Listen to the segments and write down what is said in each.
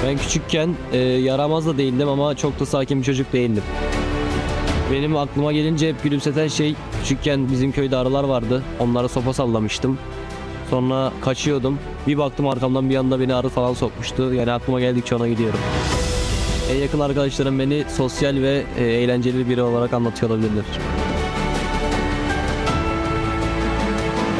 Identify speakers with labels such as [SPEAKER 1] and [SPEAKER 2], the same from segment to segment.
[SPEAKER 1] Ben küçükken yaramaz da değildim ama çok da sakin bir çocuk değildim. Benim aklıma gelince hep gülümseten şey, küçükken bizim köyde arılar vardı. Onlara sopa sallamıştım. Sonra kaçıyordum. Bir baktım arkamdan bir anda beni arı falan sokmuştu. Yani aklıma geldikçe ona gidiyorum. En yakın arkadaşlarım beni sosyal ve eğlenceli biri olarak anlatıyor olabilirler.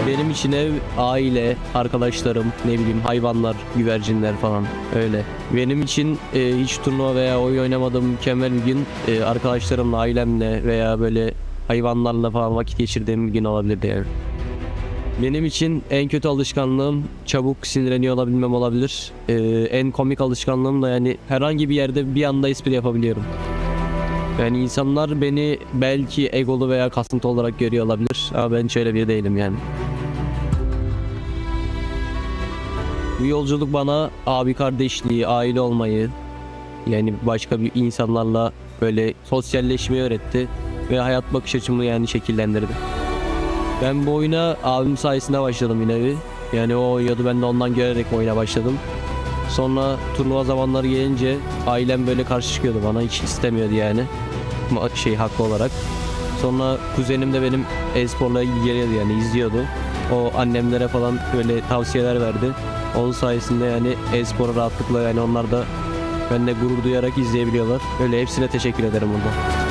[SPEAKER 1] Benim için ev, aile, arkadaşlarım, ne bileyim hayvanlar, güvercinler falan öyle. Benim için hiç turnuva veya oyun oynamadığım mükemmel bir gün arkadaşlarımla, ailemle veya böyle hayvanlarla falan vakit geçirdiğim bir gün olabilirdi yani. Benim için en kötü alışkanlığım çabuk sinirleniyor olabilmem olabilir. En komik alışkanlığım da yani herhangi bir yerde bir anda espri yapabiliyorum. Yani insanlar beni belki egolu veya kasıntı olarak görüyor olabilir ama ben şöyle biri değilim yani. Bu yolculuk bana abi kardeşliği, aile olmayı, yani başka bir insanlarla böyle sosyalleşmeyi öğretti ve hayat bakış açımı yani şekillendirdi. Ben bu oyuna abim sayesinde başladım bir nevi. Yani o oynuyordu, ben de ondan görerek oyuna başladım. Sonra turnuva zamanları gelince ailem böyle karşı çıkıyordu bana, hiç istemiyordu yani. Haklı olarak. Sonra kuzenim de benim e-sporla ilgileniyordu yani, izliyordu. O annemlere falan böyle tavsiyeler verdi. Onun sayesinde yani e-sporu rahatlıkla yani onlar da benimle gurur duyarak izleyebiliyorlar. Öyle hepsine teşekkür ederim bundan.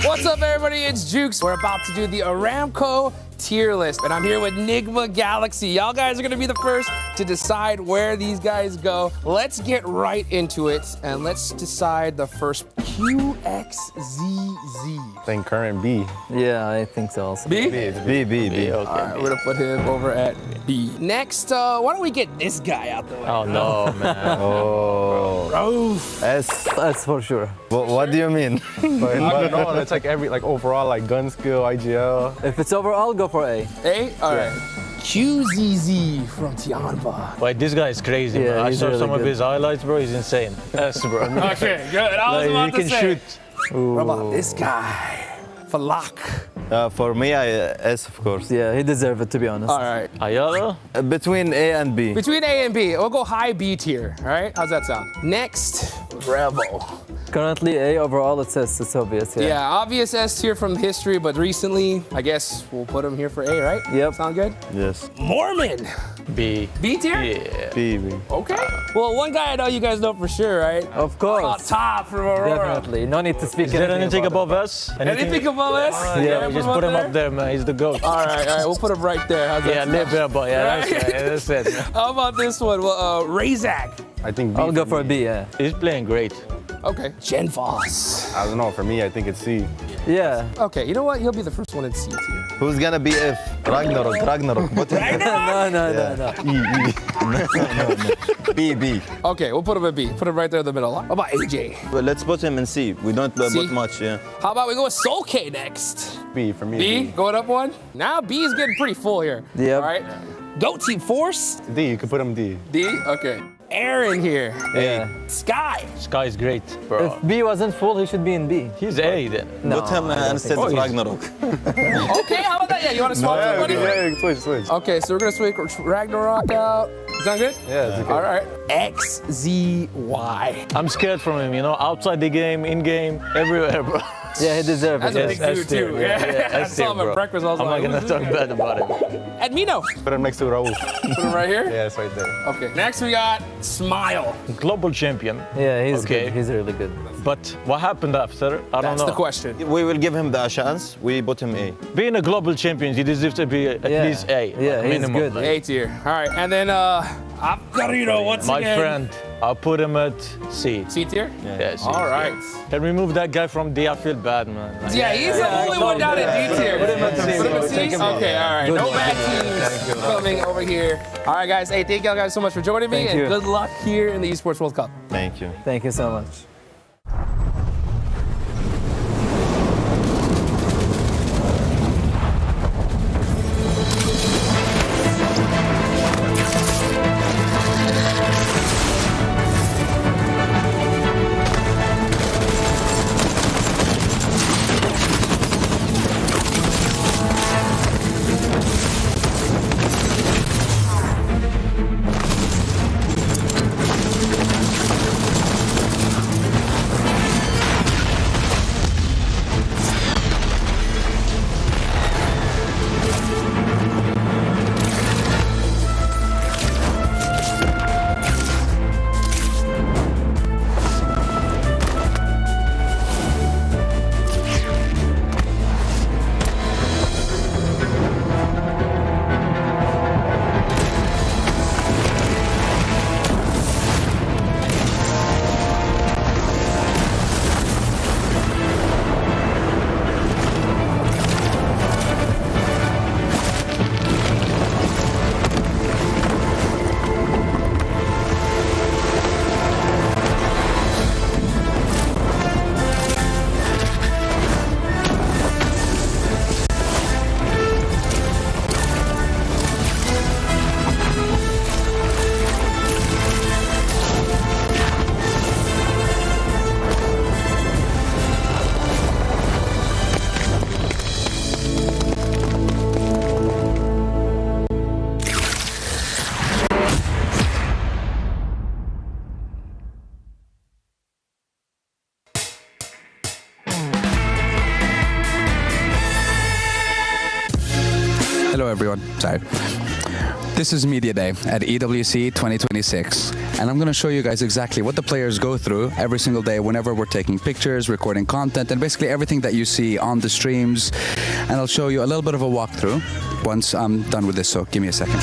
[SPEAKER 2] What's up, everybody? It's Jukes. We're about to do the Aramco tier list, and I'm here with Nigma Galaxy. Y'all guys are gonna be the first to decide where these guys go. Let's get right into it, and let's decide the first QXZZ.
[SPEAKER 3] I think current B.
[SPEAKER 4] Yeah, I think so also.
[SPEAKER 2] B?
[SPEAKER 3] B. Okay.
[SPEAKER 2] All right, we're gonna put him over at B. Next, why don't we get this guy out the way?
[SPEAKER 4] Oh no, man.
[SPEAKER 3] Oh.
[SPEAKER 2] Roof.
[SPEAKER 3] S.
[SPEAKER 4] That's for sure.
[SPEAKER 3] What do you mean?
[SPEAKER 5] I don't know. That's like overall like gun skill, IGL.
[SPEAKER 4] If it's over, I'll go for A.
[SPEAKER 2] A? All right. QZZ from Tianba.
[SPEAKER 6] Wait, this guy is crazy,
[SPEAKER 4] Yeah,
[SPEAKER 6] bro. I
[SPEAKER 4] he's
[SPEAKER 6] saw
[SPEAKER 4] really
[SPEAKER 6] some of
[SPEAKER 4] good.
[SPEAKER 6] his highlights, bro. He's insane. S, bro.
[SPEAKER 2] Okay, good. I was
[SPEAKER 6] Like,
[SPEAKER 2] about
[SPEAKER 6] he
[SPEAKER 2] to
[SPEAKER 6] can
[SPEAKER 2] say.
[SPEAKER 6] shoot.
[SPEAKER 2] What about this guy? Falak.
[SPEAKER 3] For me, S, of course.
[SPEAKER 4] Yeah, he deserves it, to be honest.
[SPEAKER 2] All right.
[SPEAKER 6] Ayala?
[SPEAKER 3] Between A and B.
[SPEAKER 2] Between A and B, we'll go high B tier. All right, how's that sound? Next, Rebel.
[SPEAKER 4] Currently A overall, it says it's obvious.
[SPEAKER 2] Yeah, obvious S tier from history, but recently, I guess we'll put him here for A, right?
[SPEAKER 4] Yep.
[SPEAKER 2] Sound good?
[SPEAKER 3] Yes.
[SPEAKER 2] Mormon.
[SPEAKER 6] B.
[SPEAKER 2] B tier?
[SPEAKER 6] Yeah.
[SPEAKER 3] B.
[SPEAKER 2] Okay. Well, one guy I know you guys know for sure, right?
[SPEAKER 4] Of
[SPEAKER 2] On
[SPEAKER 4] course.
[SPEAKER 2] top from Aurora.
[SPEAKER 4] Definitely. No need to speak
[SPEAKER 6] Is there anything
[SPEAKER 4] about
[SPEAKER 6] above us?
[SPEAKER 2] Anything above us?
[SPEAKER 6] Yeah, we just put him up there, man. He's the GOAT.
[SPEAKER 2] All right, we'll put him right there. How's that
[SPEAKER 6] Yeah,
[SPEAKER 2] sound?
[SPEAKER 6] live there, but yeah, that's
[SPEAKER 2] Right.
[SPEAKER 6] right. Yeah, that's it.
[SPEAKER 2] How about this one? Well, Razak.
[SPEAKER 5] I think B.
[SPEAKER 4] I'll go for a B, yeah.
[SPEAKER 6] He's playing great.
[SPEAKER 2] Okay. Jen Voss.
[SPEAKER 5] I don't know. For me, I think it's C.
[SPEAKER 4] Yeah.
[SPEAKER 2] Okay, you know what? He'll be the first one in C tier.
[SPEAKER 3] Who's gonna be F? Ragnarok. What is
[SPEAKER 4] No.
[SPEAKER 3] B.
[SPEAKER 2] Okay, we'll put him at B. Put him right there in the middle. How about AJ?
[SPEAKER 3] Well, let's put him in C. We don't
[SPEAKER 2] C?
[SPEAKER 3] put much, yeah.
[SPEAKER 2] How about we go with Soul K next?
[SPEAKER 5] B for me.
[SPEAKER 2] B, going up one. Now B is getting pretty full here.
[SPEAKER 4] Yep.
[SPEAKER 2] All right. Goat Team Force.
[SPEAKER 5] D. You could put him D.
[SPEAKER 2] D. Okay. Aaron here.
[SPEAKER 4] Yeah.
[SPEAKER 2] Sky.
[SPEAKER 6] Sky's great, bro.
[SPEAKER 4] If B wasn't full, he should be in B.
[SPEAKER 6] He's A then.
[SPEAKER 4] No,
[SPEAKER 3] Put him
[SPEAKER 4] I don't
[SPEAKER 3] instead
[SPEAKER 4] think
[SPEAKER 3] of
[SPEAKER 4] so.
[SPEAKER 3] Ragnarok.
[SPEAKER 2] Okay, how about that? Yeah, you want to swap somebody?
[SPEAKER 5] Yeah, switch.
[SPEAKER 2] Okay, so we're gonna switch Ragnarok out. Sound good?
[SPEAKER 5] Yeah, it's okay.
[SPEAKER 2] All right. XZY.
[SPEAKER 6] I'm scared from him, you know, outside the game, in game, everywhere, bro.
[SPEAKER 4] Yeah, he deserves
[SPEAKER 2] That's
[SPEAKER 4] it.
[SPEAKER 2] a big dude too. Yeah. I saw him at breakfast. I was
[SPEAKER 6] I'm
[SPEAKER 2] like,
[SPEAKER 6] not gonna talk bad about him.
[SPEAKER 2] Admino.
[SPEAKER 5] Put him next to Raul.
[SPEAKER 2] Put him right here.
[SPEAKER 5] Yeah, it's right there.
[SPEAKER 2] Okay. Next we got Smile.
[SPEAKER 6] Global champion.
[SPEAKER 4] Yeah, he's
[SPEAKER 6] Okay.
[SPEAKER 4] good. He's really good.
[SPEAKER 6] But what happened after? I don't
[SPEAKER 2] That's
[SPEAKER 6] know.
[SPEAKER 2] the question.
[SPEAKER 3] We will give him the chance. We put him A.
[SPEAKER 6] Being a global champion, you deserve to be at
[SPEAKER 4] Yeah.
[SPEAKER 6] least A.
[SPEAKER 4] Yeah, he's
[SPEAKER 6] minimum.
[SPEAKER 4] good.
[SPEAKER 6] Like,
[SPEAKER 2] A tier. All right. And then Afgarino once
[SPEAKER 6] my
[SPEAKER 2] again.
[SPEAKER 6] friend, I'll put him at C.
[SPEAKER 2] C tier?
[SPEAKER 6] Yeah, C.
[SPEAKER 2] All right.
[SPEAKER 6] Can we move that guy from D? I feel bad, man. Like,
[SPEAKER 2] Yeah, he's the only one down at D tier.
[SPEAKER 6] Put him at C.
[SPEAKER 2] Put him at C?
[SPEAKER 6] Take him out.
[SPEAKER 2] Okay, all right. No bad teams coming over here. All right, guys. Hey, thank y'all guys so much for joining me.
[SPEAKER 4] Thank
[SPEAKER 2] and
[SPEAKER 4] you.
[SPEAKER 2] good luck here in the Esports World Cup.
[SPEAKER 3] Thank you.
[SPEAKER 4] Thank you so much.
[SPEAKER 7] Hello everyone, sorry. This is Media Day at EWC 2026, and I'm going to show you guys exactly what the players go through every single day whenever we're taking pictures, recording content, and basically everything that you see on the streams. And I'll show you a little bit of a walkthrough once I'm done with this, so give me a second.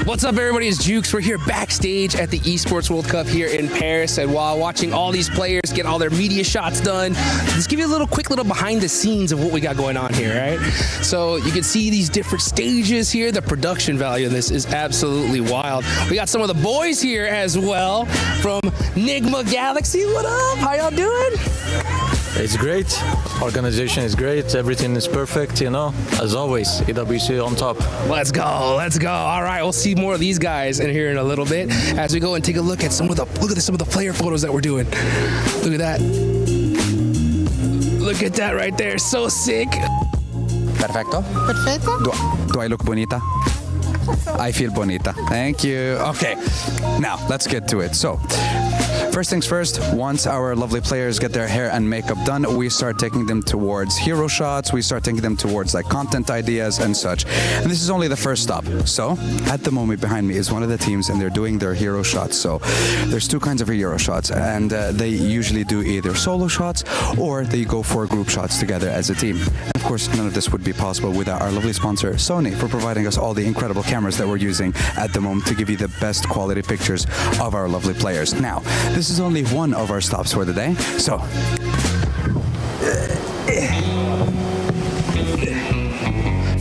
[SPEAKER 2] What's up, everybody? It's Jukes. We're here backstage at the Esports World Cup here in Paris, and while watching all these players get all their media shots done, let's give you a quick little behind the scenes of what we got going on here, right? So you can see these different stages here. The production value of this is absolutely wild. We got some of the boys here as well from Nigma Galaxy. What up? How y'all doing?
[SPEAKER 6] It's great. Organization is great. Everything is perfect, you know. As always, EWC on top.
[SPEAKER 2] Let's go. Let's go. All right, we'll see more of these guys in here in a little bit as we go and take a look at some of the player photos that we're doing. Look at that. Look at that right there. So sick.
[SPEAKER 7] Perfecto? Perfecto. Do I look bonita? I feel bonita. Thank you. Okay, now let's get to it. So, first things first, once our lovely players get their hair and makeup done, we start taking them towards hero shots, we start taking them towards like content ideas and such. And this is only the first stop. So, at the moment behind me is one of the teams and they're doing their hero shots. So, there's two kinds of hero shots and they usually do either solo shots or they go for group shots together as a team. And of course, none of this would be possible without our lovely sponsor, Sony, for providing us all the incredible cameras that we're using at the moment to give you the best quality pictures of our lovely players. Now, this is only one of our stops for the day, so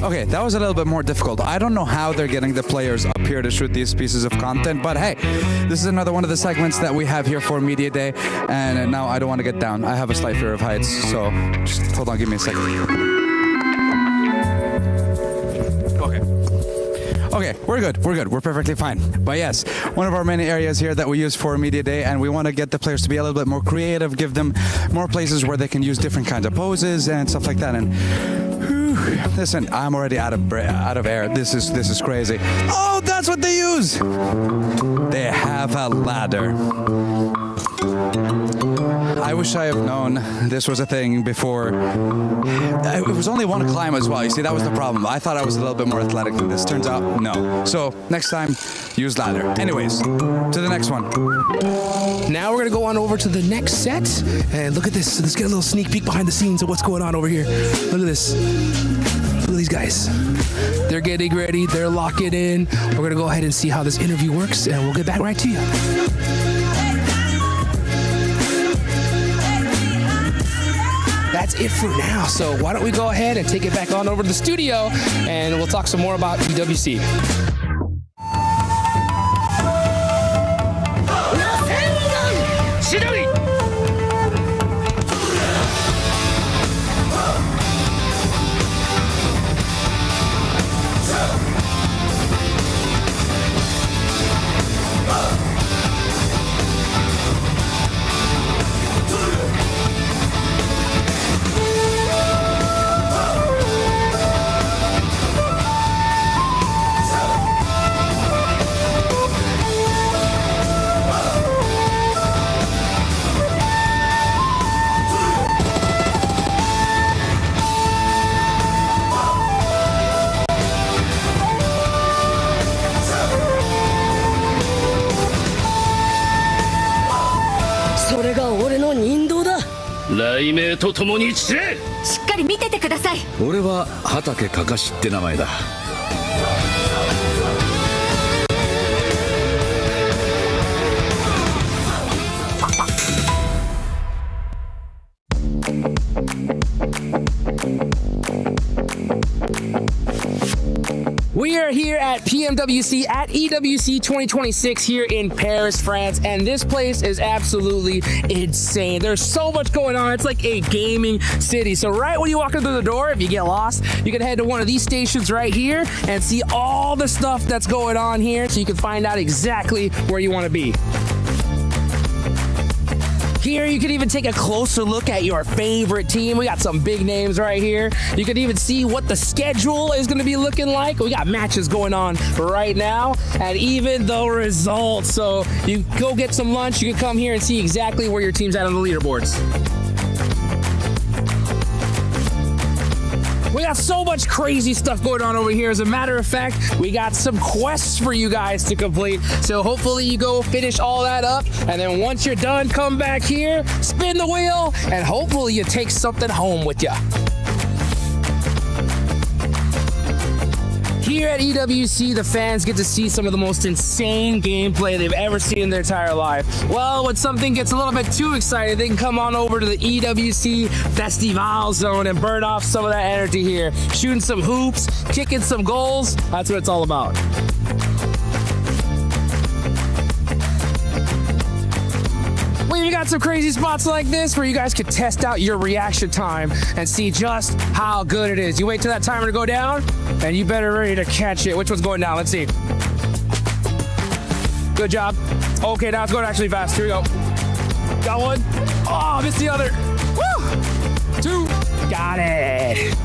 [SPEAKER 7] okay, that was a little bit more difficult. I don't know how they're getting the players up here to shoot these pieces of content, but hey, this is another one of the segments that we have here for Media Day, and now I don't want to get down. I have a slight fear of heights, so just hold on, give me a second. Okay, we're good, we're perfectly fine. But yes, one of our many areas here that we use for Media Day, and we want to get the players to be a little bit more creative, give them more places where they can use different kinds of poses and stuff like that. And whew, listen, I'm already out of air. This is crazy. Oh, that's what they use. They have a ladder. I wish I have known this was a thing before. It was only one climb as well. You see, that was the problem. I thought I was a little bit more athletic than this. Turns out, no. So next time, use ladder. Anyways, to the next one.
[SPEAKER 2] Now we're gonna go on over to the next set, and look at this. Let's get a little sneak peek behind the scenes of what's going on over here. Look at this. Look at these guys. They're getting ready. They're locking in. We're gonna go ahead and see how this interview works, and we'll get back right to you. That's it for now. So why don't we go ahead and take it back on over to the studio, and we'll talk some more about EWC.
[SPEAKER 8] 雷鳴とともに散れ。
[SPEAKER 9] しっかり見ててください。
[SPEAKER 8] 俺は畑かかしって名前だ。
[SPEAKER 2] We are here at PMWC at EWC 2026 here in Paris, France, and this place is absolutely insane. There's so much going on. It's like a gaming city. So right when you walk into the door, if you get lost, you can head to one of these stations right here and see all the stuff that's going on here so you can find out exactly where you want to be. Here, you can even take a closer look at your favorite team. We got some big names right here. You can even see what the schedule is going to be looking like. We got matches going on right now, and even the results. So you go get some lunch. You can come here and see exactly where your team's at on the leaderboards. We got so much crazy stuff going on over here. As a matter of fact, we got some quests for you guys to complete. So hopefully you go finish all that up. And then once you're done, come back here, spin the wheel, and hopefully you take something home with you. Here at EWC, the fans get to see some of the most insane gameplay they've ever seen in their entire life. Well, when something gets a little bit too excited, they can come on over to the EWC Festival Zone and burn off some of that energy here. Shooting some hoops, kicking some goals, that's what it's all about. We got some crazy spots like this where you guys could test out your reaction time and see just how good it is. You wait till that timer to go down, and you better ready to catch it. Which one's going down? Let's see. Good job. Okay, now it's going actually fast. Here we go. Got one. Oh, missed the other. Woo! Two. Got it.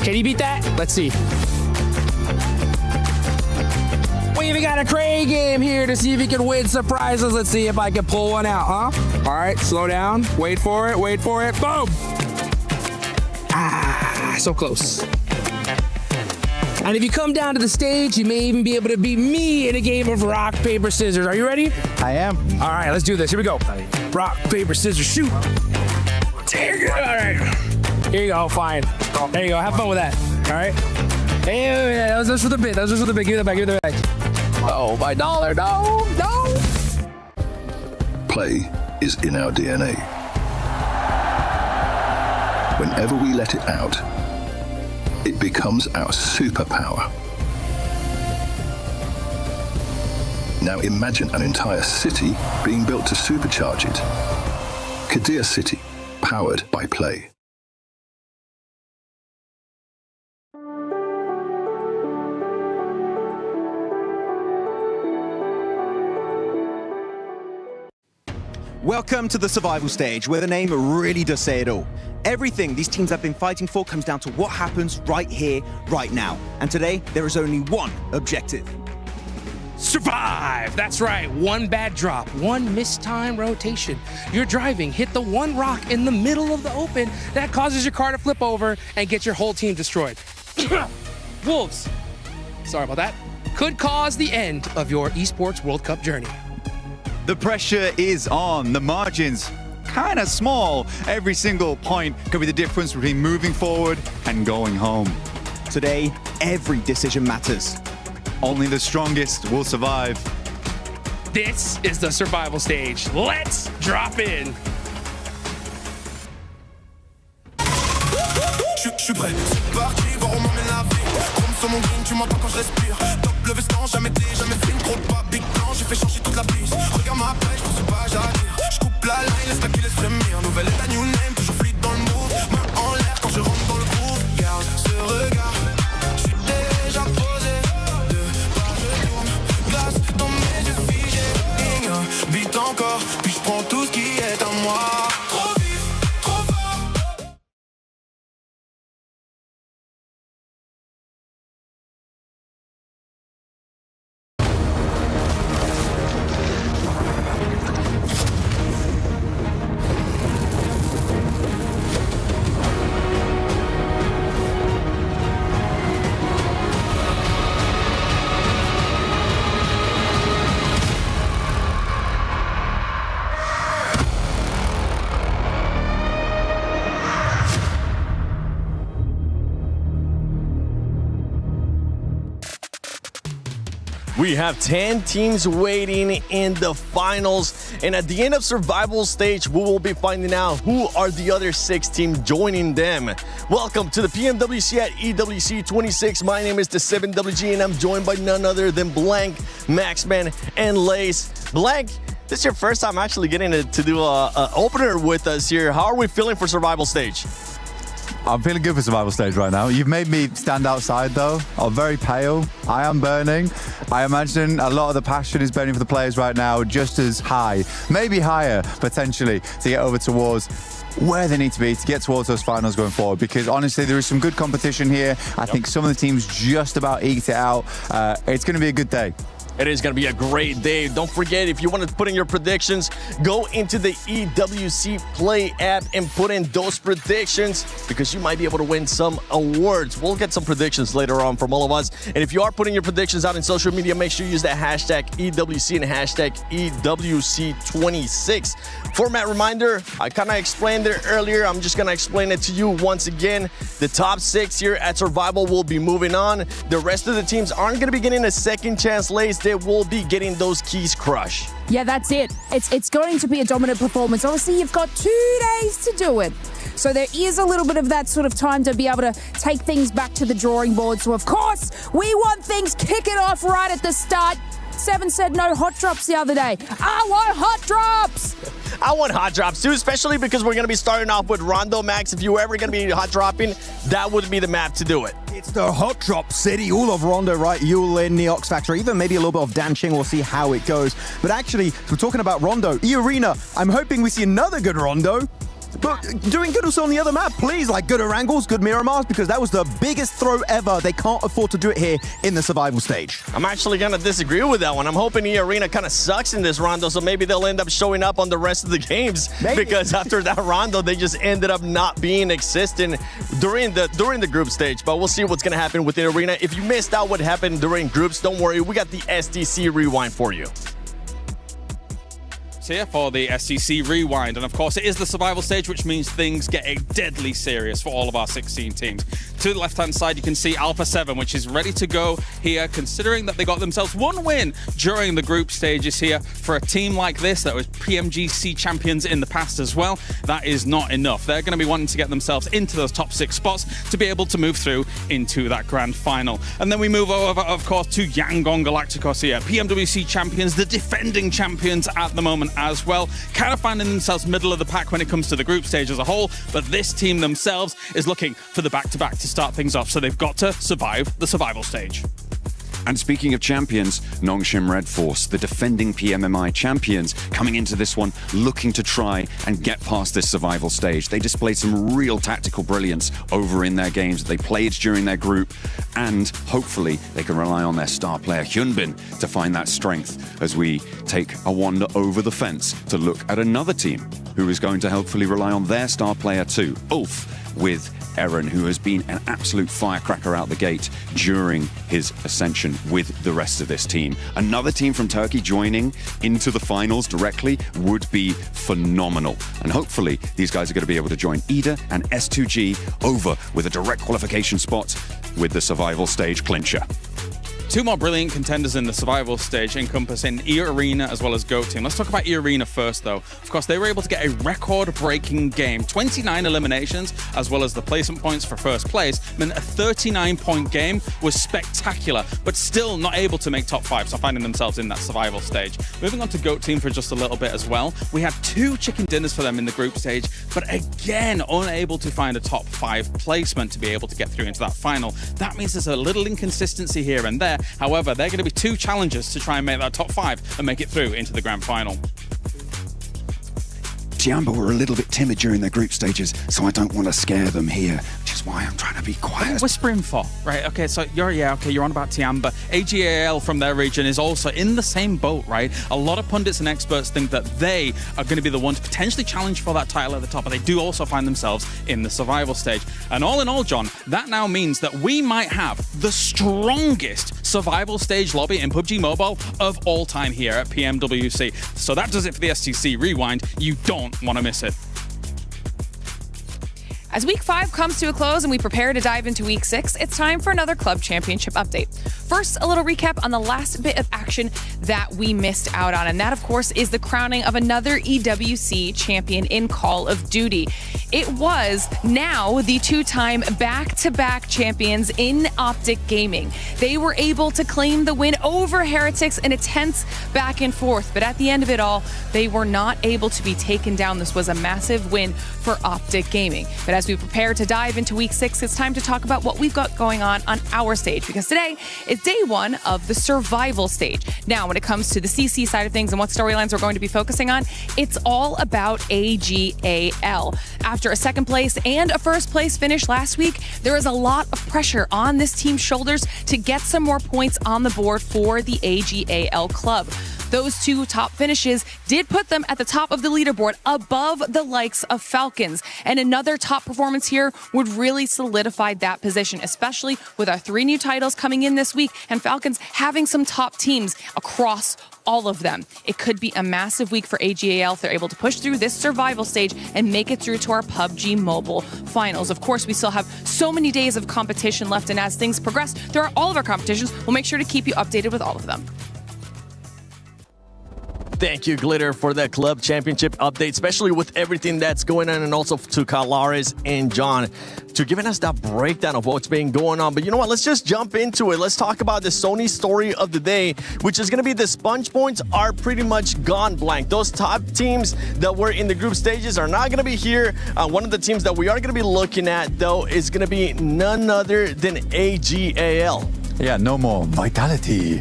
[SPEAKER 2] Can you beat that? Let's see. We even got a Craig game here to see if he can win some prizes. Let's see if I can pull one out, huh? All right, slow down. Wait for it. Wait for it. Boom. Ah, so close. And if you come down to the stage, you may even be able to beat me in a game of rock, paper, scissors. Are you ready?
[SPEAKER 5] I am.
[SPEAKER 2] All right, let's do this. Here we go. Rock, paper, scissors, shoot. There you go. All right. Here you go. Fine. There you go. Have fun with that. All right. Hey, that was just for the bit. That was just for the bit. Give it back. Give it back. Oh, my dollar. No, no.
[SPEAKER 10] Play is in our DNA. Whenever we let it out, it becomes our superpower. Now imagine an entire city being built to supercharge it. Kadir City, powered by Play.
[SPEAKER 11] Welcome to the survival stage, where the name really does say it all. Everything these teams have been fighting for comes down to what happens right here, right now. And today, there is only one objective.
[SPEAKER 2] survive. That's right, one bad drop, one mistime rotation. You're driving, hit the one rock in the middle of the open, that causes your car to flip over and get your whole team destroyed. Wolves, sorry about that, could cause the end of your Esports World Cup journey.
[SPEAKER 9] The pressure is on, the margins kind of small. Every single point could be the difference between moving forward and going home.
[SPEAKER 11] Today, every decision matters.
[SPEAKER 9] Only the strongest will survive.
[SPEAKER 2] This is the survival stage. Let's drop in.
[SPEAKER 12] Je suis prêt, c'est parti, voir où m'emmène la vie. Comme sur mon green, tu m'entends quand je respire. Top le veston, jamais film, gros de pas, big plan, j'ai fait changer toute la piste. Regarde ma pêche, je pense pas à dire. Je coupe la line, laisse la qui laisse frémir. Nouvelle état, new name, toujours fluide dans le move. Main en l'air quand je rentre dans le groove. Garde ce regard, je suis déjà posé. Deux pas, je tourne, glace dans mes yeux figés. Ignore, vite encore, puis je prends tout ce qui est à moi. Trop vif, trop fort.
[SPEAKER 13] We have 10 teams waiting in the finals, and at the end of survival stage, we will be finding out who are the other 6 teams joining them. Welcome to the PMWC at EWC 26. My name is the 7WG, and I'm joined by none other than Blank, Maxman, and Lace. Blank, this is your first time actually getting to do a opener with us here. How are we feeling for survival stage?
[SPEAKER 9] I'm feeling good for survival stage right now. You've made me stand outside though. I'm very pale. I am burning. I imagine a lot of the passion is burning for the players right now, just as high, maybe higher potentially, to get over towards where they need to be to get towards those finals going forward, because honestly there is some good competition here. I think some of the teams just about eked it out. It's going to be a good day.
[SPEAKER 13] It is going to be a great day. Don't forget, if you want to put in your predictions, go into the EWC Play app and put in those predictions, because you might be able to win some awards. We'll get some predictions later on from all of us. And if you are putting your predictions out in social media, make sure you use that hashtag EWC and hashtag EWC26. Format reminder, I kind of explained it earlier. I'm just going to explain it to you once again. The top 6 here at Survival will be moving on. The rest of the teams aren't going to be getting a second chance. Lace, they will be getting those keys crushed.
[SPEAKER 14] Yeah, that's it. It's going to be a dominant performance. Obviously, you've got 2 days to do it. So there is a little bit of that sort of time to be able to take things back to the drawing board. So, of course, we want things kicking off right at the start. Seven said no hot drops the other day. I want hot drops!
[SPEAKER 13] I want hot drops too, especially because we're going to be starting off with Rondo. Max, if you were ever going to be hot dropping, that would be the map to do it.
[SPEAKER 11] It's the hot drop city, all of Rondo, right? Yulin, Neox Factory, even maybe a little bit of dancing. We'll see how it goes. But actually, we're talking about Rondo, E-Arena. I'm hoping we see another good Rondo. But doing good also on the other map, please, like good Orangles, good Miramars, because that was the biggest throw ever. They can't afford to do it here in the survival stage.
[SPEAKER 13] I'm actually going to disagree with that one. I'm hoping E-Arena kind of sucks in this Rondo, so maybe they'll end up showing up on the rest of the games. Maybe. Because after that Rondo, they just ended up not being existent during the group stage. But we'll see what's going to happen with E-Arena. If you missed out what happened during groups, don't worry. We got the STC rewind for you.
[SPEAKER 15] Here for the SCC Rewind, and of course it is the survival stage, which means things get deadly serious for all of our 16 teams. To the left hand side you can see Alpha 7, which is ready to go here, considering that they got themselves 1 win during the group stages here. For a team like this that was PMGC champions in the past as well, that is not enough. They're going to be wanting to get themselves into those top 6 spots to be able to move through into that grand final. And then we move over, of course, to Yangon Galacticos here, PMWC champions, the defending champions at the moment as well, kind of finding themselves middle of the pack when it comes to the group stage as a whole, but this team themselves is looking for the back-to-back to start things off, so they've got to survive the survival stage.
[SPEAKER 16] And speaking of champions, Nongshim Red Force, the defending PMMI champions, coming into this one looking to try and get past this survival stage. They displayed some real tactical brilliance over in their games that they played during their group, and hopefully they can rely on their star player Hyunbin to find that strength as we take a wander over the fence to look at another team who is going to hopefully rely on their star player too, Ulf, with Eren, who has been an absolute firecracker out the gate during his ascension with the rest of this team. Another team from Turkey joining into the finals directly would be phenomenal. And hopefully these guys are going to be able to join Ida and S2G over with a direct qualification spot with the survival stage clincher.
[SPEAKER 15] Two more brilliant contenders in the survival stage encompassing E-Arena as well as GOAT Team. Let's talk about E-Arena first, though. Of course, they were able to get a record-breaking game. 29 eliminations, as well as the placement points for first place, meant a 39-point game was spectacular, but still not able to make top 5, so finding themselves in that survival stage. Moving on to GOAT Team for just a little bit as well. We had 2 chicken dinners for them in the group stage, but again, unable to find a top 5 placement to be able to get through into that final. That means there's a little inconsistency here and there. However, they're going to be 2 challenges to try and make that top 5 and make it through into the grand final.
[SPEAKER 16] Tiamba were a little bit timid during their group stages, so I don't want to scare them here, which is why I'm trying to be quiet.
[SPEAKER 15] Whispering for, right? Okay, so you're on about Tiamba. AGAL from their region is also in the same boat, right? A lot of pundits and experts think that they are going to be the one to potentially challenge for that title at the top, but they do also find themselves in the survival stage. And all in all, John, that now means that we might have the strongest survival stage lobby in PUBG Mobile of all time here at PMWC. So that does it for the STC Rewind. You don't want to miss it.
[SPEAKER 14] As week 5 comes to a close and we prepare to dive into week 6, it's time for another club championship update. First, a little recap on the last bit of action that we missed out on, and that, of course, is the crowning of another EWC champion in Call of Duty. It was now the 2-time back-to-back champions in Optic Gaming. They were able to claim the win over Heretics in a tense back and forth, but at the end of it all, they were not able to be taken down. This was a massive win for Optic Gaming. But as we prepare to dive into week 6, it's time to talk about what we've got going on our stage, because today is day 1 of the survival stage. Now, when it comes to the CC side of things and what storylines we're going to be focusing on, it's all about AGAL. After a second place and a first place finish last week, there is a lot of pressure on this team's shoulders to get some more points on the board for the AGAL club. Those 2 top finishes did put them at the top of the leaderboard above the likes of Falcons. And another top performance here would really solidify that position, especially with our 3 new titles coming in this week and Falcons having some top teams across all of them. It could be a massive week for AGAL if they're able to push through this survival stage and make it through to our PUBG Mobile finals. Of course, we still have so many days of competition left, and as things progress through all of our competitions, we'll make sure to keep you updated with all of them.
[SPEAKER 13] Thank you, Glitter, for that club championship update, especially with everything that's going on, and also to Kalaris and John to giving us that breakdown of what's been going on. But you know what? Let's just jump into it. Let's talk about the Sony story of the day, which is going to be the sponge points are pretty much gone blank. Those top teams that were in the group stages are not going to be here. One of the teams that we are going to be looking at, though, is going to be none other than AGAL.
[SPEAKER 9] Yeah, no more Vitality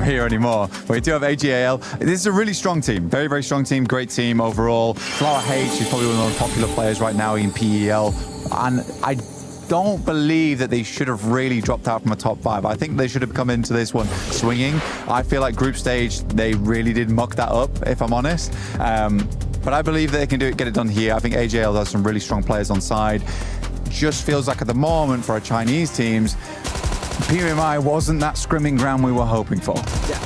[SPEAKER 9] here anymore. But we do have AGAL. This is a really strong team. Very, very strong team. Great team overall. Flower H is probably one of the most popular players right now in PEL. And I don't believe that they should have really dropped out from a top 5. I think they should have come into this one swinging. I feel like group stage, they really did muck that up, if I'm honest. But I believe that they can get it done here. I think AGAL has some really strong players on side. Just feels like at the moment for our Chinese teams, PMI wasn't that scrimming ground we were hoping for.
[SPEAKER 11] Yeah.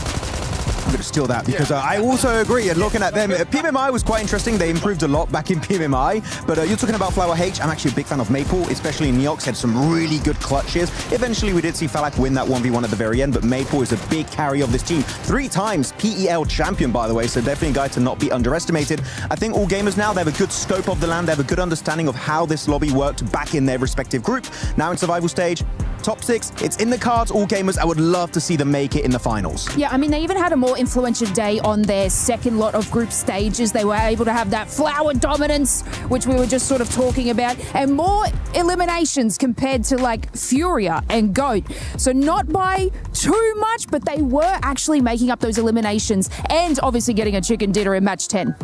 [SPEAKER 11] I'm going to steal that because I also agree. And looking at them, PMI was quite interesting. They improved a lot back in PMI. But you're talking about Flower H. I'm actually a big fan of Maple, especially in Neox. Had some really good clutches. Eventually, we did see Falak win that 1v1 at the very end. But Maple is a big carry of this team. 3 times PEL champion, by the way. So definitely a guy to not be underestimated. I think all gamers now, they have a good scope of the land. They have a good understanding of how this lobby worked back in their respective group. Now in survival stage, top 6, it's in the cards. All gamers, I would love to see them make it in the finals.
[SPEAKER 14] Yeah, I mean, they even had a more influential day on their second lot of group stages. They were able to have that flower dominance, which we were just sort of talking about, and more eliminations compared to like Furia and GOAT. So not by too much, but they were actually making up those eliminations and obviously getting a chicken dinner in match 10.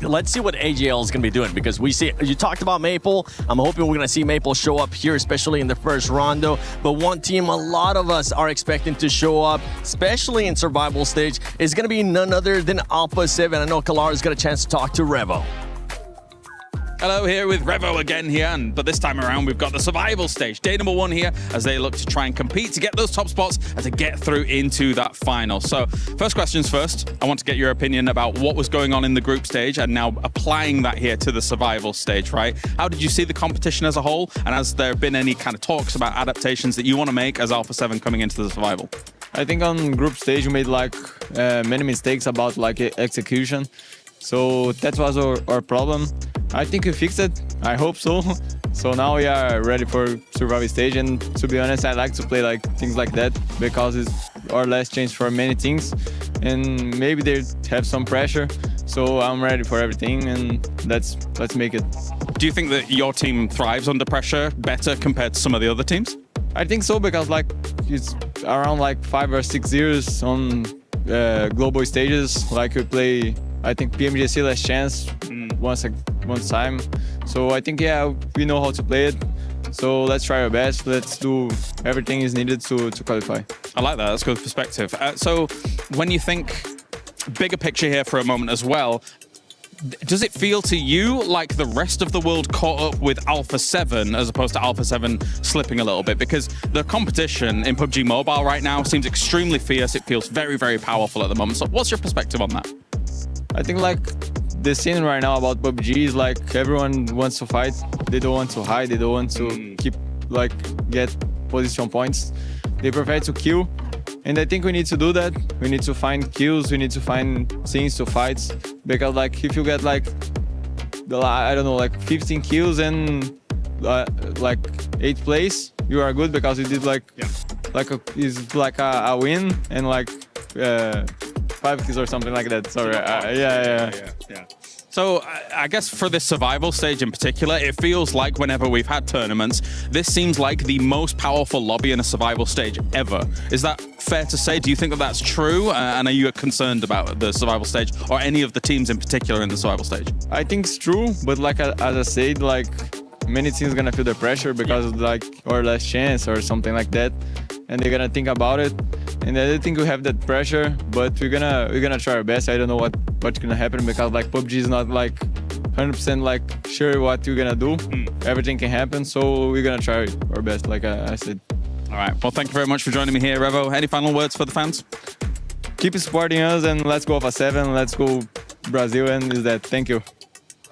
[SPEAKER 13] Let's see what AJL is going to be doing, because we see, you talked about Maple. I'm hoping we're going to see Maple show up here, especially in the first rondo. But one team a lot of us are expecting to show up, especially in survival stage, is going to be none other than Alpha 7. I know Kalara's got a chance to talk to Revo.
[SPEAKER 15] Hello, here with Revo again here, but this time around we've got the survival stage. Day number 1 here as they look to try and compete to get those top spots and to get through into that final. So first questions first, I want to get your opinion about what was going on in the group stage and now applying that here to the survival stage, right? How did you see the competition as a whole? And has there been any kind of talks about adaptations that you want to make as Alpha 7 coming into the survival?
[SPEAKER 17] I think on group stage we made like many mistakes about like execution. So that was our problem. I think we fixed it. I hope so. So now we are ready for survival stage, and to be honest, I like to play like things like that because it's our last chance for many things, and maybe they have some pressure. So I'm ready for everything, and let's make it.
[SPEAKER 15] Do you think that your team thrives under pressure better compared to some of the other teams?
[SPEAKER 17] I think so, because like it's around like 5 or 6 years on global stages. Like we play, I think PMWC last chance one time. So I think, yeah, we know how to play it. So let's try our best. Let's do everything is needed to qualify.
[SPEAKER 15] I like that. That's good perspective. So when you think bigger picture here for a moment as well, does it feel to you like the rest of the world caught up with Alpha 7 as opposed to Alpha 7 slipping a little bit? Because the competition in PUBG Mobile right now seems extremely fierce. It feels very, very powerful at the moment. So what's your perspective on that?
[SPEAKER 17] I think like the scene right now about PUBG is like everyone wants to fight. They don't want to hide. They don't want to keep like get position points. They prefer to kill. And I think we need to do that. We need to find kills. We need to find things to fight. Because like if you get like, I don't know, like 15 kills and like 8th place, you are good because you did like, it's like a win and like 5 kills or something like that. Sorry. Yeah.
[SPEAKER 15] So I guess for this survival stage in particular, it feels like whenever we've had tournaments, this seems like the most powerful lobby in a survival stage ever. Is that fair to say? Do you think that that's true? And are you concerned about the survival stage or any of the teams in particular in the survival stage?
[SPEAKER 17] I think it's true, but like as I said, like many teams gonna feel the pressure because of like our last chance or something like that, and they're gonna think about it. And I don't think we have that pressure, but we're gonna try our best. I don't know what's gonna happen because like PUBG is not like 100% like sure what we're gonna do. Everything can happen, so we're gonna try our best, like I said.
[SPEAKER 15] All right. Well, thank you very much for joining me here, Revo. Any final words for the fans?
[SPEAKER 17] Keep supporting us and let's go Alpha 7. Let's go Brazil, and is that. Thank you.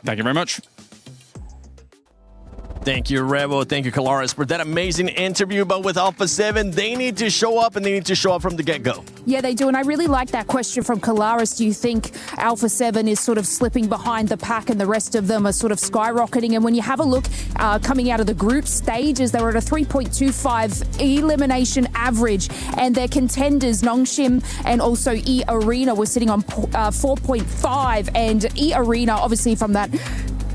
[SPEAKER 15] Thank you very much.
[SPEAKER 13] Thank you, Revo. Thank you, Kalaris, for that amazing interview. But with Alpha 7, they need to show up, and they need to show up from the get-go.
[SPEAKER 14] Yeah, they do. And I really like that question from Kalaris. Do you think Alpha 7 is sort of slipping behind the pack and the rest of them are sort of skyrocketing? And when you have a look coming out of the group stages, they were at a 3.25 elimination average. And their contenders, Nongshim and also E Arena, were sitting on 4.5. And E Arena, obviously from that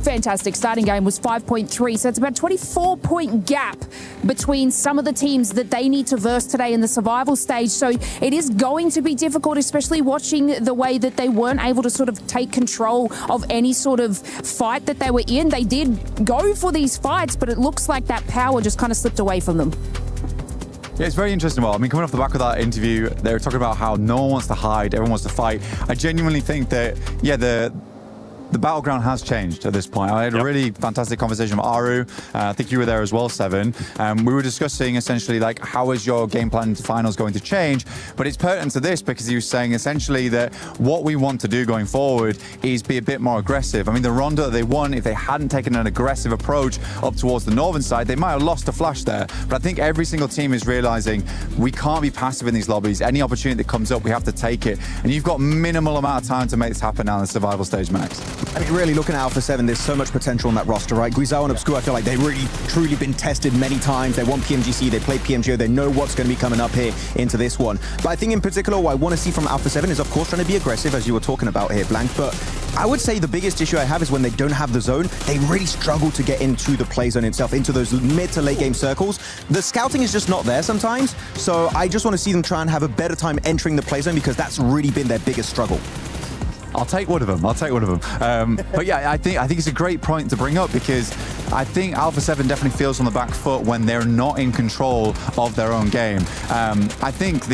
[SPEAKER 14] fantastic starting game, was 5.3. So it's about a 24-point gap between some of the teams that they need to verse today in the survival stage. So it is going to be difficult, especially watching the way that they weren't able to sort of take control of any sort of fight that they were in. They did go for these fights, but it looks like that power just kind of slipped away from them.
[SPEAKER 9] Yeah, it's very interesting. Well, I mean, coming off the back of that interview, they were talking about how no one wants to hide, everyone wants to fight. I genuinely think that, yeah, the battleground has changed at this point. I had a really fantastic conversation with Aru. I think you were there as well, Seven. We were discussing essentially like how is your game plan into finals going to change? But it's pertinent to this because he was saying essentially that what we want to do going forward is be a bit more aggressive. I mean, the rondo they won, if they hadn't taken an aggressive approach up towards the northern side, they might have lost a flash there. But I think every single team is realizing we can't be passive in these lobbies. Any opportunity that comes up, we have to take it. And you've got minimal amount of time to make this happen now in the survival stage, Max.
[SPEAKER 11] I mean, really looking at Alpha 7, there's so much potential on that roster, right? Guizao and Obscure, I feel like they've really, truly been tested many times. They won PMGC, they played PMGO, they know what's going to be coming up here into this one. But I think in particular, what I want to see from Alpha 7 is, of course, trying to be aggressive, as you were talking about here, Blank. But I would say the biggest issue I have is when they don't have the zone, they really struggle to get into the play zone itself, into those mid to late game circles. The scouting is just not there sometimes. So I just want to see them try and have a better time entering the play zone, because that's really been their biggest struggle.
[SPEAKER 9] I'll take one of them. But yeah, I think it's a great point to bring up, because I think Alpha 7 definitely feels on the back foot when they're not in control of their own game. I think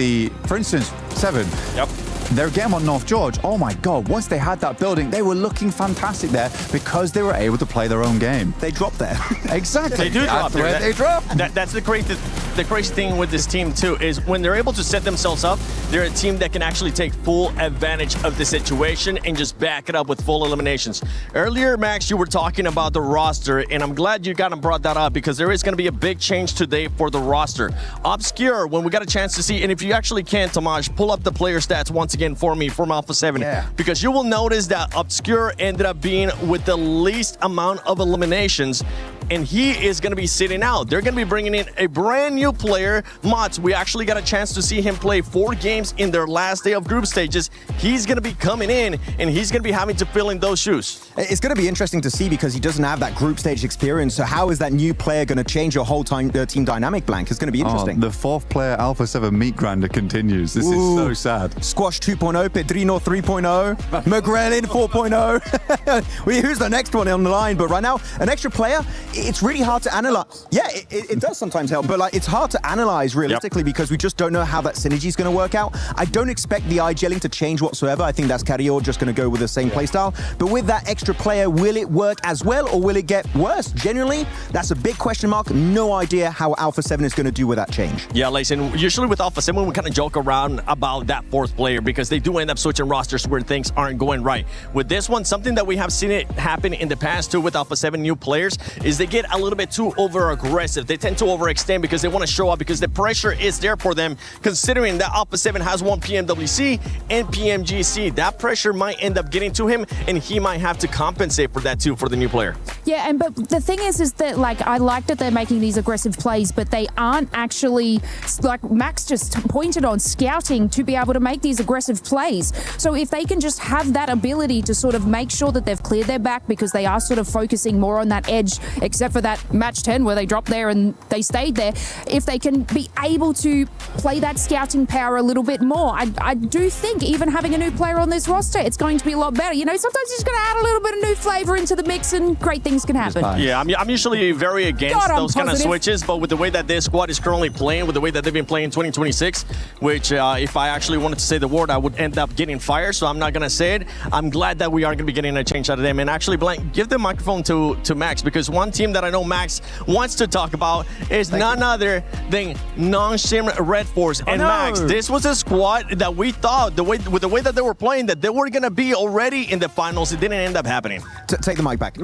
[SPEAKER 9] for instance, 7.
[SPEAKER 13] Yep.
[SPEAKER 9] Their game on North George, oh my God, once they had that building, they were looking fantastic there because they were able to play their own game.
[SPEAKER 11] They dropped there.
[SPEAKER 9] Exactly.
[SPEAKER 13] They do drop there.
[SPEAKER 9] They drop.
[SPEAKER 13] That's the crazy thing with this team too, is when they're able to set themselves up, they're a team that can actually take full advantage of the situation and just back it up with full eliminations. Earlier, Max, you were talking about the roster, and I'm glad you kind of brought that up, because there is going to be a big change today for the roster. Obscure, when we got a chance to see, and if you actually can, Tamaj, pull up the player stats once again for me from Alpha 7, because you will notice that Obscure ended up being with the least amount of eliminations, and he is going to be sitting out. They're going to be bringing in a brand new player, Mots. We actually got a chance to see him play 4 games in their last day of group stages. He's going to be coming in, and he's going to be having to fill in those shoes.
[SPEAKER 11] It's going to be interesting to see, because he doesn't have that group stage experience. So how is that new player going to change your whole team dynamic, Blank? It's going to be interesting.
[SPEAKER 9] The 4th player Alpha 7 meat grinder continues. This is so sad.
[SPEAKER 11] Squash 2.0, Pedrino 3.0, McGrellin 4.0. Who's the next one on the line? But right now, an extra player, it's really hard to analyze. Yeah, it does sometimes help, but like it's hard to analyze realistically, because we just don't know how that synergy is going to work out. I don't expect the eye-gelling to change whatsoever. I think that's Carrior just going to go with the same playstyle. But with that extra player, will it work as well, or will it get worse? Genuinely, that's a big question mark. No idea how Alpha 7 is going to do with that change.
[SPEAKER 13] Yeah, listen, usually with Alpha 7, we kind of joke around about that 4th player, because they do end up switching rosters where things aren't going right. With this one, something that we have seen it happen in the past too with Alpha 7 new players is they get a little bit too over-aggressive. They tend to overextend because they want to show up, because the pressure is there for them, considering that Alpha 7 has won PMWC and PMGC. That pressure might end up getting to him, and he might have to compensate for that too for the new player.
[SPEAKER 14] Yeah, but the thing is that, like, I like that they're making these aggressive plays, but they aren't actually, like Max just pointed on, scouting to be able to make these aggressive plays. So if they can just have that ability to sort of make sure that they've cleared their back, because they are sort of focusing more on that edge, except for that match 10 where they dropped there and they stayed there. If they can be able to play that scouting power a little bit more, I do think even having a new player on this roster, it's going to be a lot better. You know, sometimes you're just going to add a little bit of new flavor into the mix and great things can happen.
[SPEAKER 13] Yeah, I'm usually very against those kind of switches, but with the way that this squad is currently playing, with the way that they've been playing in 2026, which if I actually wanted to say the word, I would end up getting fired, so I'm not going to say it. I'm glad that we are going to be getting a change out of them. And actually, Blank, give the microphone to Max, because one team that I know Max wants to talk about is none other than non-Shim Red Force. And Max, this was a squad that we thought, with the way that they were playing, that they were going to be already in the finals. It didn't end up happening.
[SPEAKER 11] Take the mic back.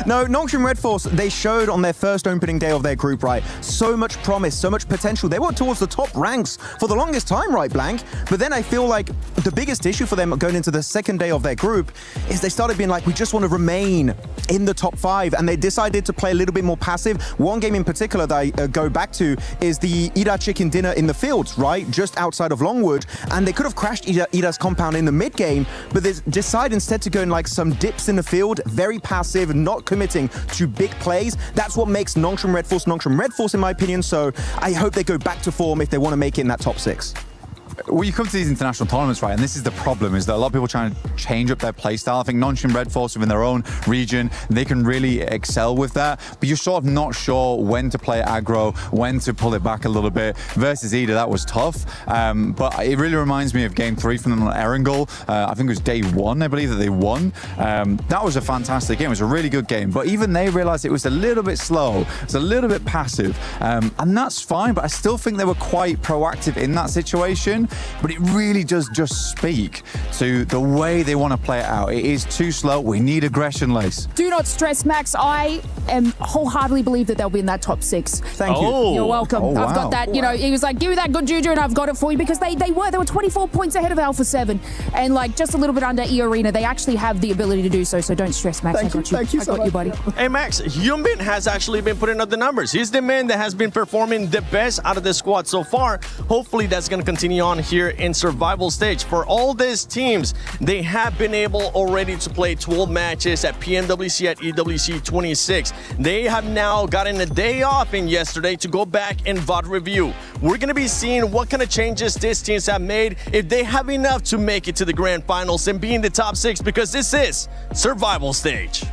[SPEAKER 11] No, non-Shim Red Force, they showed on their first opening day of their group, right, so much promise, so much potential. They were towards the top ranks for the longest time, right, Blank? But then I feel like the biggest issue for them going into the second day of their group is they started being like, we just want to remain in the top 5, and they decided to play a little bit more passive. One game in particular that I go back to is the Ida chicken dinner in the fields, right, just outside of Longwood, and they could have crashed Ida's compound in the mid game, but they decide instead to go in like some dips in the field, very passive, not committing to big plays. That's what makes non-Shim Red Force in my opinion, so I hope they go back to form if they want to make it in that top 6.
[SPEAKER 9] Well, you come to these international tournaments, right, and this is the problem, is that a lot of people trying to change up their play style. I think non-Shim Red Force within their own region, they can really excel with that, but you're sort of not sure when to play aggro, when to pull it back a little bit. Versus Ida, that was tough, but it really reminds me of Game 3 from them on Erangel. I think it was day 1, I believe, that they won. That was a fantastic game. It was a really good game, but even they realized it was a little bit slow, it's a little bit passive, and that's fine, but I still think they were quite proactive in that situation. happen, but it really does just speak to the way they want to play it out. It is too slow. We need aggression, Lace.
[SPEAKER 14] Do not stress, Max. I am wholeheartedly believe that they'll be in that top 6.
[SPEAKER 11] Thank you.
[SPEAKER 14] You're welcome.
[SPEAKER 9] Oh,
[SPEAKER 14] I've
[SPEAKER 9] wow.
[SPEAKER 14] got that. You know, he was like, give me that good juju and I've got it for you, because they were 24 points ahead of Alpha 7 and like just a little bit under E Arena. They actually have the ability to do so, so don't stress, Max.
[SPEAKER 11] Thank
[SPEAKER 14] I
[SPEAKER 11] you.
[SPEAKER 14] got you.
[SPEAKER 11] Thank you
[SPEAKER 14] I
[SPEAKER 11] so
[SPEAKER 14] got you,
[SPEAKER 11] much.
[SPEAKER 14] buddy.
[SPEAKER 13] Hey Max, Hyunbin has actually been putting up the numbers. He's the man that has been performing the best out of the squad so far. Hopefully that's going to continue on here in survival stage. For all these teams, they have been able already to play 12 matches at PMWC, at EWC 26. They have now gotten a day off in yesterday to go back and VOD review. We're going to be seeing what kind of changes these teams have made, if they have enough to make it to the grand finals and be in the top 6, because this is survival stage.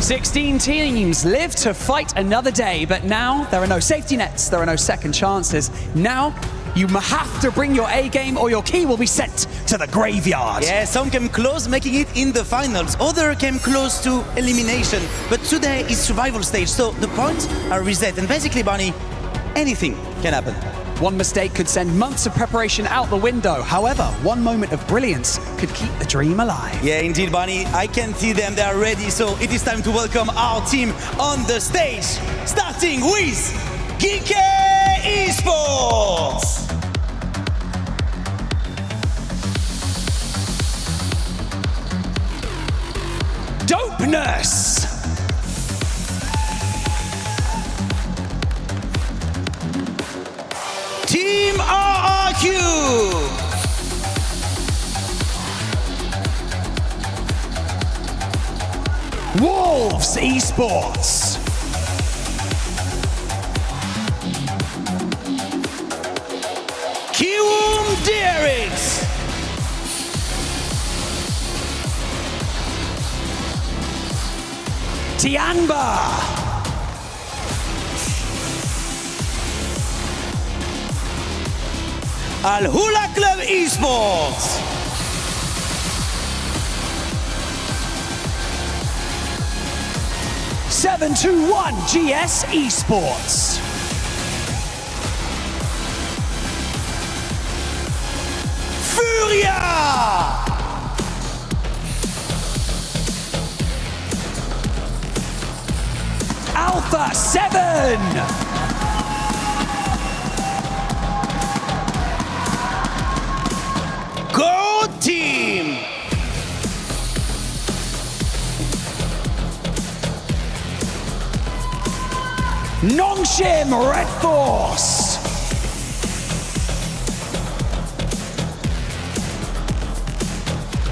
[SPEAKER 18] Sixteen teams live to fight another day, but now there are no safety nets, there are no second chances. Now you have to bring your A game or your key will be sent to the graveyard.
[SPEAKER 19] Yeah, some came close making it in the finals, others came close to elimination, but today is survival stage, so the points are reset, and basically, Barney, anything can happen.
[SPEAKER 18] One mistake could send months of preparation out the window. However, one moment of brilliance could keep the dream alive.
[SPEAKER 19] Yeah, indeed, Barney. I can see them. They are ready. So it is time to welcome our team on the stage. Starting with Geek Esports.
[SPEAKER 18] Dopeness.
[SPEAKER 19] Team RRQ.
[SPEAKER 18] Wolves Esports.
[SPEAKER 19] Kiwum Dierix.
[SPEAKER 18] Tianba.
[SPEAKER 19] Al Hula Club Esports.
[SPEAKER 18] (721) GS Esports.
[SPEAKER 19] Furia.
[SPEAKER 18] Alpha 7.
[SPEAKER 19] Go team!
[SPEAKER 18] Nongshim Red Force.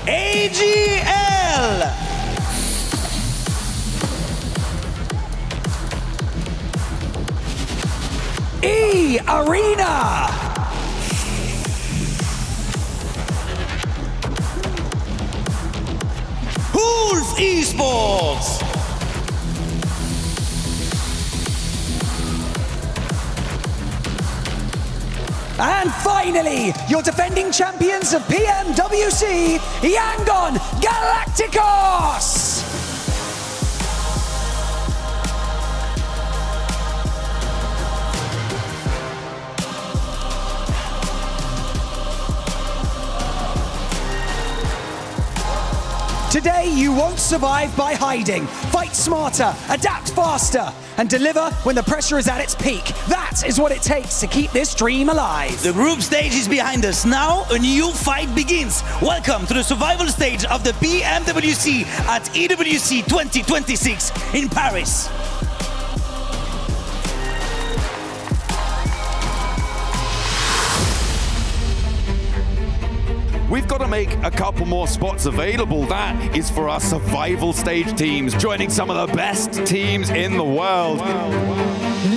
[SPEAKER 19] AGL.
[SPEAKER 18] E Arena.
[SPEAKER 19] Wolf Esports.
[SPEAKER 18] And finally, your defending champions of PMWC, Yangon Galacticos! Today, you won't survive by hiding. Fight smarter, adapt faster, and deliver when the pressure is at its peak. That is what it takes to keep this dream alive.
[SPEAKER 19] The group stage is behind us. Now, a new fight begins. Welcome to the survival stage of the PMWC at EWC 2026 in Paris.
[SPEAKER 20] we've got to make a couple more spots available. That is for our survival stage teams, joining some of the best teams in the world.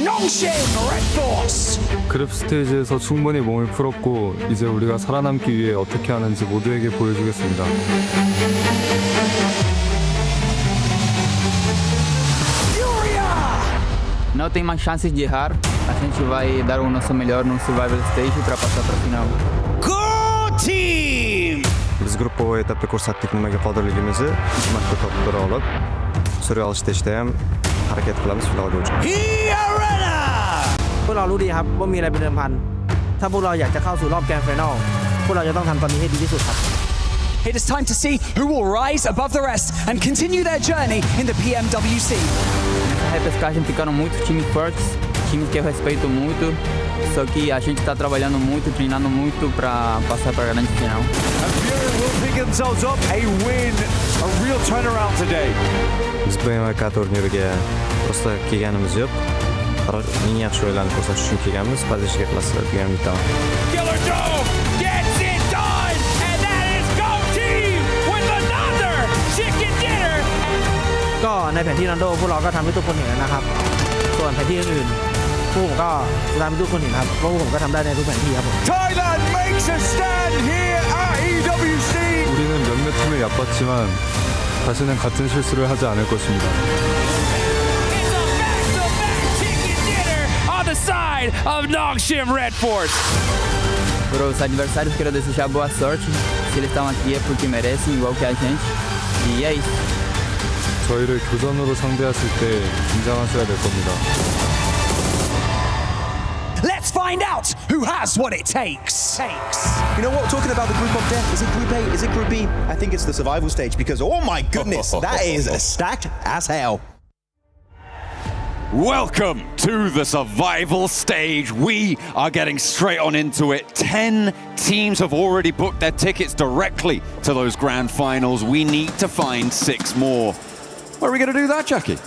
[SPEAKER 18] 농심 Red Force.
[SPEAKER 21] 그룹 스테이지에서 충분히 몸을 풀었고 이제 우리가 살아남기 위해 어떻게 하는지 모두에게 보여주겠습니다.
[SPEAKER 22] Não tem mais chances de errar. A gente vai dar o nosso melhor no survival stage para passar para final.
[SPEAKER 18] Go team!
[SPEAKER 23] Biz guruh etapda ko'rsatdik nimaga qodirligimizni. 2 marta topdira olib, survival stage'da ham harakat qilamiz finalga uchun.
[SPEAKER 24] พวกเรารู้ดีครับว่ามีอะไรเป็นเดิมพันถ้าพวกเราอยากจะเข้าสู่รอบแกรนด์ไฟนอลพวกเราจะต้องทำตอนนี้ให้ดีที่สุดครับ
[SPEAKER 18] It is time to see who will rise above the rest and continue their journey in the PMWC.
[SPEAKER 22] Nessa repescagem ficaram muitos times fortes, times que eu respeito muito, só que a gente está trabalhando muito, treinando muito para passar para a grande final.
[SPEAKER 25] will pick themselves up a win, a real turnaround today.
[SPEAKER 23] Biz PMWC turniriga prosta kelganimiz yo'q. Eng yaxshi o'yinlarni ko'rsatish uchun kelganmiz. Позиtsiyaga qilasizlar degan umiddaman.
[SPEAKER 18] Killer Dome gets it done, and that is Go Team with another chicken dinner.
[SPEAKER 24] ก็ในแผนที่รันโดพวกเราก็ทำให้ทุกคนเห็นนะครับส่วนแผนที่อื่นๆพวกผมก็จะทำให้ทุกคนเห็นครับเพราะพวกผมก็ทำได้ในทุกแผนที่ครับผม
[SPEAKER 25] Thailand makes a stand here at EWC.
[SPEAKER 21] 우리는 몇몇 팀에 얕봤지만 다시는 같은 실수를 하지 않을 것입니다.
[SPEAKER 2] On the side of Nongshim Red Force.
[SPEAKER 22] Para os adversários, quero desejar boa sorte. Se eles estão aqui é porque merecem, igual que a gente. E é isso.
[SPEAKER 21] 저희를 교전으로 상대하실 때 긴장하셔야 될 겁니다.
[SPEAKER 18] Let's find out who has what it takes.
[SPEAKER 11] You know what? Talking about the group of death, is it Group A? Is it Group B? I think it's the survival stage because, oh my goodness, that is stacked as hell.
[SPEAKER 20] Welcome to the survival stage. We are getting straight on into it. 10 teams have already booked their tickets directly to those grand finals. We need to find 6 more. Where are we going to do that, Jackie?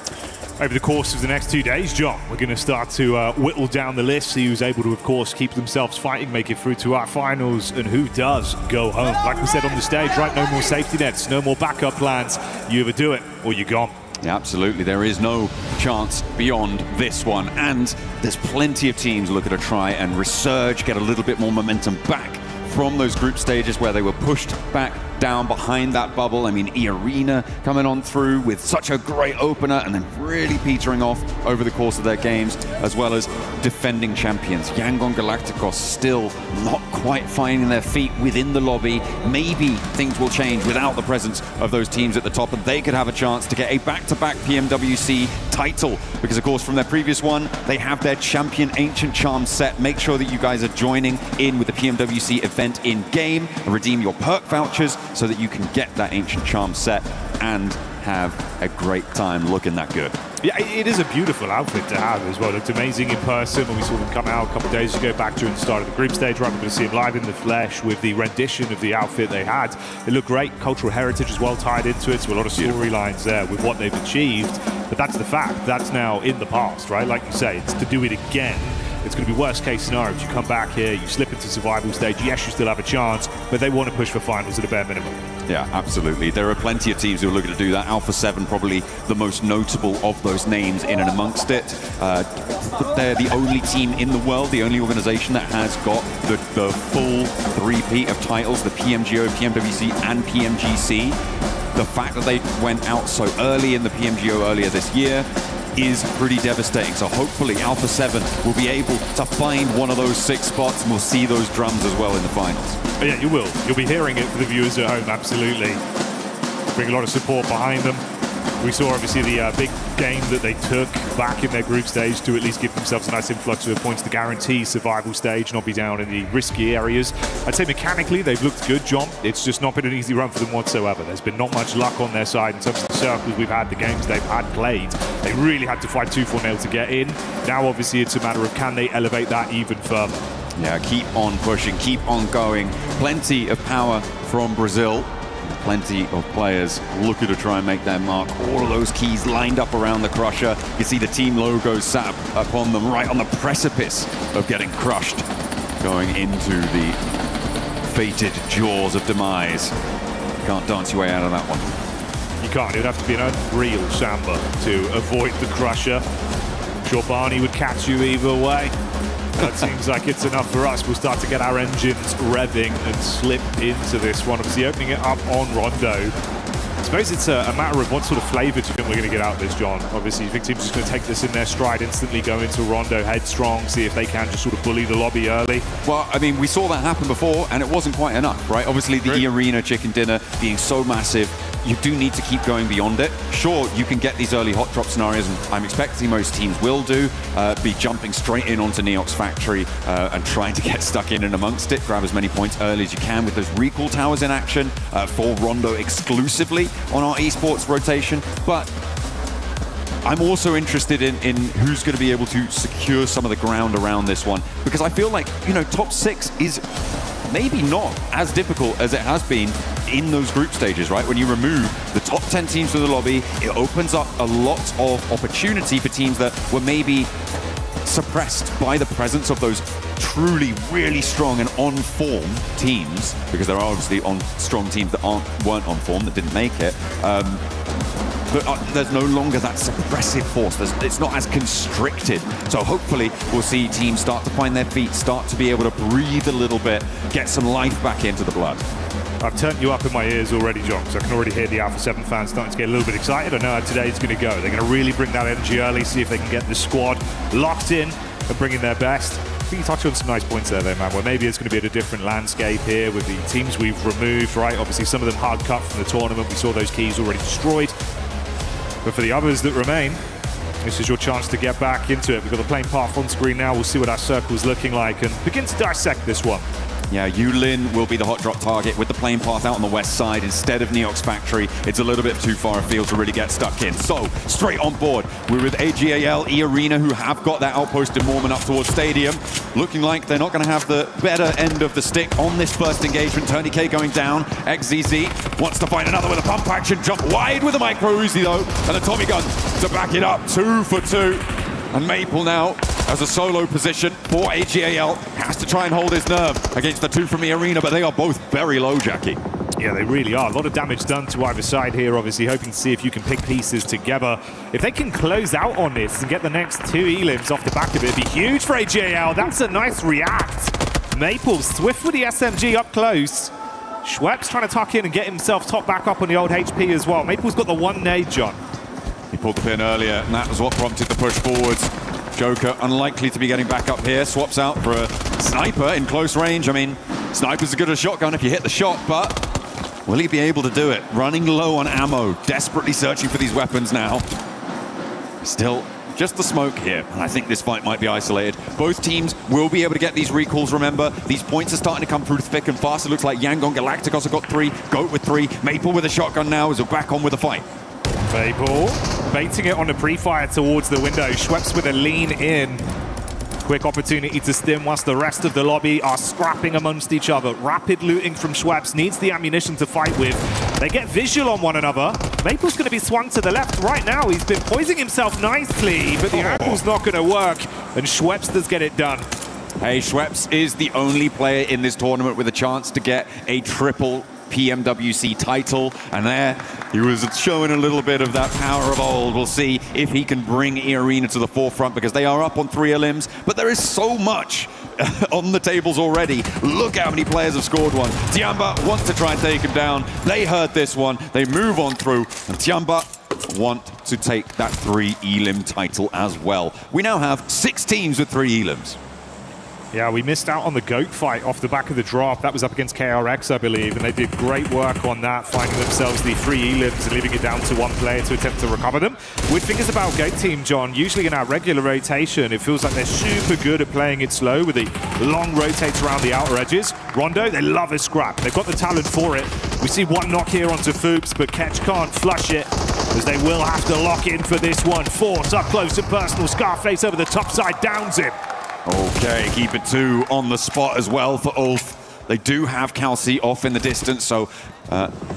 [SPEAKER 26] Over the course of the next 2 days, John, we're going to start to whittle down the list, see who's able to, of course, keep themselves fighting, make it through to our finals, and who does go home. Like we said on the stage, right, no more safety nets, no more backup plans. You either do it or you're gone.
[SPEAKER 20] Yeah, absolutely. There is no chance beyond this one. And there's plenty of teams looking to try and resurge, get a little bit more momentum back from those group stages where they were pushed back down behind that bubble. I mean, E-Arena coming on through with such a great opener and then really petering off over the course of their games, as well as defending champions. Yangon Galacticos still not quite finding their feet within the lobby. Maybe things will change without the presence of those teams at the top, and they could have a chance to get a back-to-back PMWC title, because of course from their previous one they have their champion Ancient Charm set. Make sure that you guys are joining in with the PMWC event in game and redeem your perk vouchers so that you can get that Ancient Charm set and have a great time looking that good.
[SPEAKER 26] Yeah, it is a beautiful outfit to have as well. It looked amazing in person when we saw them come out a couple of days ago back during the start of the group stage. Right, we're going to see them live in the flesh with the rendition of the outfit they had. It looked great. Cultural heritage as well tied into it, so a lot of storylines there with what they've achieved. But that's the fact. That's now in the past, right? Like you say, it's to do it again. It's going to be worst case scenario. If you come back here, you slip into survival stage, yes, you still have a chance, but they want to push for finals at a bare minimum.
[SPEAKER 20] Yeah, absolutely. There are plenty of teams who are looking to do that. Alpha 7 probably the most notable of those names in and amongst it. They're the only team in the world, the only organization that has got the full three-peat of titles, the PMGO, PMWC, and PMGC. The fact that they went out so early in the PMGO earlier this year is pretty devastating. So hopefully Alpha 7 will be able to find one of those 6 spots, and we'll see those drums as well in the finals.
[SPEAKER 26] Oh, yeah, you will. You'll be hearing it for the viewers at home, absolutely. Bring a lot of support behind them. We saw obviously the big game that they took back in their group stage to at least give themselves a nice influx of points to guarantee survival stage, not be down in the risky areas. I'd say mechanically they've looked good, John. It's just not been an easy run for them whatsoever. There's been not much luck on their side in terms of the circles we've had, the games they've had played. They really had to fight 2-4-0 to get in. Now obviously it's a matter of can they elevate that even further.
[SPEAKER 20] Yeah, keep on pushing, keep on going. Plenty of power from Brazil. Plenty of players looking to try and make their mark. All of those keys lined up around the crusher. You see the team logos sat upon them, right on the precipice of getting crushed, going into the bated jaws of demise. Can't dance your way out of that one.
[SPEAKER 26] You can't. It would have to be an unreal shamba to avoid the crusher. I'm sure Barney would catch you either way. That seems like it's enough for us. We'll start to get our engines revving and slip into this one. Obviously opening it up on Rondo. I suppose it's a matter of what sort of flavour do you think we're going to get out of this, John? Obviously, you think teams are just going to take this in their stride, instantly go into Rondo headstrong, see if they can just sort of bully the lobby early?
[SPEAKER 20] Well, I mean, we saw that happen before, and it wasn't quite enough, right? Obviously, the arena chicken dinner being so massive, you do need to keep going beyond it. Sure, you can get these early hot drop scenarios, and I'm expecting most teams will be jumping straight in onto Neox Factory and trying to get stuck in and amongst it, grab as many points early as you can with those recall towers in action for Rondo exclusively on our esports rotation. But I'm also interested in who's going to be able to secure some of the ground around this one, because I feel like, you know, top 6 is maybe not as difficult as it has been in those group stages, right? When you remove the top 10 teams from the lobby, it opens up a lot of opportunity for teams that were maybe suppressed by the presence of those truly really strong and on form teams, because there are obviously strong teams that weren't on form, that didn't make it. But there's no longer that suppressive force. It's not as constricted. So hopefully we'll see teams start to find their feet, start to be able to breathe a little bit, get some life back into the blood.
[SPEAKER 26] I've turned you up in my ears already, John, so I can already hear the Alpha 7 fans starting to get a little bit excited. I know how today's going to go. They're going to really bring that energy early, see if they can get the squad locked in and bring in their best. I think you touched on some nice points there, though, man, where maybe it's going to be at a different landscape here with the teams we've removed, right? Obviously, some of them hard cut from the tournament. We saw those keys already destroyed. But for the others that remain, this is your chance to get back into it. We've got the playing path on screen now. We'll see what our circle's looking like and begin to dissect this one.
[SPEAKER 20] Yeah, Yulin will be the hot drop target with the playing path out on the west side instead of Neox Factory. It's a little bit too far afield to really get stuck in. So, straight on board, we're with AGAL, E-Arena, who have got that outpost in Mormon up towards Stadium. Looking like they're not going to have the better end of the stick on this first engagement. Tony K going down. XZZ wants to find another with a pump action. Jump wide with a micro Uzi, though. And the Tommy gun to back it up. 2 for 2. And Maple now as a solo position for AGAL. Has to try and hold his nerve against the 2 from the arena, but they are both very low, Jackie.
[SPEAKER 26] Yeah, they really are. A lot of damage done to either side here, obviously hoping to see if you can pick pieces together. If they can close out on this and get the next 2 elims off the back of it, it'd be huge for AGAL. That's a nice react. Maple swift with the SMG up close. Schweppes trying to tuck in and get himself top back up on the old HP as well. Maple's got the 1 nade, John.
[SPEAKER 20] He pulled the pin earlier, and that was what prompted the push forwards. Joker unlikely to be getting back up here. Swaps out for a sniper in close range. I mean, sniper's as good as a shotgun if you hit the shot, but will he be able to do it? Running low on ammo, desperately searching for these weapons now. Still, just the smoke here, and I think this fight might be isolated. Both teams will be able to get these recalls, remember. These points are starting to come through thick and fast. It looks like Yangon Galacticos have got 3, Goat with 3. Maple with a shotgun now as we're back on with the fight.
[SPEAKER 26] Maple baiting it on the pre-fire towards the window. Schweppes with a lean in. Quick opportunity to stim whilst the rest of the lobby are scrapping amongst each other. Rapid looting from Schweppes, needs the ammunition to fight with. They get visual on one another. Maple's going to be swung to the left right now. He's been poising himself nicely, but the angle's not going to work, and Schweppes does get it done.
[SPEAKER 20] Hey, Schweppes is the only player in this tournament with a chance to get a triple PMWC title, and there he was showing a little bit of that power of old. We'll see if he can bring E-Arena to the forefront, because they are up on 3 elims, but there is so much on the tables already. Look how many players have scored one. Tiamba wants to try and take him down. They heard this one. They move on through, and Tiamba want to take that 3 elim title as well. We now have 6 teams with 3 elims.
[SPEAKER 26] Yeah, we missed out on the GOAT fight off the back of the drop. That was up against KRX, I believe, and they did great work on that, finding themselves the 3 elims and leaving it down to 1 player to attempt to recover them. Weird thing is about GOAT team, John, usually in our regular rotation, it feels like they're super good at playing it slow with the long rotates around the outer edges. Rondo, they love a scrap. They've got the talent for it. We see 1 knock here onto Foops, but Ketch can't flush it, as they will have to lock in for this one. Force up close and personal. Scarface over the top side, downs him.
[SPEAKER 20] Okay, keep it 2 on the spot as well for Ulf. They do have Kelsey off in the distance, so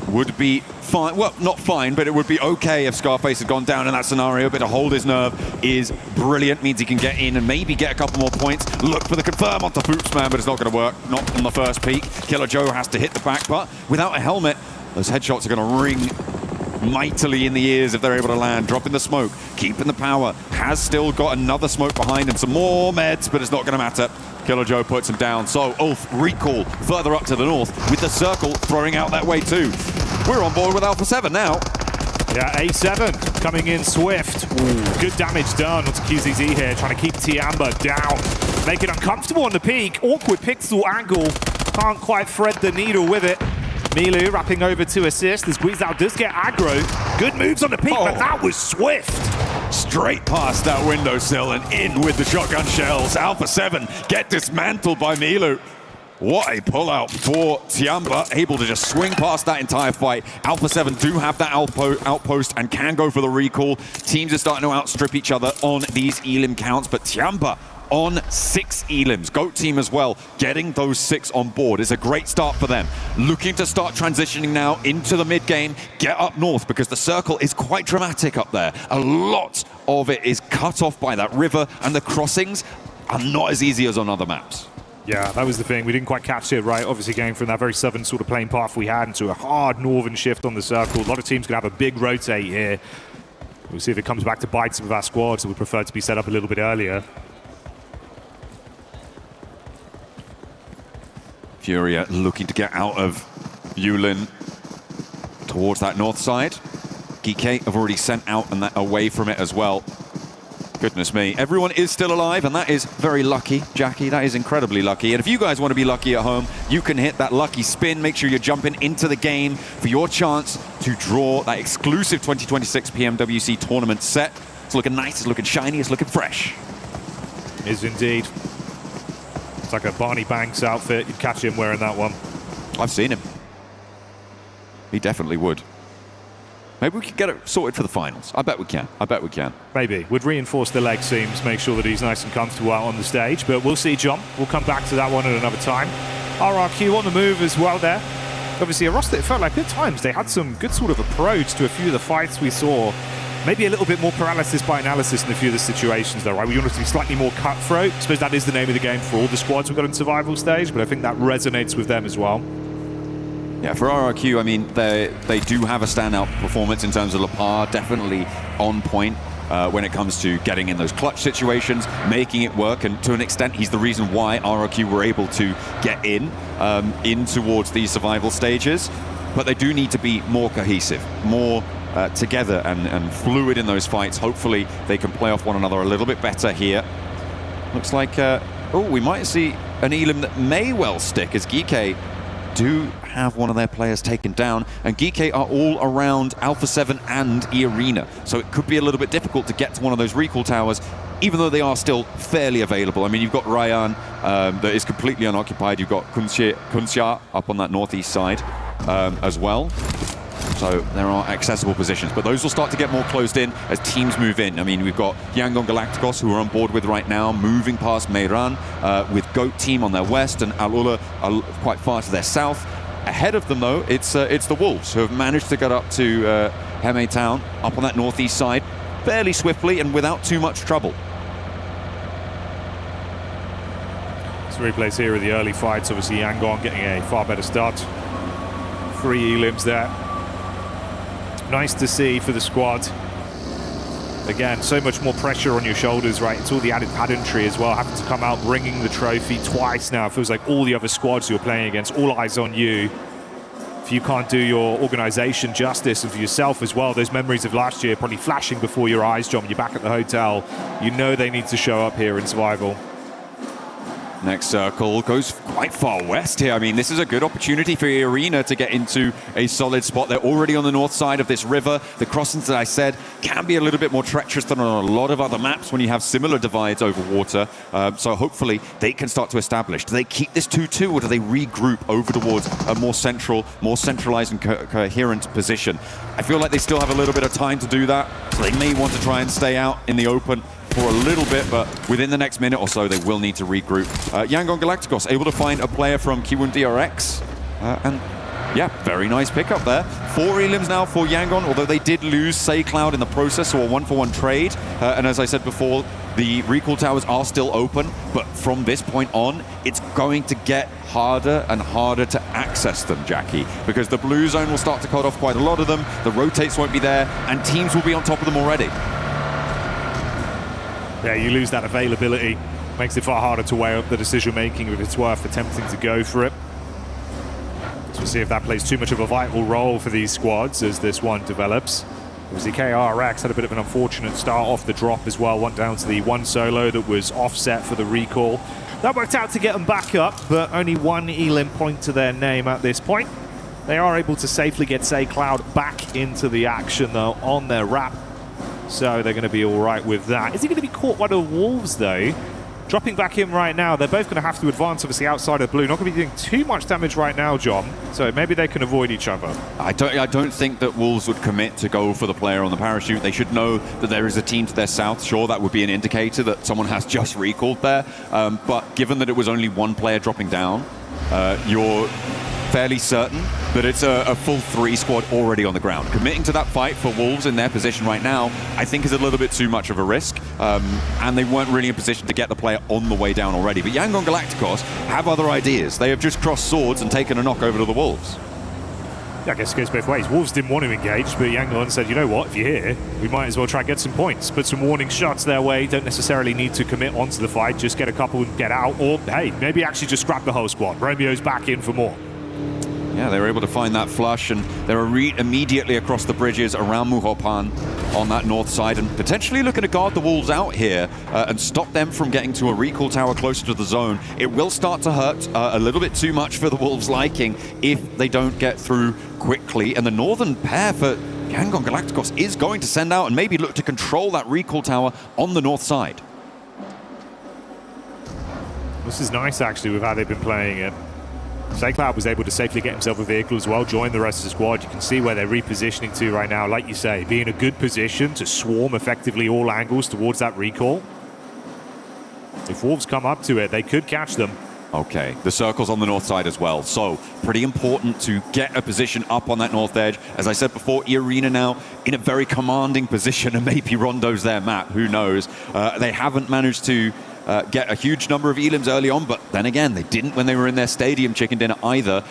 [SPEAKER 20] would be fine. Well, not fine, but it would be okay if Scarface had gone down in that scenario. But to hold his nerve is brilliant. Means he can get in and maybe get a couple more points. Look for the confirm onto Bootsman, but it's not going to work. Not on the first peak. Killer Joe has to hit the back, but without a helmet, those headshots are going to ring mightily in the ears if they're able to land. Dropping the smoke, keeping the power. Has still got another smoke behind him. Some more meds, but it's not going to matter. Killer Joe puts him down. So Ulf recall further up to the north with the circle throwing out that way too. We're on board with Alpha 7 now.
[SPEAKER 26] Yeah, A7 coming in swift. Ooh, good damage done onto QZZ here, trying to keep Tiamba down. Make it uncomfortable on the peak. Awkward pixel angle. Can't quite thread the needle with it. Milu wrapping over to assist as Guizao does get aggro. Good moves on the peak, but that was swift.
[SPEAKER 20] Straight past that windowsill and in with the shotgun shells. Alpha 7 get dismantled by Milu. What a pullout for Tiamba, able to just swing past that entire fight. Alpha 7 do have that outpost and can go for the recall. Teams are starting to outstrip each other on these elim counts, but Tiamba on 6 elims. GOAT team as well, getting those 6 on board is a great start for them. Looking to start transitioning now into the mid game, get up north because the circle is quite dramatic up there. A lot of it is cut off by that river and the crossings are not as easy as on other maps.
[SPEAKER 26] Yeah, that was the thing. We didn't quite catch it right. Obviously going from that very southern sort of plane path we had into a hard northern shift on the circle. A lot of teams going to have a big rotate here. We'll see if it comes back to bite some of our squads that would prefer to be set up a little bit earlier.
[SPEAKER 20] Furia looking to get out of Yulin towards that north side. Geek have already sent out and that away from it as well. Goodness me. Everyone is still alive, and that is very lucky, Jackie. That is incredibly lucky. And if you guys want to be lucky at home, you can hit that lucky spin. Make sure you're jumping into the game for your chance to draw that exclusive 2026 PMWC tournament set. It's looking nice, it's looking shiny, it's looking fresh.
[SPEAKER 26] Is indeed. It's like a Barney Banks outfit. You'd catch him wearing that one.
[SPEAKER 20] I've seen him. He definitely would. Maybe we could get it sorted for the finals. I bet we can. I bet we can.
[SPEAKER 26] Maybe. Would reinforce the leg seams, make sure that he's nice and comfortable out on the stage. But we'll see, John. We'll come back to that one at another time. RRQ on the move as well there. Obviously, a roster that felt like at times they had some good sort of approach to a few of the fights we saw. Maybe a little bit more paralysis by analysis in a few of the situations, though, right? We want it to be slightly more cutthroat. I suppose that is the name of the game for all the squads we've got in survival stage, but I think that resonates with them as well.
[SPEAKER 20] Yeah, for RRQ, I mean, they do have a standout performance in terms of Lepar, definitely on point when it comes to getting in those clutch situations, making it work, and to an extent, he's the reason why RRQ were able to get in towards these survival stages. But they do need to be more cohesive, more together and fluid in those fights. Hopefully, they can play off one another a little bit better here. Looks like, we might see an elim that may well stick as Geek do have one of their players taken down, and Geek are all around Alpha 7 and E-Arena, so it could be a little bit difficult to get to one of those recall towers, even though they are still fairly available. I mean, you've got Ryan that is completely unoccupied, you've got Kunxia up on that northeast side as well. So there are accessible positions, but those will start to get more closed in as teams move in. I mean, we've got Yangon Galacticos, who are on board with right now, moving past Meiran with GOAT team on their west and Alula are quite far to their south. Ahead of them, though, it's the Wolves, who have managed to get up to Heme Town, up on that northeast side, fairly swiftly and without too much trouble.
[SPEAKER 26] Some replays here of the early fights. Obviously, Yangon getting a far better start. 3 elims there. Nice to see for the squad. Again, so much more pressure on your shoulders, right? It's all the added pedantry as well, having to come out bringing the trophy twice now. It feels like all the other squads you're playing against, all eyes on you. If you can't do your organization justice and for yourself as well, those memories of last year probably flashing before your eyes, John, when you're back at the hotel. You know they need to show up here in survival.
[SPEAKER 20] Next circle goes quite far west here. I mean, this is a good opportunity for E-Arena to get into a solid spot. They're already on the north side of this river. The crossings, as I said, can be a little bit more treacherous than on a lot of other maps when you have similar divides over water. So hopefully they can start to establish. Do they keep this 2-2 or do they regroup over towards a more central, more centralized and coherent position? I feel like they still have a little bit of time to do that. So they may want to try and stay out in the open for a little bit, but within the next minute or so, they will need to regroup. Yangon Galacticos able to find a player from Kiwon DRX, and yeah, very nice pickup there. 4 elims now for Yangon, although they did lose SayCloud in the process, so a 1-for-1 trade. And as I said before, the recall towers are still open, but from this point on, it's going to get harder and harder to access them, Jackie, because the blue zone will start to cut off quite a lot of them, the rotates won't be there, and teams will be on top of them already.
[SPEAKER 26] Yeah, you lose that availability. Makes it far harder to weigh up the decision-making if it's worth attempting to go for it. So we'll see if that plays too much of a vital role for these squads as this one develops. Obviously, KRX had a bit of an unfortunate start off the drop as well, went down to the 1 solo that was offset for the recall. That worked out to get them back up, but only 1 elim point to their name at this point. They are able to safely get SayCloud back into the action, though, on their wrap. So they're going to be all right with that. Is he going to be caught by the Wolves, though? Dropping back in right now, they're both going to have to advance, obviously, outside of blue. Not going to be doing too much damage right now, John. So maybe they can avoid each other.
[SPEAKER 20] I don't think that Wolves would commit to go for the player on the parachute. They should know that there is a team to their south. Sure, that would be an indicator that someone has just recalled there. But given that it was only 1 player dropping down, you're fairly certain that it's a full 3 squad already on the ground. Committing to that fight for Wolves in their position right now, I think is a little bit too much of a risk. And they weren't really in position to get the player on the way down already. But Yangon Galacticos have other ideas. They have just crossed swords and taken a knock over to the Wolves.
[SPEAKER 26] Yeah, I guess it goes both ways. Wolves didn't want to engage, but Yangon said, you know what, if you're here, we might as well try and get some points. Put some warning shots their way. Don't necessarily need to commit onto the fight. Just get a couple and get out. Or, hey, maybe actually just grab the whole squad. Romeo's back in for more.
[SPEAKER 20] Yeah, they were able to find that flush, and they're immediately across the bridges around Muhopan on that north side, and potentially looking to guard the Wolves out here and stop them from getting to a recall tower closer to the zone. It will start to hurt a little bit too much for the Wolves' liking if they don't get through quickly, and the northern pair for Yangon Galacticos is going to send out and maybe look to control that recall tower on the north side.
[SPEAKER 26] This is nice, actually, with how they've been playing it. SayCloud was able to safely get himself a vehicle as well, join the rest of the squad. You can see where they're repositioning to right now. Like you say, be in a good position to swarm effectively all angles towards that recall. If Wolves come up to it, they could catch them.
[SPEAKER 20] Okay, the circle's on the north side as well, so pretty important to get a position up on that north edge. As I said before, E-Arena now in a very commanding position, and maybe Rondo's their map, who knows. They haven't managed to get a huge number of elims early on, but then again, they didn't when they were in their stadium chicken dinner either.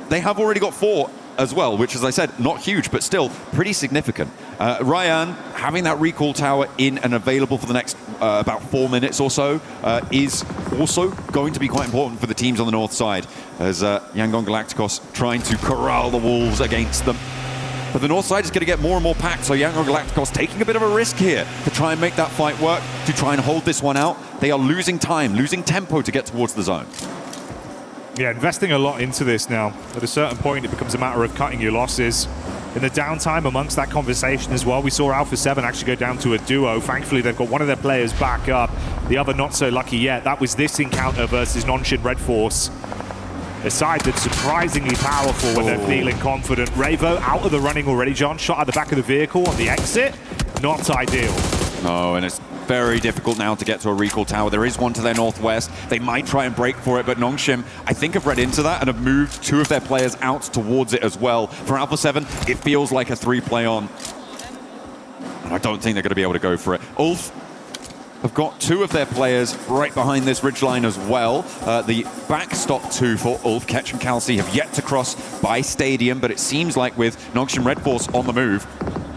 [SPEAKER 20] They have already got 4 as well, which, as I said, not huge, but still pretty significant. Ryan, having that recall tower in and available for the next about 4 minutes or so is also going to be quite important for the teams on the north side, as Yangon Galacticos trying to corral the Wolves against them. But the north side is going to get more and more packed, so Yangon Galacticos taking a bit of a risk here to try and make that fight work, to try and hold this one out. They are losing time, losing tempo to get towards the zone.
[SPEAKER 26] Yeah, investing a lot into this now. At a certain point, it becomes a matter of cutting your losses. In the downtime amongst that conversation as well, we saw Alpha 7 actually go down to a duo. Thankfully, they've got one of their players back up. The other not so lucky yet. That was this encounter versus Nongshim Red Force. A side that's surprisingly powerful when they're feeling confident. Revo out of the running already, John. Shot at the back of the vehicle on the exit. Not ideal.
[SPEAKER 20] No, and it's very difficult now to get to a recall tower. There is one to their northwest. They might try and break for it, but Nongshim, I think, have read into that and have moved 2 of their players out towards it as well. For Alpha 7, it feels like a 3-play on. And I don't think they're going to be able to go for it. Ulf have got 2 of their players right behind this ridgeline as well. The backstop 2 for Ulf, Ketch and Kelsey, have yet to cross by Stadium, but it seems like with Nongshim Red Force on the move,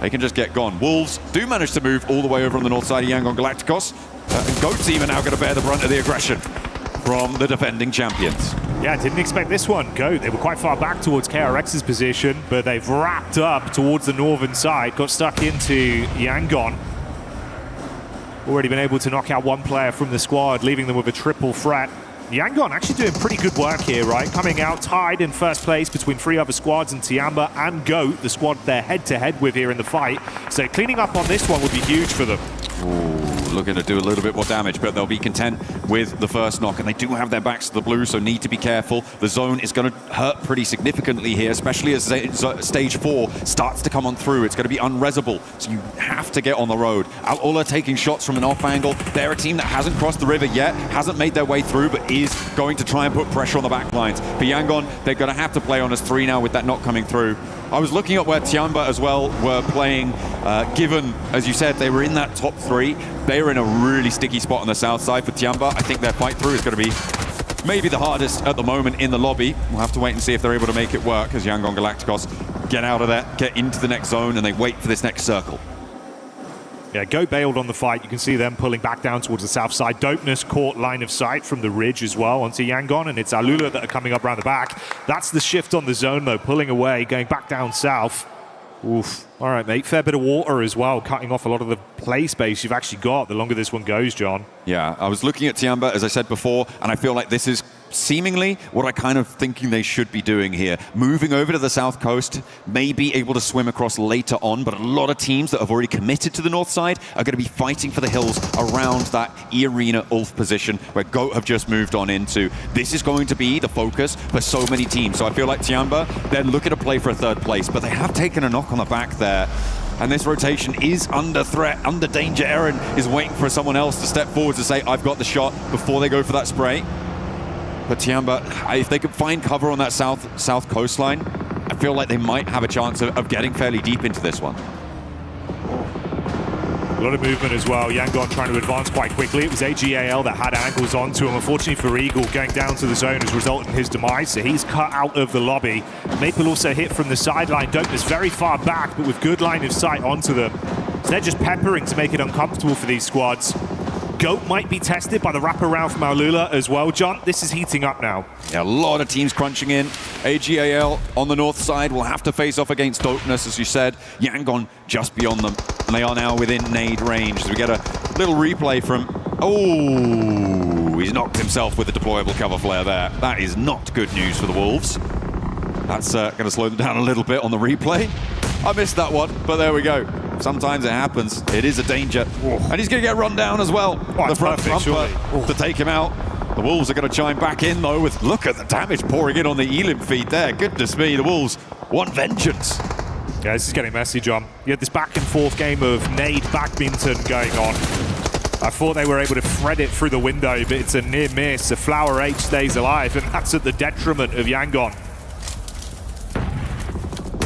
[SPEAKER 20] they can just get gone. Wolves do manage to move all the way over on the north side of Yangon Galacticos. And Goat team are now going to bear the brunt of the aggression from the defending champions.
[SPEAKER 26] Yeah, didn't expect this one. Goat, they were quite far back towards KRX's position, but they've wrapped up towards the northern side, got stuck into Yangon. Already been able to knock out 1 player from the squad, leaving them with a triple threat. Yangon actually doing pretty good work here, right? Coming out tied in first place between 3 other squads, and Tiamba and Goat, the squad they're head-to-head with here in the fight. So cleaning up on this one would be huge for them.
[SPEAKER 20] Ooh, looking to do a little bit more damage, but they'll be content with the first knock, and they do have their backs to the blue, so need to be careful. The zone is going to hurt pretty significantly here, especially as stage 4 starts to come on through. It's going to be unresable, so you have to get on the road. Al-Ula taking shots from an off angle. They're a team that hasn't crossed the river yet, hasn't made their way through, but is going to try and put pressure on the back lines. For Yangon, they're going to have to play on as 3 now with that knock coming through. I was looking at where Tiamba as well were playing, given, as you said, they were in that top 3. They were in a really sticky spot on the south side for Tiamba. I think their fight through is going to be maybe the hardest at the moment in the lobby. We'll have to wait and see if they're able to make it work as Yangon Galacticos get out of there, get into the next zone, and they wait for this next circle.
[SPEAKER 26] Yeah, Go bailed on the fight. You can see them pulling back down towards the south side. Dopeness caught line of sight from the ridge as well onto Yangon, and it's Al-Ula that are coming up around the back. That's the shift on the zone, though, pulling away, going back down south. Oof. All right, mate. Fair bit of water as well, cutting off a lot of the play space you've actually got the longer this one goes, John.
[SPEAKER 20] Yeah, I was looking at Tiamba, as I said before, and I feel like this is seemingly what I kind of thinking they should be doing here. Moving over to the south coast, maybe able to swim across later on, but a lot of teams that have already committed to the north side are going to be fighting for the hills around that E-Arena Ulf position where GOAT have just moved on into. This is going to be the focus for so many teams. So I feel like Tiamba, they're looking to play for a 3rd place, but they have taken a knock on the back there. And this rotation is under threat, under danger. Eren is waiting for someone else to step forward to say, I've got the shot, before they go for that spray. But Tiamba, if they could find cover on that south coastline, I feel like they might have a chance of getting fairly deep into this one.
[SPEAKER 26] A lot of movement as well. Yangon trying to advance quite quickly. It was AGAL that had angles onto him. Unfortunately for Eagle, going down to the zone has resulted in his demise, so he's cut out of the lobby. Maple also hit from the sideline. Dopeness very far back, but with good line of sight onto them. So they're just peppering to make it uncomfortable for these squads. GOAT might be tested by the wraparound from Al-Ula as well, John. This is heating up now.
[SPEAKER 20] Yeah, a lot of teams crunching in. AGAL on the north side will have to face off against Dopeness, as you said. Yangon just beyond them. And they are now within nade range. As we get a little replay from... Oh, he's knocked himself with the deployable cover flare there. That is not good news for the Wolves. That's going to slow them down a little bit on the replay. I missed that one, but there we go. Sometimes it happens. It is a danger. And he's going to get run down as well. The front bumper to take him out. The Wolves are going to chime back in, though, with look at the damage pouring in on the Elim feed there. Goodness me, the Wolves want vengeance.
[SPEAKER 26] Yeah, this is getting messy, John. You had this back and forth game of nade badminton going on. I thought they were able to thread it through the window, but it's a near miss. The Flower H stays alive, and that's at the detriment of Yangon.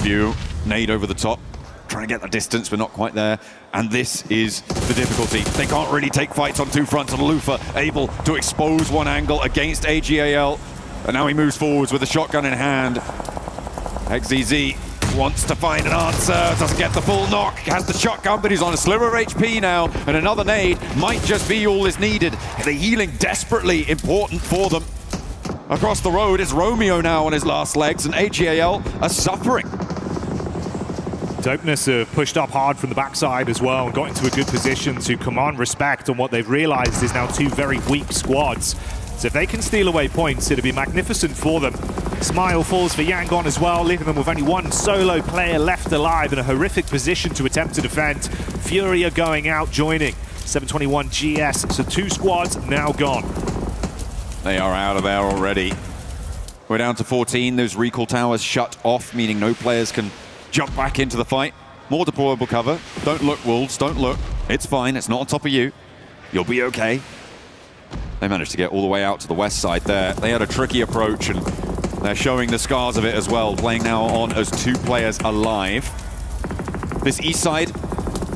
[SPEAKER 20] View, nade over the top. Trying to get the distance, but not quite there. And this is the difficulty. They can't really take fights on 2 fronts, and Lufa able to expose one angle against AGAL. And now he moves forwards with a shotgun in hand. XZZ wants to find an answer, doesn't get the full knock, has the shotgun, but he's on a sliver of HP now, and another nade might just be all is needed. The healing desperately important for them. Across the road is Romeo now on his last legs, and AGAL are suffering.
[SPEAKER 26] Dopeness have pushed up hard from the backside as well and got into a good position to command respect on what they've realized is now 2 very weak squads. So if they can steal away points, it'll be magnificent for them. Smile falls for Yangon as well, leaving them with only 1 solo player left alive in a horrific position to attempt to defend. Fury are going out, joining 721 GS. So 2 squads now gone.
[SPEAKER 20] They are out of there already. We're down to 14. Those recall towers shut off, meaning no players can jump back into the fight. More deployable cover. Don't look, Wolves, don't look. It's fine, it's not on top of you. You'll be okay. They managed to get all the way out to the west side there. They had a tricky approach, and they're showing the scars of it as well, playing now on as 2 players alive. This east side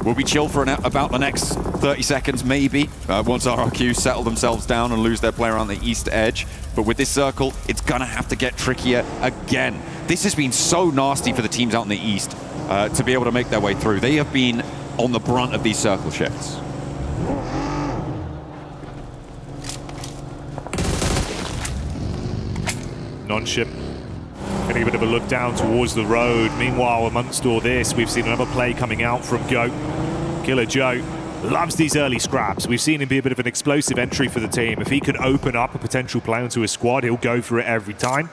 [SPEAKER 20] will be chill for about the next 30 seconds, maybe, once RRQ settle themselves down and lose their player on the east edge. But with this circle, it's gonna have to get trickier again. This has been so nasty for the teams out in the east to be able to make their way through. They have been on the brunt of these circle shifts.
[SPEAKER 26] Non-ship getting a bit of a look down towards the road. Meanwhile, amongst all this, we've seen another play coming out from GOAT. Killer Joe loves these early scraps. We've seen him be a bit of an explosive entry for the team. If he can open up a potential play onto his squad, he'll go for it every time.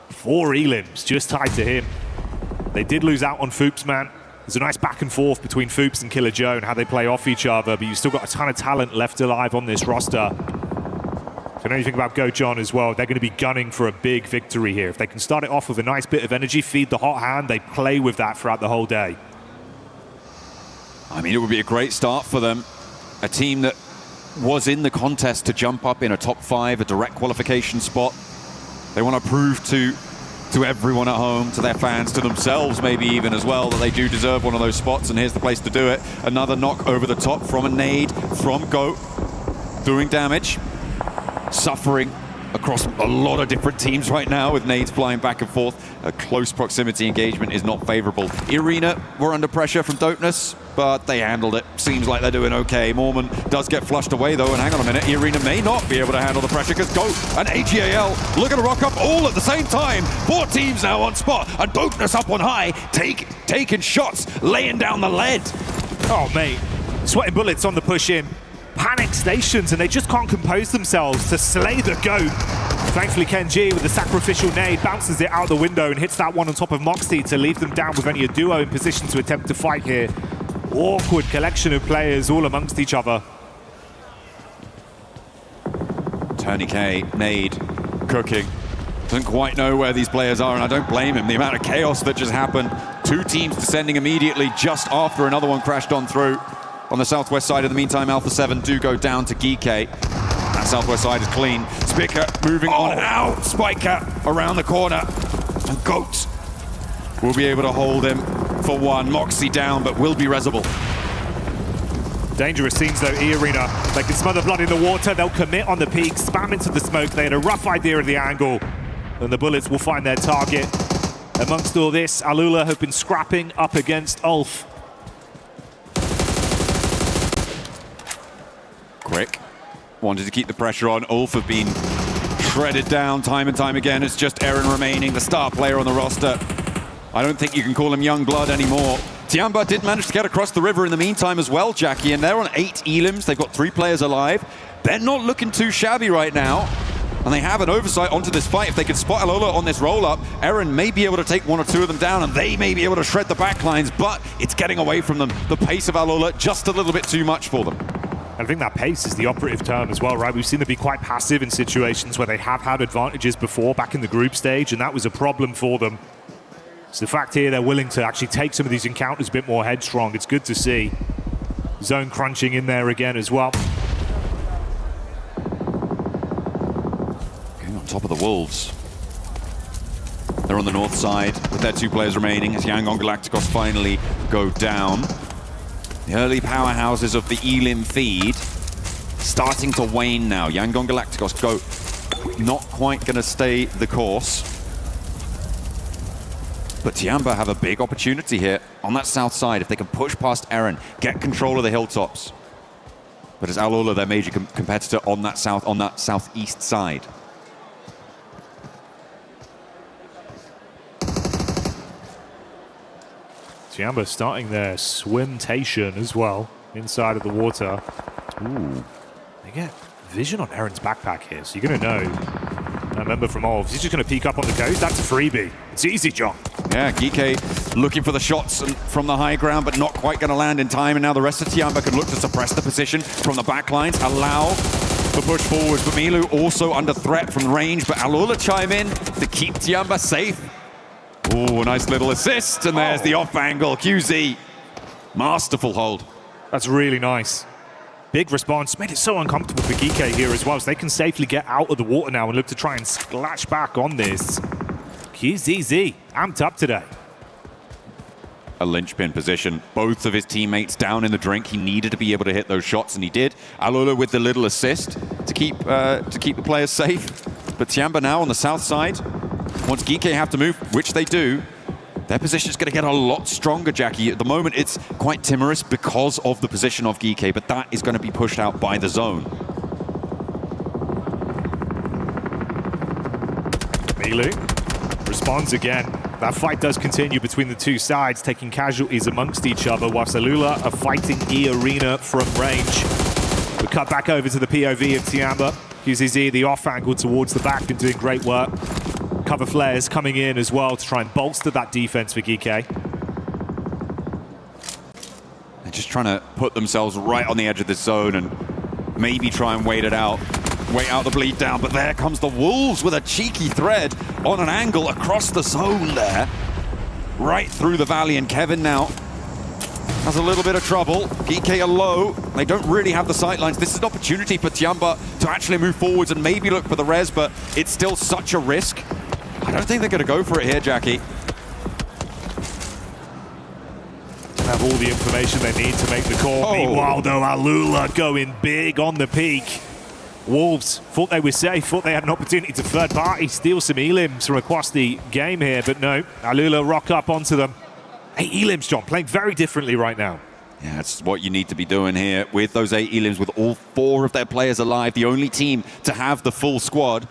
[SPEAKER 26] 4 elims just tied to him. They did lose out on Foops, man. There's a nice back and forth between Foops and Killer Joe and how they play off each other, but you've still got a ton of talent left alive on this roster. If you know anything about Go John as well, they're going to be gunning for a big victory here. If they can start it off with a nice bit of energy, feed the hot hand, they play with that throughout the whole day.
[SPEAKER 20] I mean, it would be a great start for them. A team that was in the contest to jump up in a top 5, a direct qualification spot. They want to prove to everyone at home, to their fans, to themselves maybe even as well, that they do deserve one of those spots, and here's the place to do it. Another knock over the top from a nade from Goat, doing damage, suffering across a lot of different teams right now with nades flying back and forth. A close proximity engagement is not favorable. Arena were under pressure from Dopeness, but they handled it. Seems like they're doing okay. Mormon does get flushed away though, and hang on a minute, Arena may not be able to handle the pressure because Goat and AGAL looking to rock up all at the same time. 4 teams now on spot, and Dopeness up on high, taking shots, laying down the lead.
[SPEAKER 26] Oh mate, sweating bullets on the push in. Panic stations, and they just can't compose themselves to slay the Goat. Thankfully, Kenji with the sacrificial nade bounces it out the window and hits that one on top of Moxie to leave them down with only a duo in position to attempt to fight here. Awkward collection of players all amongst each other.
[SPEAKER 20] Tony K, nade, cooking. Doesn't quite know where these players are, and I don't blame him. The amount of chaos that just happened. 2 teams descending immediately just after another one crashed on through. On the southwest side, in the meantime, Alpha 7 do go down to Geekay. That southwest side is clean. Spicker moving on out. Spiker around the corner. And Goat will be able to hold him for 1. Moxie down, but will be resable.
[SPEAKER 26] Dangerous scenes though, E-Arena. They can smother blood in the water. They'll commit on the peak, spam into the smoke. They had a rough idea of the angle, and the bullets will find their target. Amongst all this, Alula have been scrapping up against Ulf.
[SPEAKER 20] Quick. Wanted to keep the pressure on. Ulf have been shredded down time and time again. It's just Eren remaining, the star player on the roster. I don't think you can call him young blood anymore. Tiamba did manage to get across the river in the meantime as well, Jackie, and they're on 8 elims. They've got 3 players alive. They're not looking too shabby right now, and they have an oversight onto this fight. If they can spot Alola on this roll-up, Eren may be able to take 1 or 2 of them down, and they may be able to shred the backlines, but it's getting away from them. The pace of Alola just a little bit too much for them.
[SPEAKER 26] I think that pace is the operative term as well, right? We've seen them be quite passive in situations where they have had advantages before back in the group stage, and that was a problem for them. So the fact here they're willing to actually take some of these encounters a bit more headstrong, it's good to see. Zone crunching in there again as well.
[SPEAKER 20] Going on top of the Wolves. They're on the north side with their 2 players remaining as Yangon Galacticos finally go down. The early powerhouses of the Elim feed starting to wane now. Yangon Galacticos go not quite going to stay the course. But Tiamba have a big opportunity here on that south side if they can push past Eren, get control of the hilltops. But it's Alola, their major competitor on that southeast side.
[SPEAKER 26] Tiamba starting their swimtation as well inside of the water. Ooh, they get vision on Eren's backpack here, so you're going to know. I remember from Olves, he's just going to peek up on the coast. That's a freebie. It's easy, John.
[SPEAKER 20] Yeah, Geekay looking for the shots from the high ground, but not quite going to land in time. And now the rest of Tiamba can look to suppress the position from the backlines, allow the push forward. But Milu also under threat from range, but Alola chime in to keep Tiamba safe. Ooh, a nice little assist, and there's the off angle. QZ, masterful hold.
[SPEAKER 26] That's really nice. Big response, made it so uncomfortable for Geekay here as well, so they can safely get out of the water now and look to try and splash back on this. QZZ, amped up today.
[SPEAKER 20] A linchpin position. Both of his teammates down in the drink. He needed to be able to hit those shots, and he did. Alola with the little assist to keep the players safe. But Tiamba now on the south side. Once Geekay have to move, which they do, their position is going to get a lot stronger, Jackie. At the moment, it's quite timorous because of the position of Geekay, but that is going to be pushed out by the zone.
[SPEAKER 26] Milu responds again. That fight does continue between the 2 sides, taking casualties amongst each other, whilst Alula are fighting E-Arena from range. We cut back over to the POV of Tiamba. QZZ, the off angle towards the back, and doing great work. Cover flares coming in as well to try and bolster that defense for Geekay.
[SPEAKER 20] trying to put themselves right on the edge of this zone and maybe try and wait out the bleed down. But there comes the Wolves with a cheeky thread on an angle across the zone there, right through the valley. And Kevin now has a little bit of trouble. GK are low. They don't really have the sightlines. This is an opportunity for Tiamba to actually move forwards and maybe look for the res, but it's still such a risk. I don't think they're going to go for it here, Jackie.
[SPEAKER 26] Have all the information they need to make the call. Meanwhile, though, Alula going big on the peak. Wolves thought they were safe, thought they had an opportunity to third party steal some elims from across the game here, but no, Alula rock up onto them. 8 elims, John, playing very differently right now.
[SPEAKER 20] Yeah, that's what you need to be doing here with those 8 elims, with all 4 of their players alive, the only team to have the full squad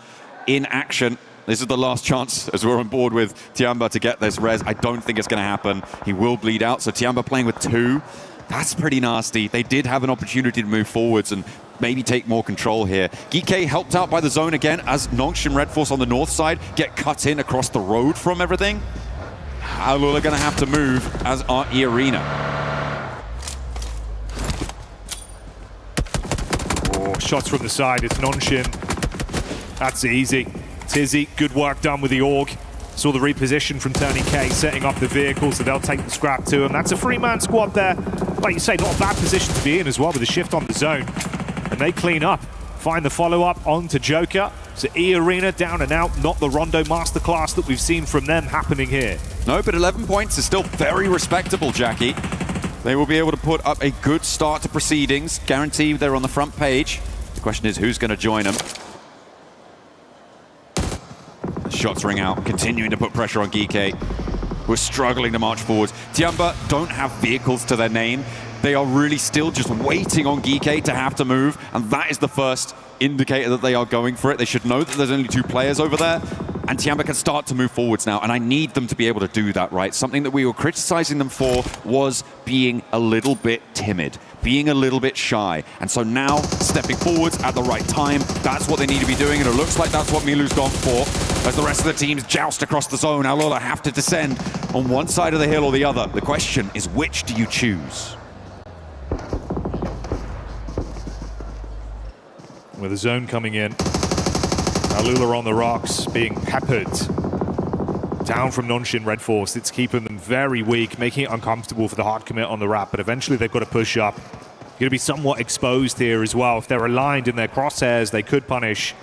[SPEAKER 20] in action. This is the last chance, as we're on board with Tiamba, to get this res. I don't think it's going to happen. He will bleed out, so Tiamba playing with 2. That's pretty nasty. They did have an opportunity to move forwards and maybe take more control here. GK helped out by the zone again as Nongshim Red Force on the north side get cut in across the road from everything. Alula going to have to move, as are E-Arena.
[SPEAKER 26] Oh, shots from the side. It's Nongshim. That's easy. Tizzy, good work done with the AUG. Saw the reposition from Tony K, setting up the vehicle, so they'll take the scrap to him. That's a 3-man squad there. Like you say, not a bad position to be in as well, with a shift on the zone. And they clean up, find the follow-up onto Joker. So E-Arena down and out, not the Rondo masterclass that we've seen from them happening here.
[SPEAKER 20] No, but 11 points is still very respectable, Jackie. They will be able to put up a good start to proceedings. Guaranteed they're on the front page. The question is, who's going to join them? Shots ring out, continuing to put pressure on GK. We're struggling to march forwards. Tiamba don't have vehicles to their name. They are really still just waiting on GK to have to move, and that is the first indicator that they are going for it. They should know that there's only 2 players over there, and Tiamba can start to move forwards now, and I need them to be able to do that, right? Something that we were criticizing them for was being a little bit timid, being a little bit shy. And so now, stepping forwards at the right time, that's what they need to be doing, and it looks like that's what Milu's gone for. As the rest of the teams joust across the zone, Alula have to descend on one side of the hill or the other. The question is, which do you choose?
[SPEAKER 26] With the zone coming in, Alula on the rocks, being peppered down from Nongshim Red Force. It's keeping them very weak, making it uncomfortable for the hard commit on the wrap, but eventually they've got to push up. Going to be somewhat exposed here as well. If they're aligned in their crosshairs, they could punish.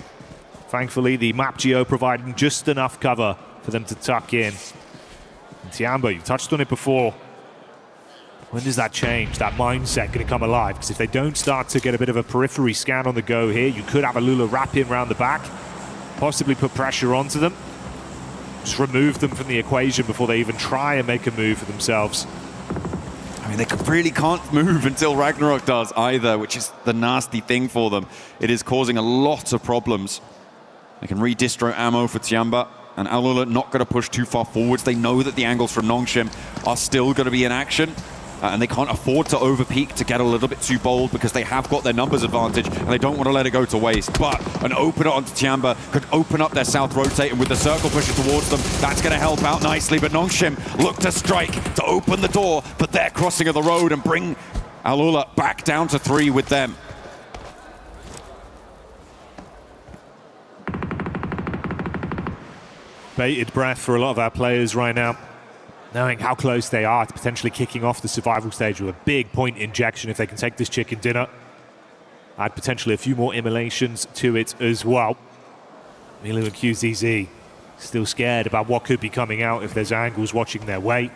[SPEAKER 26] Thankfully, the map geo providing just enough cover for them to tuck in. And Tiamba, you touched on it before. When does that change? That mindset going to come alive? Because if they don't start to get a bit of a periphery scan on the go here, you could have Alula wrap in around the back, possibly put pressure onto them, just remove them from the equation before they even try and make a move for themselves.
[SPEAKER 20] I mean, they really can't move until Ragnarok does either, which is the nasty thing for them. It is causing a lot of problems. They can redistro ammo for Tiamba, and Alula not going to push too far forwards. They know that the angles from Nongshim are still going to be in action. And they can't afford to overpeak to get a little bit too bold because they have got their numbers advantage and they don't want to let it go to waste. But an opener onto Tiamba could open up their south rotate, and with the circle pushing towards them, that's going to help out nicely. But Nongshim look to strike to open the door, but they're crossing of the road and bring Alula back down to 3 with them.
[SPEAKER 26] Bated breath for a lot of our players right now, knowing how close they are to potentially kicking off the survival stage with a big point injection if they can take this chicken dinner. Add potentially a few more immolations to it as well. Milu and QZZ still scared about what could be coming out if there's angles watching their way.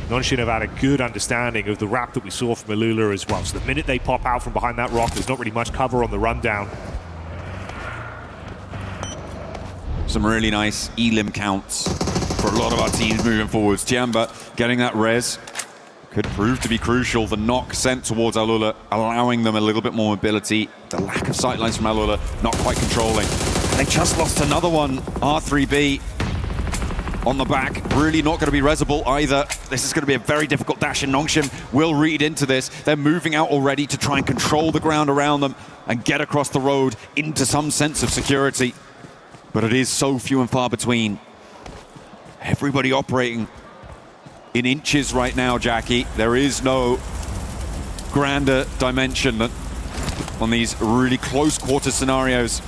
[SPEAKER 26] Nongshim have had a good understanding of the wrap that we saw from Alula as well. So the minute they pop out from behind that rock, there's not really much cover on the rundown.
[SPEAKER 20] Some really nice elim counts for a lot of our teams moving forwards. Tiamba getting that res could prove to be crucial. The knock sent towards Alula, allowing them a little bit more mobility. The lack of sightlines from Alula, not quite controlling. And they just lost another one. R3B on the back, really not going to be resable either. This is going to be a very difficult dash, and Nongshim will read into this. They're moving out already to try and control the ground around them and get across the road into some sense of security. But it is so few and far between. Everybody operating in inches right now, Jackie. There is no grander dimension on these really close quarter scenarios.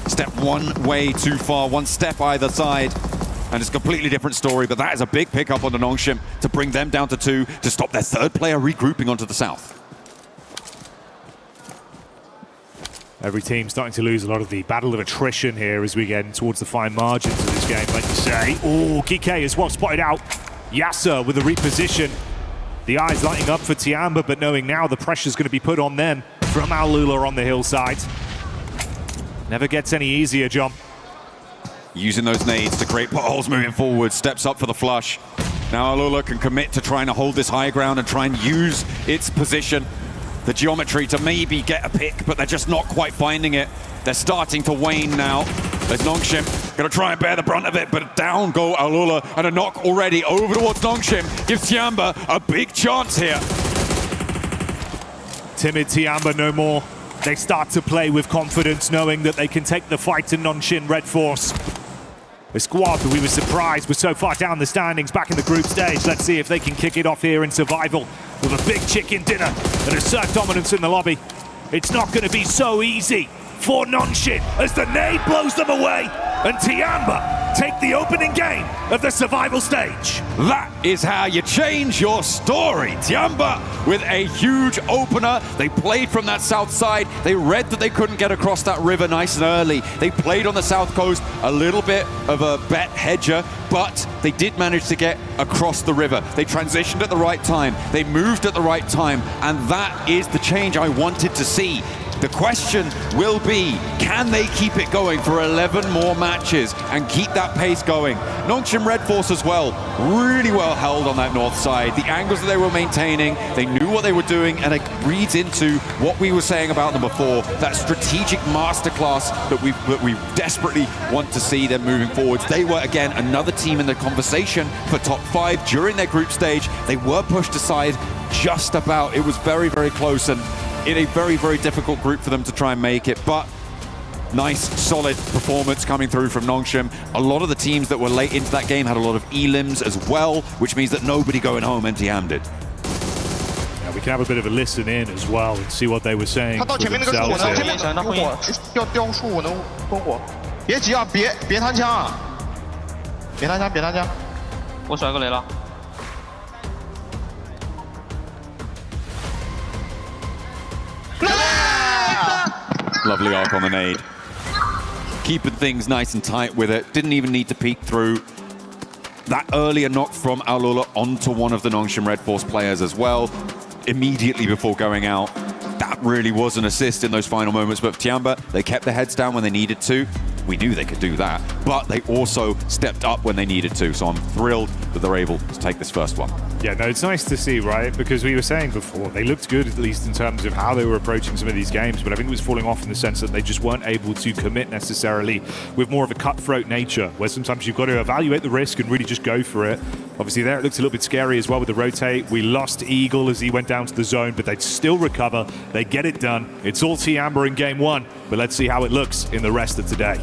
[SPEAKER 20] Step one way too far, one step either side, and it's a completely different story, but that is a big pickup on the Nongshim to bring them down to 2 to stop their third player regrouping onto the south.
[SPEAKER 26] Every team starting to lose a lot of the battle of attrition here as we get in towards the fine margins of this game, like you say. Oh, Kike as well spotted out. Yasser with the reposition. The eyes lighting up for Tiamba, but knowing now the pressure's going to be put on them from Al-Lula on the hillside. Never gets any easier, John.
[SPEAKER 20] Using those nades to create potholes moving forward, steps up for the flush. Now Al-Lula can commit to trying to hold this high ground and try and use its position, the geometry, to maybe get a pick, but they're just not quite finding it. They're starting to wane now. There's Nongshim gonna try and bear the brunt of it, but down go Al-Lula, and a knock already over towards Nongshim gives Tiamba a big chance here.
[SPEAKER 26] Timid Tiamba no more. They start to play with confidence, knowing that they can take the fight to Nongshim Red Force. The squad that we were surprised was so far down the standings back in the group stage. Let's see if they can kick it off here in survival with a big chicken dinner and assert dominance in the lobby. It's not going to be so easy for Nongshim as the nade blows them away and Tiamba take the opening game of the survival stage.
[SPEAKER 20] That is how you change your story. Tiamba with a huge opener. They played from that south side. They read that they couldn't get across that river nice and early. They played on the south coast, a little bit of a bet hedger, but they did manage to get across the river. They transitioned at the right time. They moved at the right time, and that is the change I wanted to see. The question will be, can they keep it going for 11 more matches and keep that pace going? Nongshim Red Force as well, really well held on that north side. The angles that they were maintaining, they knew what they were doing, and it reads into what we were saying about them before, that strategic masterclass that we desperately want to see them moving forwards. They were, again, another team in the conversation for top 5 during their group stage. They were pushed aside just about. It was very, very close, and in a very, very difficult group for them to try and make it, but nice, solid performance coming through from Nongshim. A lot of the teams that were late into that game had a lot of elims as well, which means that nobody going home empty-handed.
[SPEAKER 26] Yeah, we can have a bit of a listen in as well and see what they were saying for themselves here.
[SPEAKER 20] Lovely arc on the nade. Keeping things nice and tight with it. Didn't even need to peek through. That earlier knock from Al-Lula onto one of the Nongshim Red Force players as well, immediately before going out. That really was an assist in those final moments, but Tiamba, they kept their heads down when they needed to. We knew they could do that, but they also stepped up when they needed to, so I'm thrilled that they're able to take this first one.
[SPEAKER 26] Yeah, no, it's nice to see, right? Because we were saying before, they looked good, at least in terms of how they were approaching some of these games, but I think it was falling off in the sense that they just weren't able to commit necessarily with more of a cutthroat nature, where sometimes you've got to evaluate the risk and really just go for it. Obviously there it looks a little bit scary as well with the rotate. We lost Eagle as he went down to the zone, but they'd still recover. They get it done. It's all Tiamba in game 1, but let's see how it looks in the rest of today.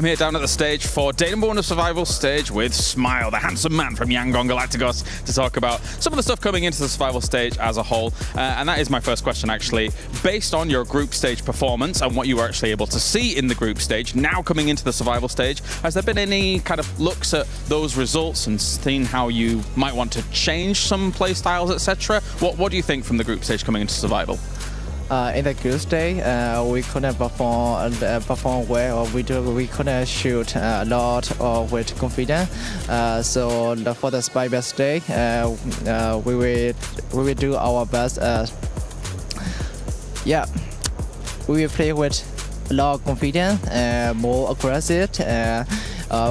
[SPEAKER 15] I'm here down at the stage for day number 1 of Survival Stage with Smile, the handsome man from Yangon Galacticos, to talk about some of the stuff coming into the Survival Stage as a whole. And that is my first question, actually. Based on your group stage performance and what you were actually able to see in the group stage, now coming into the Survival Stage, has there been any kind of looks at those results and seen how you might want to change some play styles, etc.? What do you think from the group stage coming into Survival?
[SPEAKER 24] In the group stage, we couldn't perform well, or we couldn't shoot a lot or with confidence. So for the Survival stage, we will do our best. We will play with a lot of confidence, more aggressive.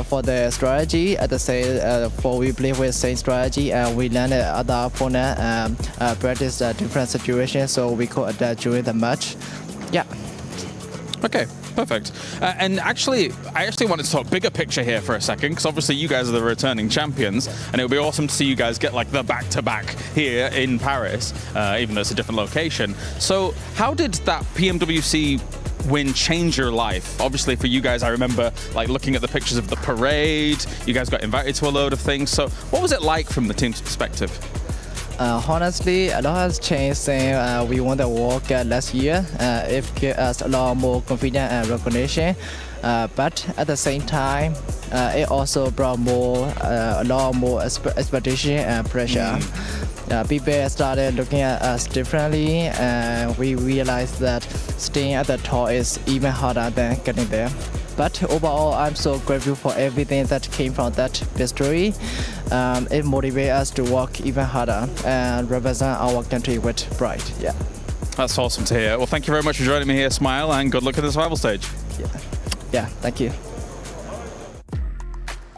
[SPEAKER 24] For the strategy, at the same, we play with same strategy, and we learn other opponent practice different situations, so we could adapt during the match. Yeah.
[SPEAKER 15] Okay. Perfect. And actually, I wanted to talk bigger picture here for a second, because obviously you guys are the returning champions, and it would be awesome to see you guys get like the back-to-back here in Paris, even though it's a different location. So how did that PMWC win change your life? Obviously for you guys, I remember like looking at the pictures of the parade, you guys got invited to a load of things. So what was it like from the team's perspective?
[SPEAKER 24] Honestly, a lot has changed since we won the World Cup last year. It gave us a lot more confidence and recognition. But at the same time, it also brought a lot more expectation and pressure. People started looking at us differently, and we realized that staying at the top is even harder than getting there. But overall, I'm so grateful for everything that came from that victory. It motivates us to work even harder and represent our country with pride. Yeah.
[SPEAKER 15] That's awesome to hear. Well, thank you very much for joining me here, Smile, and good luck at the Survival Stage.
[SPEAKER 24] Yeah, thank you.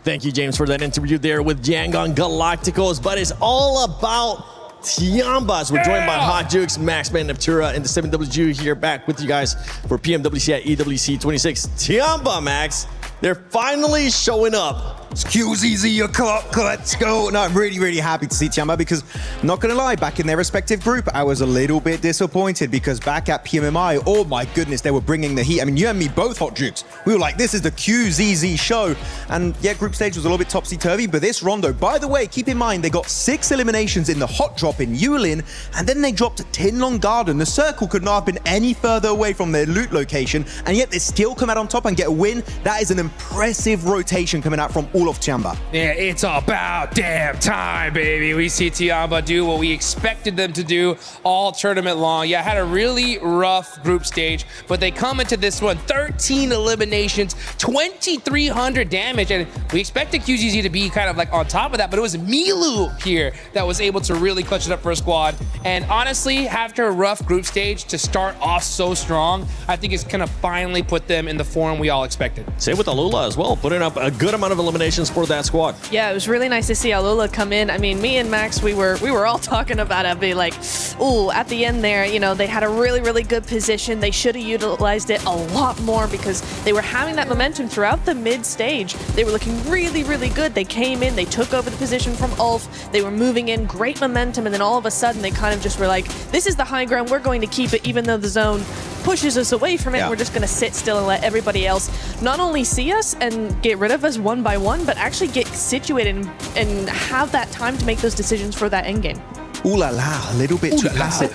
[SPEAKER 13] Thank you, James, for that interview there with Yangon Galacticos. But it's all about Tiambas. We're joined by Hot Jukes, Maxman, Neptura, and the 7WG here back with you guys for PMWC at EWC 26. Tiamba, Max, they're finally showing up.
[SPEAKER 11] QZZ, your clock, let's go. No, I'm really, really happy to see Tiamba because, not gonna lie, back in their respective group, I was a little bit disappointed because back at PMMI, oh my goodness, they were bringing the heat. I mean, you and me both, Hot Jukes. We were like, this is the QZZ show. And yeah, group stage was a little bit topsy-turvy, but this Rondo, by the way, keep in mind, they got 6 eliminations in the hot drop in Yulin, and then they dropped Tinlong Garden. The circle could not have been any further away from their loot location, and yet they still come out on top and get a win. That is an impressive rotation coming out from all of Tiamba.
[SPEAKER 2] Yeah, it's about damn time, baby. We see Tiamba do what we expected them to do all tournament long. Yeah, had a really rough group stage, but they come into this one, 13 eliminations, 2,300 damage, and we expected QZZ to be kind of like on top of that, but it was Milu here that was able to really clutch it up for a squad. And honestly, after a rough group stage, to start off so strong, I think it's gonna finally put them in the form we all expected.
[SPEAKER 13] Same with Alula as well, putting up a good amount of eliminations for that squad.
[SPEAKER 1] Yeah, it was really nice to see Alula come in. I mean, me and Max, we were all talking about it, be like, ooh, at the end there, you know, they had a really, really good position. They should have utilized it a lot more because they were having that momentum throughout the mid stage. They were looking really, really good. They came in, they took over the position from Ulf. They were moving in, great momentum, and then all of a sudden they kind of just were like, this is the high ground, we're going to keep it even though the zone pushes us away from it. Yeah. We're just going to sit still and let everybody else not only see us and get rid of us one by one, but actually get situated and have that time to make those decisions for that endgame.
[SPEAKER 11] Ooh la la, a little bit too passive.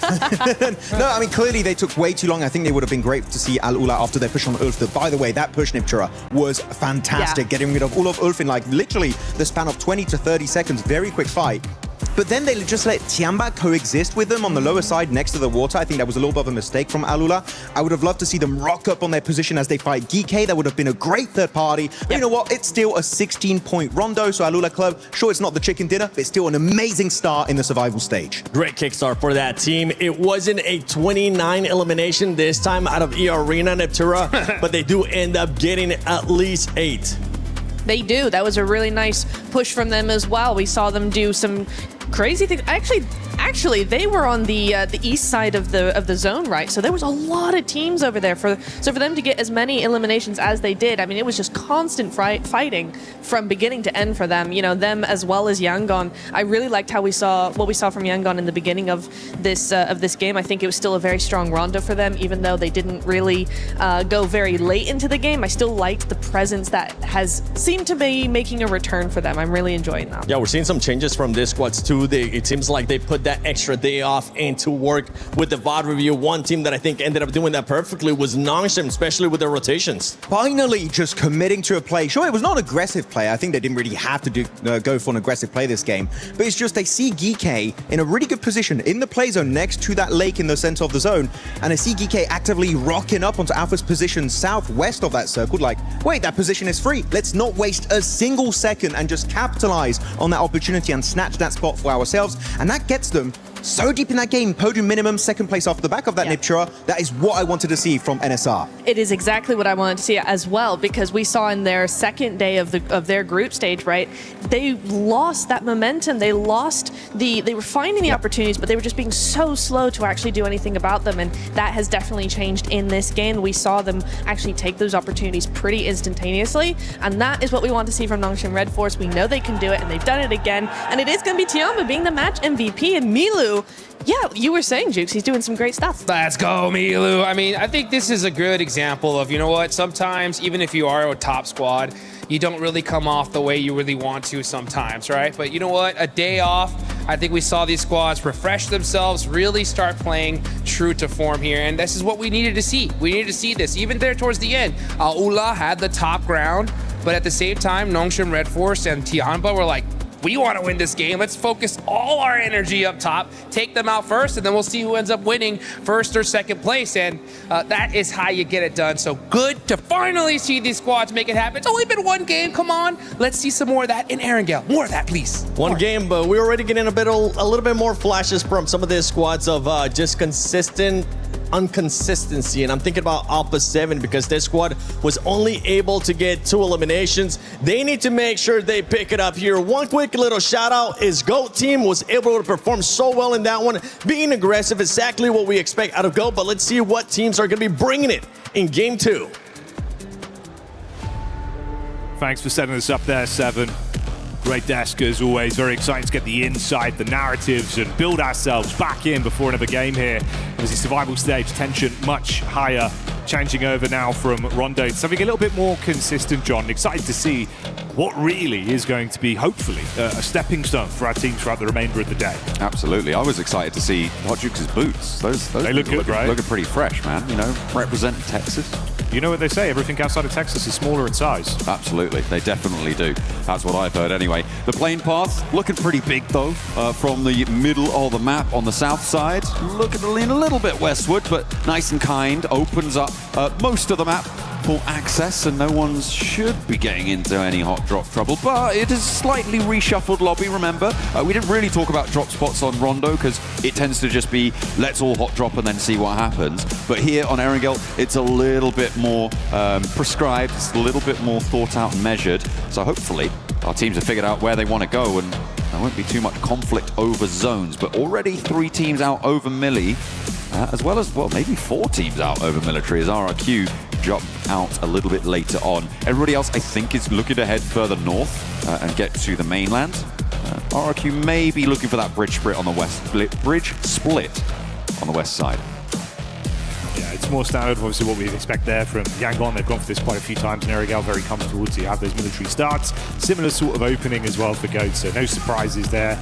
[SPEAKER 11] No, I mean, clearly they took way too long. I think they would have been great to see Al Ula after their push on Ulf. By the way, that push, Neptura, was fantastic. Yeah. Getting rid of all of Ulf in like literally the span of 20 to 30 seconds. Very quick fight. But then they just let Tiamba coexist with them on the lower side next to the water. I think that was a little bit of a mistake from Alula. I would have loved to see them rock up on their position as they fight GK. That would have been a great third party. But you know what? It's still a 16-point rondo. So Alula Club, sure, it's not the chicken dinner, but it's still an amazing start in the survival stage.
[SPEAKER 13] Great kickstart for that team. It wasn't a 29 elimination this time out of E-Arena Neptura, but they do end up getting at least 8.
[SPEAKER 1] They do. That was a really nice push from them as well. We saw them do some crazy thing. Actually, they were on the east side of the zone, right? So there was a lot of teams over there. So for them to get as many eliminations as they did, I mean, it was just constant fighting from beginning to end for them. You know, them as well as Yangon. I really liked what we saw from Yangon in the beginning of this game. I think it was still a very strong rondo for them, even though they didn't really go very late into the game. I still liked the presence that has seemed to be making a return for them. I'm really enjoying that.
[SPEAKER 13] Yeah, we're seeing some changes from these squads too. It seems like they put that extra day off and to work with the VOD review. One team that I think ended up doing that perfectly was Nongshim, especially with their rotations.
[SPEAKER 11] Finally, just committing to a play. Sure, it was not an aggressive play. I think they didn't really have to go for an aggressive play this game. But it's just they see Geekay in a really good position in the play zone next to that lake in the center of the zone. And I see Geekay actively rocking up onto Alpha's position southwest of that circle. Like, wait, that position is free. Let's not waste a single second and just capitalize on that opportunity and snatch that spot for ourselves. And that gets them so deep in that game, podium minimum, second place off the back of that Niptura. That is what I wanted to see from NSR.
[SPEAKER 1] It is exactly what I wanted to see as well, because we saw in their second day of their group stage, right? They lost that momentum. They lost they were finding the opportunities, but they were just being so slow to actually do anything about them. And that has definitely changed in this game. We saw them actually take those opportunities pretty instantaneously. And that is what we want to see from Nongshim Red Force. We know they can do it, and they've done it again. And it is going to be Tiamba being the match MVP, and Milu. Yeah, you were saying, Jukes, he's doing some great stuff.
[SPEAKER 2] Let's go, Milu. I mean, I think this is a good example of, you know what, sometimes even if you are a top squad, you don't really come off the way you really want to sometimes, right? But you know what, a day off, I think we saw these squads refresh themselves, really start playing true to form here, and this is what we needed to see. We needed to see this. Even there towards the end, Ula had the top ground, but at the same time, Nongshim Red Force and Tianba were like, we want to win this game. Let's focus all our energy up top, take them out first, and then we'll see who ends up winning first or second place. And that is how you get it done. So good to finally see these squads make it happen. It's only been one game. Come on. Let's see some more of that in Erangel. More of that, please.
[SPEAKER 13] One game, but we're already getting a little bit more flashes from some of these squads of just consistent inconsistency, and I'm thinking about Alpha 7 because their squad was only able to get 2 eliminations. They need to make sure they pick it up here. One quick little shout out is GOAT team was able to perform so well in that one, being aggressive, exactly what we expect out of GOAT, but let's see what teams are going to be bringing it in game 2.
[SPEAKER 26] Thanks for setting us up there, Seven. Great desk as always. Very exciting to get the insight, the narratives, and build ourselves back in before another game here. As the survival stage, tension much higher. Changing over now from Rondo to something a little bit more consistent, John. Excited to see what really is going to be, hopefully, a stepping stone for our teams throughout the remainder of the day.
[SPEAKER 20] Absolutely. I was excited to see Hot Jukes' boots. Those
[SPEAKER 26] they look good, right?
[SPEAKER 20] Looking pretty fresh, man. You know, representing Texas.
[SPEAKER 26] You know what they say, everything outside of Texas is smaller in size.
[SPEAKER 20] Absolutely, they definitely do. That's what I've heard anyway. The plane path looking pretty big though, from the middle of the map on the south side. Looking to lean a little bit westward, but nice and kind. Opens up most of the map for access, and no one should be getting into any hot drop trouble, but it is a slightly reshuffled lobby, remember. We didn't really talk about drop spots on Rondo because it tends to just be let's all hot drop and then see what happens. But here on Erangel, it's a little bit more prescribed, it's a little bit more thought out and measured. So hopefully our teams have figured out where they want to go, and there won't be too much conflict over zones. But already 3 teams out over Millie, as well as, well, maybe 4 teams out over military as RRQ jump out a little bit later on. Everybody else, I think, is looking to head further north and get to the mainland. RRQ may be looking for that bridge split on the west, bridge split on the west side.
[SPEAKER 26] Yeah, it's more standard, obviously, what we'd expect there from Yangon. They've gone for this quite a few times in Erangel, very comfortable to have those military starts. Similar sort of opening as well for GOAT, so no surprises there.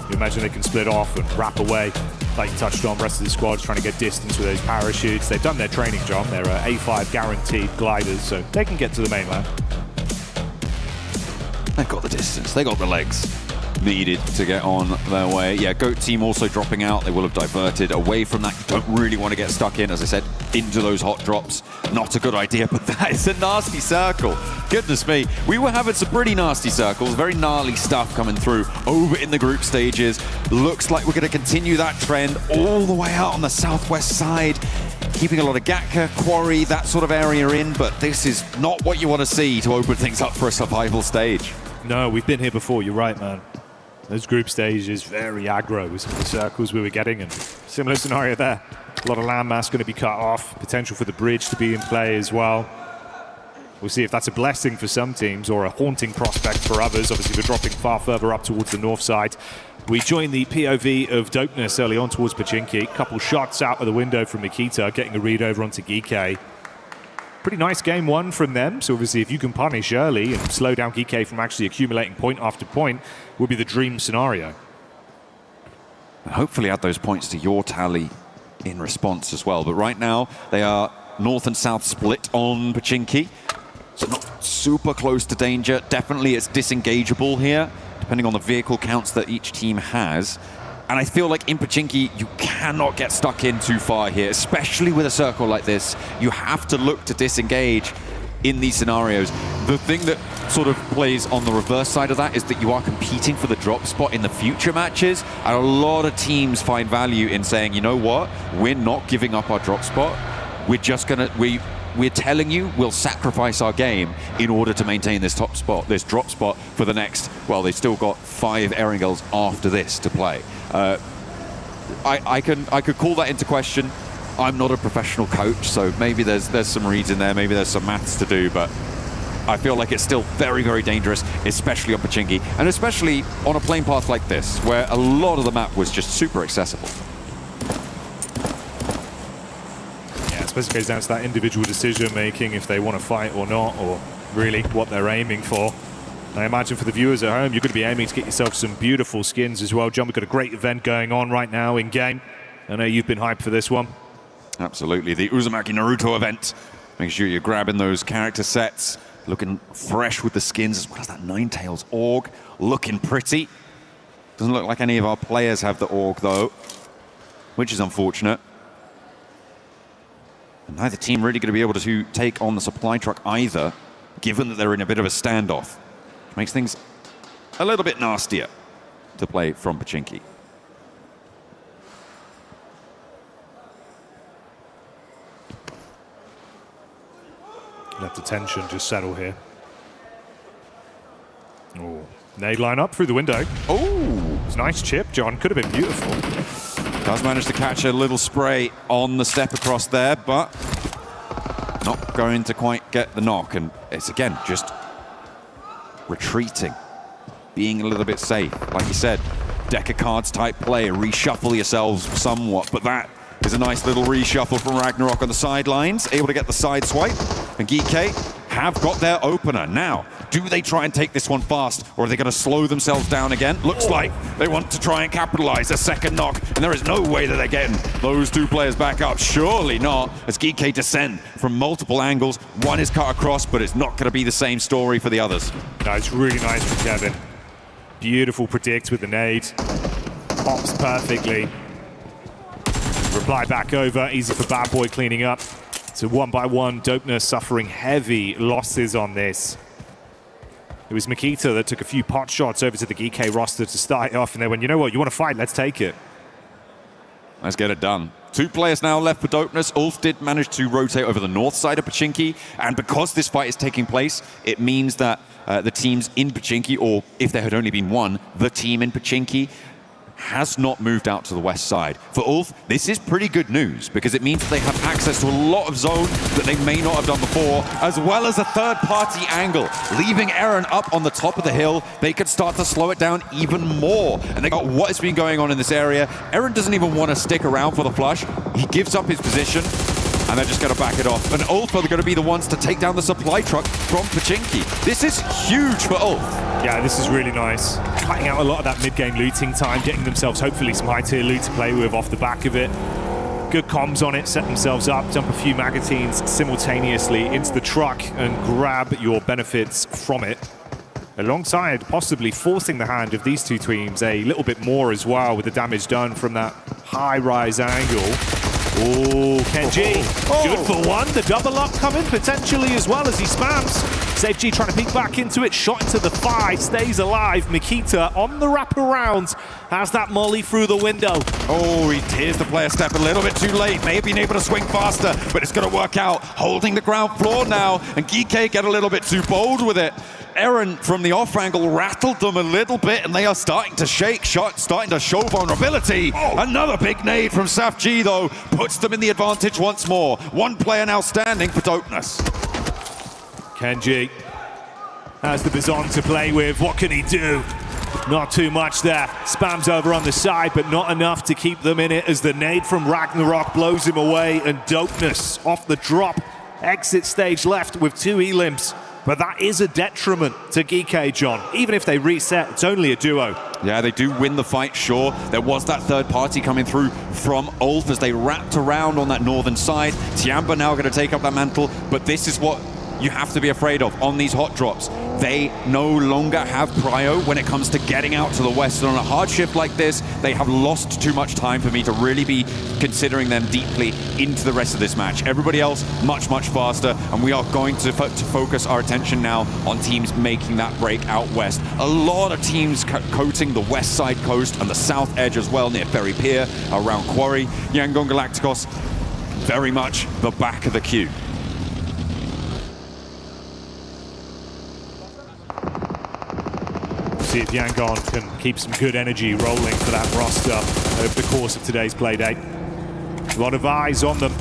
[SPEAKER 26] You imagine they can split off and wrap away. Like you touched on, rest of the squad's trying to get distance with those parachutes. They've done their training, John. They're A5 guaranteed gliders, so they can get to the mainland.
[SPEAKER 20] They've got the distance, they got the legs needed to get on their way. Yeah, GOAT team also dropping out. They will have diverted away from that. You don't really want to get stuck in, as I said, into those hot drops. Not a good idea, but that is a nasty circle. Goodness me. We were having some pretty nasty circles, very gnarly stuff coming through over in the group stages. Looks like we're going to continue that trend all the way out on the southwest side. Keeping a lot of Gatka, Quarry, that sort of area in, but this is not what you want to see to open things up for a survival stage.
[SPEAKER 26] No, we've been here before, you're right, man. Those group stages, very aggro with some of the circles we were getting, and similar scenario there. A lot of landmass going to be cut off, potential for the bridge to be in play as well. We'll see if that's a blessing for some teams or a haunting prospect for others. Obviously, we're dropping far further up towards the north side. We joined the POV of Dopeness early on towards Pachinki. Couple shots out of the window from Mikita, getting a read over onto Geeke. Pretty nice game one from them. So obviously, if you can punish early and slow down Geeke from actually accumulating point after point, will be the dream scenario.
[SPEAKER 20] And hopefully add those points to your tally in response as well. But right now, they are north and south split on Pachinki. So not super close to danger. Definitely it's disengageable here, depending on the vehicle counts that each team has. And I feel like in Pachinki, you cannot get stuck in too far here, especially with a circle like this. You have to look to disengage in these scenarios. The thing that sort of plays on the reverse side of that is that you are competing for the drop spot in the future matches. And a lot of teams find value in saying, you know what, we're not giving up our drop spot. We're just gonna, we're telling you we'll sacrifice our game in order to maintain this top spot, this drop spot for the next, well, they've still got 5 Erringels after this to play. I could call that into question. I'm not a professional coach, so maybe there's some reads in there, maybe there's some maths to do, but I feel like it's still very, very dangerous, especially on Pachinki, and especially on a plane path like this, where a lot of the map was just super accessible.
[SPEAKER 26] I suppose it goes down to that individual decision making if they want to fight or not, or really what they're aiming for. I imagine for the viewers at home, you're going to be aiming to get yourself some beautiful skins as well. John, we've got a great event going on right now in game. I know you've been hyped for this one.
[SPEAKER 20] Absolutely, the Uzumaki Naruto event. Make sure you're grabbing those character sets, looking fresh with the skins, as well as that Ninetales org, looking pretty. Doesn't look like any of our players have the org though, which is unfortunate. And neither team really going to be able to take on the supply truck either, given that they're in a bit of a standoff. Which makes things a little bit nastier to play from Pachinki.
[SPEAKER 26] Let the tension just settle here. Oh, nade line up through the window. Oh, it's a nice chip, John. Could have been beautiful.
[SPEAKER 20] Does manage to catch a little spray on the step across there, but not going to quite get the knock. And it's, again, just retreating, being a little bit safe. Like you said, deck of cards type play, reshuffle yourselves somewhat. But that is a nice little reshuffle from Ragnarok on the sidelines, able to get the side swipe. And Geeke have got their opener. Now, do they try and take this one fast, or are they going to slow themselves down again? Looks like they want to try and capitalize a second knock, and there is no way that they're getting those two players back up. Surely not, as Geeke descend from multiple angles. One is cut across, but it's not going to be the same story for the others.
[SPEAKER 26] No, it's really nice from Kevin. Beautiful predict with the nade. Pops perfectly. Reply back over, easy for Bad Boy cleaning up. So 1 by 1, Dopeness suffering heavy losses on this. It was Mikita that took a few pot shots over to the Geeke roster to start off, and they went, you know what, you want to fight, let's take it.
[SPEAKER 20] Let's get it done. 2 players now left for Dopeness. Ulf did manage to rotate over the north side of Pachinki, and because this fight is taking place, it means that the teams in Pachinki, or if there had only been one, the team in Pachinki, has not moved out to the west side. For Ulf, this is pretty good news because it means that they have access to a lot of zone that they may not have done before, as well as a third-party angle. Leaving Eren up on the top of the hill, they could start to slow it down even more. And they got what has been going on in this area. Eren doesn't even want to stick around for the flush. He gives up his position, and they're just going to back it off. And Ulf are going to be the ones to take down the supply truck from Pachinki. This is huge for Ulf.
[SPEAKER 26] Yeah, this is really nice. Cutting out a lot of that mid-game looting time, getting themselves hopefully some high-tier loot to play with off the back of it. Good comms on it, set themselves up, dump a few magazines simultaneously into the truck and grab your benefits from it. Alongside possibly forcing the hand of these two teams a little bit more as well with the damage done from that high-rise angle. Oh, Kenji, good for one. The double up coming potentially as well as he spams. Safe G trying to peek back into it, shot into the thigh, stays alive. Mikita on the wraparound, has that molly through the window.
[SPEAKER 20] Oh, he tears the player step a little bit too late. May have been able to swing faster, but it's going to work out. Holding the ground floor now, and Geeke get a little bit too bold with it. Eren from the off angle rattled them a little bit, and they are starting to shake, starting to show vulnerability. Another big nade from Saf G, though, puts them in the advantage once more. One player now standing for Dopeness.
[SPEAKER 26] Kenji has the Bizon to play with. What can he do? Not too much there. Spams over on the side, but not enough to keep them in it as the nade from Ragnarok blows him away, and Dopeness off the drop. Exit stage left with 2 elims. But that is a detriment to GK, John. Even if they reset, it's only a duo.
[SPEAKER 20] Yeah, they do win the fight, sure. There was that third party coming through from Ulf as they wrapped around on that northern side. Tiamba now going to take up that mantle, but this is what you have to be afraid of on these hot drops. They no longer have prio when it comes to getting out to the west. And on a hard shift like this, they have lost too much time for me to really be considering them deeply into the rest of this match. Everybody else much, much faster, and we are going to focus our attention now on teams making that break out west. A lot of teams coating the west side coast and the south edge as well, near Ferry Pier, around Quarry. Yangon Galacticos, very much the back of the queue.
[SPEAKER 26] See if Yangon can keep some good energy rolling for that roster over the course of today's playdate. A lot of eyes on them.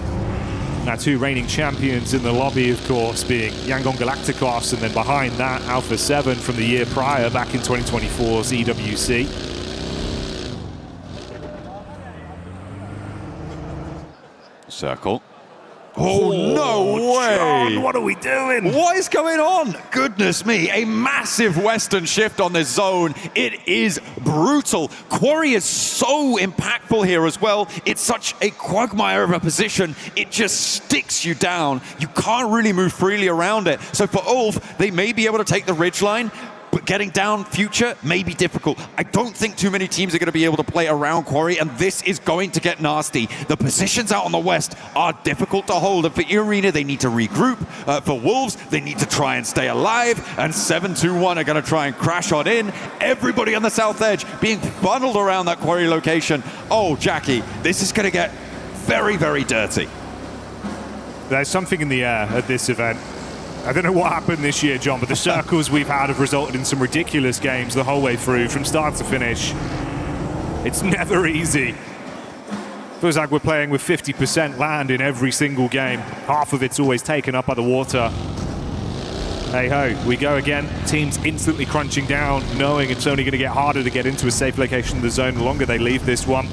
[SPEAKER 26] Now 2 reigning champions in the lobby, of course, being Yangon Galacticos, and then behind that, Alpha 7 from the year prior, back in 2024's EWC.
[SPEAKER 20] Circle. Oh, no way!
[SPEAKER 26] John, what are we doing?
[SPEAKER 20] What is going on? Goodness me, a massive western shift on this zone. It is brutal. Quarry is so impactful here as well. It's such a quagmire of a position. It just sticks you down. You can't really move freely around it. So for Ulf, they may be able to take the ridgeline, but getting down future may be difficult. I don't think too many teams are going to be able to play around Quarry, and this is going to get nasty. The positions out on the west are difficult to hold, and for Arena, they need to regroup. For Wolves, they need to try and stay alive, and 7-2-1 are going to try and crash on in. Everybody on the south edge being funneled around that Quarry location. Oh, Jackie, this is going to get very, very dirty.
[SPEAKER 26] There's something in the air at this event. I don't know what happened this year, John, but the circles we've had have resulted in some ridiculous games the whole way through, from start to finish. It's never easy. Feels like we're playing with 50% land in every single game. Half of it's always taken up by the water. Hey ho, we go again. Teams instantly crunching down, knowing it's only going to get harder to get into a safe location in the zone the longer they leave this one.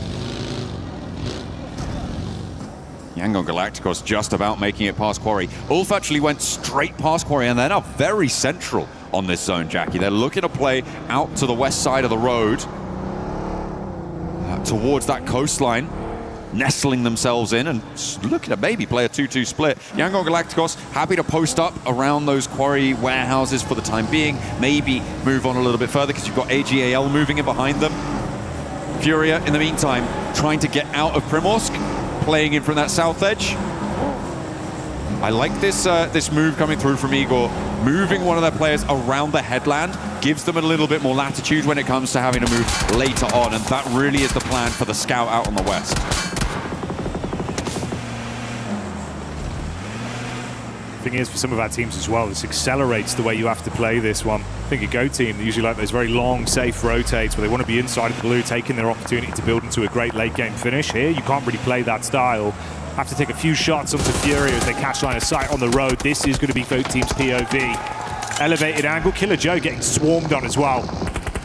[SPEAKER 20] Yangon Galacticos just about making it past Quarry. Ulf actually went straight past Quarry, and they're now very central on this zone, Jackie. They're looking to play out to the west side of the road, towards that coastline, nestling themselves in and looking to maybe play a 2-2 split. Yangon Galacticos happy to post up around those Quarry warehouses for the time being, maybe move on a little bit further because you've got AGAL moving in behind them. Furia, in the meantime, trying to get out of Primorsk, playing in from that south edge. I like this this move coming through from Igor. Moving one of their players around the headland gives them a little bit more latitude when it comes to having to move later on, and that really is the plan for the scout out on the west.
[SPEAKER 26] Thing is, for some of our teams as well, this accelerates the way you have to play this one. I think a Go team, they usually like those very long, safe rotates where they want to be inside of the blue, taking their opportunity to build into a great late game finish. Here, you can't really play that style. Have to take a few shots onto Fury as they catch line of sight on the road. This is going to be Go team's POV. Elevated angle, Killer Joe getting swarmed on as well.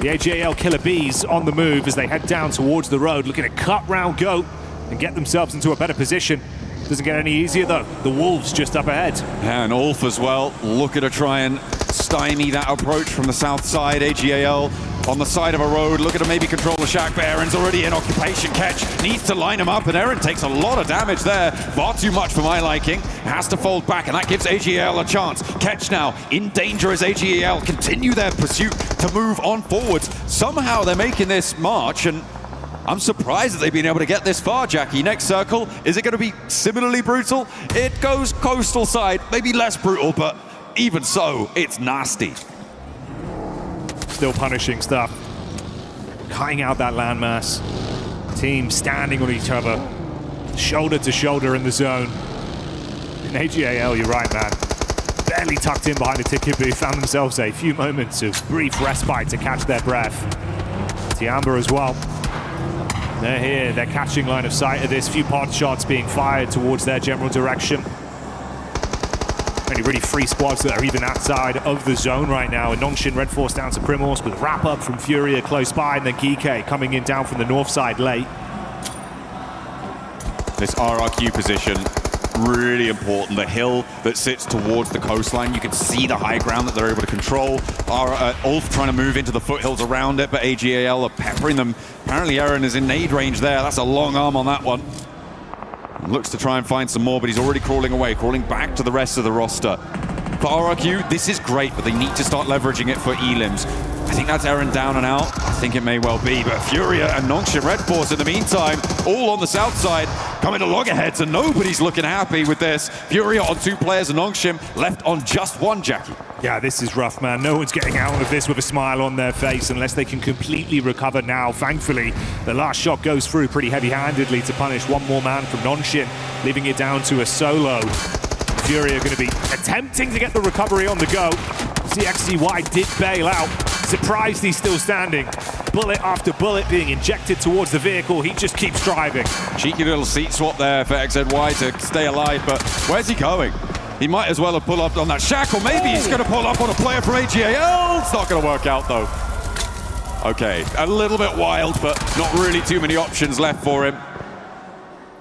[SPEAKER 26] The AGAL Killer Bees on the move as they head down towards the road, looking to cut round Goat and get themselves into a better position. Doesn't get any easier though. The Wolves just up ahead.
[SPEAKER 20] And Ulf as well, looking to try and stymie that approach from the south side. AGAL on the side of a road, looking to maybe control the shack, but Eren's already in occupation. Ketch needs to line him up, and Eren takes a lot of damage there. Far too much for my liking. Has to fold back, and that gives AGAL a chance. Ketch now in danger as AGAL continue their pursuit to move on forwards. Somehow they're making this march, and I'm surprised that they've been able to get this far, Jackie. Next circle, is it going to be similarly brutal? It goes coastal side, maybe less brutal, but even so, it's nasty.
[SPEAKER 26] Still punishing stuff. Cutting out that landmass. Teams standing on each other, shoulder to shoulder in the zone. In AGAL, you're right, man. barely tucked in behind the ticket booth, found themselves a few moments of brief respite to catch their breath. Tiamba as well. They're here, they're catching line of sight of this. Few pod shots being fired towards their general direction. Only really 3 squads that are even outside of the zone right now. And Nongshim Red Force down to Primorsk with a wrap up from Furia close by, and then Geeke coming in down from the north side late.
[SPEAKER 20] This RRQ position, really important. The hill that sits towards the coastline, you can see the high ground that they're able to control. Ulf trying to move into the foothills around it, but AGAL are peppering them. Apparently Eren is in nade range there. That's a long arm on that one. Looks to try and find some more, but he's already crawling away, crawling back to the rest of the roster. For RRQ, this is great, but they need to start leveraging it for elims. I think that's Eren down and out. I think it may well be, but Furia and Nongshim Red Force in the meantime, all on the south side, coming to loggerheads, and nobody's looking happy with this. Furia on 2 players and Nongshim left on just 1, Jackie.
[SPEAKER 26] Yeah, this is rough, man. No one's getting out of this with a smile on their face unless they can completely recover now. Thankfully, the last shot goes through pretty heavy-handedly to punish one more man from Nongshim, leaving it down to a solo. Furia are going to be attempting to get the recovery on the go. CXCY did bail out. Surprised he's still standing. Bullet after bullet being injected towards the vehicle. He just keeps driving.
[SPEAKER 20] Cheeky little seat swap there for XZY to stay alive, but where's he going? He might as well have pulled up on that shackle. Maybe he's going to pull up on a player from AGAL. It's not going to work out, though. Okay, a little bit wild, but not really too many options left for him.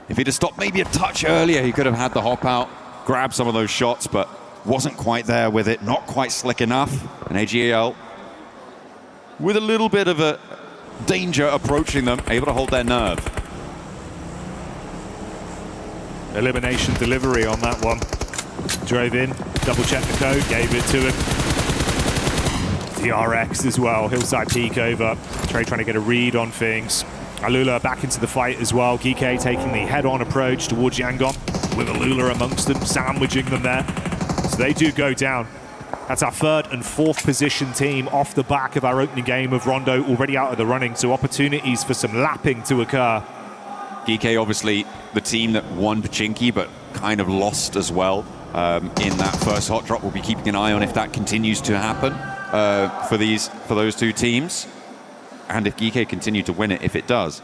[SPEAKER 20] If he'd have stopped maybe a touch earlier, he could have had the hop out, grab some of those shots, but wasn't quite there with it, not quite slick enough. And AGAL, with a little bit of a danger approaching them, able to hold their nerve.
[SPEAKER 26] Elimination delivery on that one. Drove in, double-checked the code, gave it to him. TRX as well, hillside peek over. Trey trying to get a read on things. Alula back into the fight as well. Geeke taking the head-on approach towards Yangon, with Alula amongst them, sandwiching them there. So they do go down. That's our 3rd and 4th position team off the back of our opening game of Rondo, already out of the running, so opportunities for some lapping to occur.
[SPEAKER 20] Geeke obviously the team that won Pachinki, but kind of lost as well in that first hot drop. We'll be keeping an eye on if that continues to happen for those 2 teams, and if Geeke continue to win it, if it does.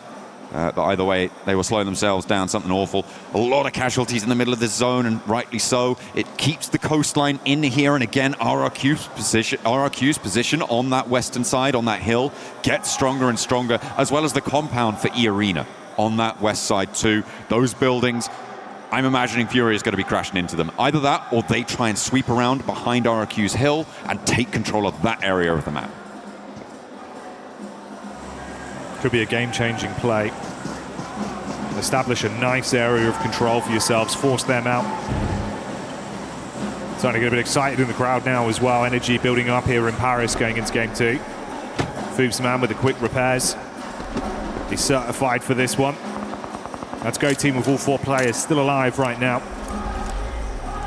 [SPEAKER 20] But either way, they will slow themselves down, something awful. A lot of casualties in the middle of this zone, and rightly so. It keeps the coastline in here, and again, RRQ's position on that western side, on that hill, gets stronger and stronger, as well as the compound for E-Arena on that west side too. Those buildings, I'm imagining Fury is going to be crashing into them. Either that, or they try and sweep around behind RRQ's hill and take control of that area of the map.
[SPEAKER 26] Could be a game-changing play. Establish a nice area of control for yourselves, force them out. Starting to get a bit excited in the crowd now as well. Energy building up here in Paris going into game 2. Foobs man with the quick repairs. He's certified for this one. Let's go team with all 4 players still alive right now.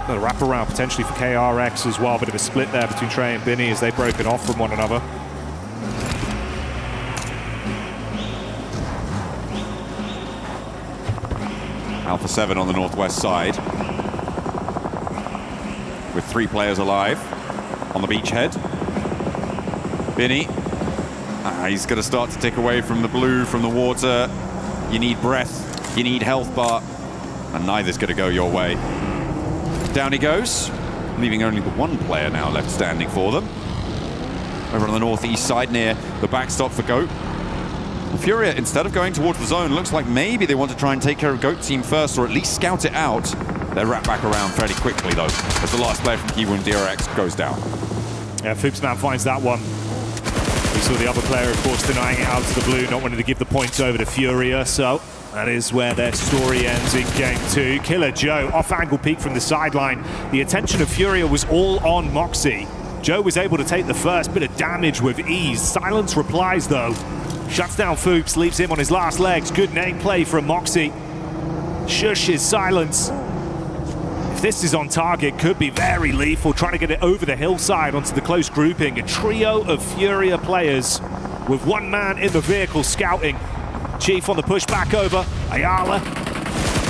[SPEAKER 26] Got a wraparound potentially for KRX as well. Bit of a split there between Trey and Binny as they've broken off from one another.
[SPEAKER 20] Alpha 7 on the northwest side, with 3 players alive on the beachhead. Binny, he's going to start to tick away from the blue, from the water. You need breath, you need health bar, and neither's going to go your way. Down he goes, leaving only the 1 player now left standing for them. Over on the northeast side near the backstop for GOAT. Furia, instead of going towards the zone, looks like maybe they want to try and take care of GOAT team first, or at least scout it out. They're wrapped back around fairly quickly, though, as the last player from Kiwoom, DRX, goes down.
[SPEAKER 26] Yeah, Foobsman finds that one. We saw the other player, of course, denying it out to the blue, not wanting to give the points over to Furia, so that is where their story ends in game 2. Killer Joe, off-angle peek from the sideline. The attention of Furia was all on Moxie. Joe was able to take the first bit of damage with ease. Silence replies, though. Shuts down Foobs, leaves him on his last legs. Good name play from Moxie. Shush his silence. If this is on target, could be very lethal. Trying to get it over the hillside onto the close grouping. A trio of Furia players with 1 man in the vehicle scouting. Chief on the push back over. Ayala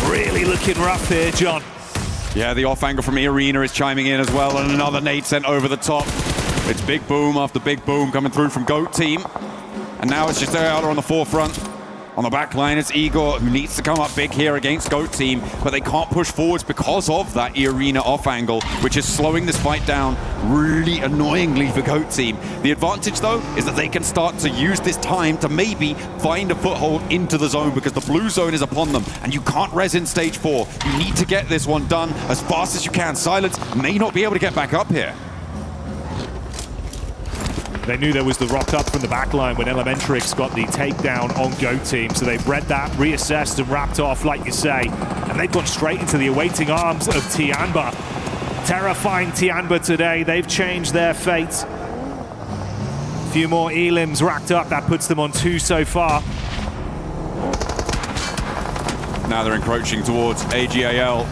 [SPEAKER 26] really looking rough here, John.
[SPEAKER 20] Yeah, the off angle from Arena is chiming in as well, and another nade sent over the top. It's big boom after big boom coming through from GOAT team. And now it's just out on the forefront. On the back line, it's Igor who needs to come up big here against GOAT team, but they can't push forwards because of that Arena off angle, which is slowing this fight down really annoyingly for GOAT team. The advantage, though, is that they can start to use this time to maybe find a foothold into the zone because the blue zone is upon them, and you can't res in stage 4. You need to get this one done as fast as you can. Silence may not be able to get back up here.
[SPEAKER 26] They knew there was the rock up from the back line when Elementrix got the takedown on GOAT team, so they've read that, reassessed and wrapped off, like you say, and they've gone straight into the awaiting arms of Tianba. Terrifying Tianba today. They've changed their fate. A few more elims racked up. That puts them on 2 so far.
[SPEAKER 20] Now they're encroaching towards AGAL.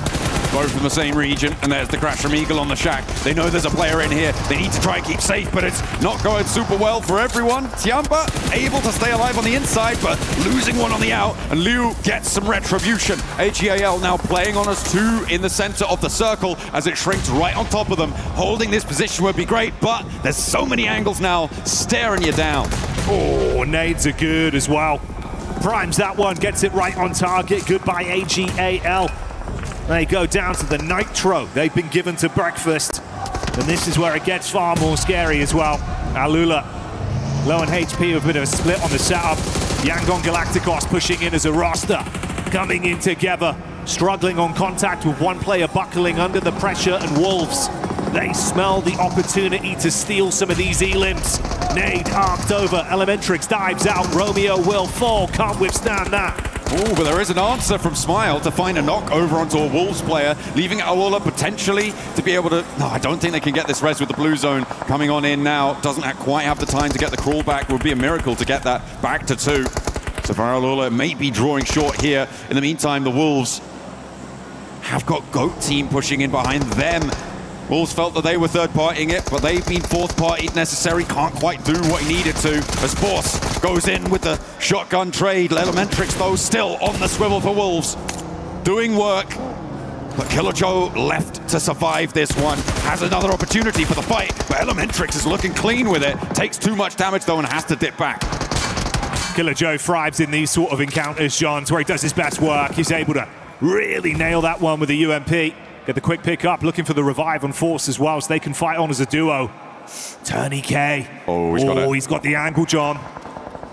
[SPEAKER 20] Both from the same region, and there's the crash from Eagle on the shack. They know there's a player in here. They need to try and keep safe, but it's not going super well for everyone. Tianba able to stay alive on the inside, but losing one on the out, and Liu gets some retribution. AGAL now playing on us 2 in the center of the circle as it shrinks right on top of them. Holding this position would be great, but there's so many angles now staring you down.
[SPEAKER 26] Oh, nades are good as well. Primes that one, gets it right on target. Goodbye, AGAL. They go down to the nitro they've been given to breakfast. And this is where it gets far more scary as well. Alula, low on HP with a bit of a split on the setup. Yangon Galacticos pushing in as a roster. Coming in together, struggling on contact with one player buckling under the pressure, and Wolves, they smell the opportunity to steal some of these elims. Nade arced over, Elementrix dives out, Romeo will fall, can't withstand that.
[SPEAKER 20] Oh, but there is an answer from Smile to find a knock over onto a Wolves player, leaving Aola potentially to be able to... No, I don't think they can get this res with the blue zone coming on in now. Doesn't quite have the time to get the crawl back. Would be a miracle to get that back to 2. So Aola may be drawing short here. In the meantime, the Wolves have got GOAT team pushing in behind them. Wolves felt that they were third-partying it, but they've been fourth-partied necessary. Can't quite do what he needed to. As Force goes in with the shotgun trade. Elementrix, though, still on the swivel for Wolves. Doing work. But Killer Joe left to survive this one. Has another opportunity for the fight, but Elementrix is looking clean with it. Takes too much damage, though, and has to dip back.
[SPEAKER 26] Killer Joe thrives in these sort of encounters, Johns, where he does his best work. He's able to really nail that one with the UMP. Get the quick pick up, looking for the revive on Force as well, so they can fight on as a duo. Turney K.
[SPEAKER 20] Oh, he's got it.
[SPEAKER 26] He's got the angle, John.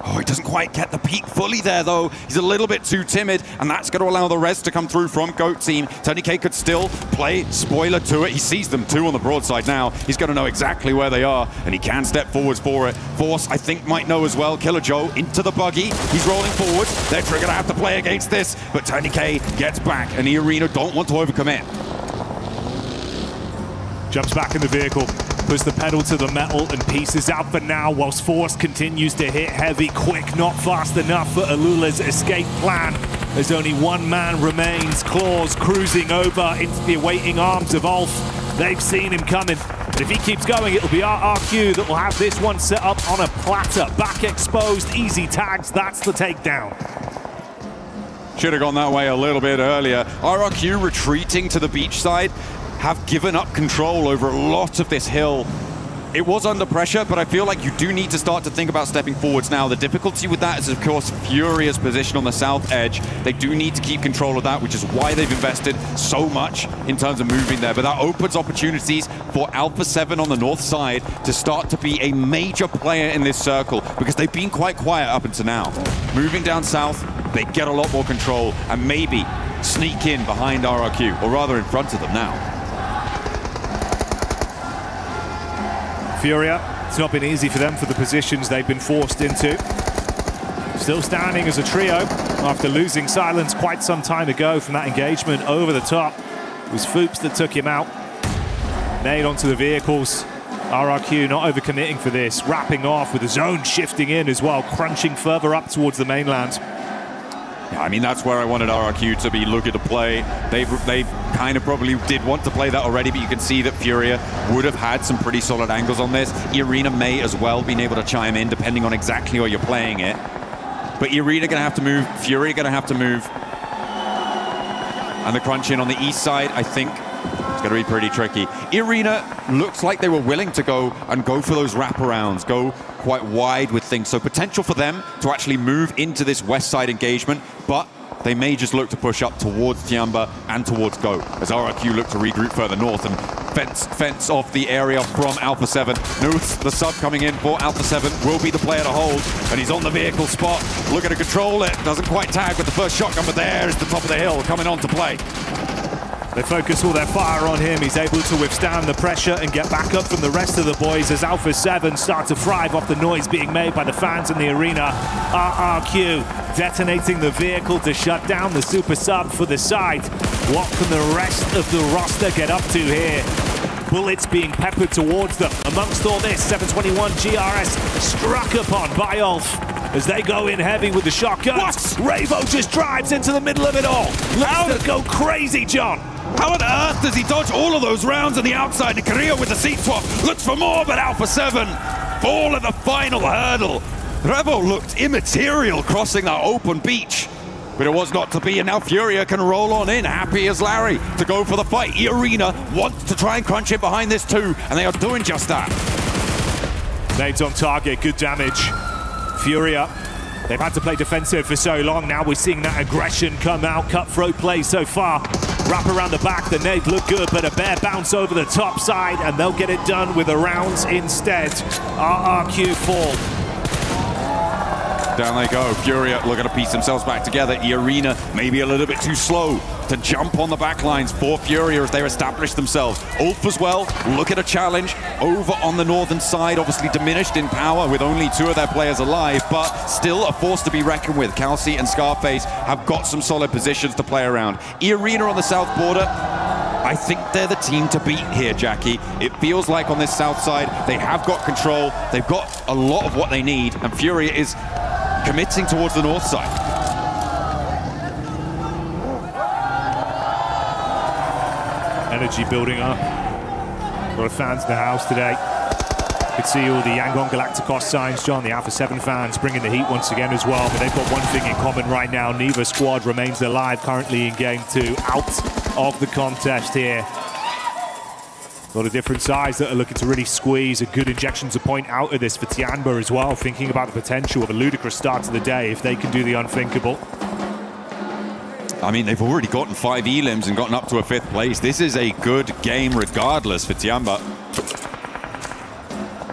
[SPEAKER 20] Oh, he doesn't quite get the peak fully there, though. He's a little bit too timid, and that's going to allow the res to come through from GOAT team. Tony K could still play spoiler to it. He sees them 2 on the broadside now. He's going to know exactly where they are, and he can step forwards for it. Force, I think, might know as well. Killer Joe into the buggy. He's rolling forwards. They're going to have to play against this, but Tony K gets back, and the Arena don't want to overcommit.
[SPEAKER 26] Jumps back in the vehicle, puts the pedal to the metal and pieces out for now, whilst Force continues to hit heavy. Quick, not fast enough for Alula's escape plan. There's only one man remains. Claws cruising over into the awaiting arms of Ulf. They've seen him coming. But if he keeps going, it'll be RRQ that will have this one set up on a platter. Back exposed, easy tags, that's the takedown.
[SPEAKER 20] Should have gone that way a little bit earlier. RRQ retreating to the beach side, have given up control over a lot of this hill. It was under pressure, but I feel like you do need to start to think about stepping forwards now. The difficulty with that is, of course, Furia's position on the south edge. They do need to keep control of that, which is why they've invested so much in terms of moving there. But that opens opportunities for Alpha 7 on the north side to start to be a major player in this circle, because they've been quite quiet up until now. Moving down south, they get a lot more control and maybe sneak in behind RRQ, or rather in front of them now.
[SPEAKER 26] Furia, it's not been easy for them for the positions they've been forced into. Still standing as a trio after losing Silence quite some time ago from that engagement over the top. It was Foops that took him out. Nade onto the vehicles. RRQ not overcommitting for this, wrapping off with the zone shifting in as well, crunching further up towards the mainland.
[SPEAKER 20] Yeah, I mean, that's where I wanted RRQ to be looking to play. They kind of probably did want to play that already, but you can see that Furia would have had some pretty solid angles on this. Irina may as well been able to chime in, depending on exactly where you're playing it. But Irina going to have to move, Furia going to have to move. And the crunch in on the east side, I think, It's going to be pretty tricky. Irina looks like they were willing to go for those wraparounds, go quite wide with things. So potential for them to actually move into this west side engagement, but they may just look to push up towards Tiamba and towards Go, as RRQ look to regroup further north and fence off the area from Alpha 7. Nuth, the sub coming in for Alpha 7, will be the player to hold, and he's on the vehicle spot, looking to control it. Doesn't quite tag with the first shotgun, but there is the top of the hill coming on to play.
[SPEAKER 25] They focus all their fire on him. He's able to withstand the pressure and get back up from the rest of the boys as Alpha 7 start to thrive off the noise being made by the fans in the arena. RRQ detonating the vehicle to shut down the super sub for the side. What can the rest of the roster get up to here? Bullets being peppered towards them. Amongst all this, 721 GRS struck upon by Ulf as they go in heavy with the shotguns. Ravo just drives into the middle of it all. Looks to go crazy, John.
[SPEAKER 20] How on earth does he dodge all of those rounds on the outside? Korea with the seat swap looks for more, but Alpha 7 fall at the final hurdle. Revo looked immaterial crossing that open beach, but it was not to be, and now Furia can roll on in, happy as Larry, to go for the fight. Irina wants to try and crunch it behind this too, and they are doing just that.
[SPEAKER 25] Nades on target, good damage. Furia, they've had to play defensive for so long. Now we're seeing that aggression come out. Cutthroat play so far. Wrap around the back, the nade look good, but a bare bounce over the top side, and they'll get it done with the rounds instead. RRQ fall.
[SPEAKER 20] Down they go. Furia looking to piece themselves back together. Irina maybe a little bit too slow to jump on the back lines for Furia as they establish themselves. Ulf as well, look at a challenge over on the northern side, obviously diminished in power with only 2 of their players alive, but still a force to be reckoned with. Kelsey and Scarface have got some solid positions to play around. Irina on the south border, I think they're the team to beat here, Jackie. It feels like on this south side, they have got control, they've got a lot of what they need, and Furia is committing towards the north side.
[SPEAKER 25] Energy building up. A lot of fans in the house today. You could see all the Yangon Galacticos signs, John. The Alpha 7 fans bringing the heat once again as well. But they've got one thing in common right now. Neither squad remains alive currently in game 2. Out of the contest here. A lot of different sides that are looking to really squeeze a good injection to point out of this for Tianba as well, thinking about the potential of a ludicrous start to the day if they can do the unthinkable.
[SPEAKER 20] I mean, they've already gotten 5 elims and gotten up to a 5th place. This is a good game regardless for Tianba.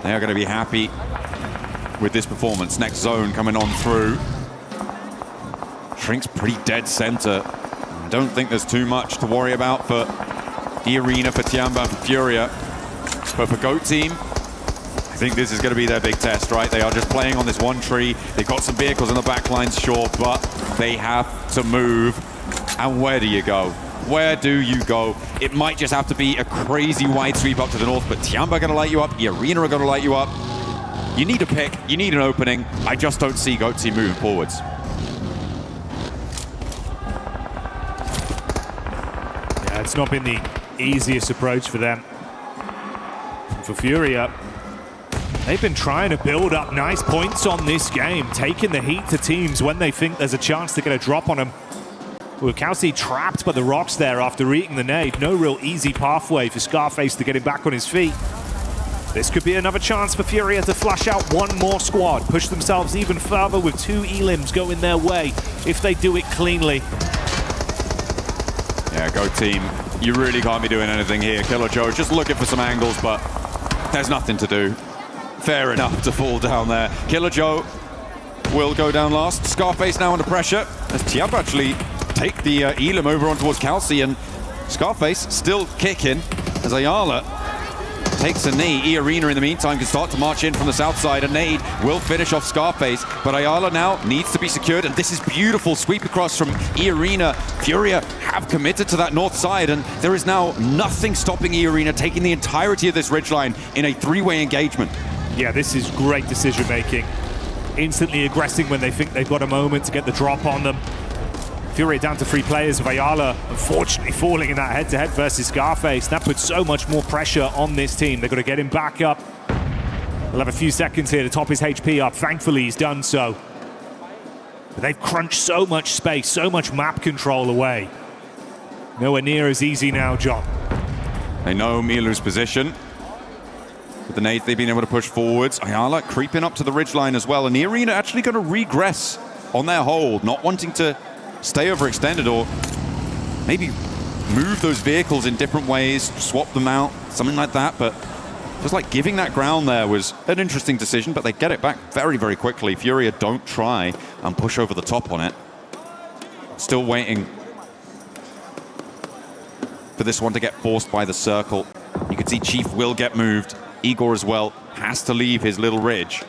[SPEAKER 20] They are going to be happy with this performance. Next zone coming on through. Shrink's pretty dead center. I don't think there's too much to worry about for the arena, for Tianba, for Furia. But for GOAT team, I think this is going to be their big test, right? They are just playing on this one tree. They've got some vehicles in the back lines, sure, but they have to move. And where do you go? Where do you go? It might just have to be a crazy wide sweep up to the north, but Tianba are going to light you up, the arena are going to light you up. You need a pick, you need an opening. I just don't see GOAT team moving forwards.
[SPEAKER 25] Yeah, it's not been the easiest approach for them. For Furia, they've been trying to build up nice points on this game, taking the heat to teams when they think there's a chance to get a drop on them. With Kelsey trapped by the rocks there after eating the nade, no real easy pathway for Scarface to get him back on his feet. This could be another chance for Furia to flush out one more squad, push themselves even further with 2 elims going their way if they do it cleanly.
[SPEAKER 20] Yeah, GOAT team, you really can't be doing anything here. Killer Joe just looking for some angles, but there's nothing to do. Fair enough to fall down there. Killer Joe will go down last. Scarface now under pressure as Tianba actually take the elim over on towards Kelsey, and Scarface still kicking as Ayala takes a knee. E-Arena in the meantime can start to march in from the south side. A nade will finish off Scarface, but Ayala now needs to be secured, and this is beautiful sweep across from E-Arena. Furia have committed to that north side, and there is now nothing stopping E-Arena taking the entirety of this ridgeline in a 3-way engagement.
[SPEAKER 25] Yeah, this is great decision making. Instantly aggressing when they think they've got a moment to get the drop on them. Furia down to 3 players, of Ayala unfortunately falling in that head-to-head versus Scarface. That puts so much more pressure on this team. They've got to get him back up. They'll have a few seconds here to top his HP up. Thankfully, he's done so. But they've crunched so much space, so much map control away. Nowhere near as easy now, John.
[SPEAKER 20] They know Milu's position. With the nades, they've been able to push forwards. Ayala creeping up to the ridgeline as well. And the Arena actually going to regress on their hold, not wanting to stay overextended or maybe move those vehicles in different ways, swap them out, something like that. But just like giving that ground there was an interesting decision, but they get it back very, very quickly. Furia don't try and push over the top on it. Still waiting for this one to get forced by the circle. You can see Chief will get moved. Igor as well has to leave his little ridge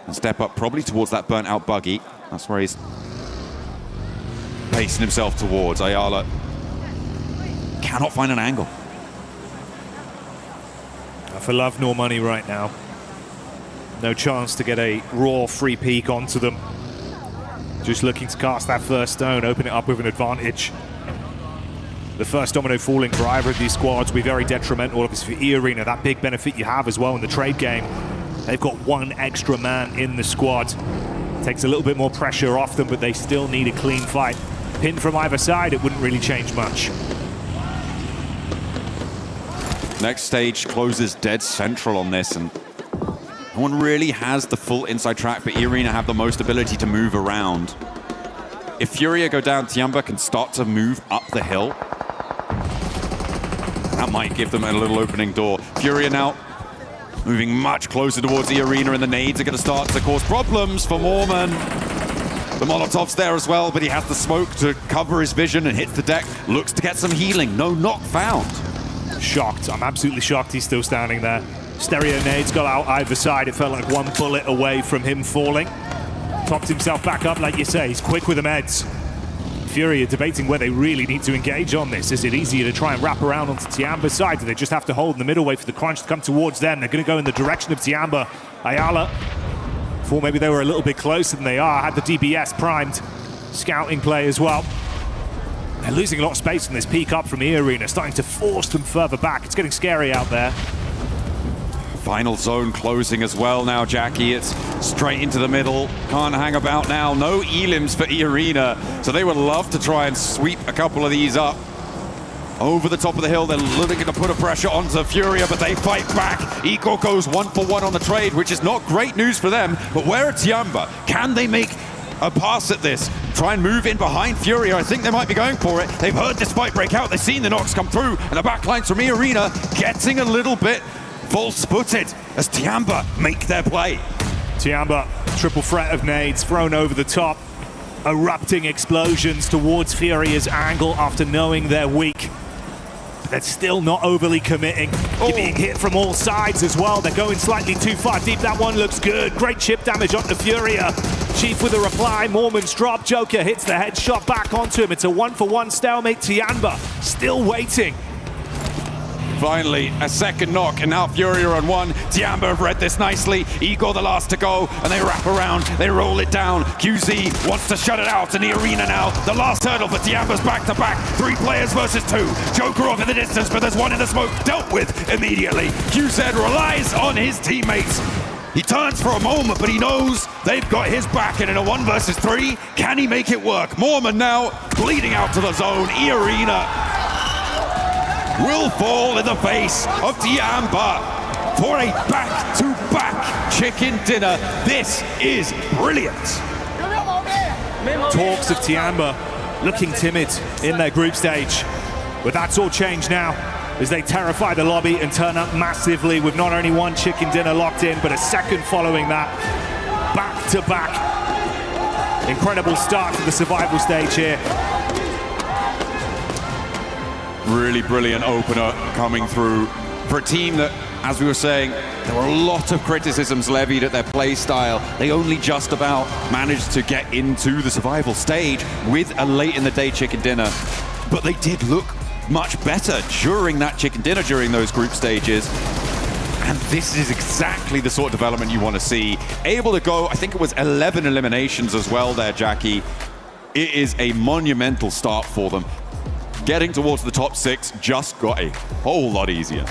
[SPEAKER 20] and step up probably towards that burnt out buggy. That's where he's pacing himself towards. Ayala cannot find an angle.
[SPEAKER 25] For love nor money right now. No chance to get a raw free peek onto them. Just looking to cast that first stone, open it up with an advantage. The first domino falling for either of these squads will be very detrimental, obviously, for E-Arena. That big benefit you have as well in the trade game. They've got one extra man in the squad. Takes a little bit more pressure off them, but they still need a clean fight. Pin from either side, it wouldn't really change much.
[SPEAKER 20] Next stage closes dead central on this, and no one really has the full inside track, but E-Arena have the most ability to move around. If Furia go down, Tiamba can start to move up the hill. That might give them a little opening door. Furia now moving much closer towards the Arena, and the nades are going to start to cause problems for Mormon. The Molotov's there as well, but he has the smoke to cover his vision and hits the deck. Looks to get some healing. No knock found.
[SPEAKER 25] Shocked. I'm absolutely shocked he's still standing there. Stereo nades got out either side. It felt like one bullet away from him falling. Topped himself back up, like you say. He's quick with the meds. Fury are debating where they really need to engage on this. Is it easier to try and wrap around onto Tiamba's side? Do they just have to hold in the middle, wait for the crunch to come towards them? They're going to go in the direction of Tiamba. Ayala, thought maybe they were a little bit closer than they are. Had the DBS primed. Scouting play as well. They're losing a lot of space from this peak up from E-Arena, starting to force them further back. It's getting scary out there.
[SPEAKER 20] Final zone closing as well now, Jackie. It's straight into the middle. Can't hang about now. No elims for E-Arena. So they would love to try and sweep a couple of these up. Over the top of the hill, they're looking to put a pressure onto Furia, but they fight back. Eco goes 1 for 1 on the trade, which is not great news for them. But where are Tiamba? Can they make a pass at this? Try and move in behind Furia. I think they might be going for it. They've heard this fight break out. They've seen the knocks come through, and the backlines from E-Arena getting a little bit false-footed as Tiamba make their play.
[SPEAKER 25] Tiamba, triple threat of nades thrown over the top. Erupting explosions towards Furia's angle after knowing they're weak. They're still not overly committing. You're being hit from all sides as well. They're going slightly too far deep. That one looks good. Great chip damage onto Furia. Chief with a reply. Mormon's drop. Joker hits the headshot back onto him. It's a 1 for 1 stalemate. Tiamba still waiting.
[SPEAKER 20] Finally, a second knock, and now Furia on one. Tiamba have read this nicely. Igor the last to go, and they wrap around, they roll it down. QZ wants to shut it out in the Arena now. The last hurdle for Tiamba's back-to-back. 3 players versus 2. Joker off in the distance, but there's one in the smoke dealt with immediately. QZ relies on his teammates. He turns for a moment, but he knows they've got his back, and in a 1 versus 3, can he make it work? Mormon now bleeding out to the zone. E-Arena will fall in the face of Tiamba for a back-to-back chicken dinner. This is brilliant.
[SPEAKER 25] Talks of Tiamba looking timid in their group stage, but that's all changed now as they terrify the lobby and turn up massively with not only 1 chicken dinner locked in, but a second following that. Back-to-back. Incredible start to the survival stage here.
[SPEAKER 20] Really brilliant opener coming through for a team that, as we were saying, there were a lot of criticisms levied at their play style. They only just about managed to get into the survival stage with a late in the day chicken dinner. But they did look much better during that chicken dinner, during those group stages. And this is exactly the sort of development you want to see. Able to go, I think it was 11 eliminations as well there, Jackie. It is a monumental start for them. Getting towards the top 6 just got a whole lot easier.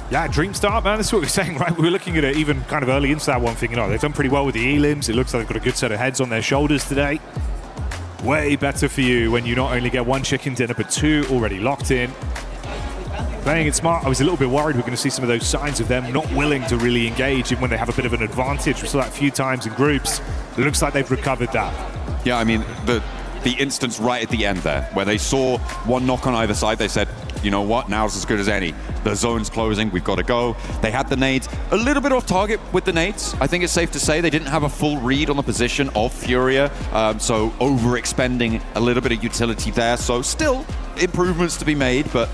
[SPEAKER 25] Yeah, dream start, man. That's what we're saying, right? We were looking at it even kind of early into that one, thinking, oh, they've done pretty well with the elims. It looks like they've got a good set of heads on their shoulders today. Way better for you when you not only get 1 chicken dinner, but 2 already locked in. Playing it smart. I was a little bit worried we're going to see some of those signs of them not willing to really engage even when they have a bit of an advantage. We saw that a few times in groups. It looks like they've recovered that.
[SPEAKER 16] Yeah, I mean, the instance right at the end there, where they saw one knock on either side, they said, you know what, now's as good as any. The zone's closing, we've got to go. They had the nades, a little bit off target with the nades. I think it's safe to say they didn't have a full read on the position of Furia, so overexpending a little bit of utility there. So still improvements to be made, but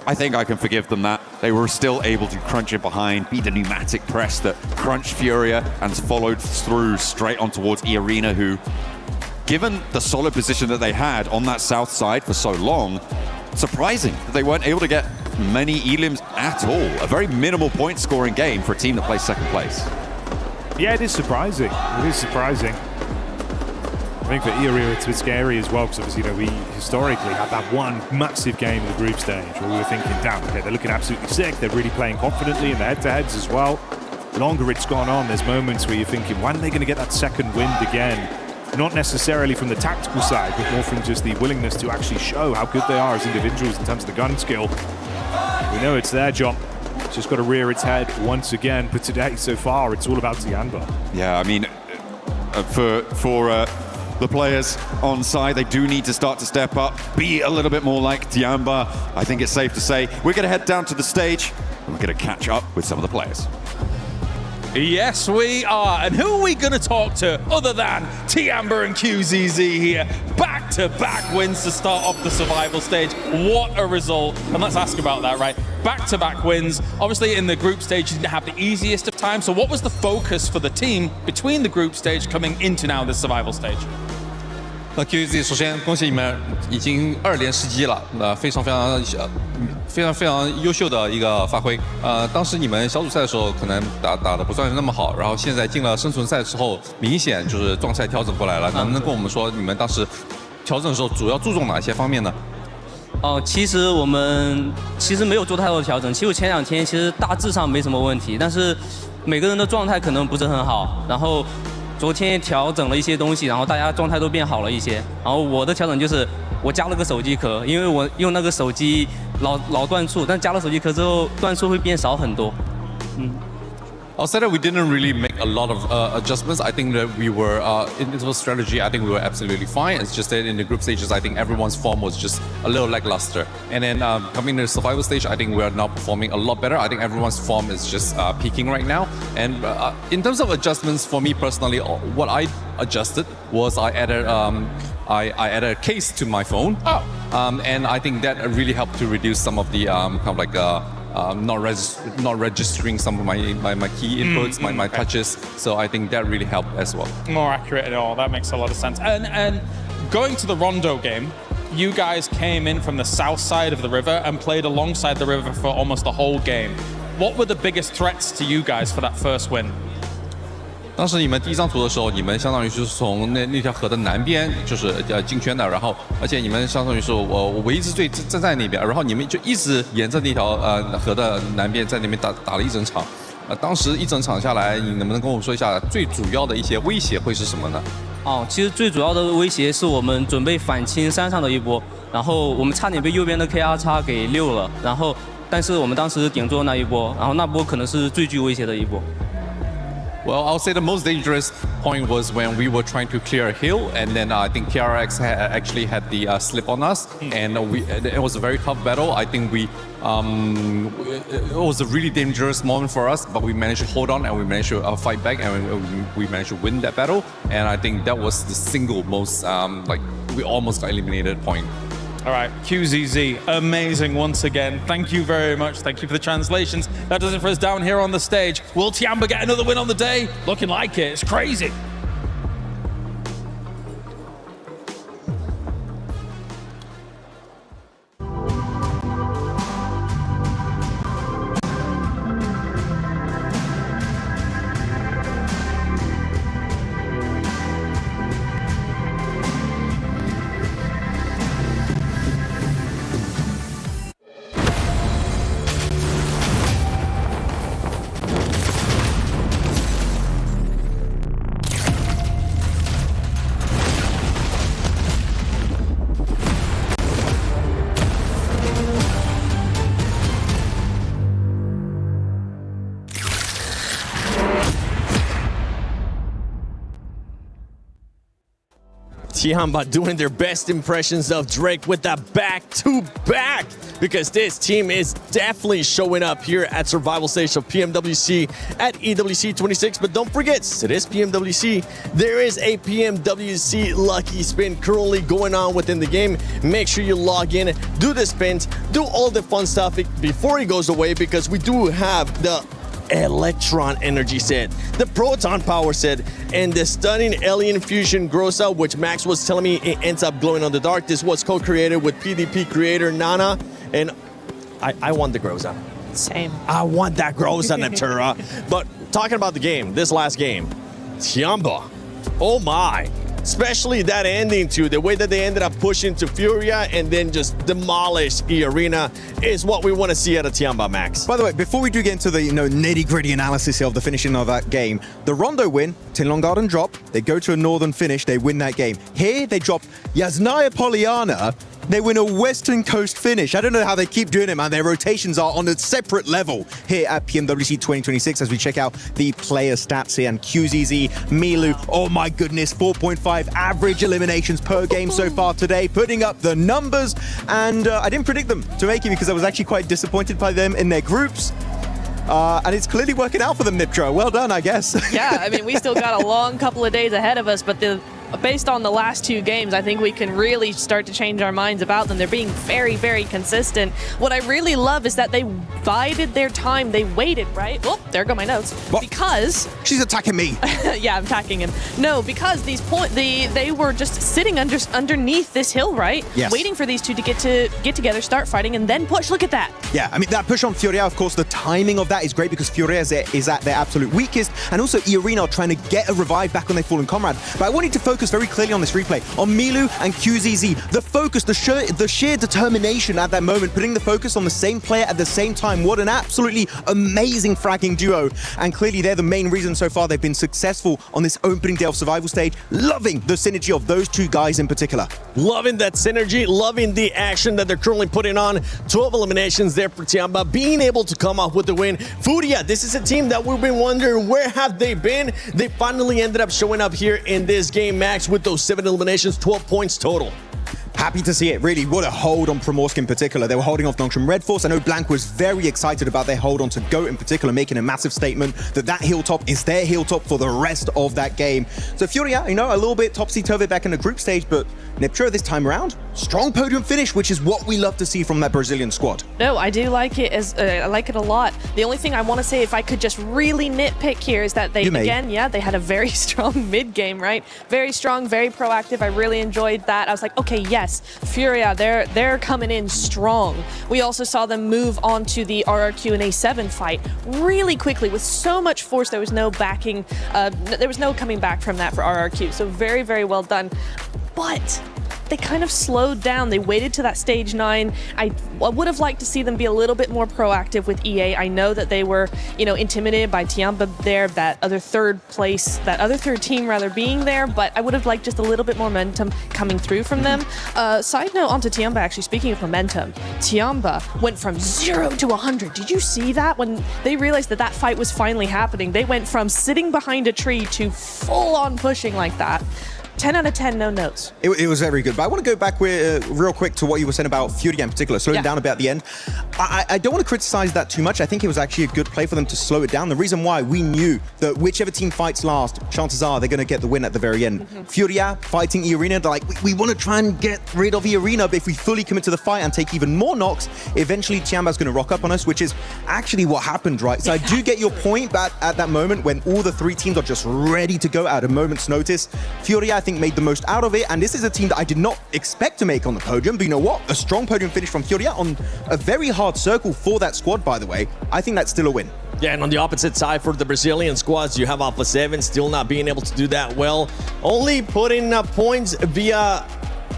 [SPEAKER 16] I think I can forgive them that. They were still able to crunch it behind, be the pneumatic press that crunched Furia and followed through straight on towards E-Arena, who, given the solid position that they had on that south side for so long, surprising that they weren't able to get many elims at all. A very minimal point scoring game for a team that plays second place.
[SPEAKER 25] Yeah, it is surprising. It is surprising. I think for E-Arena it's a bit scary as well, because obviously, you know, we historically had that one massive game of the group stage where we were thinking, damn, okay, they're looking absolutely sick. They're really playing confidently in the head-to-heads as well. The longer it's gone on, there's moments where you're thinking, when are they going to get that second wind again? Not necessarily from the tactical side, but more from just the willingness to actually show how good they are as individuals in terms of the gun skill. We know it's their job. It's just got to rear its head once again. But today, so far, it's all about Tianba.
[SPEAKER 16] Yeah, I mean, for the players on side, they do need to start to step up, be a little bit more like Tianba. I think it's safe to say we're going to head down to the stage and we're going to catch up with some of the players.
[SPEAKER 15] Yes, we are. And who are we going to talk to other than Tianba and QZZ here? Back-to-back wins to start off the survival stage. What a result. And let's ask about that, right? Back-to-back wins. Obviously, in the group stage, you didn't have the easiest of time. So what was the focus for the team between the group stage coming into now the survival stage?
[SPEAKER 3] 那 QZ 首先恭喜你们已经2连世纪了，非常优秀的一个发挥。当时你们小组赛的时候可能打得不算那么好，然后现在进了生存赛之后，明显就是状态调整过来了。能不能跟我们说你们当时调整的时候主要注重哪些方面呢？
[SPEAKER 4] 其实我们没有做太多的调整。其实前2天其实大致上没什么问题，但是每个人的状态可能不是很好，然后。昨天调整了一些东西，然后大家状态都变好了一些。然后我的调整就是我加了个手机壳，因为我用那个手机老断触，但加了手机壳之后断触会变少很多。
[SPEAKER 3] I'll say that we didn't really make a lot of adjustments. I think that we were, in terms of strategy, I think we were absolutely fine. It's just that in the group stages, I think everyone's form was just a little lackluster. And then coming to the survival stage, I think we are now performing a lot better. I think everyone's form is just peaking right now. And in terms of adjustments, for me personally, what I adjusted was I added a case to my phone. And I think that really helped to reduce some of the kind of like not registering some of my key inputs, my touches. So I think that really helped as well.
[SPEAKER 15] More accurate at all. That makes a lot of sense. And going to the Rondo game, you guys came in from the south side of the river and played alongside the river for almost the whole game. What were the biggest threats to you guys for that first win?
[SPEAKER 3] 当时你们第一张图的时候，你们相当于是从那条河的南边，就是进圈的，然后而且你们相当于是我唯一之最站在那边，然后你们就一直沿着那条河的南边在那边打了一整场。当时一整场下来，你能不能跟我说一下最主要的一些威胁会是什么呢？
[SPEAKER 4] 其实最主要的威胁是我们准备反清山上的一波，然后我们差点被右边的 KR 叉给溜了，然后但是我们当时顶住那一波，然后那波可能是最具威胁的一波。
[SPEAKER 3] Well, I'll say the most dangerous point was when we were trying to clear a hill, and then I think KRX actually had the slip on us, and it was a very tough battle. I think it was a really dangerous moment for us, but we managed to hold on and we managed to fight back, and we managed to win that battle. And I think that was the single most we almost got eliminated point.
[SPEAKER 15] All right, QZZ, amazing once again. Thank you very much. Thank you for the translations. That does it for us down here on the stage. Will Tianba get another win on the day? Looking like it. It's crazy.
[SPEAKER 13] Tiamba doing their best impressions of Drake with that back-to-back, because this team is definitely showing up here at Survival Stage of PMWC at EWC 26. But don't forget, it is PMWC. There is a PMWC Lucky Spin currently going on within the game. Make sure you log in, do the spins, do all the fun stuff before it goes away, because we do have the Electron Energy set, the Proton Power set, and the stunning Alien Fusion grows out, which Max was telling me it ends up glowing on the dark. This was co-created with PDP creator Nana, and I want the grows out.
[SPEAKER 1] Same.
[SPEAKER 13] I want that grows out, Natura. But talking about the game, this last game, Tiamba, oh my. Especially that ending too, the way that they ended up pushing to Furia and then just demolish E-Arena is what we want to see out of Tiamba, Max.
[SPEAKER 11] By the way, before we do get into the nitty-gritty analysis of the finishing of that game, the Rondo win, Tinlong Garden drop, they go to a Northern finish, they win that game. Here, they drop Yasnaya Poliana, they win a Western Coast finish. I don't know how they keep doing it, man. Their rotations are on a separate level here at PMWC 2026 as we check out the player stats here. And QZZ, Milu, oh my goodness, 4.5 average eliminations per game so far today, putting up the numbers. And I didn't predict them to make it because I was actually quite disappointed by them in their groups. And it's clearly working out for them, Niptro. Well done, I guess.
[SPEAKER 1] Yeah, I mean, we still got a long couple of days ahead of us, but based on the last two games, I think we can really start to change our minds about them. They're being very, very consistent. What I really love is that they bided their time. They waited, right? Oh, there go my notes.
[SPEAKER 11] What?
[SPEAKER 1] Because...
[SPEAKER 11] She's attacking me.
[SPEAKER 1] Yeah, I'm attacking him. No, because they were just sitting underneath this hill, right?
[SPEAKER 11] Yes.
[SPEAKER 1] Waiting for these two to get together, start fighting, and then push. Look at that.
[SPEAKER 11] Yeah, I mean, that push on Furia, of course, the timing of that is great because Furia is at their absolute weakest, and also E-Arena are trying to get a revive back on their fallen comrade. But I wanted to focus very clearly on this replay, on Milu and QZZ. The focus, the sheer determination at that moment, putting the focus on the same player at the same time. What an absolutely amazing fragging duo. And clearly they're the main reason so far they've been successful on this opening day of Survival Stage. Loving the synergy of those two guys in particular.
[SPEAKER 13] Loving that synergy, loving the action that they're currently putting on. 12 eliminations there for Tiamba, being able to come off with the win. Furia, this is a team that we've been wondering where have they been. They finally ended up showing up here in this game, Max, with those 7 eliminations, 12 points total.
[SPEAKER 11] Happy to see it, really. What a hold on Primorsk in particular. They were holding off Nongshim Red Force. I know Blank was very excited about their hold on to GOAT in particular, making a massive statement that hilltop is their hilltop for the rest of that game. So Furia, a little bit topsy-turvy back in the group stage, but Niptro this time around, strong podium finish, which is what we love to see from that Brazilian squad.
[SPEAKER 1] No, I do like it. I like it a lot. The only thing I want to say, if I could just really nitpick here, is that they they had a very strong mid game, right? Very strong, very proactive. I really enjoyed that. I was like, okay, yes, Furia, they're coming in strong. We also saw them move on to the RRQ and A7 fight really quickly with so much force. There was no backing. There was no coming back from that for RRQ. So very, very well done. But they kind of slowed down. They waited to that stage 9. I would have liked to see them be a little bit more proactive with EA. I know that they were, intimidated by Tiamba there, that other third team rather being there, but I would have liked just a little bit more momentum coming through from them. Side note onto Tiamba, actually, speaking of momentum, Tiamba went from 0 to 100. Did you see that? When they realized that fight was finally happening, they went from sitting behind a tree to full on pushing like that. 10 out of 10, no notes.
[SPEAKER 11] It was very good, but I want to go back real quick to what you were saying about Furia in particular, slowing down a bit at the end. I don't want to criticize that too much. I think it was actually a good play for them to slow it down. The reason why, we knew that whichever team fights last, chances are they're going to get the win at the very end. Furia fighting E-Arena, they're like, we want to try and get rid of E-Arena, but if we fully commit to the fight and take even more knocks, eventually Tiamba's going to rock up on us, which is actually what happened, right? So I do get your point, but at that moment when all the 3 teams are just ready to go at a moment's notice, Furia, I think, made the most out of it, and this is a team that I did not expect to make on the podium, but you know what? A strong podium finish from Furia on a very hard circle for that squad, by the way. I think that's still a win.
[SPEAKER 13] Yeah, and on the opposite side for the Brazilian squads, you have Alpha 7 still not being able to do that well. Only putting points via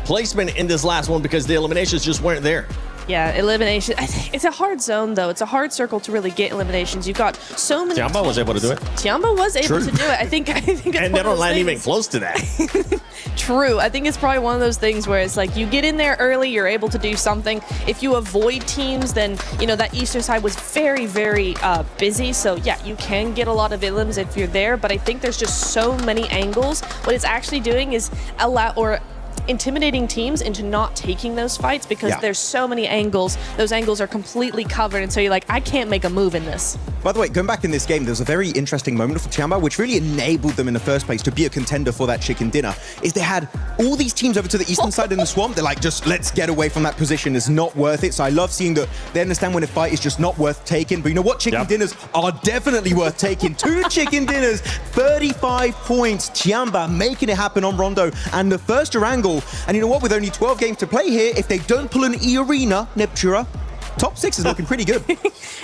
[SPEAKER 13] placement in this last one because the eliminations just weren't there.
[SPEAKER 1] Yeah, elimination. It's a hard zone, though. It's a hard circle to really get eliminations. You've got so many.
[SPEAKER 13] Tiamba was able to do it.
[SPEAKER 1] Tiamba was able to do it. I think it's
[SPEAKER 13] and they don't land even close to that.
[SPEAKER 1] True. I think it's probably one of those things where it's like you get in there early, you're able to do something. If you avoid teams, then that eastern side was very, very busy. So yeah, you can get a lot of elims if you're there. But I think there's just so many angles. What it's actually doing is intimidating teams into not taking those fights because there's so many angles. Those angles are completely covered, and so you're like, I can't make a move in this.
[SPEAKER 11] By the way, going back in this game, there was a very interesting moment for Tiamba, which really enabled them in the first place to be a contender for that chicken dinner, is they had all these teams over to the eastern side in the swamp. They're like, just let's get away from that position. It's not worth it. So I love seeing that they understand when a fight is just not worth taking. But you know what? Chicken dinners are definitely worth taking. 2 chicken dinners, 35 points. Tiamba making it happen on Rondo and the first Erangel. And you know what? With only 12 games to play here, if they don't pull an E-Arena, Neptura, top 6 is looking pretty good.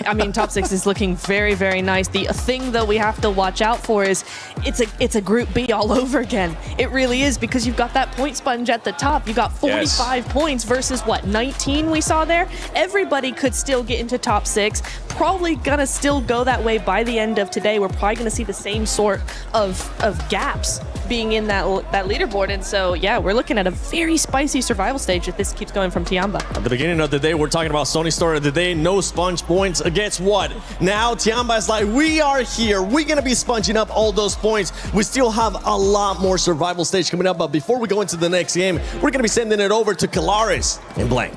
[SPEAKER 1] I mean, top 6 is looking very, very nice. The thing, though, we have to watch out for is it's a Group B all over again. It really is, because you've got that point sponge at the top. You got 45 points versus, what, 19 we saw there? Everybody could still get into top 6. Probably gonna still go that way by the end of today. We're probably gonna see the same sort of gaps being in that leaderboard. And so, yeah, we're looking at a very spicy survival stage if this keeps going from Tiamba.
[SPEAKER 13] At the beginning of the day, we're talking about Sony Story of the day, no sponge points against what? Now Tiamba is like, we are here. We're going to be sponging up all those points. We still have a lot more survival stage coming up. But before we go into the next game, we're going to be sending it over to Kalaris and Blank.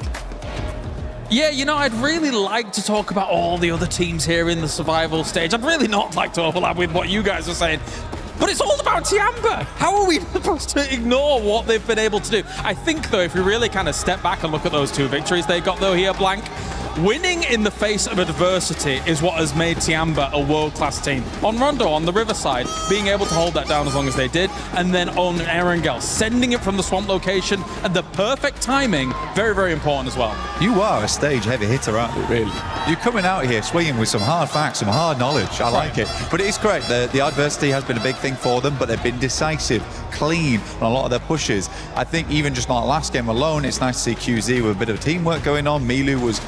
[SPEAKER 15] Yeah, you know, I'd really like to talk about all the other teams here in the survival stage. I'd really not like to overlap with what you guys are saying. But it's all about Tiamba. How are we supposed to ignore what they've been able to do? I think, though, if we really kind of step back and look at those 2 victories they got, though, here, Blank, winning in the face of adversity is what has made Tiamba a world-class team. On Rondo, on the Riverside, being able to hold that down as long as they did, and then on Erangel, sending it from the swamp location, and the perfect timing, very, very important as well.
[SPEAKER 9] You are a stage heavy hitter, aren't you, really? You're coming out here swinging with some hard facts, some hard knowledge. I like it. But it is correct. The adversity has been a big thing for them, but they've been decisive, clean on a lot of their pushes. I think even just not last game alone, it's nice to see QZ with a bit of teamwork going on. Milu was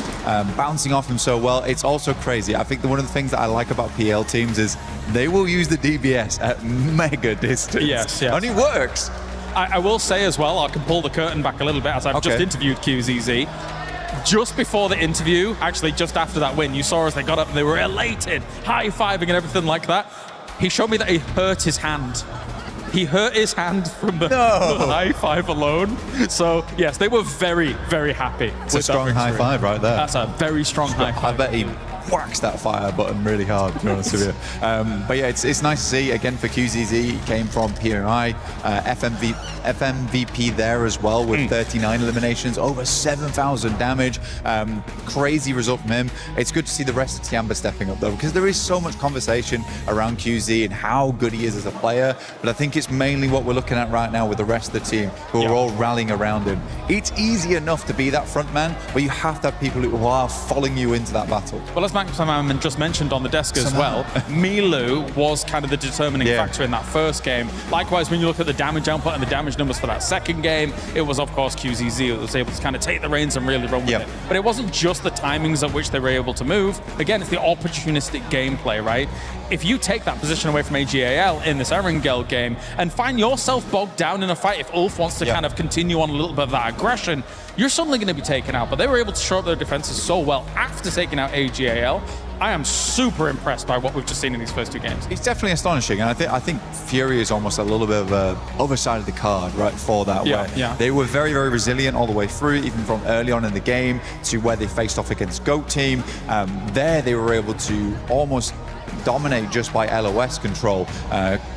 [SPEAKER 9] bouncing off him so well. It's also crazy. I think that one of the things that I like about PL teams is they will use the DBS at mega distance.
[SPEAKER 15] Yes.
[SPEAKER 9] And it works.
[SPEAKER 15] I will say as well, I can pull the curtain back a little bit, as I've just interviewed QZZ. Just before the interview, actually just after that win, you saw as they got up and they were elated, high-fiving and everything like that. He showed me that he hurt his hand. He hurt his hand from the high five alone. So, yes, they were very, very happy.
[SPEAKER 9] It's a strong high five right there.
[SPEAKER 15] That's a very strong high five.
[SPEAKER 9] I bet he whacks that fire button really hard, to be honest with you. But yeah, it's nice to see, again, for QZZ, he came from PMI, FMVP there as well with 39 eliminations, over 7,000 damage. Crazy result from him. It's good to see the rest of Tiamba stepping up, though, because there is so much conversation around QZ and how good he is as a player, but I think it's mainly what we're looking at right now with the rest of the team, who are all rallying around him. It's easy enough to be that front man, but you have to have people who are following you into that battle.
[SPEAKER 15] Well, as Max just mentioned on the desk as well, Milu was kind of the determining factor in that first game. Likewise, when you look at the damage output and the damage numbers for that second game, it was, of course, QZZ that was able to kind of take the reins and really run with it. But it wasn't just the timings at which they were able to move. Again, it's the opportunistic gameplay, right? If you take that position away from AGAL in this Erangel game and find yourself bogged down in a fight, if Ulf wants to kind of continue on a little bit of that aggression, you're suddenly going to be taken out. But they were able to shore up their defenses so well after taking out AGAL. I am super impressed by what we've just seen in these first 2 games.
[SPEAKER 9] It's definitely astonishing, and I think Fury is almost a little bit of a other side of the card, right, for that. They were very, very resilient all the way through, even from early on in the game to where they faced off against GOAT team. There they were able to almost dominate just by LOS control,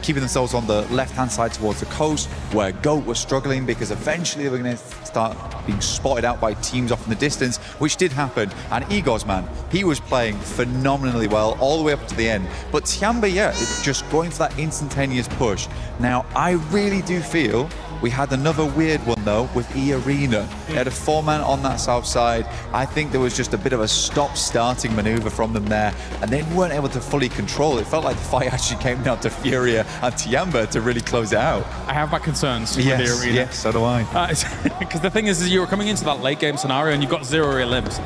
[SPEAKER 9] keeping themselves on the left-hand side towards the coast, where GOAT was struggling because eventually they were going to start being spotted out by teams off in the distance, which did happen. And Igor's, man, he was playing phenomenally well all the way up to the end. But Tiamba, just going for that instantaneous push. Now, I really do feel we had another weird one, though, with E-Arena. They had a 4-man on that south side. I think there was just a bit of a stop-starting maneuver from them there, and they weren't able to fully control it. It felt like the fight actually came down to Furia and Tiamba to really close it out.
[SPEAKER 15] I have my concerns with E-Arena.
[SPEAKER 9] Yes, so do I.
[SPEAKER 15] Because the thing is you were coming into that late-game scenario and you've got 0 elims.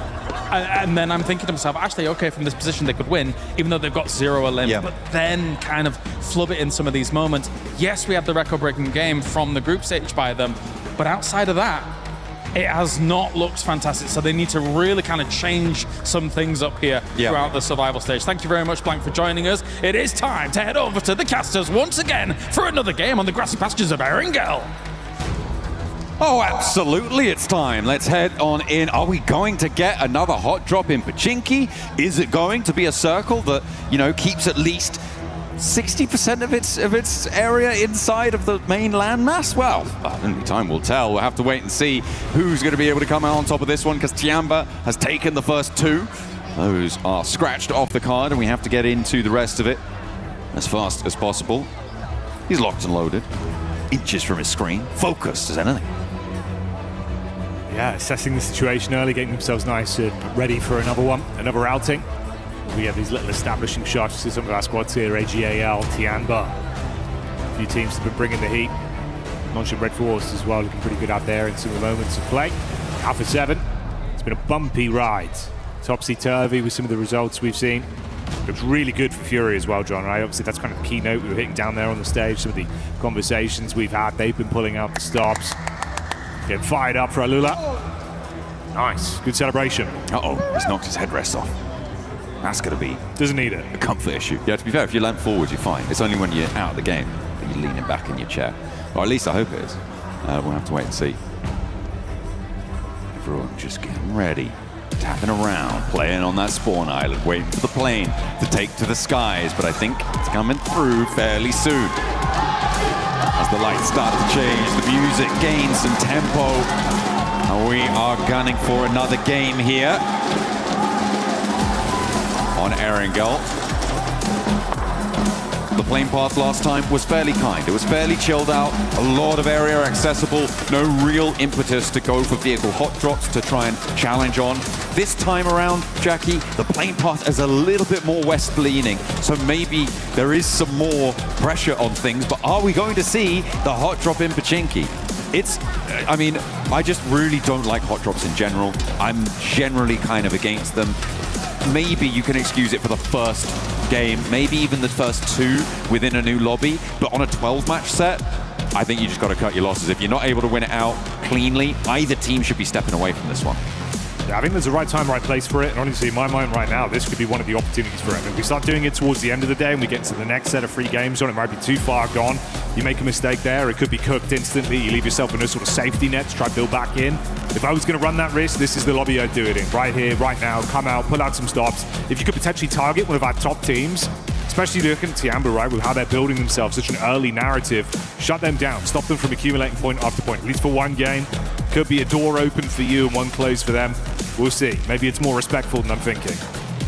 [SPEAKER 15] And then I'm thinking to myself, actually, okay, from this position they could win, even though they've got 0 elims. But then kind of flub it in some of these moments. Yes, we had the record-breaking game from the group stage by them, but outside of that, it has not looked fantastic. So they need to really kind of change some things up here throughout the survival stage. Thank you very much, Blank, for joining us. It is time to head over to the casters once again for another game on the grassy pastures of Erangel.
[SPEAKER 20] Oh, absolutely, it's time. Let's head on in. Are we going to get another hot drop in Pochinki? Is it going to be a circle that, you know, keeps at least 60% of its area inside of the main landmass? Well, only time will tell. We'll have to wait and see who's going to be able to come out on top of this one, because Tiamba has taken the first two. Those are scratched off the card, and we have to get into the rest of it as fast as possible. He's locked and loaded, inches from his screen, focused as anything.
[SPEAKER 26] Yeah, assessing the situation early, getting themselves nice and ready for another one, another outing. We have these little establishing shots to some of our squads here, AGAL, Tiamba. A few teams have been bringing the heat. Nongshim Red Force as well, looking pretty good out there in some of the moments of play. Alpha 7, it's been a bumpy ride. Topsy-turvy with some of the results we've seen. Looks really good for Fury as well, John, right? Obviously, that's kind of the keynote we were hitting down there on the stage. Some of the conversations we've had, they've been pulling out the stops. Getting fired up for Alula. Nice, good celebration.
[SPEAKER 20] Uh-oh, he's knocked his headrest off. That's going to be...
[SPEAKER 26] Doesn't need it.
[SPEAKER 20] A comfort issue. Yeah, to be fair, if you land forward, you're fine. It's only when you're out of the game that you're leaning back in your chair. Or at least I hope it is. We'll have to wait and see. Everyone just getting ready. Tapping around, playing on that spawn island, waiting for the plane to take to the skies. But I think it's coming through fairly soon. As the lights start to change, the music gains some tempo. And we are gunning for another game here on Erangel. The plane path last time was fairly kind. It was fairly chilled out, a lot of area accessible, no real impetus to go for vehicle hot drops to try and challenge on. This time around, Jackie, the plane path is a little bit more west leaning, so maybe there is some more pressure on things, but are we going to see the hot drop in Pochinki? I mean, I just really don't like hot drops in general. I'm generally kind of against them. Maybe you can excuse it for the first game, maybe even the first two within a new lobby, but on a 12-match set, I think you just got to cut your losses. If you're not able to win it out cleanly, either team should be stepping away from this one.
[SPEAKER 26] Yeah, I think there's a right time, right place for it, and honestly, in my mind right now, this could be one of the opportunities for it. If we start doing it towards the end of the day and we get to the next set of 3 games on, it might be too far gone. You make a mistake there, it could be cooked instantly. You leave yourself in a sort of safety net to try to build back in. If I was going to run that risk, this is the lobby I'd do it in. Right here, right now, come out, pull out some stops. If you could potentially target one of our top teams, especially looking at Tiamba, right, with how they're building themselves, such an early narrative, shut them down, stop them from accumulating point after point, at least for one game. Could be a door open for you and one closed for them. We'll see. Maybe it's more respectful than I'm thinking.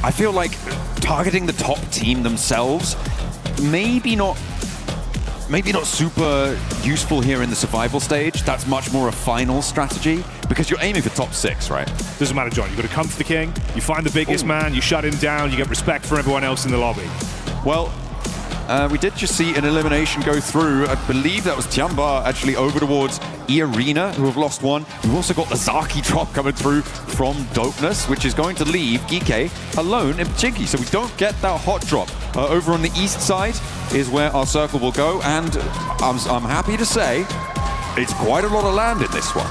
[SPEAKER 20] I feel like targeting the top team themselves, maybe not super useful here in the survival stage. That's much more a final strategy because you're aiming for top 6, right?
[SPEAKER 26] Doesn't matter, John. You've got to come for the king. You find the biggest man, you shut him down, you get respect for everyone else in the lobby.
[SPEAKER 20] Well, we did just see an elimination go through. I believe that was Tiamba actually over towards E-Arena, who have lost one. We've also got the Zaki drop coming through from Dopeness, which is going to leave Gike alone in Pochinki. So we don't get that hot drop. Over on the east side is where our circle will go, and I'm happy to say it's quite a lot of land in this one.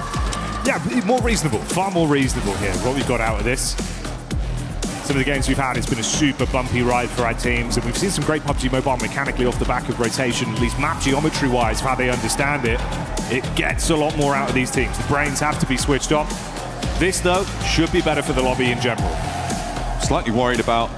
[SPEAKER 26] Yeah, more reasonable, far more reasonable here, what we've got out of this. Some of the games we've had, it's been a super bumpy ride for our teams, and we've seen some great PUBG Mobile mechanically off the back of rotation, at least map geometry-wise, how they understand it. It gets a lot more out of these teams. The brains have to be switched off. This, though, should be better for the lobby in general.
[SPEAKER 20] Slightly worried about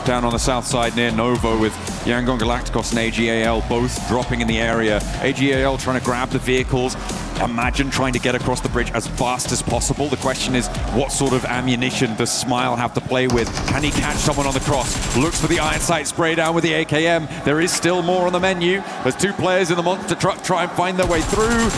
[SPEAKER 20] down on the south side near Novo with Yangon Galacticos and AGAL both dropping in the area. AGAL trying to grab the vehicles. Imagine trying to get across the bridge as fast as possible. The question is, what sort of ammunition does Smile have to play with? Can he catch someone on the cross? Looks for the iron sight spray down with the AKM. There is still more on the menu. There's 2 players in the monster truck try and find their way through.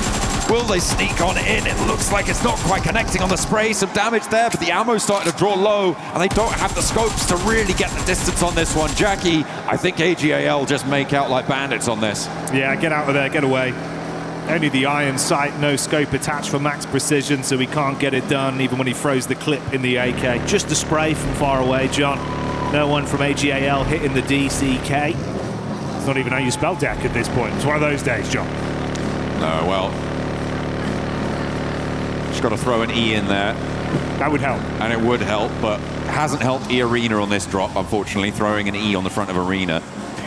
[SPEAKER 20] Will they sneak on in? It looks like it's not quite connecting on the spray. Some damage there, but the ammo's starting to draw low, and they don't have the scopes to really get the distance on this one. Jackie, I think AGAL just make out like bandits on this.
[SPEAKER 26] Yeah, get out of there, get away. Only the iron sight, no scope attached for max precision, so he can't get it done even when he throws the clip in the AK. Just a spray from far away, John. No one from AGAL hitting the DCK. It's not even how you spell deck at this point. It's one of those days, John.
[SPEAKER 20] No, well, just got to throw an E in there.
[SPEAKER 26] That would help.
[SPEAKER 20] And it would help, but hasn't helped E-Arena on this drop, unfortunately, throwing an E on the front of Arena.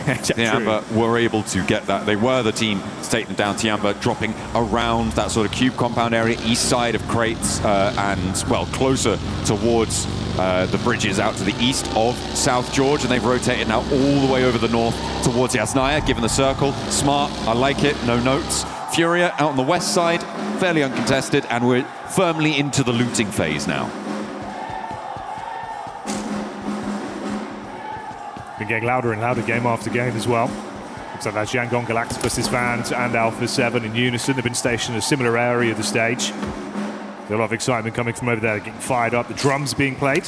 [SPEAKER 16] Tiamba were able to get that. They were the team to take them down. Tiamba dropping around that sort of cube compound area, east side of crates, and, well, closer towards the bridges out to the east of South George, and they've rotated now all the way over the north towards Yasnaya, given the circle. Smart, I like it, no notes. Furia out on the west side, fairly uncontested, and we're firmly into the looting phase now.
[SPEAKER 26] Been getting louder and louder game after game as well. Looks like that's Yangon Galacticus' fans and Alpha 7 in unison. They've been stationed in a similar area of the stage. A lot of excitement coming from over there, getting fired up. The drums being played.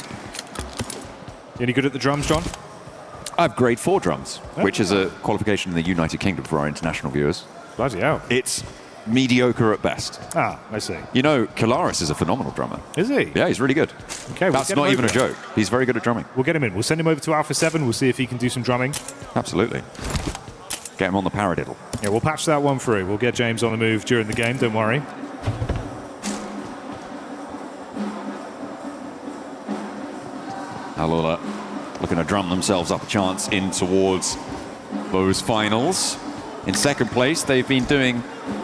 [SPEAKER 26] Any good at the drums, John?
[SPEAKER 16] I have grade 4 drums, which is a qualification in the United Kingdom for our international viewers.
[SPEAKER 26] Bloody hell.
[SPEAKER 16] It's mediocre at best.
[SPEAKER 26] Ah, I see.
[SPEAKER 16] You know, Kalaris is a phenomenal drummer.
[SPEAKER 26] Is he?
[SPEAKER 16] Yeah, he's really good.
[SPEAKER 26] Okay,
[SPEAKER 16] that's not even a joke. He's very good at drumming.
[SPEAKER 26] We'll get him in. We'll send him over to Alpha 7. We'll see if he can do some drumming.
[SPEAKER 16] Absolutely. Get him on the paradiddle.
[SPEAKER 26] Yeah, we'll patch that one through. We'll get James on the move during the game, don't worry.
[SPEAKER 16] Alola looking to drum themselves up a chance in towards those finals. In second place, they've been doing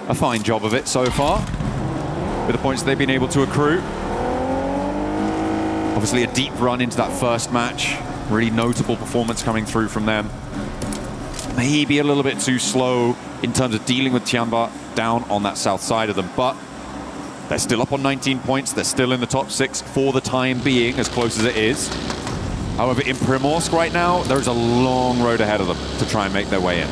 [SPEAKER 16] a fine job of it so far, with the points they've been able to accrue. Obviously a deep run into that first match. Really notable performance coming through from them. Maybe a little bit too slow in terms of dealing with Tiamba down on that south side of them, but they're still up on 19 points. They're still in the top 6 for the time being, as close as it is. However, in Primorsk right now, there's a long road ahead of them to try and make their way in.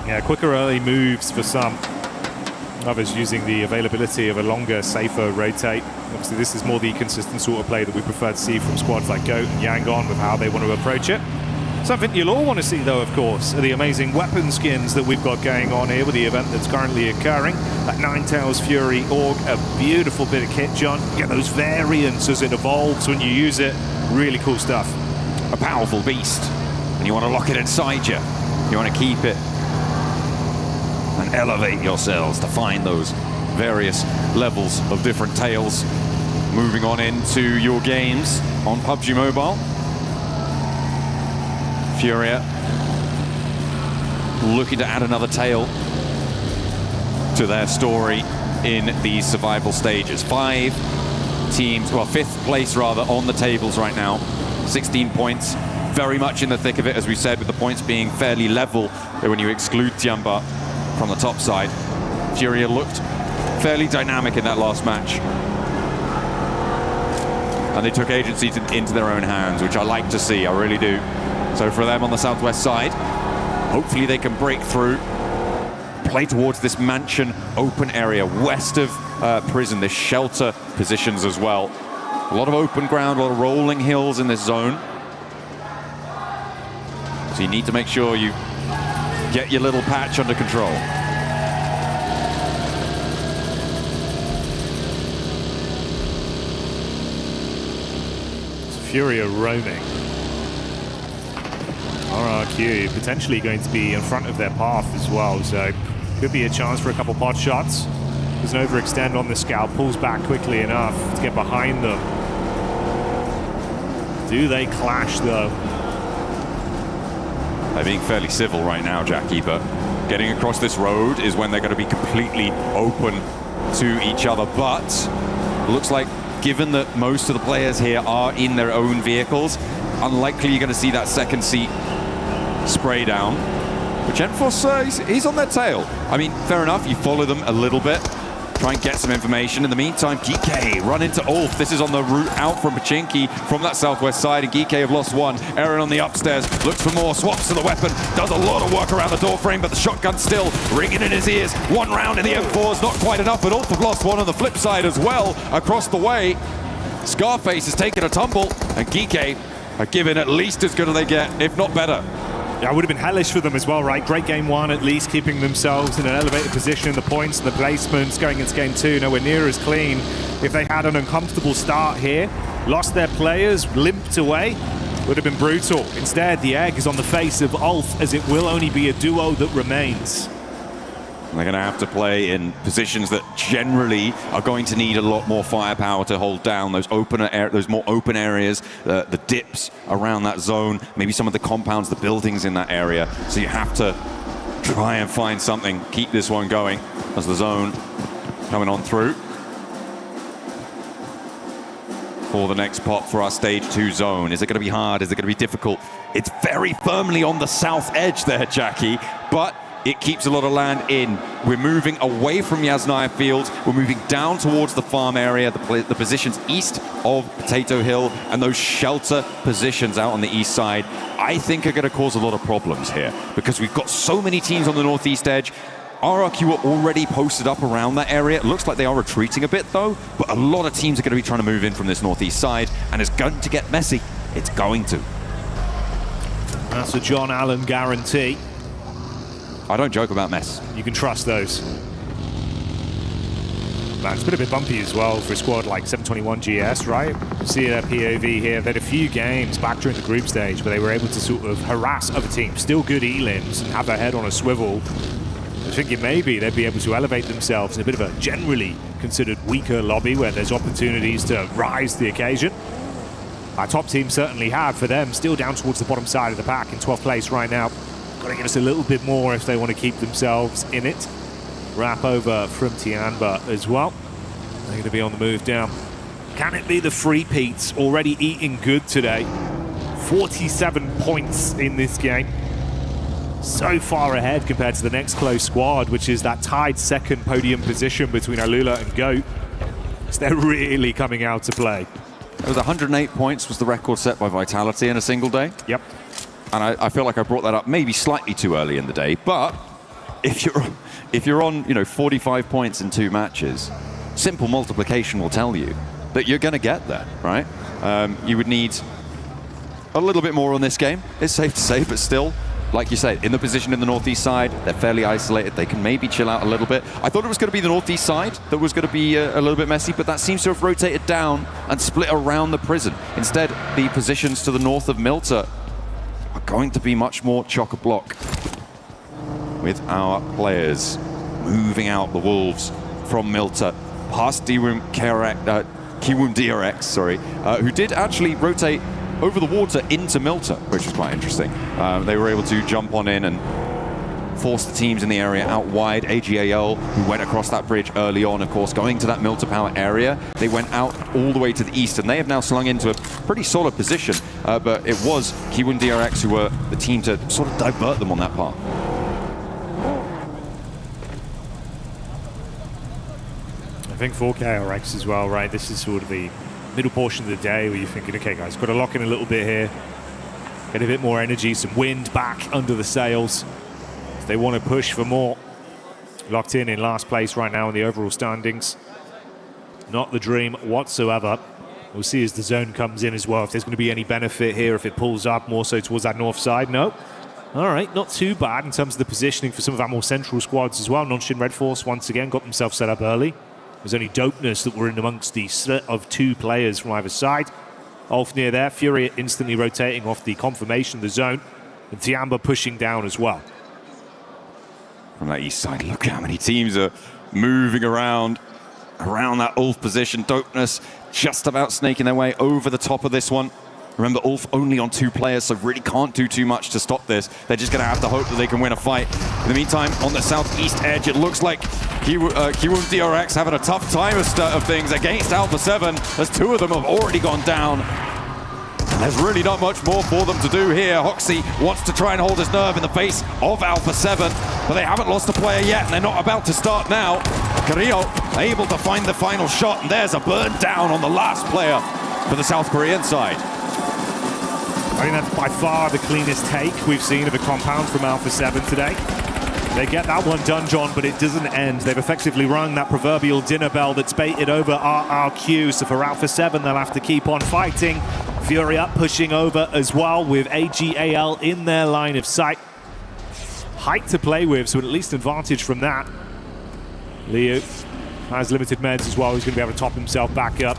[SPEAKER 26] Yeah, quicker early moves for some. Others using the availability of a longer, safer rotate. Obviously, this is more the consistent sort of play that we prefer to see from squads like Goat and Yangon with how they want to approach it. Something you'll all want to see, though, of course, are the amazing weapon skins that we've got going on here with the event that's currently occurring. That Ninetales Fury Org, a beautiful bit of kit, John. You get those variants as it evolves when you use it. Really cool stuff.
[SPEAKER 16] A powerful beast, and you want to lock it inside you. You want to keep it and elevate yourselves to find those various levels of different tails. Moving on into your games on PUBG Mobile. Furia looking to add another tail to their story in these survival stages. 5 teams, well, 5th place rather, on the tables right now. 16 points, very much in the thick of it, as we said, with the points being fairly level when you exclude Tiamba from the top side. Furia looked fairly dynamic in that last match, and they took agency into their own hands, which I like to see, I really do. So for them on the southwest side, hopefully they can break through, play towards this mansion open area west of prison, this shelter positions as well. A lot of open ground, a lot of rolling hills in this zone. So you need to make sure you get your little patch under control.
[SPEAKER 26] It's Furia roaming. RRQ potentially going to be in front of their path as well, so could be a chance for a couple pot shots. There's an overextend on the scout, pulls back quickly enough to get behind them. Do they clash though?
[SPEAKER 16] They're being fairly civil right now, Jackie, but getting across this road is when they're going to be completely open to each other. But it looks like, given that most of the players here are in their own vehicles, unlikely you're going to see that second seat spray down. But Genforce, he's on their tail. I mean, fair enough, you follow them a little bit, try and get some information. In the meantime, Geeky run into Ulf. This is on the route out from Pachinki from that southwest side, and Geeky have lost one. Aaron on the upstairs looks for more, swaps to the weapon, does a lot of work around the door frame, but the shotgun still ringing in his ears. One round in the M4 is not quite enough, but Ulf have lost one on the flip side as well across the way. Scarface has taken a tumble, and Geeky are giving at least as good as they get, if not better.
[SPEAKER 26] Yeah, it would have been hellish for them as well, right? Great game 1, at least keeping themselves in an elevated position. The points, the placements going into game 2, nowhere near as clean. If they had an uncomfortable start here, lost their players, limped away, would have been brutal. Instead, the egg is on the face of Ulf, as it will only be a duo that remains.
[SPEAKER 16] They're going to have to play in positions that generally are going to need a lot more firepower to hold down those more open areas, the dips around that zone, maybe some of the compounds, the buildings in that area. So you have to try and find something, keep this one going as the zone coming on through. For the next pot for our stage 2 zone. Is it going to be hard? Is it going to be difficult? It's very firmly on the south edge there, Jackie, but it keeps a lot of land in. We're moving away from Yasnaya Field. We're moving down towards the farm area, the positions east of Potato Hill, and those shelter positions out on the east side, I think are going to cause a lot of problems here because we've got so many teams on the northeast edge. RRQ are already posted up around that area. It looks like they are retreating a bit though, but a lot of teams are going to be trying to move in from this northeast side, and it's going to get messy. It's going to.
[SPEAKER 25] That's a John Allen guarantee.
[SPEAKER 16] I don't joke about mess.
[SPEAKER 25] You can trust those. Man, it's been a bit bumpy as well for a squad like 721 GS, right? You see their POV here. They had a few games back during the group stage where they were able to sort of harass other teams, still good elims, and have their head on a swivel. I was thinking maybe they'd be able to elevate themselves in a bit of a generally considered weaker lobby where there's opportunities to rise to the occasion. Our top team certainly have. For them, still down towards the bottom side of the pack in 12th place right now. Got to give us a little bit more if they want to keep themselves in it. Wrap over from Tianba as well. They're going to be on the move down. Can it be the free Pete's already eating good today? 47 points in this game. So far ahead compared to the next close squad, which is that tied second podium position between Alula and Goat. So they're really coming out to play.
[SPEAKER 16] It was 108 points was the record set by Vitality in a single day.
[SPEAKER 25] Yep.
[SPEAKER 16] And I feel like I brought that up maybe slightly too early in the day, but if you're on 45 points in 2 matches, simple multiplication will tell you that you're going to get there, right? You would need a little bit more on this game. It's safe to say, but still, like you said, in the position in the northeast side, they're fairly isolated. They can maybe chill out a little bit. I thought it was going to be the northeast side that was going to be a little bit messy, but that seems to have rotated down and split around the prison. Instead, the positions to the north of Milta are going to be much more chock-a-block with our players moving out the Wolves from Milta past Kiwum DRX, who did actually rotate over the water into Milta, which was quite interesting. They were able to jump on in and force the teams in the area out wide. AGAL, who went across that bridge early on, of course, going to that Milta Power area. They went out all the way to the east, and they have now slung into a pretty solid position. But it was Kiwum DRX who were the team to sort of divert them on that part.
[SPEAKER 25] I think for KRX as well, right? This is sort of the middle portion of the day where you're thinking, okay, guys, got to lock in a little bit here. Get a bit more energy, some wind back under the sails. If they want to push for more. Locked in last place right now in the overall standings. Not the dream whatsoever. We'll see as the zone comes in as well if there's going to be any benefit here, if it pulls up more so towards that north side. No. All right, not too bad in terms of the positioning for some of our more central squads as well. Non-Shin Red Force once again got themselves set up early. There's only Dopeness that were in amongst the set of 2 players from either side. Ulfnir there, Fury instantly rotating off the confirmation of the zone, and Tiamba pushing down as well.
[SPEAKER 16] From that east side, look how many teams are moving around that Ulf position. Dopeness just about snaking their way over the top of this one. Remember, Ulf only on 2 players, so really can't do too much to stop this. They're just going to have to hope that they can win a fight. In the meantime, on the southeast edge, it looks like Kiwum DRX having a tough time of things against Alpha 7, as 2 of them have already gone down. And there's really not much more for them to do here. Hoxie wants to try and hold his nerve in the face of Alpha 7, but they haven't lost a player yet, and they're not about to start now. Carrillo able to find the final shot, and there's a burn down on the last player for the South Korean side.
[SPEAKER 25] I think that's by far the cleanest take we've seen of a compound from Alpha 7 today. They get that one done, John, but it doesn't end. They've effectively rung that proverbial dinner bell that's baited over RRQ. So for Alpha 7, they'll have to keep on fighting. Fury up, pushing over as well with AGAL in their line of sight. Height to play with, so at least advantage from that. Liu has limited meds as well. He's going to be able to top himself back up.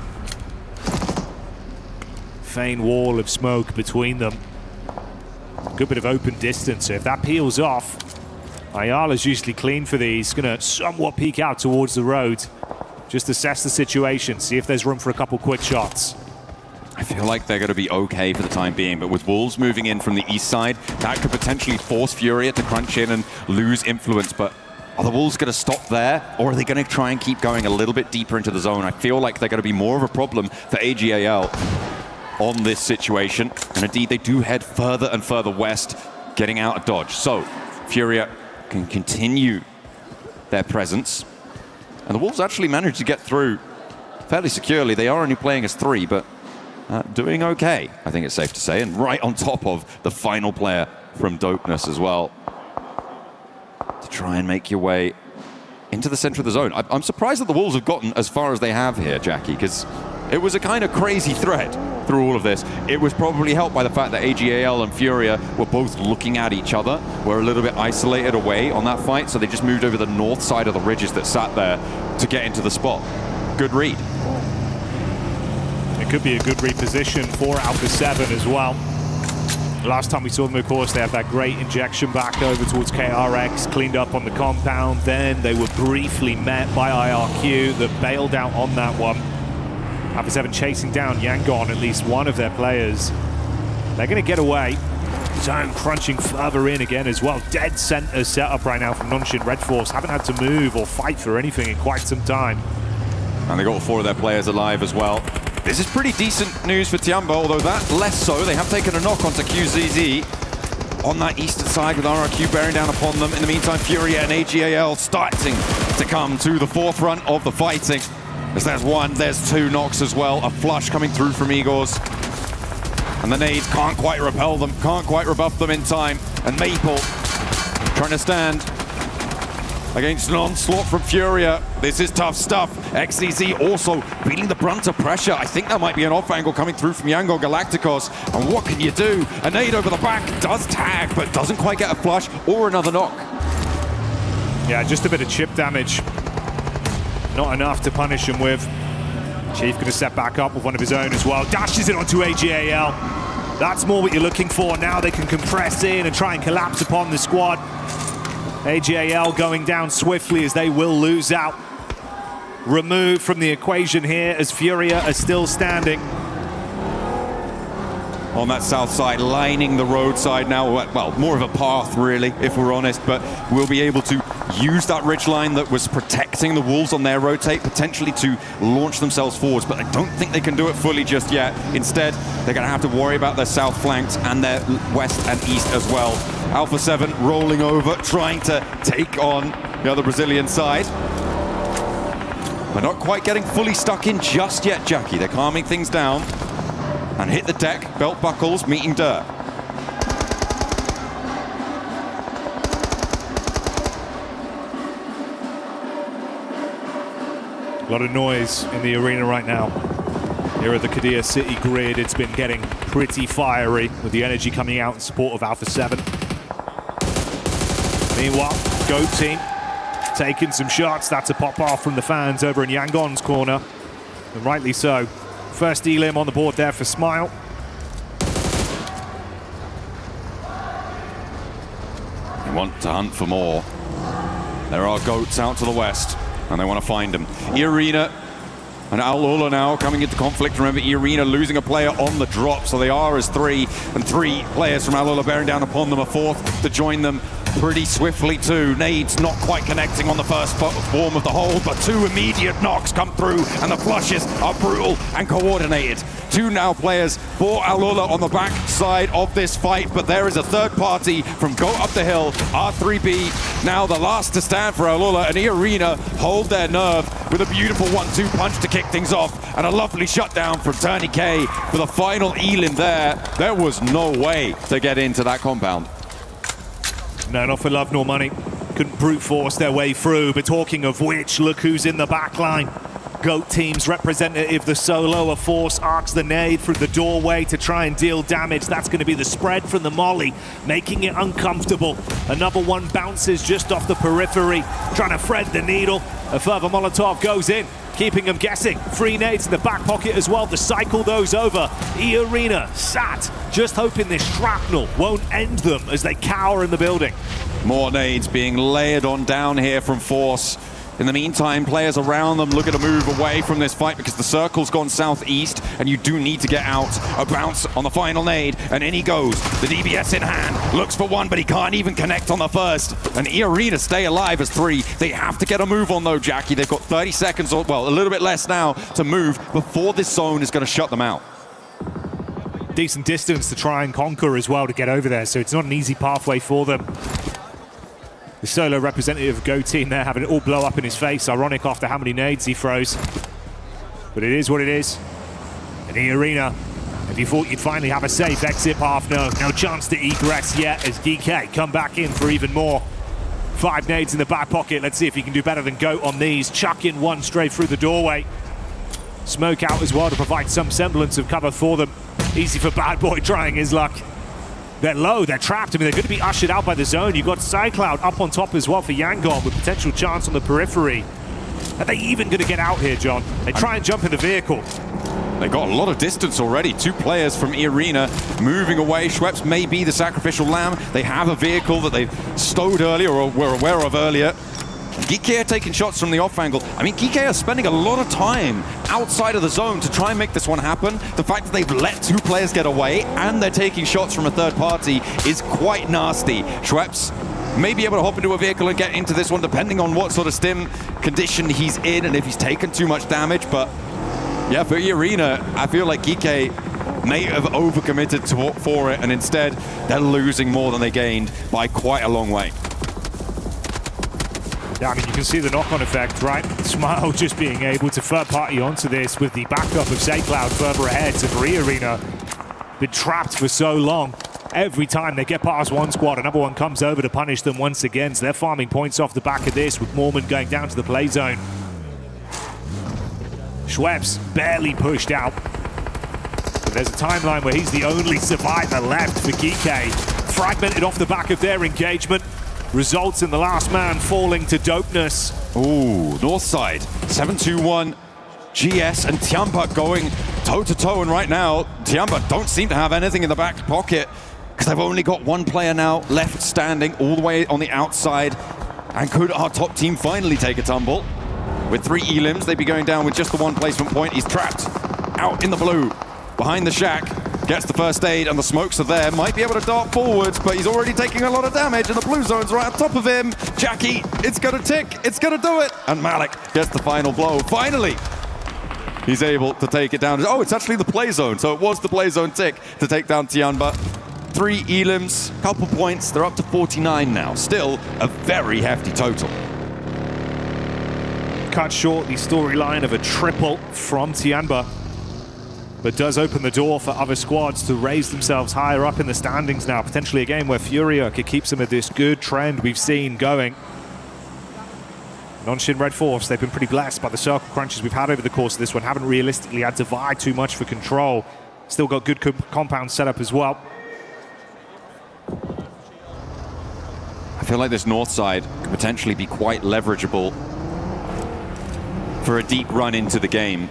[SPEAKER 25] Fein wall of smoke between them. Good bit of open distance. So if that peels off, Ayala's usually clean for these. Going to somewhat peek out towards the road. Just assess the situation, see if there's room for a couple quick shots.
[SPEAKER 16] I feel like they're going to be okay for the time being, but with Wolves moving in from the east side, that could potentially force Furia to crunch in and lose influence. But are the Wolves going to stop there, or are they going to try and keep going a little bit deeper into the zone? I feel like they're going to be more of a problem for AGAL on this situation. And indeed, they do head further and further west, getting out of dodge. So Furia can continue their presence. And the Wolves actually managed to get through fairly securely. They are only playing as 3, but doing okay, I think it's safe to say. And right on top of the final player from Dopeness as well. To try and make your way into the center of the zone. I'm surprised that the Wolves have gotten as far as they have here, Jackie, because it was a kind of crazy thread through all of this. It was probably helped by the fact that AGAL and Furia were both looking at each other, were a little bit isolated away on that fight, so they just moved over the north side of the ridges that sat there to get into the spot. Good read.
[SPEAKER 25] It could be a good reposition for Alpha 7 as well. Last time we saw them, of course, they had that great injection back over towards KRX, cleaned up on the compound. Then they were briefly met by IRQ that bailed out on that one. Alpha 7 chasing down Yangon, at least one of their players. They're going to get away. Zone crunching further in again as well. Dead center setup right now from Nongshim Red Force. Haven't had to move or fight for anything in quite some time.
[SPEAKER 16] And they got 4 of their players alive as well. This is pretty decent news for Tiamba, although that less so. They have taken a knock onto QZZ on that eastern side with RRQ bearing down upon them. In the meantime, Furia and AGAL starting to come to the forefront of the fighting. As there's 1, there's 2 knocks as well. A flush coming through from Igors. And the nades can't quite repel them, can't quite rebuff them in time. And Maple trying to stand against an onslaught from Furia. This is tough stuff. XCZ also feeling the brunt of pressure. I think that might be an off angle coming through from Yangon Galacticos. And what can you do? A nade over the back does tag, but doesn't quite get a flush or another knock.
[SPEAKER 25] Yeah, just a bit of chip damage. Not enough to punish him with. Chief going to step back up with one of his own as well. Dashes it onto AGAL. That's more what you're looking for. Now they can compress in and try and collapse upon the squad. AGAL going down swiftly as they will lose out. Removed from the equation here as Furia are still standing.
[SPEAKER 16] On that south side, lining the roadside now. Well, more of a path, really, if we're honest, but we'll be able to use that ridge line that was protecting the Wolves on their rotate, potentially to launch themselves forwards, but I don't think they can do it fully just yet. Instead, they're going to have to worry about their south flanks and their west and east as well. Alpha 7 rolling over, trying to take on the other Brazilian side. They're not quite getting fully stuck in just yet, Jackie. They're calming things down. And hit the deck, belt buckles, meeting dirt.
[SPEAKER 25] A lot of noise in the arena right now. Here at the Qiddiya City grid, it's been getting pretty fiery with the energy coming out in support of Alpha 7. Meanwhile, Goat team taking some shots. That's a pop off from the fans over in Yangon's corner. And rightly so. First elim on the board there for Smile.
[SPEAKER 16] They want to hunt for more. There are goats out to the west, and they want to find them. E-Arena and Al-Ula now coming into conflict. Remember, E-Arena losing a player on the drop, so they are as 3, and 3 players from Al-Ula bearing down upon them, a 4th to join them pretty swiftly too. Nades not quite connecting on the first form of the hold, but 2 immediate knocks come through, and the flushes are brutal and coordinated. 2 now players for Al-Ula on the back side of this fight, but there is a 3rd party from Go Up the Hill, R3B, now the last to stand for Al-Ula, and E-Arena hold their nerve with a beautiful 1-2 punch to kick things off, and a lovely shutdown from Turney K for the final elim there. There was no way to get into that compound.
[SPEAKER 25] No, not for love nor money. Couldn't brute force their way through, but talking of which, look who's in the back line. Goat team's representative, the solo, of force, arcs the nade through the doorway to try and deal damage. That's going to be the spread from the molly, making it uncomfortable. Another one bounces just off the periphery, trying to thread the needle. A further Molotov goes in, keeping them guessing. 3 nades in the back pocket as well to cycle those over. E-Arena sat, just hoping this shrapnel won't end them as they cower in the building.
[SPEAKER 16] More nades being layered on down here from Force. In the meantime, players around them looking to move away from this fight because the circle's gone southeast and you do need to get out. A bounce on the final nade and in he goes. The DBS in hand, looks for one, but he can't even connect on the first. And E-Arena stay alive as 3. They have to get a move on though, Jackie. They've got 30 seconds, or well, a little bit less now to move before this zone is going to shut them out.
[SPEAKER 25] Decent distance to try and conquer as well to get over there, so it's not an easy pathway for them. The solo representative of Go Team there having it all blow up in his face. Ironic after how many nades he throws. But it is what it is. And E-Arena, if you thought you'd finally have a safe exit path, no chance to egress yet as DK come back in for even more. 5 nades in the back pocket. Let's see if he can do better than Goat on these. Chuck in one straight through the doorway. Smoke out as well to provide some semblance of cover for them. Easy for Bad Boy trying his luck. They're low, they're trapped. I mean, they're going to be ushered out by the zone. You've got Cycloud up on top as well for Yangon with potential chance on the periphery. Are they even going to get out here, John? They try and jump in the vehicle.
[SPEAKER 16] They got a lot of distance already. 2 players from E-Arena moving away. Schweppes may be the sacrificial lamb. They have a vehicle that they stowed earlier or were aware of earlier. Geeky are taking shots from the off angle. I mean, Geeky are spending a lot of time outside of the zone to try and make this one happen. The fact that they've let 2 players get away and they're taking shots from a third party is quite nasty. Schweppes may be able to hop into a vehicle and get into this one depending on what sort of stim condition he's in and if he's taken too much damage. But yeah, for E-Arena, I feel like Geeky may have overcommitted for it and instead they're losing more than they gained by quite a long way.
[SPEAKER 25] Yeah, I mean, you can see the knock-on effect, right? Smile just being able to third-party onto this with the backup of Saycloud further ahead. So for E-Arena, been trapped for so long. Every time they get past one squad, another one comes over to punish them once again. So they're farming points off the back of this with Mormon going down to the play zone. Schweppes barely pushed out. But there's a timeline where he's the only survivor left for Geeky. Fragmented off the back of their engagement. Results in the last man falling to Dopeness.
[SPEAKER 16] Ooh, north side, 7-2-1. GS and Tiamba going toe-to-toe, and right now, Tiamba don't seem to have anything in the back pocket because they've only got 1 player now left standing all the way on the outside. And could our top team finally take a tumble? With 3 elims, they'd be going down with just the 1 placement point. He's trapped out in the blue, behind the shack. Gets the first aid and the smokes are there. Might be able to dart forwards, but he's already taking a lot of damage and the blue zone's right on top of him. Jackie, it's gonna tick, it's gonna do it. And Malik gets the final blow. Finally, he's able to take it down. Oh, it's actually the play zone. So it was the play zone tick to take down Tianba. 3 elims, couple points. They're up to 49 now. Still a very hefty total.
[SPEAKER 25] Cut short the storyline of a triple from Tianba. But does open the door for other squads to raise themselves higher up in the standings now. Potentially a game where Furia could keep some of this good trend we've seen going. Non-Shin Red Force, they've been pretty blessed by the circle crunches we've had over the course of this one. Haven't realistically had to vie too much for control. Still got good compound setup as well.
[SPEAKER 16] I feel like this north side could potentially be quite leverageable for a deep run into the game.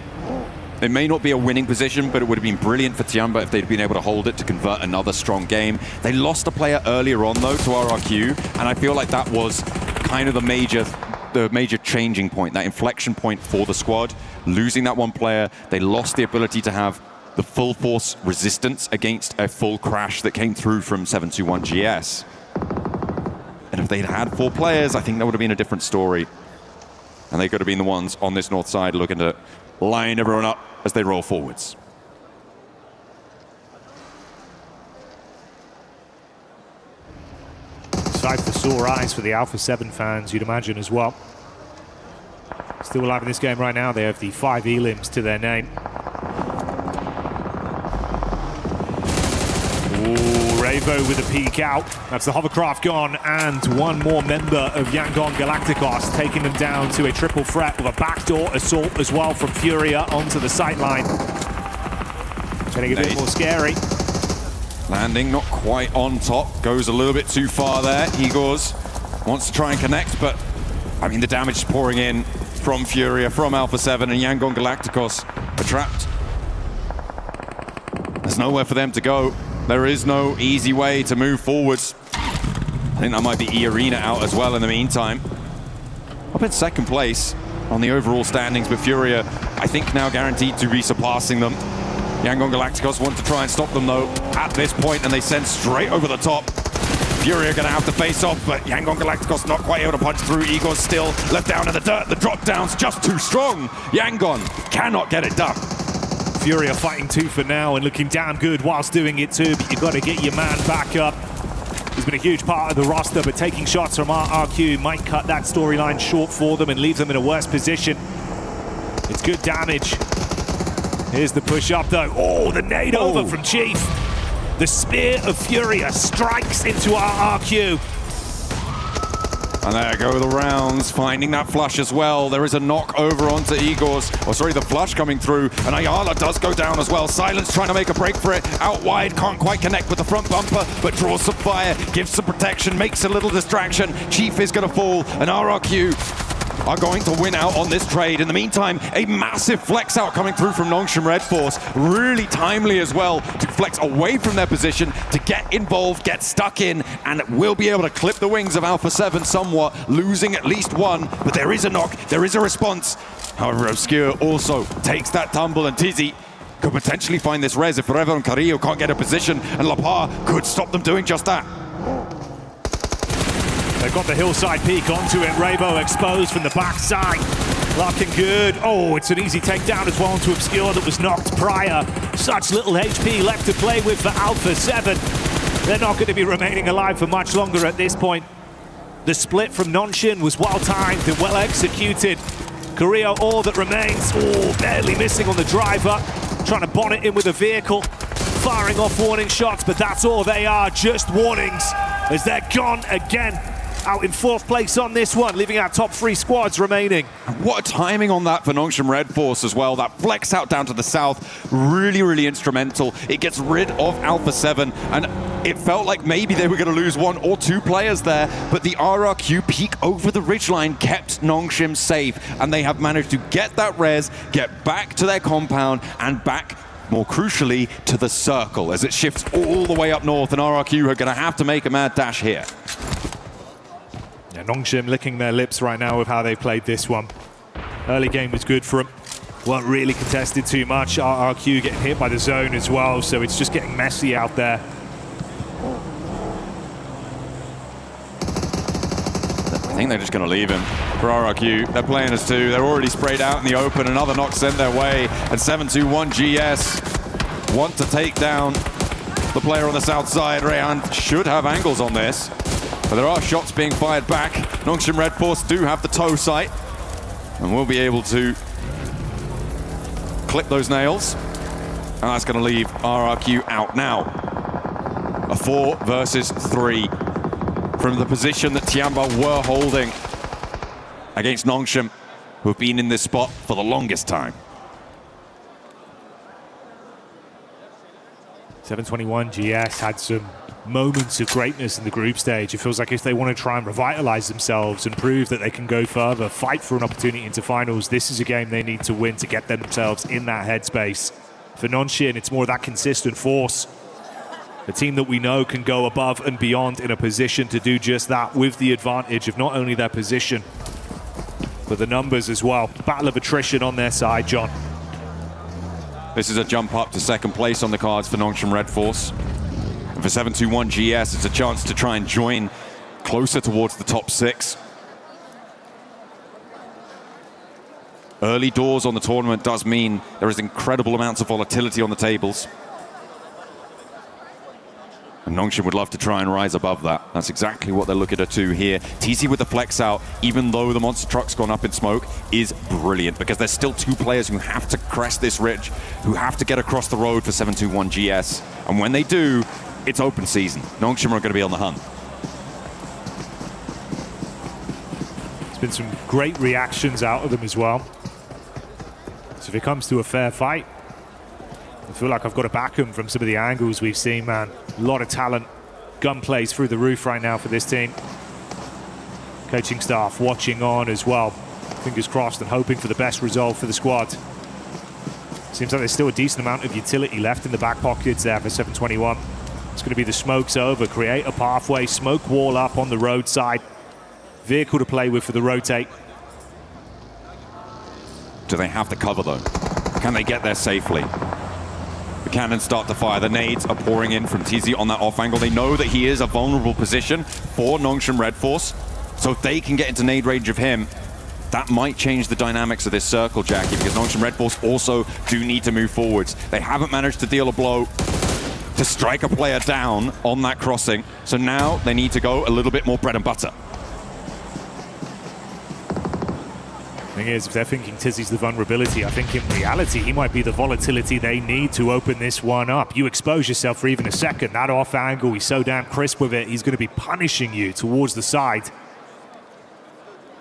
[SPEAKER 16] It may not be a winning position, but it would have been brilliant for Tiamba if they'd been able to hold it to convert another strong game. They lost a player earlier on, though, to RRQ, and I feel like that was kind of the major changing point, that inflection point for the squad. Losing that 1 player, they lost the ability to have the full force resistance against a full crash that came through from 721 GS. And if they'd had 4 players, I think that would have been a different story. And they could have been the ones on this north side looking to line everyone up as they roll forwards.
[SPEAKER 25] Sight for sore eyes for the Alpha 7 fans, you'd imagine as well. Still alive in this game right now. They have the 5 elims to their name. Ooh, Ravo with a peek out. That's the hovercraft gone, and 1 more member of Yangon Galacticos, taking them down to a triple threat with a backdoor assault as well from Furia onto the sightline. Getting a bit more scary.
[SPEAKER 16] Landing not quite on top, goes a little bit too far there. Igors wants to try and connect, but I mean the damage is pouring in from Furia, from Alpha 7, and Yangon Galacticos are trapped. There's nowhere for them to go. There is no easy way to move forwards. think that might be E-Arena out as well in the meantime. Up in second place on the overall standings, but Furia, I think, now guaranteed to be surpassing them. Yangon Galacticos want to try and stop them, though, at this point, and they send straight over the top. Furia are going to have to face off, but Yangon Galacticos not quite able to punch through. Igor's still left down in the dirt. The drop down's just too strong. Yangon cannot get it done.
[SPEAKER 25] Furia fighting 2 for now and looking damn good whilst doing it too, but you've got to get your man back up. He's been a huge part of the roster, but taking shots from RRQ might cut that storyline short for them and leave them in a worse position. It's good damage. Here's the push up though. Oh, the nade over from Chief. The Spear of Furia strikes into RRQ.
[SPEAKER 16] And there go the rounds, finding that flush as well. There is a knock over onto Igor's, the flush coming through, and Ayala does go down as well. Silence trying to make a break for it. Out wide, can't quite connect with the front bumper, but draws some fire, gives some protection, makes a little distraction. Chief is going to fall, and RRQ are going to win out on this trade. In the meantime, a massive flex out coming through from Nongshim Red Force. Really timely as well to flex away from their position, to get involved, get stuck in, and will be able to clip the wings of Alpha 7 somewhat, losing at least one. But there is a knock, there is a response. However, Obscure also takes that tumble, and Tizzy could potentially find this res if Forever and Carrillo can't get a position, and La Par could stop them doing just that.
[SPEAKER 25] They've got the hillside peak onto it. Rabo exposed from the backside. Looking good. Oh, it's an easy takedown as well onto Obscure that was knocked prior. Such little HP left to play with for Alpha 7. They're not going to be remaining alive for much longer at this point. The split from Nongshim was well timed and well executed. Carrillo, all that remains. Oh, barely missing on the driver. Trying to bonnet in with a vehicle. Firing off warning shots, but that's all they are. Just warnings as they're gone again. Out in 4th place on this one, leaving our top 3 squads remaining.
[SPEAKER 16] What a timing on that for Nongshim Red Force as well. That flex out down to the south, really, really instrumental. It gets rid of Alpha 7, and it felt like maybe they were going to lose 1 or 2 players there, but the RRQ peak over the ridgeline kept Nongshim safe, and they have managed to get that res, get back to their compound, and back, more crucially, to the circle as it shifts all the way up north, and RRQ are going to have to make a mad dash here.
[SPEAKER 25] Yeah, Nongshim licking their lips right now with how they played this one. Early game was good for them. Weren't really contested too much. RRQ getting hit by the zone as well, so it's just getting messy out there.
[SPEAKER 16] I think they're just going to leave him for RRQ. They're playing as 2. They're already sprayed out in the open. Another knock sent their way. And 721 GS want to take down the player on the south side. Rayhan should have angles on this. But there are shots being fired back. Nongshim Red Force do have the toe sight, and will be able to clip those nails. And that's going to leave RRQ out now. A 4 versus 3 from the position that Tiamba were holding against Nongshim, who have been in this spot for the longest time.
[SPEAKER 25] 721 GS had some moments of greatness in the group stage. It feels like if they want to try and revitalize themselves and prove that they can go further, fight for an opportunity into finals, this is a game they need to win to get themselves in that headspace. For Nongshim, it's more of that consistent force. A team that we know can go above and beyond in a position to do just that, with the advantage of not only their position, but the numbers as well. Battle of attrition on their side, John.
[SPEAKER 16] This is a jump up to second place on the cards for Nongshim Red Force. And for 721 GS, it's a chance to try and join closer towards the top 6. Early doors on the tournament does mean there is incredible amounts of volatility on the tables. And Nongshim would love to try and rise above that. That's exactly what they're looking to do here. TC with the flex out, even though the monster truck's gone up in smoke, is brilliant, because there's still 2 players who have to crest this ridge, who have to get across the road for 721 GS. And when they do, it's open season. Nongshim are going to be on the hunt.
[SPEAKER 25] There's been some great reactions out of them as well. So if it comes to a fair fight, I feel like I've got to back them from some of the angles we've seen, man. A lot of talent. Gunplay's through the roof right now for this team. Coaching staff watching on as well. Fingers crossed and hoping for the best result for the squad. Seems like there's still a decent amount of utility left in the back pockets there for 721. It's going to be the smokes over, create a pathway, smoke wall up on the roadside. Vehicle to play with for the rotate.
[SPEAKER 16] Do they have the cover though? Can they get there safely? The cannons start to fire. The nades are pouring in from TZ on that off angle. They know that he is a vulnerable position for Nongshim Red Force. So if they can get into nade range of him, that might change the dynamics of this circle, Jackie, because Nongshim Red Force also do need to move forwards. They haven't managed to deal a blow to strike a player down on that crossing. So now they need to go a little bit more bread and butter.
[SPEAKER 25] Thing is, if they're thinking Tizzy's the vulnerability, I think in reality he might be the volatility they need to open this one up. You expose yourself for even a second, that off angle, he's so damn crisp with it, he's going to be punishing you towards the side.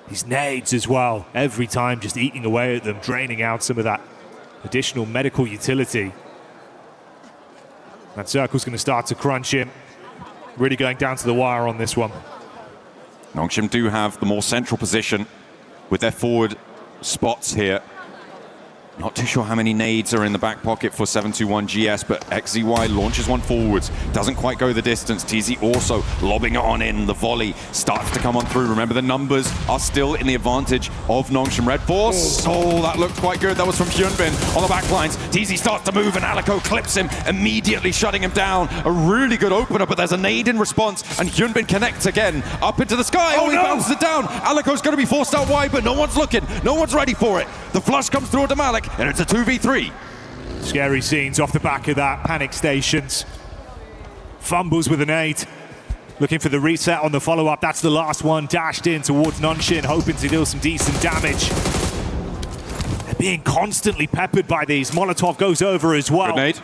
[SPEAKER 25] These nades as well, every time just eating away at them, draining out some of that additional medical utility. That circle's going to start to crunch him. Really going down to the wire on this one.
[SPEAKER 16] Nongshim do have the more central position with their forward spots here. Not too sure how many nades are in the back pocket for 721 GS, but XZY launches one forwards. Doesn't quite go the distance. TZ also lobbing it on in. The volley starts to come on through. Remember, the numbers are still in the advantage of Nongshim Red Force. Oh, that looked quite good. That was from Hyunbin on the back lines. TZ starts to move and Alico clips him, immediately shutting him down. A really good opener, but there's a nade in response, and Hyunbin connects again up into the sky. Oh, he bounces it down. Alico's going to be forced out wide, but no one's looking. No one's ready for it. The flush comes through to Malik, and it's a 2v3.
[SPEAKER 25] Scary scenes off the back of that. Panic stations. Fumbles with an 8. Looking for the reset on the follow-up. That's the last one. Dashed in towards Nongshim, hoping to deal some decent damage. They're being constantly peppered by these. Molotov goes over as well.
[SPEAKER 16] Grenade.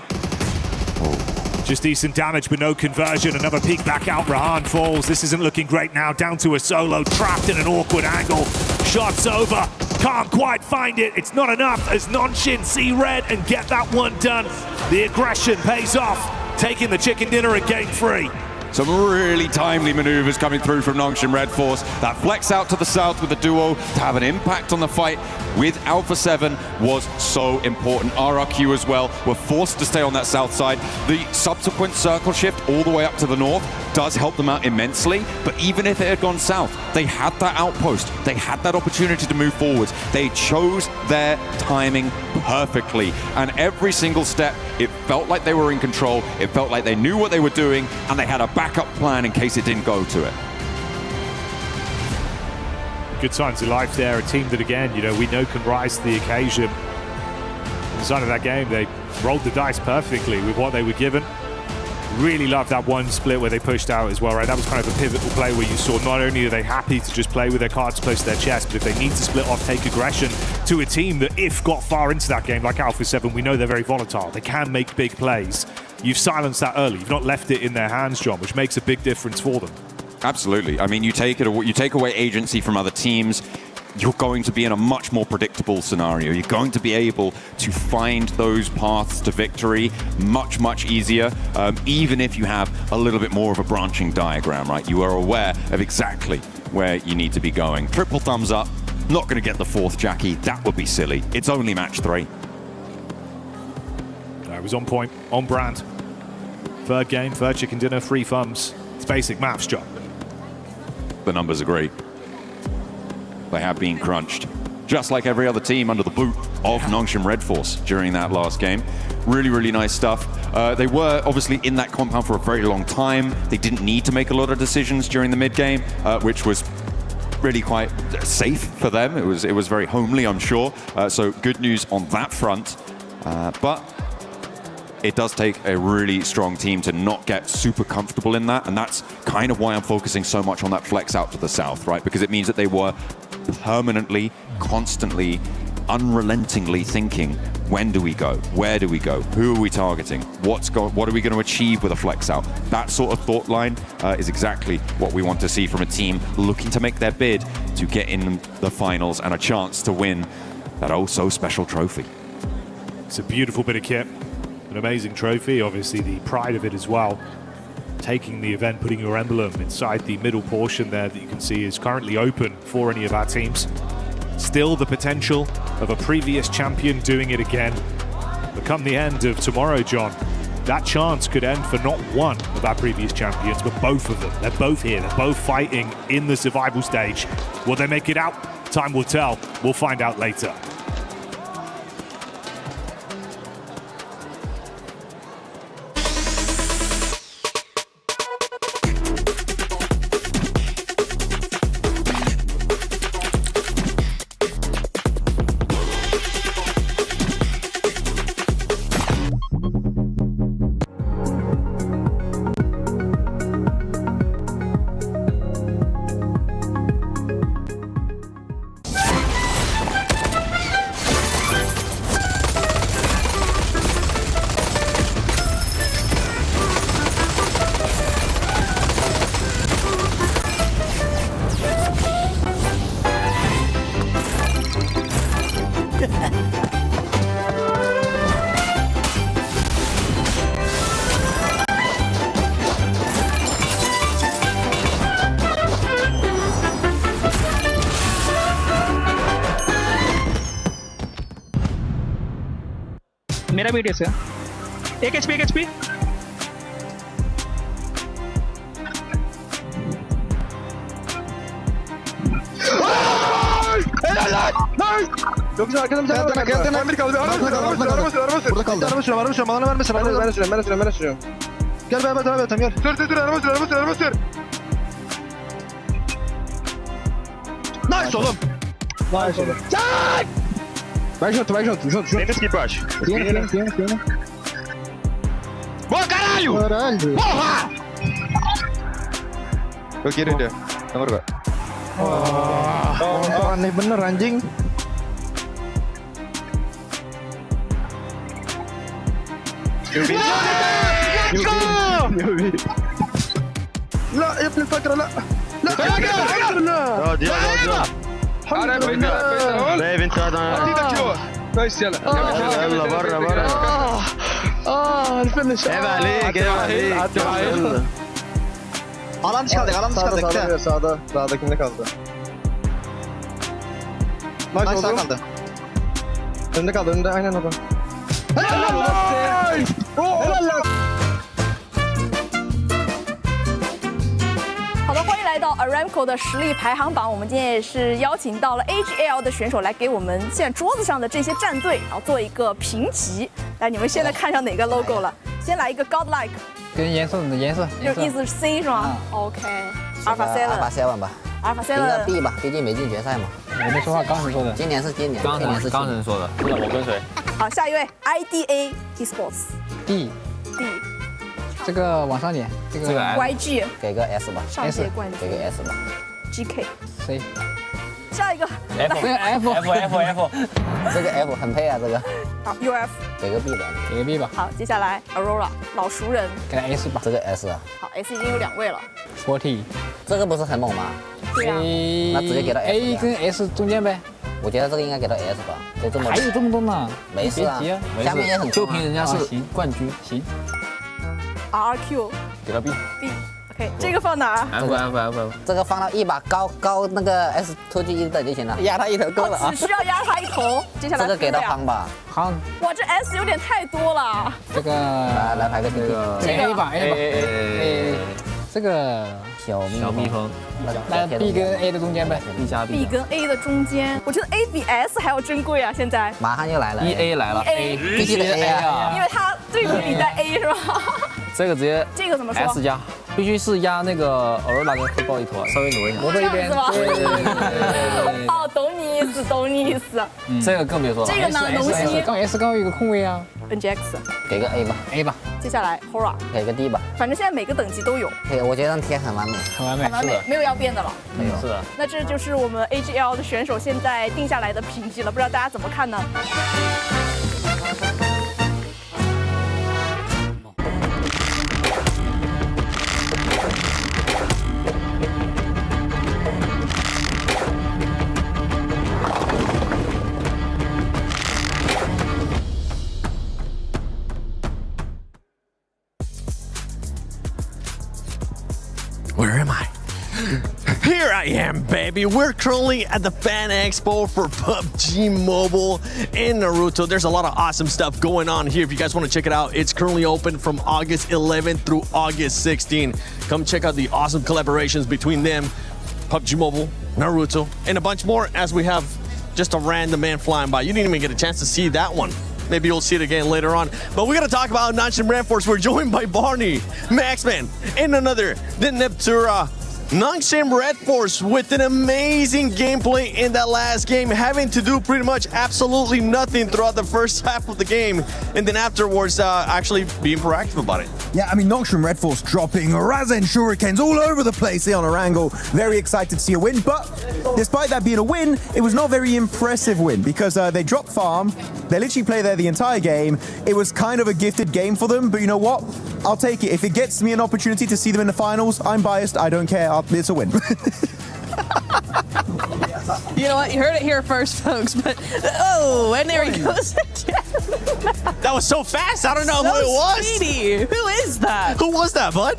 [SPEAKER 25] Just decent damage, but no conversion. Another peek back out. Rahan falls. This isn't looking great now. Down to a solo. Trapped in an awkward angle. Shots over. Can't quite find it. It's not enough as Nongshim see red and get that one done. The aggression pays off. Taking the chicken dinner in game 3.
[SPEAKER 16] Some really timely maneuvers coming through from Nongshim Red Force. That flex out to the south with the duo to have an impact on the fight with Alpha 7 was so important. RRQ as well were forced to stay on that south side. The subsequent circle shift all the way up to the north does help them out immensely, but even if it had gone south, they had that outpost. They had that opportunity to move forwards. They chose their timing perfectly, and every single step, it felt like they were in control. It felt like they knew what they were doing, and they had a backup plan in case it didn't go to it.
[SPEAKER 25] Good signs of life there. A team that, again, you know, we know can rise to the occasion. Inside of that game, they rolled the dice perfectly with what they were given. Really loved that one split where they pushed out as well, right? That was kind of a pivotal play where you saw not only are they happy to just play with their cards close to their chest, but if they need to split off, take aggression to a team that, if got far into that game, like Alpha 7, we know they're very volatile. They can make big plays. You've silenced that early. You've not left it in their hands, John, which makes a big difference for them.
[SPEAKER 16] Absolutely. I mean, you take away agency from other teams, you're going to be in a much more predictable scenario. You're going to be able to find those paths to victory much, much easier, even if you have a little bit more of a branching diagram, right? You are aware of exactly where you need to be going. Triple thumbs up. Not going to get the 4th, Jackie. That would be silly. It's only match 3.
[SPEAKER 25] It was on point, on brand. 3rd game, 3rd chicken dinner, 3 thumbs. It's basic maths, John.
[SPEAKER 16] The numbers are great. They have been crunched, just like every other team under the boot of Nongshim Red Force during that last game. Really, really nice stuff. They were obviously in that compound for a very long time. They didn't need to make a lot of decisions during the mid-game, which was really quite safe for them. It was very homely, I'm sure. So good news on that front. But it does take a really strong team to not get super comfortable in that, and that's kind of why I'm focusing so much on that flex out to the south, right? Because it means that they were permanently, constantly, unrelentingly thinking, when do we go? Where do we go? Who are we targeting? What are we going to achieve with a flex out? That sort of thought line is exactly what we want to see from a team looking to make their bid to get in the finals and a chance to win that oh so special trophy.
[SPEAKER 25] It's a beautiful bit of kit. An amazing trophy, obviously the pride of it as well. Taking the event, putting your emblem inside the middle portion there that you can see is currently open for any of our teams. Still the potential of a previous champion doing it again. But come the end of tomorrow, John,
[SPEAKER 26] that chance could end for not one of our previous champions, but both of them. They're both here. They're both fighting in the survival stage. Will they make it out? Time will tell. We'll find out later.
[SPEAKER 5] मेरा video से एक HP
[SPEAKER 6] Çok güzel arkadan bir tane arkadan bir kaldı. Burada kaldı. Araba sürüyorum. Bana vermesin. Ben sürüyorum. Gel beraber devam edelim gel. Sür araba sür. Nice oğlum. Çak! Vai junto. Vem aqui embaixo. Tem. Boa, caralho! Porra! Gue kiri dia. Nomor gak? Aneh bener anjing. Yubi. La, ya beli fakir la. La, oh, dia. Leve entrada. Nice يلا. يلا برا. الفينش. عيب عليك. Alan dışı kaldık. Sağda kimde kaldı? Nice sağ kaldı. Önde kaldı. Aynen o da. Helal lan.
[SPEAKER 7] 好的，欢迎来到 Aramco 的实力排行榜。我们今天也是邀请到了 AGL 的选手来给我们现在桌子上的这些战队，然后做一个评级。来，你们现在看上哪个 logo 了？先来一个 Godlike，
[SPEAKER 24] 跟颜色，
[SPEAKER 7] 就意思是 C 是吗？OK。Alpha Seven
[SPEAKER 24] 吧。
[SPEAKER 7] Alpha
[SPEAKER 24] 应该
[SPEAKER 7] Seven
[SPEAKER 24] B 吧，毕竟没进决赛嘛。我没说话，刚才说的。今年，刚才说的。我跟谁？
[SPEAKER 7] 好，下一位 IDA ESPORTS
[SPEAKER 24] D。这个往上点，这个
[SPEAKER 7] YG
[SPEAKER 24] 给个 S 吧，
[SPEAKER 7] 上届冠军
[SPEAKER 24] 给个 S 吧。
[SPEAKER 7] GK
[SPEAKER 24] C。
[SPEAKER 7] 下一个
[SPEAKER 24] F， 这个 F 很配啊，这个。
[SPEAKER 7] 好 UF
[SPEAKER 24] 给个 B 吧，给个 B 吧。
[SPEAKER 7] 好，接下来 Aurora 老熟人，
[SPEAKER 24] 给个 S 吧，这个 S 啊。
[SPEAKER 7] 好 S 已经有2位了。
[SPEAKER 24] 40，这个不是很猛吗？
[SPEAKER 7] 对呀。
[SPEAKER 24] 那直接给到 A 跟 S 中间呗。我觉得这个应该给到 S 吧，就这么。还有这么多呢？没事啊，下面也很就凭人家是冠军，行。
[SPEAKER 7] RQ
[SPEAKER 24] 给到 B。
[SPEAKER 7] OK， 这个放哪儿
[SPEAKER 24] ？F， 这个放到一把高那个 S 突击1等就行了，压他一头够了啊。
[SPEAKER 7] 只需要压他一头。接下来
[SPEAKER 24] 这个给到康吧，康。
[SPEAKER 7] 哇，这 S 有点太多了。
[SPEAKER 24] 这个来排个这个 A 吧 A， 这个小蜜蜂，那 B 跟 A 的中间呗 ，B 加
[SPEAKER 7] B 跟 A 的中间，我觉得 A 比 S 还要珍贵啊！现在
[SPEAKER 24] 马上就来了，EA 来了 ，A 必须得 A 啊，
[SPEAKER 7] 因为它对比你带 A 是吧？
[SPEAKER 24] 这个直接
[SPEAKER 7] 这个怎么说
[SPEAKER 24] ？S 加，必须是压那个Aurora跟黑豹一坨，稍微挪一下，挪到一边。
[SPEAKER 7] 哦，懂你意思。
[SPEAKER 24] 这个更别说了。
[SPEAKER 7] 这个呢，龙息。
[SPEAKER 24] 刚 S 刚有一个空位啊。
[SPEAKER 7] NGX
[SPEAKER 24] 给个 A 吧。
[SPEAKER 7] 接下来 Hora
[SPEAKER 24] 给个 D 吧。
[SPEAKER 7] 反正现在每个等级都有。
[SPEAKER 24] 对，我觉得贴很完美，很完美，
[SPEAKER 7] 没有要变的了。
[SPEAKER 24] 没有。是的。
[SPEAKER 7] 那这就是我们 AGL 的选手现在定下来的评级了，不知道大家怎么看呢？
[SPEAKER 13] Where am I? Here I am, baby. We're currently at the Fan Expo for PUBG Mobile in Naruto. There's a lot of awesome stuff going on here. If you guys want to check it out, it's currently open from August 11th through August 16th. Come check out the awesome collaborations between them, PUBG Mobile, Naruto, and a bunch more as we have just a random man flying by. You didn't even get a chance to see that one. Maybe you'll see it again later on. But we're going to talk about non-Shim Red Force. We're joined by Barney, Maxman, and another, the Neptura. non-Shim Red Force with an amazing gameplay in that last game, having to do pretty much absolutely nothing throughout the first half of the game, and then afterwards actually being proactive about it.
[SPEAKER 11] Yeah, I mean, non-Shim Red Force dropping Razen Shurikens all over the place here on Erangel. Very excited to see a win, but despite that being a win, it was not a very impressive win because they dropped farm. They literally played there the entire game. It was kind of a gifted game for them, but you know what? I'll take it. If it gets me an opportunity to see them in the finals, I'm biased. I don't care. It's a win.
[SPEAKER 1] You know what? You heard it here first, folks. But oh, and there he goes again.
[SPEAKER 13] That was so fast. I don't know who it was.
[SPEAKER 1] Speedy. Who is that?
[SPEAKER 13] Who was that, bud?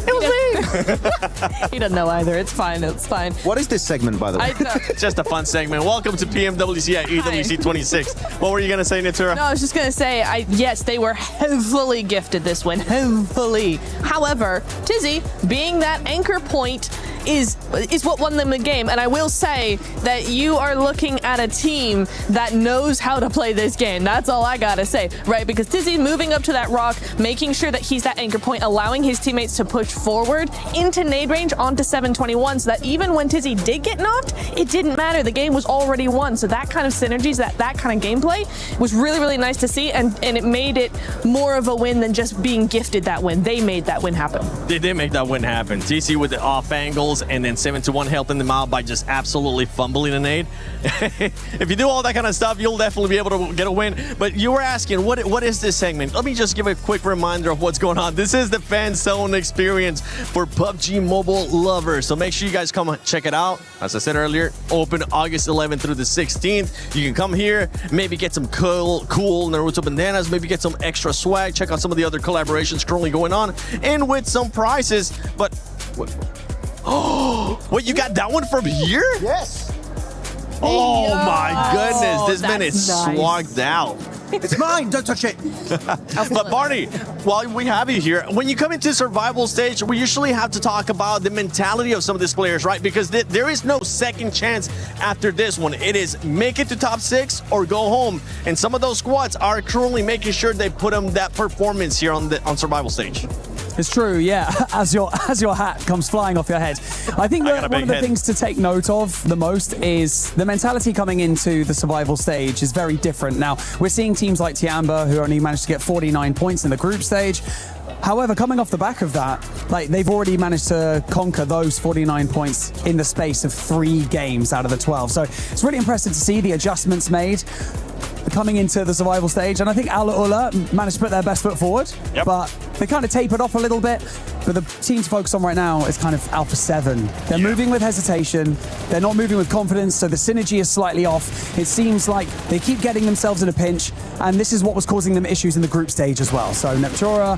[SPEAKER 1] It was me. He doesn't know either. It's fine. It's fine.
[SPEAKER 11] What is this segment, by the way?
[SPEAKER 13] Just a fun segment. Welcome to PMWC at EWC 26. What were you going to say, Natura?
[SPEAKER 1] No, I was just going to say, yes, they were heavily gifted this win. Heavily. However, Tizzy, being that anchor point, is what won them the game. And I will say that you are looking at a team that knows how to play this game. That's all I gotta say, right? Because Tizzy moving up to that rock, making sure that he's that anchor point, allowing his teammates to push forward into nade range onto 721, so that even when Tizzy did get knocked, it didn't matter. The game was already won. So that kind of synergies, that kind of gameplay was really, really nice to see, and it made it more of a win than just being gifted that win. They made that win happen.
[SPEAKER 13] They did make that win happen. TC with the off angles, and then 721 helping them out by just absolutely fumbling a nade. If you do all that kind of stuff, you'll definitely be able to get a win. But you were asking, what is this segment? Let me just give a quick reminder of what's going on. This is the Fan Zone experience for PUBG Mobile lovers. So make sure you guys come check it out. As I said earlier, open August 11th through the 16th. You can come here, maybe get some cool Naruto bandanas, maybe get some extra swag, check out some of the other collaborations currently going on, and with some prizes. But oh, wait, you got that one from here?
[SPEAKER 11] Yes.
[SPEAKER 13] Oh my goodness, this man is
[SPEAKER 1] nice.
[SPEAKER 13] swagged out.
[SPEAKER 11] It's mine, don't touch it.
[SPEAKER 13] But Barney, while we have you here, when you come into survival stage, we usually have to talk about the mentality of some of these players, right? Because there is no second chance after this one. It is make it to top 6 or go home. And some of those squads are currently making sure they put them that performance here on survival stage.
[SPEAKER 18] It's true, yeah, as your hat comes flying off your head. I think one of the things to take note of the most is the mentality coming into the survival stage is very different. Now, we're seeing teams like Tiamba who only managed to get 49 points in the group stage. However, coming off the back of that, they've already managed to conquer those 49 points in the space of 3 games out of the 12. So it's really impressive to see the adjustments made coming into the survival stage, and I think Ula managed to put their best foot forward, but they kind of tapered off a little bit. But the team to focus on right now is kind of Alpha 7. They're moving with hesitation. They're not moving with confidence, so the synergy is slightly off. It seems like they keep getting themselves in a pinch, and this is what was causing them issues in the group stage as well. So Neptura,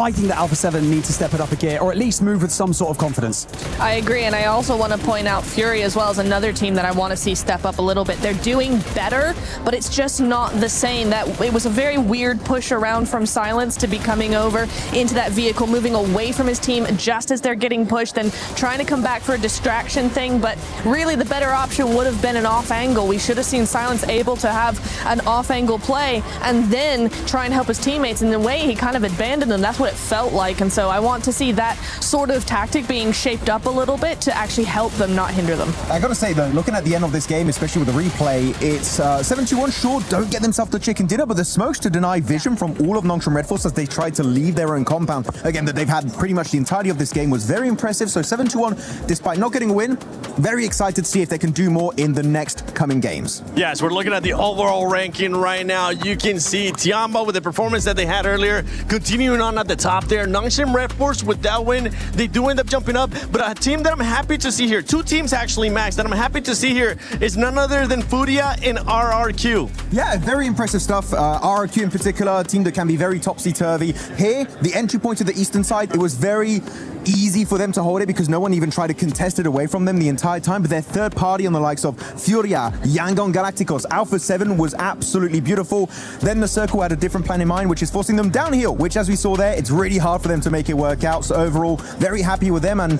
[SPEAKER 18] I think that Alpha 7 needs to step it up a gear, or at least move with some sort of confidence.
[SPEAKER 1] I agree, and I also want to point out Fury as well as another team that I want to see step up a little bit. They're doing better, but it's just not the same. It was a very weird push around from Silence to be coming over into that vehicle, moving away from his team just as they're getting pushed and trying to come back for a distraction thing. But really the better option would have been an off angle. We should have seen Silence able to have an off angle play and then try and help his teammates. In the way he kind of abandoned them, that's what it felt like. And so I want to see that sort of tactic being shaped up a little bit to actually help them, not hinder them.
[SPEAKER 11] I gotta say though, looking at the end of this game, especially with the replay, it's 721 sure don't get themselves the chicken dinner, but the smokes to deny vision from all of non-Shim Red Force as they tried to leave their own compound. Again, that they've had pretty much the entirety of this game was very impressive. So 721, despite not getting a win, very excited to see if they can do more in the next coming games.
[SPEAKER 13] Yes, we're looking at the overall ranking right now. You can see Tiamba with the performance that they had earlier, continuing on at the top there. non-Shim Red Force with that win, they do end up jumping up, but a team that I'm happy to see here, 2 teams actually, Max, that I'm happy to see here is none other than Furia and RRQ.
[SPEAKER 11] Yeah, very impressive stuff. RRQ in particular, a team that can be very topsy-turvy. Here, the entry point to the eastern side, it was very easy for them to hold it because no one even tried to contest it away from them the entire time. But their third party on the likes of Furia, Yangon Galacticos, Alpha 7 was absolutely beautiful. Then the Circle had a different plan in mind, which is forcing them downhill, which as we saw there, it's really hard for them to make it work out. So overall, very happy with them. And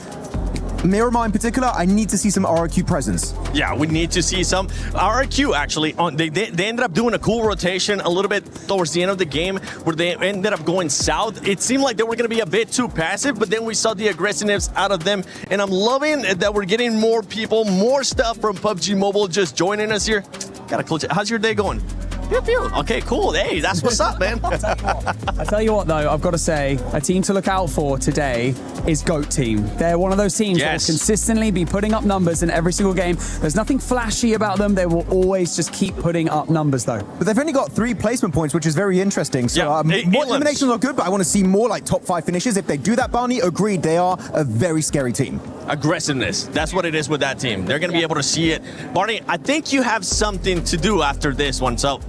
[SPEAKER 11] Miramar in particular, I need to see some RRQ presence.
[SPEAKER 13] Yeah, we need to see some RRQ actually. They ended up doing a cool rotation a little bit towards the end of the game where they ended up going south. It seemed like they were going to be a bit too passive, but then we saw the aggressiveness out of them. And I'm loving that we're getting more people, more stuff from PUBG Mobile just joining us here. Got a cool chat. How's your day going? Pew, pew. Okay, cool. Hey, that's what's up, man.
[SPEAKER 18] I tell you what, though, I've got to say, a team to look out for today is GOAT Team. They're one of those teams that will consistently be putting up numbers in every single game. There's nothing flashy about them. They will always just keep putting up numbers, though.
[SPEAKER 11] But they've only got 3 placement points, which is very interesting. So eliminations are good, but I want to see more like top 5 finishes. If they do that, Barney, agreed, they are a very scary team.
[SPEAKER 13] Aggressiveness. That's what it is with that team. They're going to be able to see it. Barney, I think you have something to do after this one, so...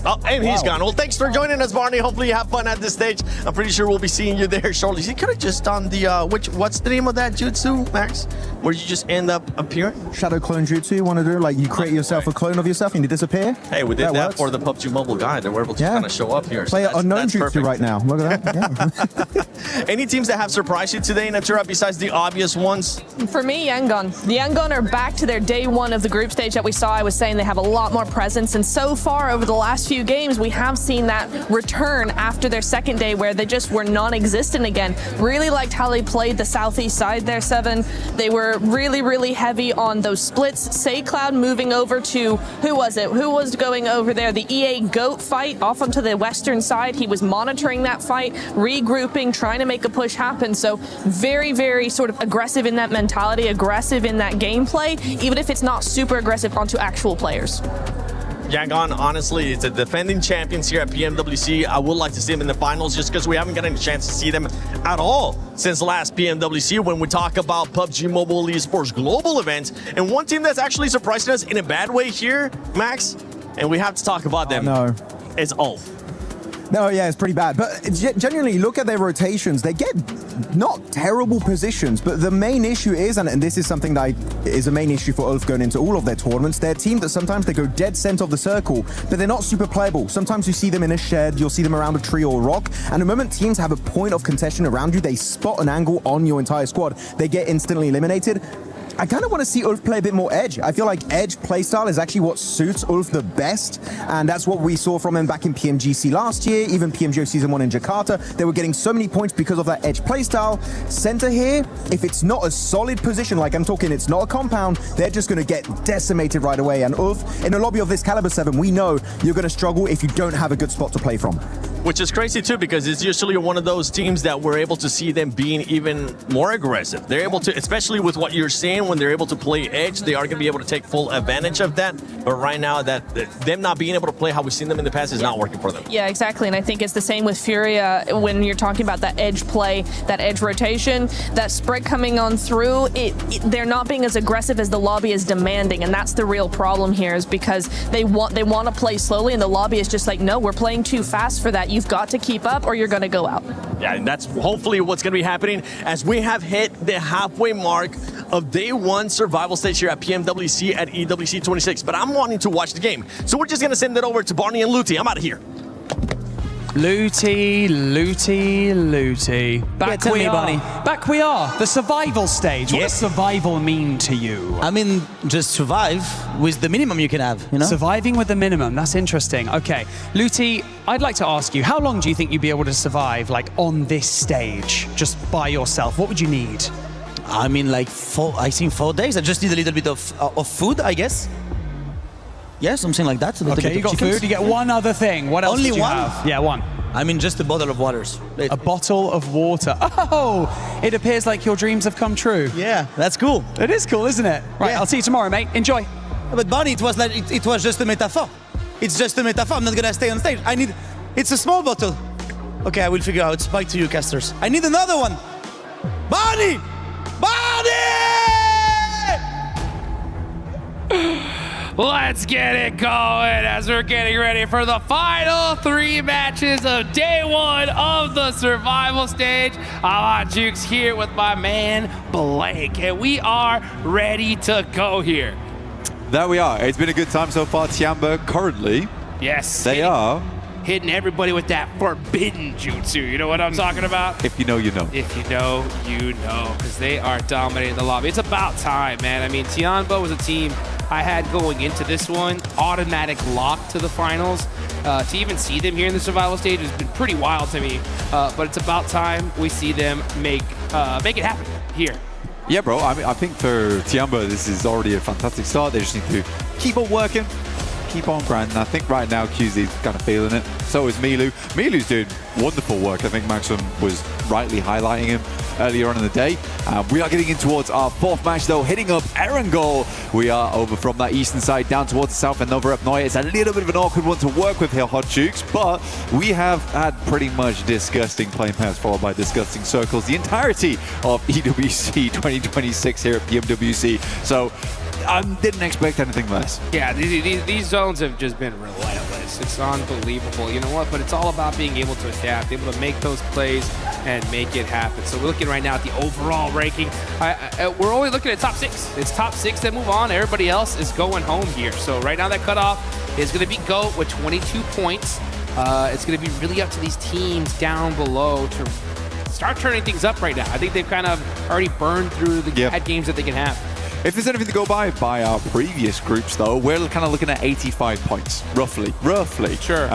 [SPEAKER 13] Oh, and he's gone. Well, thanks for joining us, Barney. Hopefully you have fun at this stage. I'm pretty sure we'll be seeing you there shortly. He could have just done the, what's the name of that jutsu, Max? Where you just end up appearing?
[SPEAKER 11] Shadow clone jutsu, you want to do? Like you create yourself a clone of yourself and you disappear?
[SPEAKER 13] Hey, we did that for the PUBG Mobile guide. They were able to kind of show up here.
[SPEAKER 11] Play unknown jutsu right now. Look at that. Yeah.
[SPEAKER 13] Any teams that have surprised you today, Natura, besides the obvious ones?
[SPEAKER 1] For me, Yangon. The Yangon are back to their day one of the group stage that we saw. I was saying they have a lot more presence, and so far over the last few games, we have seen that return after their second day where they just were non-existent again. Really liked how they played the southeast side there, Seven. They were really, really heavy on those splits. SayCloud moving over to, who was it? Who was going over there? The EA GOAT fight off onto the western side. He was monitoring that fight, regrouping, trying to make a push happen. So very, very sort of aggressive in that mentality, aggressive in that gameplay, even if it's not super aggressive onto actual players.
[SPEAKER 13] Yangon, honestly, it's a defending champions here at PMWC. I would like to see them in the finals just because we haven't gotten a chance to see them at all since last PMWC when we talk about PUBG Mobile eSports global events. And one team that's actually surprising us in a bad way here, Max, and we have to talk about them, is ULF.
[SPEAKER 11] No, yeah, it's pretty bad. But genuinely, look at their rotations. They get not terrible positions, but the main issue is, and this is something that is a main issue for ULF going into all of their tournaments, they're a team that sometimes they go dead center of the circle, but they're not super playable. Sometimes you see them in a shed, you'll see them around a tree or a rock, and the moment teams have a point of contention around you, they spot an angle on your entire squad, they get instantly eliminated. I kind of want to see ULF play a bit more edge. I feel like edge playstyle is actually what suits ULF the best, and that's what we saw from them back in PMGC last year, even PMGO Season 1 in Jakarta. They were getting so many points because of that edge playstyle. Center here, if it's not a solid position, like I'm talking, it's not a compound, they're just going to get decimated right away. And ULF, in a lobby of this caliber 7, we know you're going to struggle if you don't have a good spot to play from.
[SPEAKER 13] Which is crazy too, because it's usually one of those teams that we're able to see them being even more aggressive. They're able to, especially with what you're saying, when they're able to play edge, they are going to be able to take full advantage of that. But right now, them not being able to play how we've seen them in the past is not working for them.
[SPEAKER 1] Yeah, exactly. And I think it's the same with Furia when you're talking about that edge play, that edge rotation, that spread coming on through. They're not being as aggressive as the lobby is demanding, and that's the real problem here, is because they want to play slowly, and the lobby is just like, no, we're playing too fast for that. You've got to keep up or you're going to go out.
[SPEAKER 13] Yeah, and that's hopefully what's going to be happening as we have hit the halfway mark of day one survival stage here at PMWC at EWC 26. But I'm wanting to watch the game, so we're just going to send it over to Barney and Luty. I'm out of here.
[SPEAKER 18] Luty. Back we are. The survival stage. What does survival mean to you?
[SPEAKER 8] I mean, just survive with the minimum you can have, you know?
[SPEAKER 18] Surviving with the minimum. That's interesting. Okay. Luty, I'd like to ask you, how long do you think you'd be able to survive, like, on this stage, just by yourself? What would you need?
[SPEAKER 8] I mean, like, 4 days. I just need a little bit of food, I guess. Yeah, something like that.
[SPEAKER 18] Okay, you got food. You get one other thing. What else
[SPEAKER 8] Only
[SPEAKER 18] did you
[SPEAKER 8] one?
[SPEAKER 18] have? Yeah, one.
[SPEAKER 8] I mean, just a bottle of waters.
[SPEAKER 18] A bottle of water. Oh, it appears like your dreams have come true.
[SPEAKER 8] Yeah, that's cool.
[SPEAKER 18] It is cool, isn't it? Right,
[SPEAKER 8] yeah.
[SPEAKER 18] I'll see you tomorrow, mate. Enjoy.
[SPEAKER 8] But Barney, it was like it was just a metaphor. It's just a metaphor. I'm not gonna stay on stage. It's a small bottle. Okay, I will figure out. Spike to you, casters. I need another one. Barney!
[SPEAKER 2] let's get it going as we're getting ready for the final 3 matches of day 1 of the survival stage. I'm on Jukes here with my man Blake, and we are ready to go here.
[SPEAKER 9] There we are. It's been a good time so far. Tiamba currently.
[SPEAKER 2] Yes.
[SPEAKER 9] They are.
[SPEAKER 2] Hitting everybody with that forbidden jutsu. You know what I'm talking about?
[SPEAKER 9] If you know, you know.
[SPEAKER 2] If you know, you know. Because they are dominating the lobby. It's about time, man. I mean, Tiamba was a team I had going into this one. Automatic lock to the finals. To even see them here in the survival stage has been pretty wild to me. But it's about time we see them make it happen here.
[SPEAKER 9] Yeah, bro. I mean, I think for Tiamba, this is already a fantastic start. They just need to keep on working, keep on grinding. I think right now QZ's kind of feeling it. So is Milu. Milu's doing wonderful work. I think Maxim was rightly highlighting him earlier on in the day. We are getting in towards our 4th match though, hitting up Erangel. We are over from that eastern side down towards the south and over up Noya. It's a little bit of an awkward one to work with here, Hot Jukes, but we have had pretty much disgusting plane pairs followed by disgusting circles the entirety of EWC 2026 here at PMWC. So I didn't expect anything less.
[SPEAKER 2] Yeah, these zones have just been relentless. It's unbelievable. You know what? But it's all about being able to adapt, able to make those plays and make it happen. So we're looking right now at the overall ranking. We're only looking at top 6. It's top 6 that move on. Everybody else is going home here. So right now that cutoff is going to be GOAT with 22 points. It's going to be really up to these teams down below to start turning things up right now. I think they've kind of already burned through the bad games that they can have.
[SPEAKER 9] If there's anything to go by our previous groups, though, we're kind of looking at 85 points, roughly. Sure.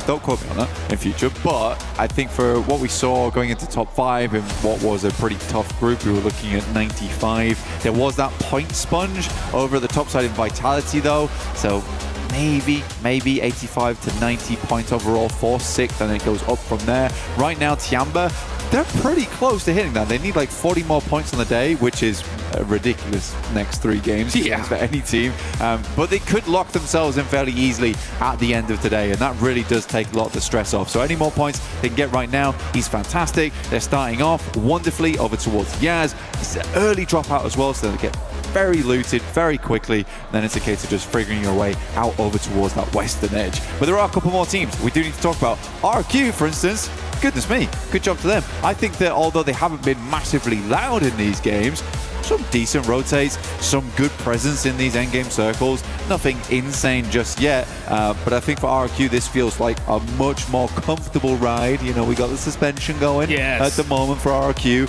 [SPEAKER 9] Don't quote me on that in future, but I think for what we saw going into top 5 and what was a pretty tough group, we were looking at 95. There was that point sponge over the top side in Vitality, though, so maybe 85 to 90 points overall for 6th, and it goes up from there. Right now, Tiamba, they're pretty close to hitting that. They need like 40 more points on the day, which is a ridiculous next 3 games for any team. But they could lock themselves in fairly easily at the end of today, and that really does take a lot of the stress off. So any more points they can get right now, he's fantastic. They're starting off wonderfully over towards Yaz. It's an early dropout as well, so they get very looted very quickly. Then it's a case of just figuring your way out over towards that western edge. But there are a couple more teams we do need to talk about. RQ, for instance. Goodness me, good job to them. I think that although they haven't been massively loud in these games, some decent rotates, some good presence in these endgame circles. Nothing insane just yet, but I think for RQ this feels like a much more comfortable ride. You know, we got the suspension going at the moment for RQ.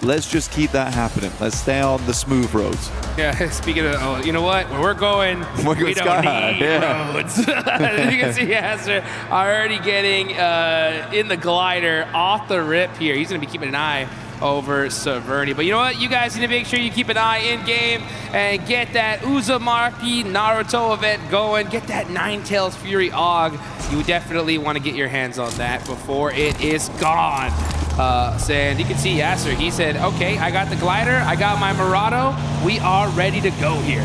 [SPEAKER 9] Let's just keep that happening. Let's stay on the smooth roads.
[SPEAKER 2] Yeah, speaking of, you know what? Where we're going, we don't need roads. You can see Yasser already getting in the glider off the rip here. He's going to be keeping an eye over Severny. But you know what? You guys need to make sure you keep an eye in game and get that Uzumaki Naruto event going. Get that Ninetales Fury AUG. You definitely want to get your hands on that before it is gone. And you can see Yasser, he said, okay, I got the glider, I got my Murado, we are ready to go here.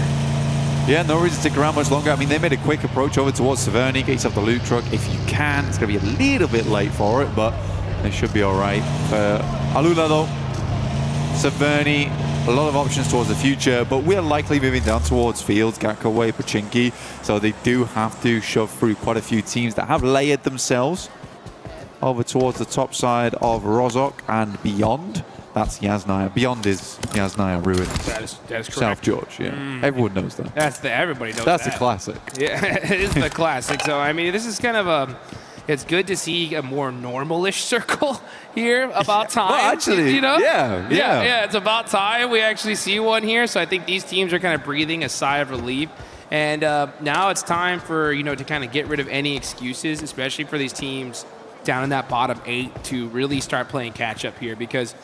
[SPEAKER 9] Yeah, no reason to stick around much longer. I mean, they made a quick approach over towards Severny. Get yourself the loot truck if you can. It's going to be a little bit late for it, but they should be all right. For Alula, though, Severny, a lot of options towards the future, but we're likely moving down towards Fields, Gakko Way, Pachinki, so they do have to shove through quite a few teams that have layered themselves over towards the top side of Rozok and beyond. That's Yasnaya. Beyond is Yasnaya Ruins.
[SPEAKER 2] That is correct.
[SPEAKER 9] South George, yeah. Everyone knows that.
[SPEAKER 2] Everybody knows
[SPEAKER 9] That's
[SPEAKER 2] that.
[SPEAKER 9] a classic.
[SPEAKER 2] Yeah, it is the classic. So, I mean, this is kind of it's good to see a more normal-ish circle here. About time.
[SPEAKER 9] Well, actually,
[SPEAKER 2] you know?
[SPEAKER 9] Yeah,
[SPEAKER 2] it's about time we actually see one here. So I think these teams are kind of breathing a sigh of relief. And now it's time for, to kind of get rid of any excuses, especially for these teams down in that bottom 8 to really start playing catch-up here, because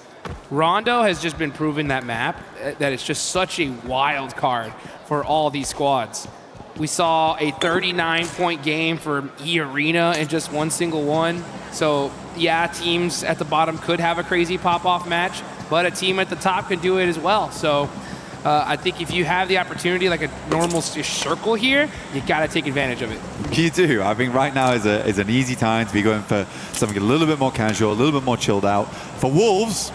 [SPEAKER 2] Rondo has just been proving that map that it's just such a wild card for all these squads. We saw a 39-point game for E-Arena in just one single one. So, yeah, teams at the bottom could have a crazy pop-off match, but a team at the top could do it as well. So I think if you have the opportunity, like a normal circle here, you got to take advantage of it.
[SPEAKER 9] You do. I think right now is an easy time to be going for something a little bit more casual, a little bit more chilled out. For Wolves,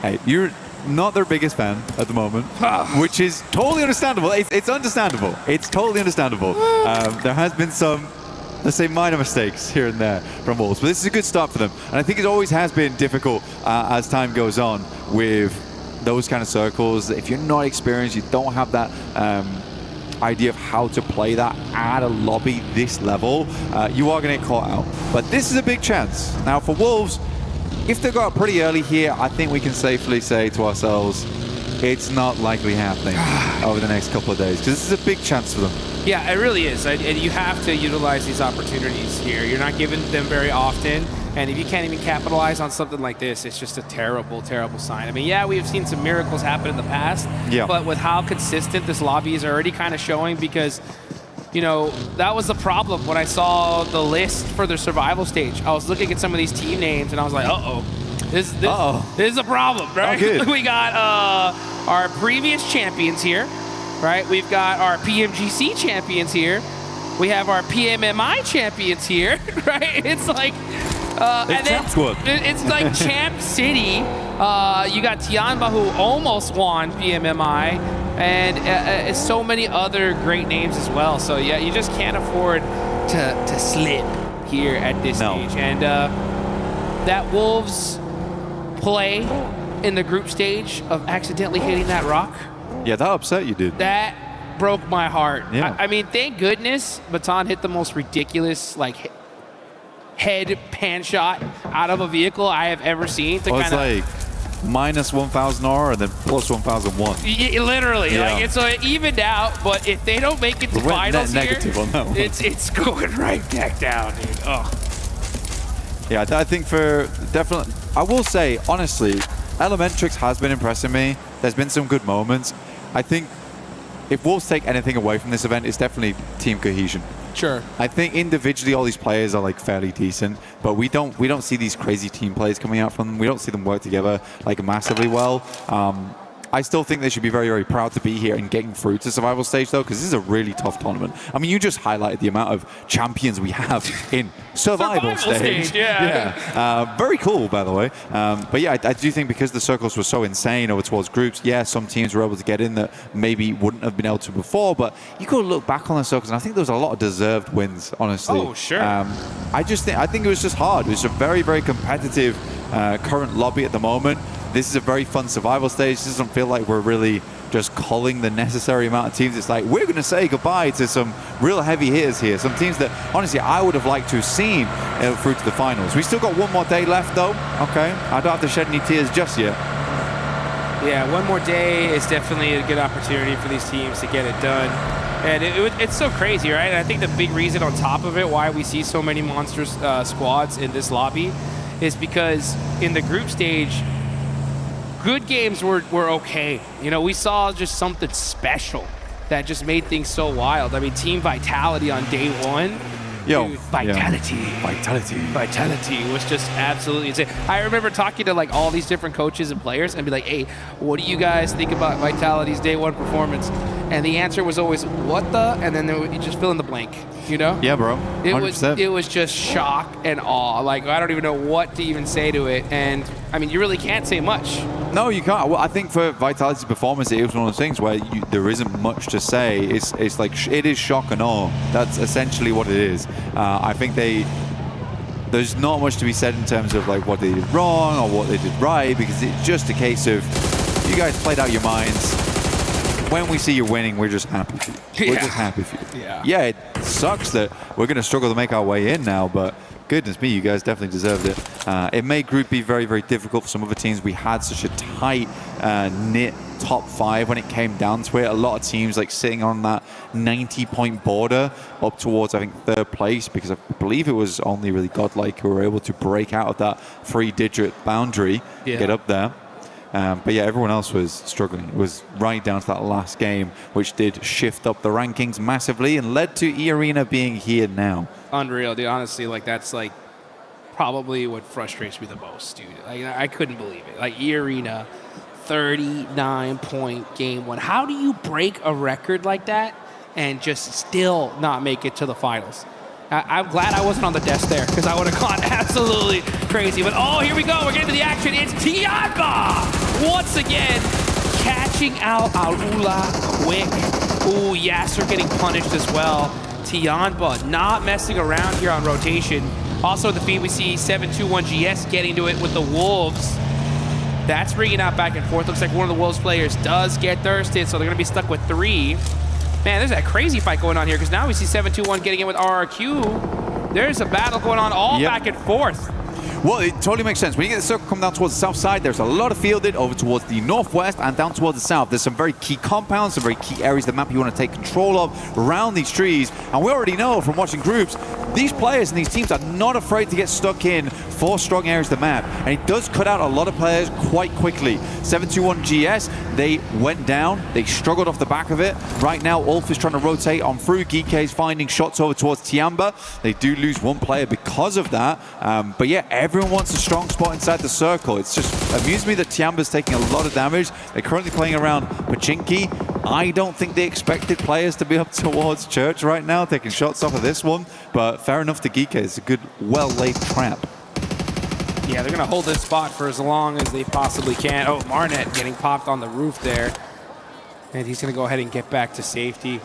[SPEAKER 9] hey, not their biggest fan at the moment, which is totally understandable. It's understandable. It's totally understandable. There has been some, let's say, minor mistakes here and there from Wolves, but this is a good start for them. And I think it always has been difficult as time goes on with those kind of circles. If you're not experienced, you don't have that idea of how to play that at a lobby this level, you are going to get caught out. But this is a big chance. Now for Wolves, if they go out pretty early here, I think we can safely say to ourselves, it's not likely happening over the next couple of days, because this is a big chance for them.
[SPEAKER 2] Yeah, it really is. And you have to utilize these opportunities here. You're not given them very often. And if you can't even capitalize on something like this, it's just a terrible, terrible sign. I mean, yeah, we've seen some miracles happen in the past, but with how consistent this lobby is already kind of showing, because, you know, that was the problem when I saw the list for the survival stage. I was looking at some of these team names, and I was like, uh-oh. This is a problem, right? We got our previous champions here, right? We've got our PMGC champions here. We have our PMMI champions here, right? It's like... and then it's like Champ City. You got Tianba, who almost won PMMI, and so many other great names as well. So yeah, you just can't afford to slip here at this stage. And that Wolves play in the group stage of accidentally hitting that rock.
[SPEAKER 9] Yeah, that upset you, dude.
[SPEAKER 2] That broke my heart.
[SPEAKER 9] Yeah.
[SPEAKER 2] I mean, thank goodness Baton hit the most ridiculous, like, head pan shot out of a vehicle I have ever seen. To
[SPEAKER 9] it's like minus 1,000 aura and then plus 1,001.
[SPEAKER 2] Literally, like it's evened out. But if they don't make it to finals here,
[SPEAKER 9] on that one.
[SPEAKER 2] it's going right back down, dude. Oh.
[SPEAKER 9] Yeah, I think for definitely, I will say honestly, Elementrix has been impressing me. There's been some good moments. I think if Wolves take anything away from this event, it's definitely team cohesion.
[SPEAKER 2] Sure.
[SPEAKER 9] I think individually all these players are like fairly decent, but we don't see these crazy team plays coming out from them. We don't see them work together like massively well. I still think they should be very, very proud to be here and getting through to survival stage though, because this is a really tough tournament. I mean, you just highlighted the amount of champions we have in survival stage.
[SPEAKER 2] Yeah.
[SPEAKER 9] Very cool, by the way. But yeah, I do think because the circles were so insane over towards groups, yeah, some teams were able to get in that maybe wouldn't have been able to before, but you got to look back on the circles, and I think there was a lot of deserved wins, honestly.
[SPEAKER 2] Oh, sure.
[SPEAKER 9] I think it was just hard. It was a very, very competitive current lobby at the moment. This is a very fun survival stage. This doesn't feel like we're really just culling the necessary amount of teams. It's like we're going to say goodbye to some real heavy hitters here. Some teams that, honestly, I would have liked to have seen through to the finals. We still got one more day left, though. Okay, I don't have to shed any tears just yet.
[SPEAKER 2] Yeah, one more day is definitely a good opportunity for these teams to get it done. And it's so crazy, right? And I think the big reason on top of it why we see so many monster squads in this lobby is because in the group stage, good games were okay. You know, we saw just something special that just made things so wild. I mean, Team Vitality on day one. Dude, Vitality was just absolutely insane. I remember talking to like all these different coaches and players and be like, hey, what do you guys think about Vitality's day one performance? And the answer was always, what the? And then you just fill in the blank, you know?
[SPEAKER 9] Yeah, bro. 100%.
[SPEAKER 2] It was just shock and awe. Like, I don't even know what to even say to it. And I mean, you really can't say much.
[SPEAKER 9] No, you can't. Well, I think for Vitality's performance, it was one of those things where there isn't much to say. It's like, it is shock and awe. That's essentially what it is. I think there's not much to be said in terms of like what they did wrong or what they did right, because it's just a case of you guys played out your minds. When we see you winning, we're just happy for you. We're just happy for you. Yeah, it sucks that we're going to struggle to make our way in now, but goodness me, you guys definitely deserved it. It made Group B very, very difficult for some other teams. We had such a tight, knit top 5 when it came down to it. A lot of teams like sitting on that 90-point border up towards, I think, 3rd place, because I believe it was only really Godlike who were able to break out of that 3-digit boundary, get up there. But yeah, everyone else was struggling. It was right down to that last game, which did shift up the rankings massively and led to E-Arena being here now.
[SPEAKER 2] Unreal, dude. Honestly, like that's like probably what frustrates me the most, dude. Like I couldn't believe it. Like E-Arena, 39-point game 1. How do you break a record like that and just still not make it to the finals? I'm glad I wasn't on the desk there, because I would have gone absolutely crazy. But oh, here we go. We're getting to the action. It's Tianba once again, catching out Alula quick. Ooh, Yasser getting punished as well. Tianba not messing around here on rotation. Also the feed, we see 721GS getting to it with the Wolves. That's bringing out back and forth. Looks like one of the Wolves players does get thirsted, so they're going to be stuck with 3. Man, there's that crazy fight going on here, because now we see 721 getting in with RRQ. There's a battle going on all back and forth.
[SPEAKER 20] Well, it totally makes sense. When you get the circle coming down towards the south side, there's a lot of fielded over towards the northwest and down towards the south. There's some very key compounds, some very key areas of the map you want to take control of around these trees. And we already know from watching groups, these players and these teams are not afraid to get stuck in 4 strong areas of the map. And it does cut out a lot of players quite quickly. 721GS, they went down. They struggled off the back of it. Right now, Ulf is trying to rotate on through. Geekay is finding shots over towards Tiamba. They do lose 1 player because of that. But yeah, everyone wants a strong spot inside the circle. It's just amused me that Tiamba's taking a lot of damage. They're currently playing around Pachinki. I don't think they expected players to be up towards Church right now, taking shots off of this one. But fair enough to Geekay. It's a good, well-laid trap.
[SPEAKER 2] Yeah, they're going to hold this spot for as long as they possibly can. Oh, Marnet getting popped on the roof there. And he's going to go ahead and get back to safety.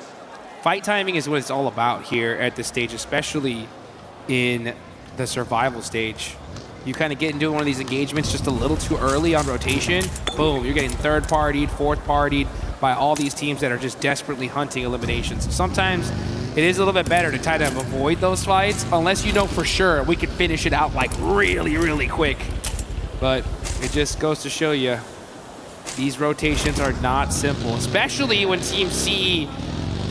[SPEAKER 2] Fight timing is what it's all about here at this stage, especially in the survival stage. You kind of get into one of these engagements just a little too early on rotation. Boom, you're getting third-partied, fourth-partied by all these teams that are just desperately hunting eliminations. So sometimes it is a little bit better to try to avoid those fights, unless you know for sure we could finish it out like really, really quick. But it just goes to show you, these rotations are not simple, especially when Team C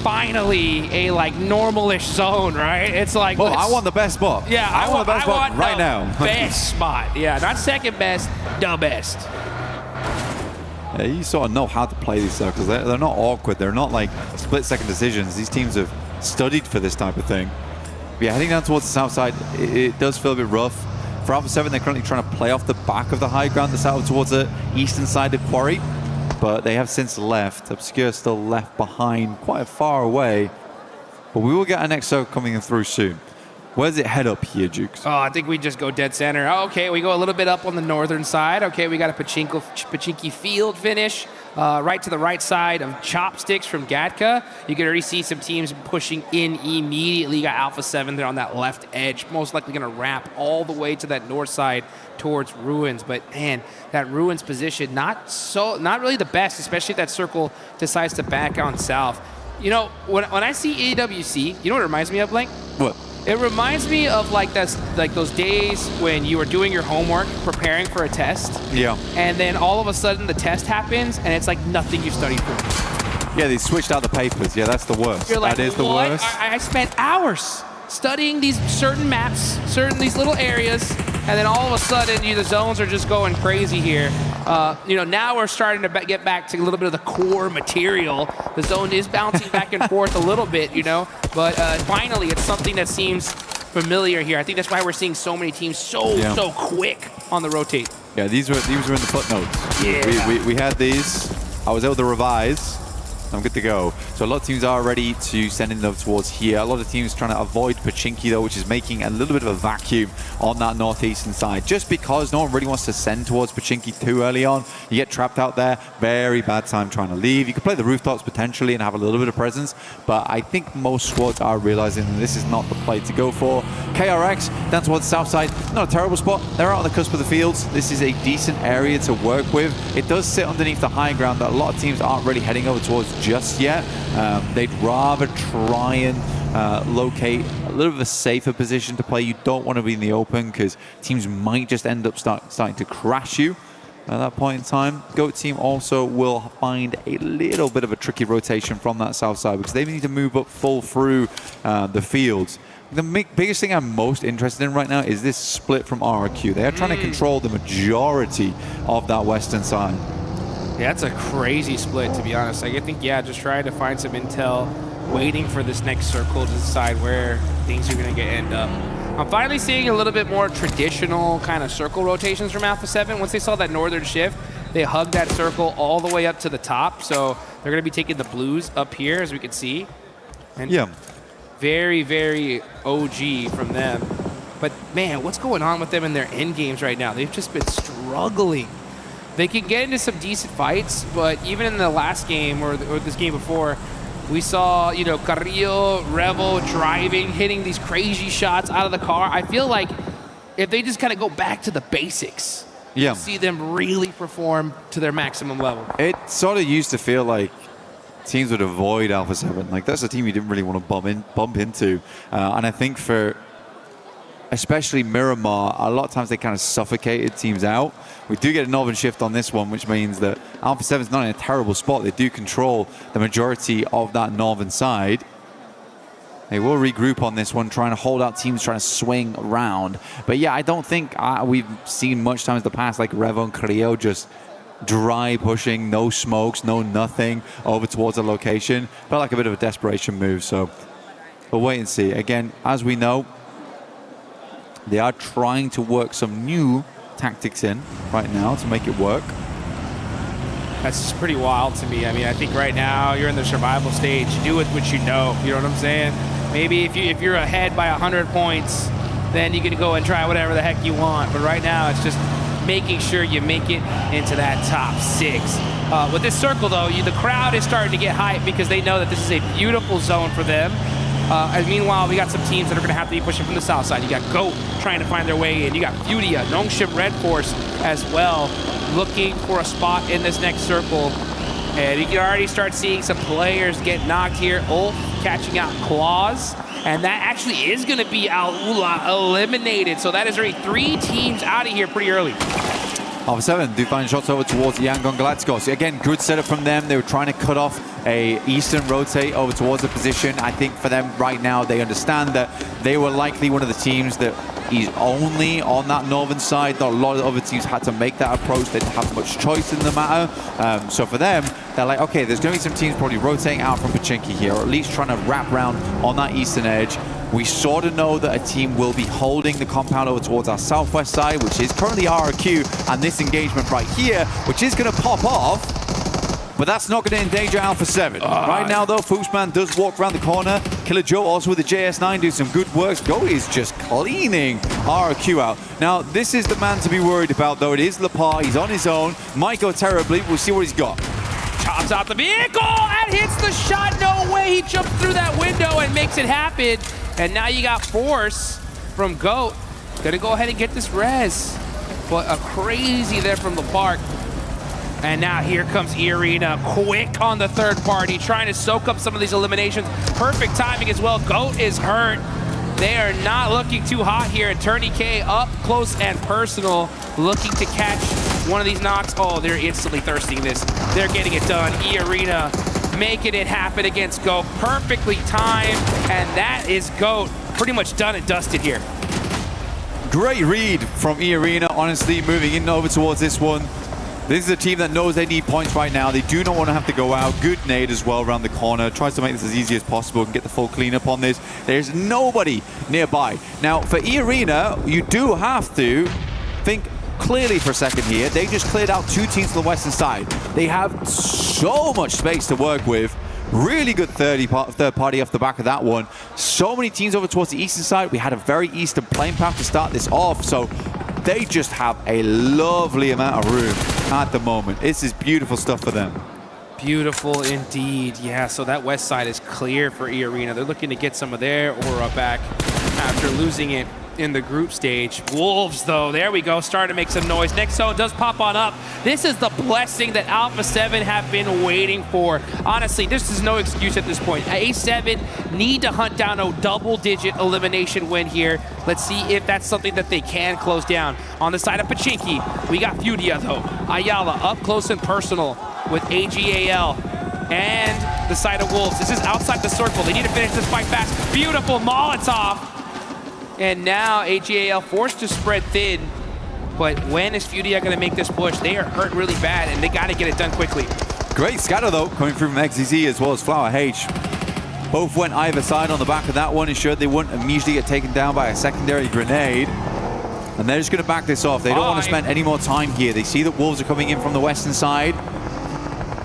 [SPEAKER 2] finally a like normalish zone, right? It's like,
[SPEAKER 20] well, I want the best spot.
[SPEAKER 2] Yeah,
[SPEAKER 20] I want the best spot right now.
[SPEAKER 2] Best spot. Yeah, not second best, the best.
[SPEAKER 20] Yeah, you sort of know how to play these circles. They're not awkward. They're not like split-second decisions. These teams have studied for this type of thing. But yeah, heading down towards the south side, it does feel a bit rough. For Alpha 7, they're currently trying to play off the back of the high ground that's out towards the eastern side of Quarry. But they have since left. Obscure still left behind, quite far away. But we will get our next circle coming in through soon. Where does it head up here, Jukes?
[SPEAKER 2] Oh, I think we just go dead center. Oh, okay, we go a little bit up on the northern side. Okay, we got a Pachinki field finish. Right to the right side of Chopsticks from Gatka. You can already see some teams pushing in immediately. You got Alpha 7 there on that left edge. Most likely going to wrap all the way to that north side towards Ruins. But man, that Ruins position, not really the best, especially if that circle decides to back on south. You know, when I see EWC, you know what it reminds me of, Blank?
[SPEAKER 20] What?
[SPEAKER 2] It reminds me of like those days when you were doing your homework, preparing for a test.
[SPEAKER 20] Yeah.
[SPEAKER 2] And then all of a sudden the test happens and it's like nothing you studied for.
[SPEAKER 20] Yeah, they switched out the papers. Yeah, that's the worst.
[SPEAKER 2] You're like,
[SPEAKER 20] that is the worst.
[SPEAKER 2] I spent hours studying these certain maps, these little areas, and then all of a sudden the zones are just going crazy here. You know, now we're starting to get back to a little bit of the core material. The zone is bouncing back and forth a little bit, you know, but finally it's something that seems familiar here. I think that's why we're seeing so many teams so quick on the rotate.
[SPEAKER 20] Yeah, these were in the footnotes.
[SPEAKER 2] Yeah.
[SPEAKER 20] We had these. I was able to revise. I'm good to go. So a lot of teams are ready to send in them towards here. A lot of teams trying to avoid Pachinki though, which is making a little bit of a vacuum on that northeastern side. Just because no one really wants to send towards Pachinki too early on. You get trapped out there. Very bad time trying to leave. You could play the rooftops potentially and have a little bit of presence, but I think most squads are realizing that this is not the play to go for. KRX down towards the south side. Not a terrible spot. They're out on the cusp of the fields. This is a decent area to work with. It does sit underneath the high ground that a lot of teams aren't really heading over towards just yet. They'd rather try and locate a little bit of a safer position to play. You don't want to be in the open because teams might just end up starting to crash you at that point in time. GOAT team also will find a little bit of a tricky rotation from that south side because they need to move up full through the fields. The biggest thing I'm most interested in right now is this split from RRQ. They are trying to control the majority of that western side.
[SPEAKER 2] Yeah, that's a crazy split, to be honest. I think, yeah, just trying to find some intel, waiting for this next circle to decide where things are going to end up. I'm finally seeing a little bit more traditional kind of circle rotations from Alpha 7. Once they saw that northern shift, they hugged that circle all the way up to the top. So they're going to be taking the blues up here, as we can see. And
[SPEAKER 20] yeah.
[SPEAKER 2] Very, very OG from them. But, man, what's going on with them in their end games right now? They've just been struggling they can get into some decent fights, but even in the last game or this game before, we saw, you know, Carrillo, Revel driving, hitting these crazy shots out of the car. I feel like if they just kind of go back to the basics,
[SPEAKER 20] yeah,
[SPEAKER 2] see them really perform to their maximum level.
[SPEAKER 20] It sort of used to feel like teams would avoid Alpha 7. Like, that's a team you didn't really want to bump into. And I think for especially Miramar, a lot of times they kind of suffocated teams out. We do get a Northern shift on this one, which means that Alpha 7's not in a terrible spot. They do control the majority of that Northern side. They will regroup on this one, trying to hold out teams, trying to swing around. But yeah, I don't think we've seen much times in the past, like Revo and Carrillo just dry pushing, no smokes, no nothing, over towards a location. Felt like a bit of a desperation move, so we'll wait and see. Again, as we know, they are trying to work some new tactics in right now to make it work.
[SPEAKER 2] That's just pretty wild to me. I mean, I think right now you're in the survival stage. Do with what you know. You know what I'm saying? Maybe if you're ahead by 100 points, then you can go and try whatever the heck you want. But right now, it's just making sure you make it into that top 6. With this circle, though, the crowd is starting to get hyped because they know that this is a beautiful zone for them. And meanwhile, we got some teams that are going to have to be pushing from the south side. You got GOAT trying to find their way in. You got Fudia, Nongshim Red Force as well, looking for a spot in this next circle. And you can already start seeing some players get knocked here. Ulf catching out Claws. And that actually is going to be Alula eliminated. So that is already 3 teams out of here pretty early.
[SPEAKER 20] Alpha 7 do find shots over towards Yangon Galacticos. Again, good setup from them. They were trying to cut off a eastern rotate over towards the position. I think for them right now, they understand that they were likely one of the teams that is only on that northern side. Not a lot of other teams had to make that approach. They didn't have much choice in the matter. So for them, they're like, okay, there's going to be some teams probably rotating out from Pachinki here, or at least trying to wrap around on that eastern edge. We sort of know that a team will be holding the compound over towards our southwest side, which is currently RRQ, and this engagement right here, which is going to pop off, but that's not going to endanger Alpha 7. Right now, though, Fuchsman does walk around the corner. Killer Joe also with the JS9 doing some good work. Go is just cleaning RRQ out. Now, this is the man to be worried about, though. It is Lepar. He's on his own. Might go terribly. We'll see what he's got.
[SPEAKER 2] Chops out the vehicle and hits the shot. No way. He jumps through that window and makes it happen. And now you got Force from GOAT. Gonna go ahead and get this res. But a crazy there from the park. And now here comes E-Arena, quick on the third party, trying to soak up some of these eliminations. Perfect timing as well. GOAT is hurt. They are not looking too hot here. Attorney K up close and personal, looking to catch one of these knocks. Oh, they're instantly thirsting this. They're getting it done. E-Arena making it happen against GOAT. Perfectly timed, and that is GOAT pretty much done and dusted here.
[SPEAKER 20] Great read from E-Arena, honestly, moving in over towards this one. This is a team that knows they need points right now. They do not want to have to go out. Good nade as well around the corner. Tries to make this as easy as possible and get the full cleanup on this. There's nobody nearby. Now, for E-Arena, you do have to think clearly for a second here. They just cleared out 2 teams to the western side. They have so much space to work with. Really good third party off the back of that one. So many teams over towards the eastern side. We had a very eastern playing path to start this off. So they just have a lovely amount of room at the moment. This is beautiful stuff for them.
[SPEAKER 2] Beautiful indeed. Yeah, so that west side is clear for E-Arena. They're looking to get some of their aura back after losing it in the group stage. Wolves, though, there we go, starting to make some noise. Next zone does pop on up. This is the blessing that Alpha 7 have been waiting for. Honestly, this is no excuse at this point. A7 need to hunt down a double-digit elimination win here. Let's see if that's something that they can close down. On the side of Pachinki, we got Fudia, though. Ayala up close and personal with AGAL. And the side of Wolves. This is outside the circle. They need to finish this fight fast. Beautiful Molotov. And now AGAL forced to spread thin. But when is Fudia going to make this push? They are hurt really bad, and they got to get it done quickly.
[SPEAKER 20] Great scatter, though, coming through from XZZ as well as Flower H. Both went either side on the back of that one, ensured they wouldn't immediately get taken down by a secondary grenade. And they're just going to back this off. They don't want to spend any more time here. They see that Wolves are coming in from the western side.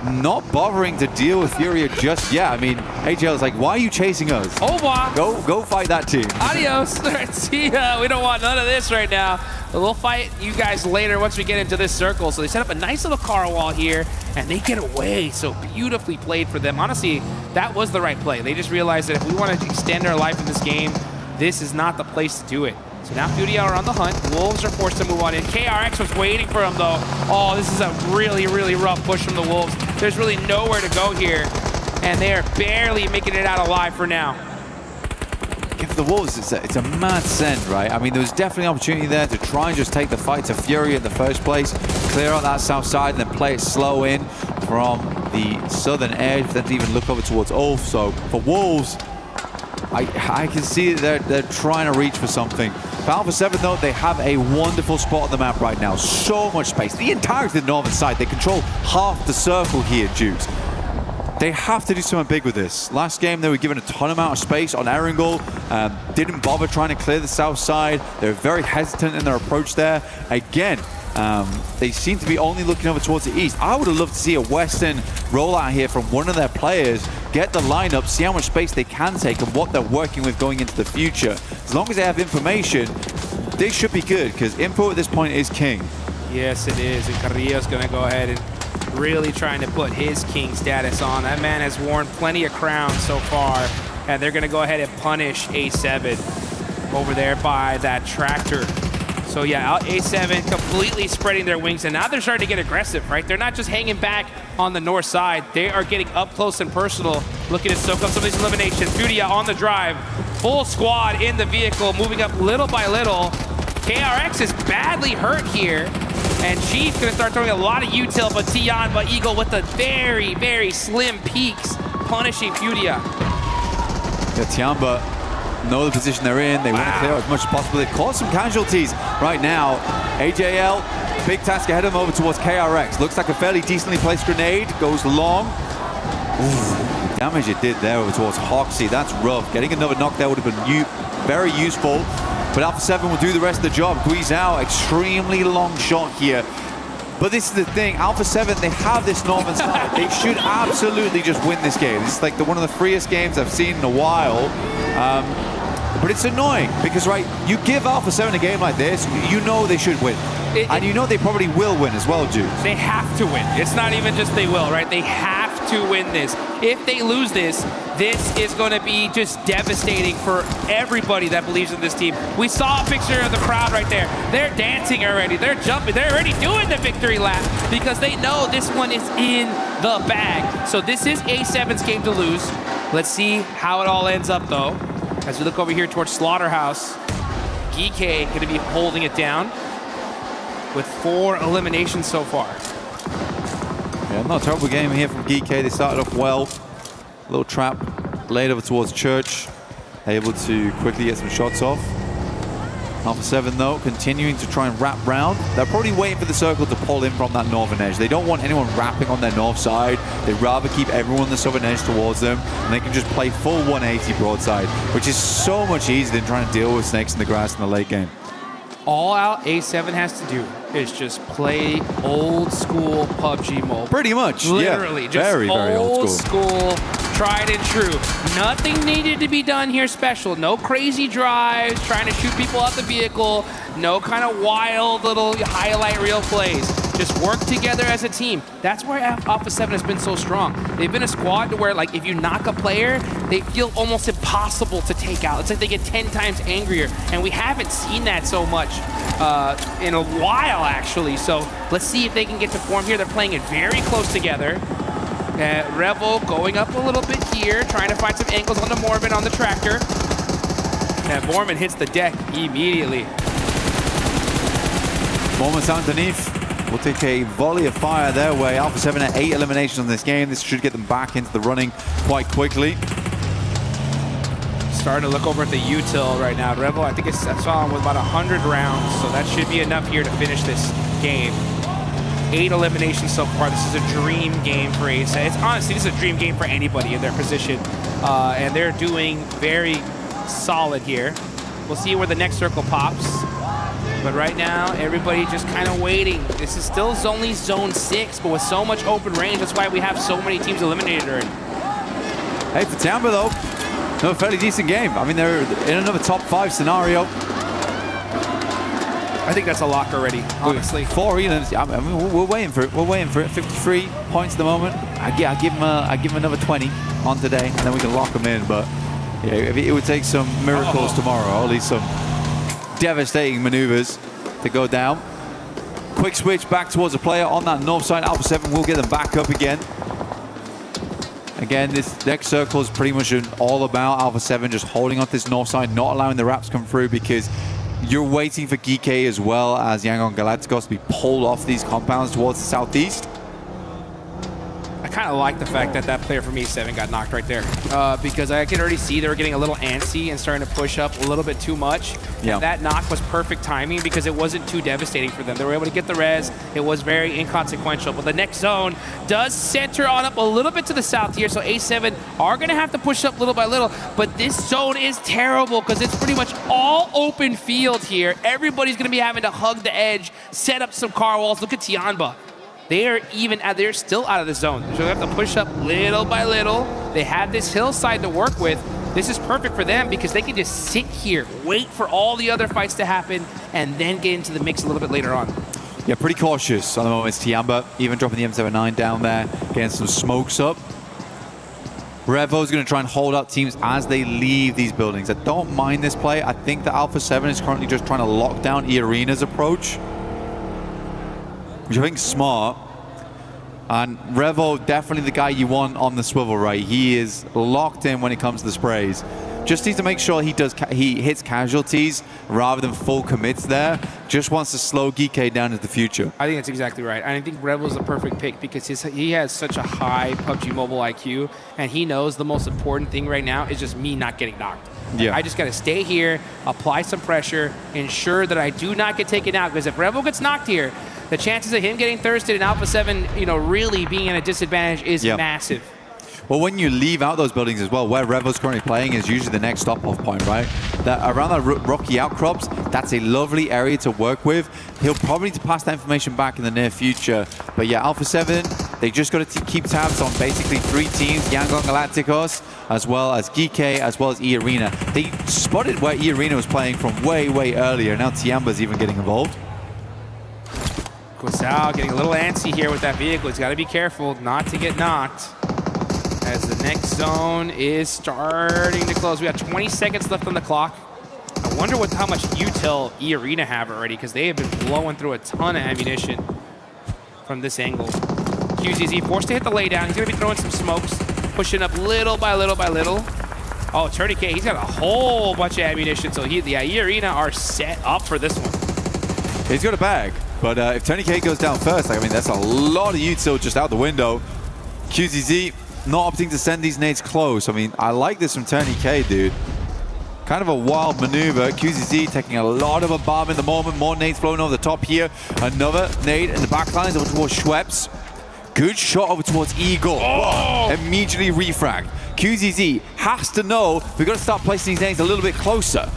[SPEAKER 9] not bothering to deal with Furia just yet. I mean, AJL's like, why are you chasing us?
[SPEAKER 2] Oh, wow.
[SPEAKER 9] Go fight that team.
[SPEAKER 2] Adios. See ya. We don't want none of this right now. But we'll fight you guys later once we get into this circle. So they set up a nice little car wall here, and they get away. So beautifully played for them. Honestly, that was the right play. They just realized that if we want to extend our life in this game, this is not the place to do it. So now Furia are on the hunt. Wolves are forced to move on in. KRX was waiting for him, though. Oh, this is a really, really rough push from the Wolves. There's really nowhere to go here, and they are barely making it out alive for now.
[SPEAKER 9] For the Wolves, it's a mad send, right? I mean, there was definitely an opportunity there to try and just take the fight to Furia in the first place, clear out that south side, and then play it slow in from the southern edge, then even look over towards Ulf. So for Wolves, I can see that they're trying to reach for something. For Alpha 7, though, they have a wonderful spot on the map right now. So much space. The entirety of the northern side. They control half the circle here, Dukes. They have to do something big with this. Last game, they were given a ton amount of space on Erangel. Didn't bother trying to clear the south side. They were very hesitant in their approach there. Again, they seem to be only looking over towards the east. I would have loved to see a western rollout here from one of their players, get the lineup, see how much space they can take and what they're working with going into the future. As long as they have information, they should be good, because info at this point is king.
[SPEAKER 2] Yes, it is. And Carrillo's going to go ahead and really trying to put his king status on. That man has worn plenty of crowns so far, and they're going to go ahead and punish A7 over there by that tractor. So yeah, A7 completely spreading their wings, and now they're starting to get aggressive, right? They're not just hanging back on the north side. They are getting up close and personal, looking to soak up some of these eliminations. Furia on the drive, full squad in the vehicle, moving up little by little. KRX is badly hurt here, and she's going to start throwing a lot of util, but Tian, but Eagle with the very, very slim peaks, punishing Furia.
[SPEAKER 9] Yeah, Tiamba know the position they're in. They want to clear out as much as possible. They've caused some casualties right now. AJL, big task ahead of them over towards KRX. Looks like a fairly decently placed grenade. Goes long. Ooh, the damage it did there over towards Hoxie. That's rough. Getting another knock there would have been very useful. But Alpha 7 will do the rest of the job. Guizhou, extremely long shot here. But this is the thing, Alpha 7, they have this northern side. They should absolutely just win this game. This is like one of the freest games I've seen in a while. But it's annoying because, right, you give Alpha 7 a game like this, you know they should win. And you know they probably will win as well, Jude.
[SPEAKER 2] They have to win. It's not even just they will, right? They have to win this. If they lose this, this is going to be just devastating for everybody that believes in this team. We saw a picture of the crowd right there. They're dancing already. They're jumping. They're already doing the victory lap because they know this one is in the bag. So this is A7's game to lose. Let's see how it all ends up, though. As we look over here towards Slaughterhouse, GK going to be holding it down with 4 eliminations so far.
[SPEAKER 9] Yeah, not a terrible game here from GK. They started off well. A little trap laid over towards Church. Able to quickly get some shots off. Alpha 7, though, continuing to try and wrap round. They're probably waiting for the circle to pull in from that northern edge. They don't want anyone wrapping on their north side. They'd rather keep everyone on the southern edge towards them, and they can just play full 180 broadside, which is so much easier than trying to deal with snakes in the grass in the late game.
[SPEAKER 2] All out A7 has to do is just play old school PUBG Mobile.
[SPEAKER 9] Pretty much,
[SPEAKER 2] literally,
[SPEAKER 9] yeah.
[SPEAKER 2] just
[SPEAKER 9] very
[SPEAKER 2] old school, tried and true. Nothing needed to be done here special. No crazy drives, trying to shoot people out the vehicle. No kind of wild little highlight reel plays. Just work together as a team. That's where Alpha 7 has been so strong. They've been a squad to where, like, if you knock a player, they feel almost impossible to take out. It's like they get 10 times angrier, and we haven't seen that so much in a while, actually. So let's see if they can get to form here. They're playing it very close together. Revel going up a little bit here, trying to find some angles on the Mormon on the tractor. And Mormon hits the deck immediately.
[SPEAKER 9] Mormon's underneath. We'll take a volley of fire their way. Alpha 7 at 8 eliminations in this game. This should get them back into the running quite quickly.
[SPEAKER 2] Starting to look over at the util right now. Revel, I think it's saw him with about 100 rounds, so that should be enough here to finish this game. 8 eliminations so far. This is a dream game for Ace. It's honestly, this is a dream game for anybody in their position, and they're doing very solid here. We'll see where the next circle pops. But right now, everybody just kind of waiting. This is still only Zone 6, but with so much open range, that's why we have so many teams eliminated already.
[SPEAKER 9] Hey, for Tampa though, no, fairly decent game. I mean, they're in another top 5 scenario.
[SPEAKER 2] I think that's a lock already, honestly.
[SPEAKER 9] 4 Elands. I mean, we're waiting for it. We're waiting for it. 53 points at the moment. I give him another 20 on today, and then we can lock him in. But yeah, it would take some miracles tomorrow, or at least some devastating maneuvers to go down. Quick switch back towards a player on that north side. Alpha 7 will get them back up again. Again, this next circle is pretty much all about Alpha 7 just holding on this north side, not allowing the wraps come through, because you're waiting for Geeky as well as Yangon Galacticos to be pulled off these compounds towards the southeast.
[SPEAKER 2] I kind of like the fact that that player from E7 got knocked right there, because I can already see they were getting a little antsy and starting to push up a little bit too much.
[SPEAKER 9] Yeah.
[SPEAKER 2] And that knock was perfect timing because it wasn't too devastating for them. They were able to get the res. It was very inconsequential. But the next zone does center on up a little bit to the south here, so A7 are going to have to push up little by little. But this zone is terrible because it's pretty much all open field here. Everybody's going to be having to hug the edge, set up some car walls. Look at Tianba. They're still out of the zone. So they have to push up little by little. They have this hillside to work with. This is perfect for them because they can just sit here, wait for all the other fights to happen, and then get into the mix a little bit later on.
[SPEAKER 9] Yeah, pretty cautious on the moment. It's Tiamba, even dropping the M79 down there, getting some smokes up. Revo's going to try and hold up teams as they leave these buildings. I don't mind this play. I think that Alpha 7 is currently just trying to lock down E-Arena's approach, which I think is smart. And Revo, definitely the guy you want on the swivel, right? He is locked in when it comes to the sprays. Just needs to make sure he hits casualties rather than full commits there. Just wants to slow Geeky down into the future.
[SPEAKER 2] I think that's exactly right. I think Revo's the perfect pick because he has such a high PUBG Mobile IQ, and he knows the most important thing right now is just me not getting knocked.
[SPEAKER 9] Yeah.
[SPEAKER 2] I just got to stay here, apply some pressure, ensure that I do not get taken out, because if Revo gets knocked here, the chances of him getting thirsted and Alpha 7, really being at a disadvantage is massive.
[SPEAKER 9] Well, when you leave out those buildings as well, where Revo's currently playing is usually the next stop-off point, right? Around the rocky outcrops, that's a lovely area to work with. He'll probably need to pass that information back in the near future. But yeah, Alpha 7, they just got to keep tabs on basically 3 teams, Yangon Galacticos, as well as Geeky, as well as E-Arena. They spotted where E-Arena was playing from way, way earlier. Now Tiamba's even getting involved.
[SPEAKER 2] Guasao getting a little antsy here with that vehicle. He's got to be careful not to get knocked, as the next zone is starting to close. We have 20 seconds left on the clock. I wonder how much util E-Arena have already, because they have been blowing through a ton of ammunition from this angle. QZZ forced to hit the laydown. He's going to be throwing some smokes, pushing up little by little by little. Oh, Tourniquet, he's got a whole bunch of ammunition, so E-Arena are set up for this one.
[SPEAKER 9] He's got a bag. But if Tourniquet goes down first, I mean, that's a lot of util just out the window. QZZ not opting to send these nades close. I mean, I like this from Tourniquet, dude. Kind of a wild maneuver. QZZ taking a lot of a bomb in the moment. More nades flowing over the top here. Another nade in the back lines over towards Schweppes. Good shot over towards Eagle. Oh! Immediately refrag. QZZ has to know we've got to start placing these nades a little bit closer.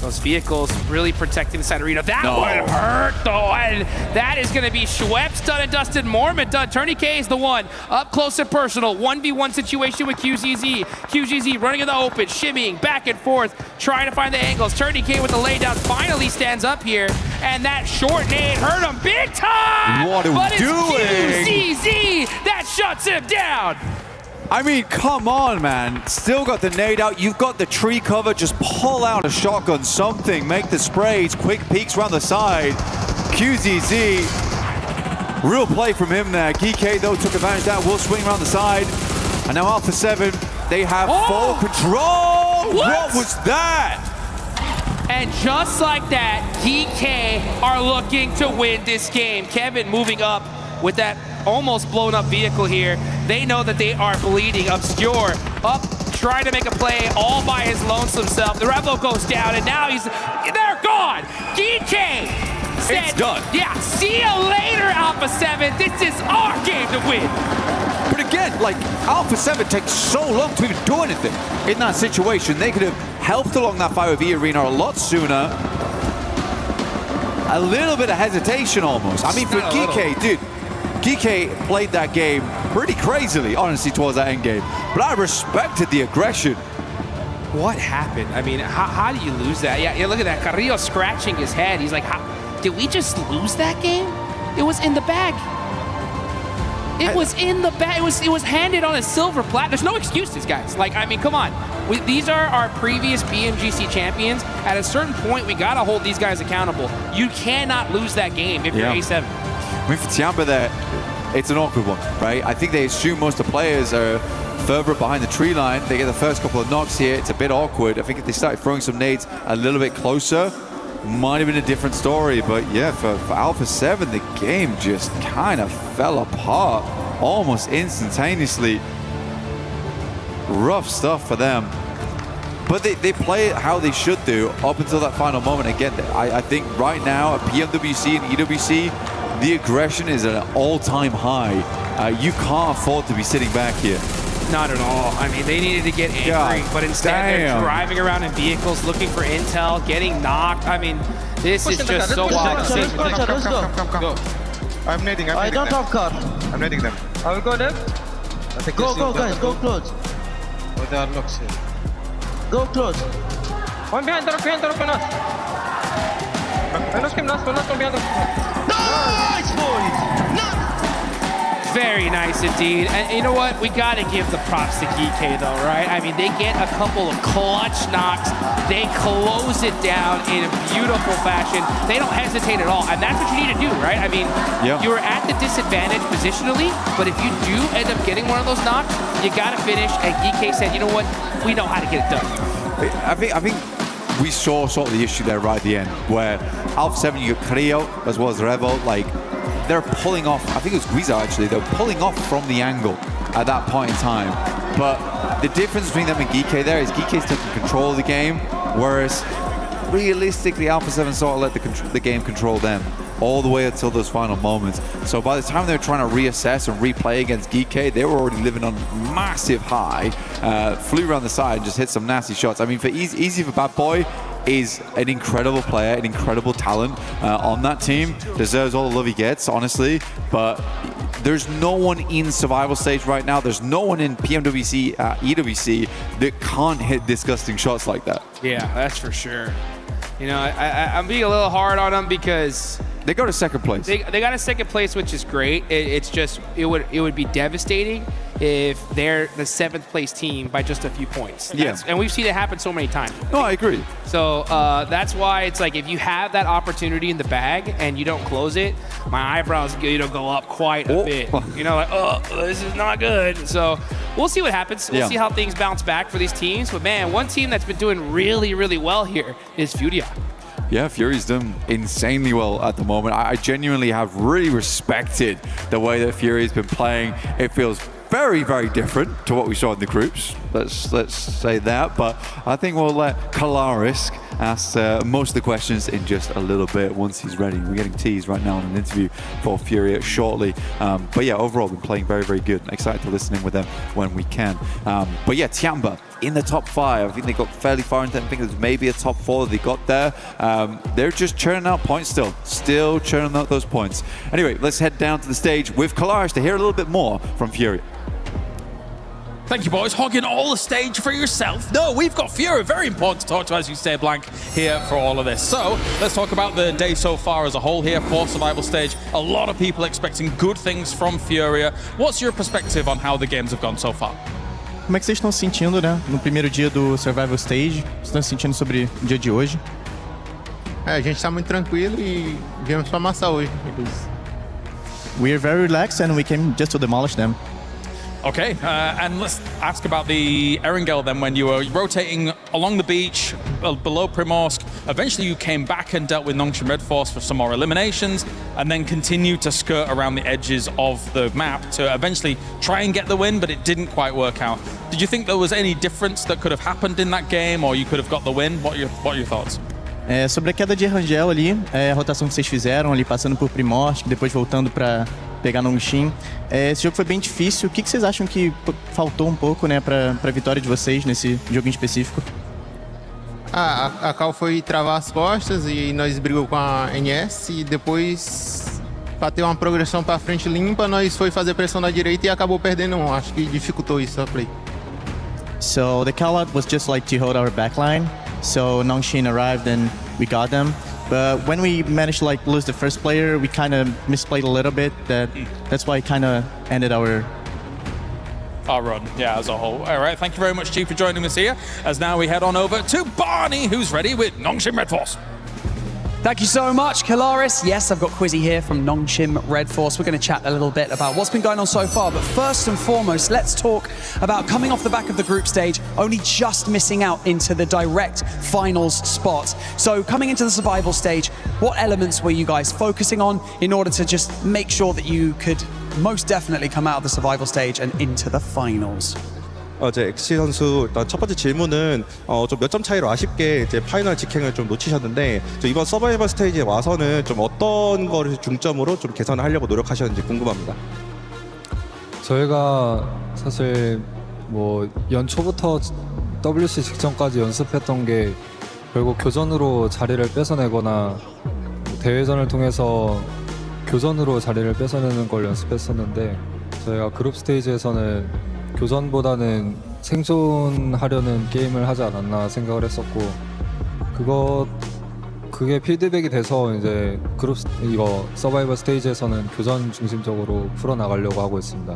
[SPEAKER 2] Those vehicles really protecting the side arena. That one hurt, though, and that is going to be Schweppes done and dusted. Mormon done. Tourniquet is the one. Up close and personal. 1v1 situation with QZZ. QZZ running in the open, shimmying back and forth, trying to find the angles. Tourniquet with the laydown finally stands up here, and that short nade hurt him big time!
[SPEAKER 9] What are we doing?
[SPEAKER 2] QZZ that shuts him down!
[SPEAKER 9] I mean, come on, man. Still got the nade out. You've got the tree cover. Just pull out a shotgun, something. Make the sprays. Quick peeks around the side. QZZ. Real play from him there. Geeky, though, took advantage of that. Will swing around the side. And now Alpha 7, they have full control. What was that?
[SPEAKER 2] And just like that, GK are looking to win this game. Kevin moving up with that almost blown up vehicle here. They know that they are bleeding. Obscure up, trying to make a play all by his lonesome self. The Revo goes down, and now they're gone. GK said,
[SPEAKER 9] it's done.
[SPEAKER 2] Yeah, see you later, Alpha 7. This is our game to win.
[SPEAKER 9] But again, like, Alpha 7 takes so long to even do anything in that situation. They could have helped along that fight with E-Arena a lot sooner. a little bit of hesitation almost. I mean, for GK, dude, GK played that game pretty crazily, honestly, towards that end game. But I respected the aggression.
[SPEAKER 2] What happened? I mean, how do you lose that? Yeah, look at that. Carrillo scratching his head. He's like, did we just lose that game? It was in the bag. It was in the bag. It was handed on a silver platter. There's no excuses, guys. Like, I mean, come on. These are our previous PMGC champions. At a certain point, we got to hold these guys accountable. You cannot lose that game if you're A7.
[SPEAKER 9] I mean, for Tiamba there, it's an awkward one, right? I think they assume most of the players are further behind the tree line. They get the first couple of knocks here. It's a bit awkward. I think if they started throwing some nades a little bit closer, might have been a different story. But yeah, for Alpha 7, the game just kind of fell apart almost instantaneously. Rough stuff for them. But they play it how they should do up until that final moment. Again, I think right now at PMWC and EWC, the aggression is at an all-time high. You can't afford to be sitting back here.
[SPEAKER 2] Not at all. I mean, they needed to get angry, but instead they're driving around in vehicles, looking for intel, getting knocked. I mean, this is just so wild.
[SPEAKER 6] Go. I'm nading. I don't have car. I'm nading them. I will go left. Go, guys. Go close. Oh, they are locks here. Go close. One behind us. Nice, boys!
[SPEAKER 2] Very nice indeed. And you know what? We got to give the props to GK though, right? I mean, they get a couple of clutch knocks. They close it down in a beautiful fashion. They don't hesitate at all. And that's what you need to do, right? I mean, you're at the disadvantage positionally, but if you do end up getting one of those knocks, you got to finish. And GK said, you know what? We know how to get it done.
[SPEAKER 9] I think we saw sort of the issue there right at the end, where Alpha 7, you got Carrillo as well as Revo, like, they're pulling off, I think it was Guiza actually, they're pulling off from the angle at that point in time. But the difference between them and GK there is GK's taking control of the game, whereas realistically Alpha 7 sort of let the game control them all the way until those final moments. So by the time they were trying to reassess and replay against GK, they were already living on massive high, flew around the side and just hit some nasty shots. I mean, for Easy for Bad Boy is an incredible player, an incredible talent on that team, deserves all the love he gets, honestly, but there's no one in survival stage right now, there's no one in PMWC, EWC that can't hit disgusting shots like that.
[SPEAKER 2] Yeah, that's for sure. You know, I'm being a little hard on them because
[SPEAKER 9] they go to second place.
[SPEAKER 2] They got a second place, which is great. It's just it would be devastating if they're the 7th place team by just a few points. And we've seen it happen so many times.
[SPEAKER 9] No, I agree.
[SPEAKER 2] So that's why it's like if you have that opportunity in the bag and you don't close it, my eyebrows go up quite a bit. You know, like, oh, this is not good. So we'll see what happens. We'll see how things bounce back for these teams. But man, one team that's been doing really, really well here is Furia.
[SPEAKER 9] Yeah, Fury's done insanely well at the moment. I genuinely have really respected the way that Fury's been playing. It feels very, very different to what we saw in the groups. Let's say that. But I think we'll let Kalaris ask most of the questions in just a little bit once he's ready. We're getting teased right now in an interview for Fury shortly. But yeah, overall, been playing very, very good. Excited to listen in with them when we can. But yeah, Tiamba in the top 5. I think they got fairly far into it. I think it was maybe a top 4 that they got there. They're just churning out points still churning out those points. Anyway, let's head down to the stage with Kalaris to hear a little bit more from Fury.
[SPEAKER 15] Thank you, boys. Hogging all the stage for yourself. No, we've got Fury. Very important to talk to, as you say, Blank, here for all of this. So let's talk about the day so far as a whole here for Survival Stage. A lot of people expecting good things from Furia. What's your perspective on how the games have gone so far?
[SPEAKER 10] Como é que vocês estão se sentindo, né? No primeiro dia do Survival Stage. Vocês estão se sentindo sobre o dia de hoje?
[SPEAKER 12] A gente está muito tranquilo e viemos para amassar hoje.
[SPEAKER 10] We are very relaxed and we came just to demolish them.
[SPEAKER 15] Okay, and let's ask about the Erangel then. When you were rotating along the beach below Primorsk, eventually you came back and dealt with Nongshim Red Force for some more eliminations, and then continued to skirt around the edges of the map to eventually try and get the win, but it didn't quite work out. Did you think there was any difference that could have happened in that game, or you could have got the win? What are your thoughts?
[SPEAKER 10] Sobre a queda de Erangel ali, a rotação que vocês fizeram ali, passando por Primorsk, depois voltando para pegar Nongshim. Esse jogo foi bem difícil. O que vocês acham que faltou um pouco, né, para a vitória de vocês nesse jogo em específico?
[SPEAKER 12] A Cal foi travar as costas e nós brigou com a NS e depois para ter uma progressão para frente limpa, nós foi fazer pressão na direita e acabou perdendo um. Acho que dificultou isso a play.
[SPEAKER 10] So the call out was just like to hold our backline. So Nongshin arrived and we got them. But when we managed to like lose the first player, we kind of misplayed a little bit. That's why it kind of ended our
[SPEAKER 15] run, yeah, as a whole. All right, thank you very much, Chief, for joining us here. As now we head on over to Barney, who's ready with Nongshim Red Force.
[SPEAKER 18] Thank you so much, Kalaris. Yes, I've got Quizzy here from Nongshim Red Force. We're going to chat a little bit about what's been going on so far. But first and foremost, let's talk about coming off the back of the group stage, only just missing out into the direct finals spot. So coming into the survival stage, what elements were you guys focusing on in order to just make sure that you could most definitely come out of the survival stage and into the finals?
[SPEAKER 14] 이제 엑시 선수 일단 첫 번째 질문은 좀 몇 점 차이로 아쉽게 이제 파이널 직행을 좀 놓치셨는데 이번 서바이벌 스테이지에 와서는 좀 어떤 거를 중점으로 좀 개선을 하려고 노력하셨는지 궁금합니다.
[SPEAKER 17] 저희가 사실 뭐 연초부터 WC 직전까지 연습했던 게 결국 교전으로 자리를 뺏어내거나 대회전을 통해서 교전으로 자리를 뺏어내는 걸 연습했었는데 저희가 그룹 스테이지에서는 교전보다는 생존하려는 게임을 하지 않았나 생각을 했었고 그게 피드백이 돼서 이제 이거 서바이벌 스테이지에서는 교전 중심적으로 풀어나가려고 하고 있습니다.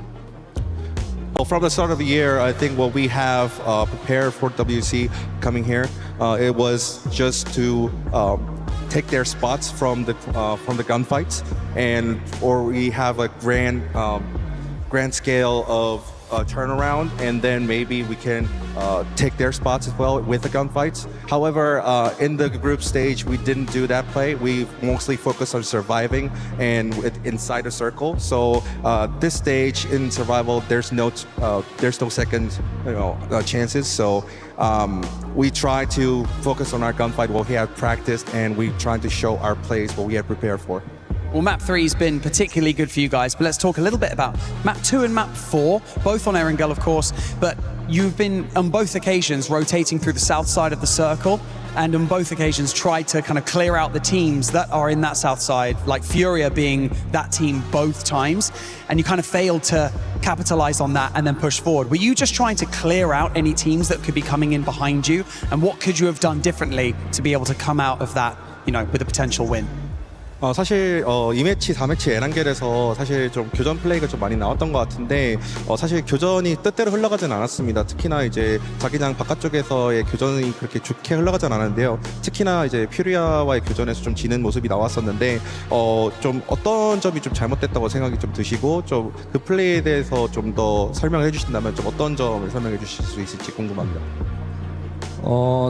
[SPEAKER 14] Well, from the start of the year, I think what we have prepared for WC coming here, it was just to take their spots from the gunfights, or we have a grand scale of turnaround, and then maybe we can take their spots as well with the gunfights. However, in the group stage, we didn't do that play. We mostly focused on surviving and inside a circle. So this stage in survival, there's no second chances. So we try to focus on our gunfight, what we have practiced, and we try to show our plays, what we had prepared for.
[SPEAKER 18] Well, map 3's been particularly good for you guys, but let's talk a little bit about map 2 and map 4, both on Erangel, of course, but you've been, on both occasions, rotating through the south side of the circle, and on both occasions tried to kind of clear out the teams that are in that south side, like Furia being that team both times, and you kind of failed to capitalize on that and then push forward. Were you just trying to clear out any teams that could be coming in behind you, and what could you have done differently to be able to come out of that, with a potential win?
[SPEAKER 14] 사실 2매치, 4매치 에란겔에서 사실 좀 교전 플레이가 좀 많이 나왔던 것 같은데 사실 교전이 뜻대로 흘러가진 않았습니다. 특히나 이제 자기장 바깥쪽에서의 교전이 그렇게 좋게 흘러가진 않았는데요. 특히나 이제 퓨리아와의 교전에서 좀 지는 모습이 나왔었는데 좀 어떤 점이 좀 잘못됐다고 생각이 좀 드시고 좀 그 플레이에 대해서 좀 더 설명을 해주신다면 좀 어떤 점을 설명해 주실 수 있을지 궁금합니다.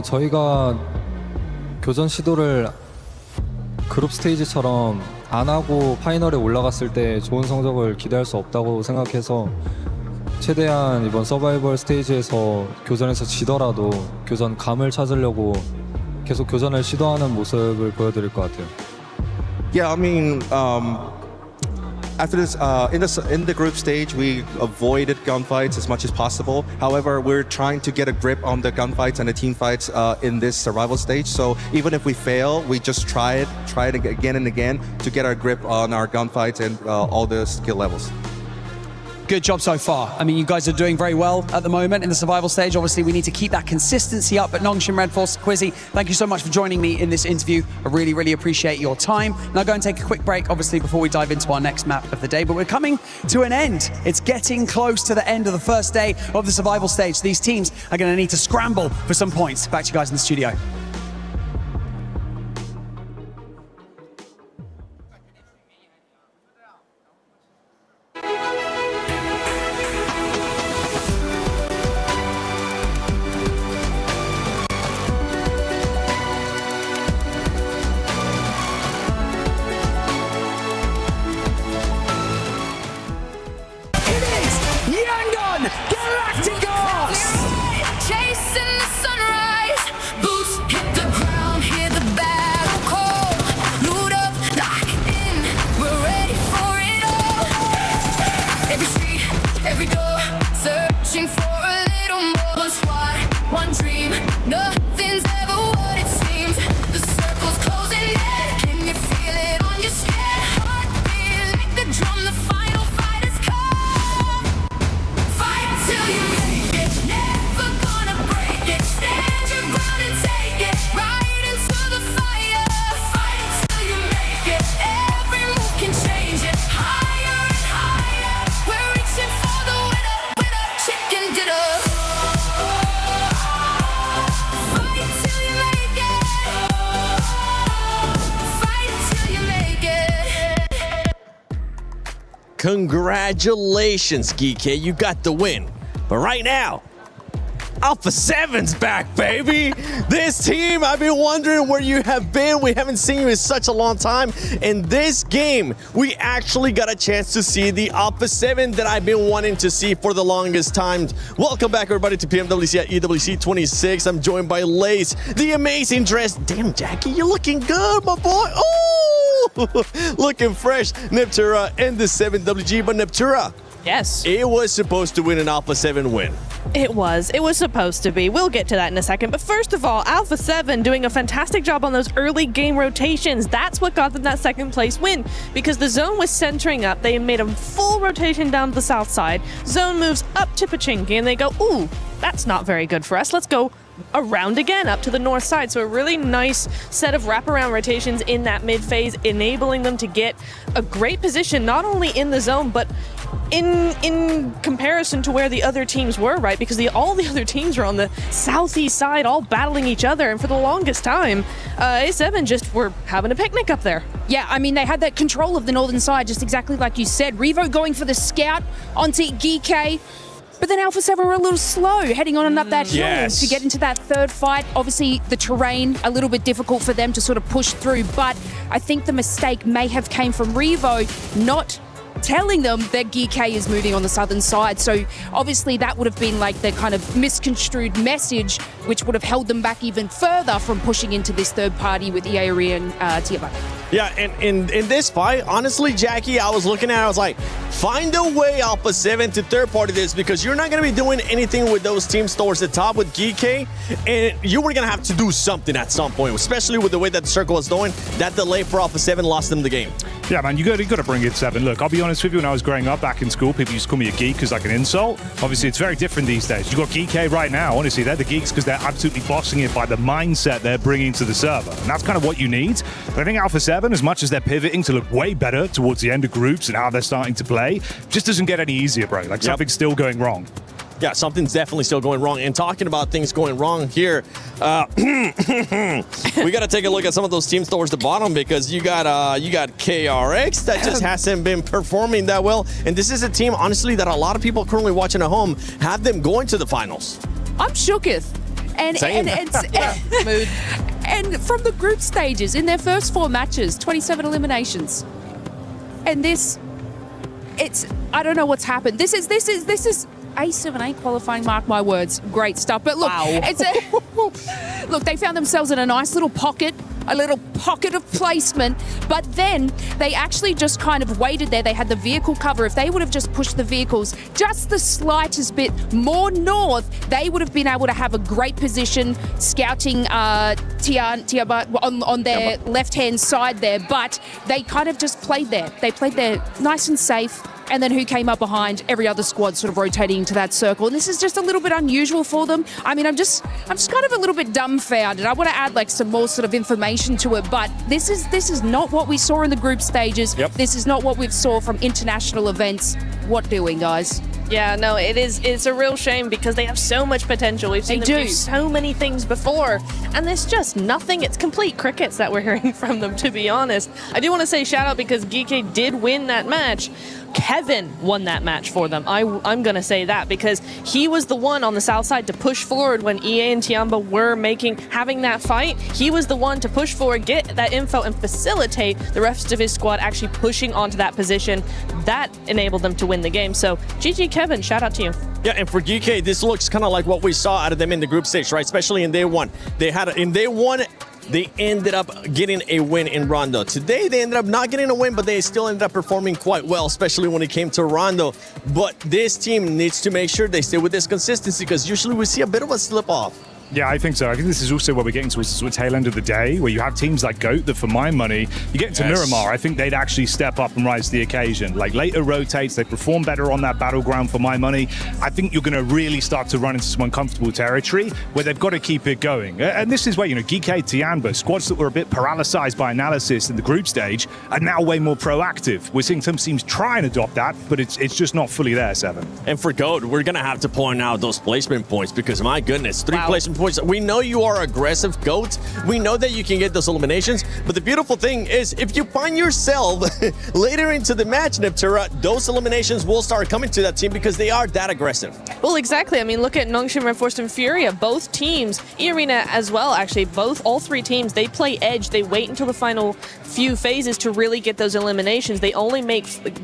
[SPEAKER 17] 저희가 교전 시도를 그룹 스테이지처럼 안 하고 파이널에 올라갔을 때 좋은 성적을 기대할 수 없다고 생각해서 최대한 이번 서바이벌 스테이지에서 교전에서 지더라도 교전 감을 찾으려고 계속 교전을 시도하는 모습을 보여드릴 것 같아요.
[SPEAKER 14] Yeah, I mean, after this, in the group stage, we avoided gunfights as much as possible. However, we're trying to get a grip on the gunfights and the team fights in this survival stage. So even if we fail, we just try it again and again to get our grip on our gunfights and all the skill levels.
[SPEAKER 18] Good job so far. I mean, you guys are doing very well at the moment in the survival stage. Obviously, we need to keep that consistency up at Nongshim Red Force. Quizzy, thank you so much for joining me in this interview. I really, really appreciate your time. Now go and take a quick break, obviously, before we dive into our next map of the day. But we're coming to an end. It's getting close to the end of the first day of the survival stage. These teams are going to need to scramble for some points. Back to you guys in the studio.
[SPEAKER 19] For a little more, one dream, nothing's ever
[SPEAKER 13] Congratulations, Geeky. You got the win. But right now, Alpha 7's back, baby. This team, I've been wondering where you have been. We haven't seen you in such a long time. In this game, we actually got a chance to see the Alpha 7 that I've been wanting to see for the longest time. Welcome back, everybody, to PMWC at EWC 26. I'm joined by Lace, the amazing dress. Damn, Jackie, you're looking good, my boy. Oh, looking fresh. Neptura and the 7WG, but Neptura.
[SPEAKER 1] Yes.
[SPEAKER 13] It was supposed to win an Alpha 7 win.
[SPEAKER 1] It was supposed to be. We'll get to that in a second. But first of all, Alpha 7 doing a fantastic job on those early game rotations. That's what got them that second place win, because the zone was centering up. They made a full rotation down to the south side. Zone moves up to Pachinki, and they go, ooh, that's not very good for us. Let's go around again up to the north side. So a really nice set of wraparound rotations in that mid phase, enabling them to get a great position, not only in the zone, but in comparison to where the other teams were, right? Because all the other teams were on the southeast side, all battling each other, and for the longest time, A7 just were having a picnic up there.
[SPEAKER 3] Yeah, I mean, they had that control of the northern side, just exactly like you said. Revo going for the scout onto Geeky. But then Alpha 7 were a little slow heading on and up that hill to get into that third fight. Obviously, the terrain, a little bit difficult for them to sort of push through. But I think the mistake may have came from Revo not telling them that Geeky is moving on the southern side. So obviously that would have been like the kind of misconstrued message, which would have held them back even further from pushing into this third party with EARE and Tiabat.
[SPEAKER 13] Yeah, and in this fight, honestly, Jackie, I was looking at it, I was like, find a way, Alpha 7, to third party this, because you're not going to be doing anything with those teams towards the top with Geeky, and you were going to have to do something at some point, especially with the way that the circle was going. That delay for Alpha 7 lost them the game.
[SPEAKER 25] Yeah, man, you got to bring it 7. Look, I'll be honest with you, when I was growing up back in school, people used to call me a geek as like an insult. Obviously, it's very different these days. You've got Geeky right now, honestly, they're the geeks because they're absolutely bossing it by the mindset they're bringing to the server. And that's kind of what you need. But I think Alpha 7, as much as they're pivoting to look way better towards the end of groups and how they're starting to play, just doesn't get any easier, bro. Like, something's still going wrong.
[SPEAKER 13] Yeah, something's definitely still going wrong. And talking about things going wrong here, we got to take a look at some of those teams towards the bottom, because you got KRX that just hasn't been performing that well. And this is a team, honestly, that a lot of people currently watching at home have them going to the finals.
[SPEAKER 3] I'm shooketh. And from the group stages, in their first 4 matches, 27 eliminations. And I don't know what's happened. This is A7A qualifying, mark my words. Great stuff. But look, look, they found themselves in a nice little pocket of placement, but then they actually just kind of waited there. They had the vehicle cover. If they would have just pushed the vehicles just the slightest bit more north, they would have been able to have a great position scouting Tiabat on their left-hand side there, but they kind of just played there. They played there nice and safe. And then who came up behind? Every other squad sort of rotating into that circle. And this is just a little bit unusual for them. I mean, I'm just kind of a little bit dumbfounded. I want to add like some more sort of information to it, but this is not what we saw in the group stages. Yep. This is not what we've saw from international events. What doing, guys?
[SPEAKER 1] Yeah, no, it's a real shame, because they have so much potential. We've seen them do so many things before, and there's just nothing. It's complete crickets that we're hearing from them, to be honest. I do want to say shout out, because Geeky did win that match. Kevin won that match for them. I'm going to say that, because he was the one on the south side to push forward when EA and Tiamba were having that fight. He was the one to push forward, get that info, and facilitate the rest of his squad actually pushing onto that position. That enabled them to win the game. So GG Kevin, shout out to you.
[SPEAKER 13] Yeah, and for Geeky, this looks kind of like what we saw out of them in the group stage, right? Especially in day one. They ended up getting a win in Rondo. Today, they ended up not getting a win, but they still ended up performing quite well, especially when it came to Rondo. But this team needs to make sure they stay with this consistency, because usually we see a bit of a slip-off.
[SPEAKER 25] Yeah, I think so. I think this is also where we're getting towards the tail end of the day, where you have teams like GOAT that, for my money, you get into Miramar, I think they'd actually step up and rise to the occasion. Like, later rotates, they perform better on that battleground, for my money. I think you're going to really start to run into some uncomfortable territory where they've got to keep it going. And this is where, Geeky, Tiamba, squads that were a bit paralyzed by analysis in the group stage are now way more proactive. We're seeing some teams try and adopt that, but it's just not fully there, 7.
[SPEAKER 13] And for GOAT, we're going to have to point out those placement points, because, my goodness, 3 placement points. We know you are aggressive, GOAT. We know that you can get those eliminations. But the beautiful thing is, if you find yourself later into the match, Neptura, those eliminations will start coming to that team because they are that aggressive.
[SPEAKER 1] Well, exactly. I mean, look at Nongshim, Red Force, and Furia. Both teams, E-Arena as well, actually, all three teams, they play edge. They wait until the final few phases to really get those eliminations. They only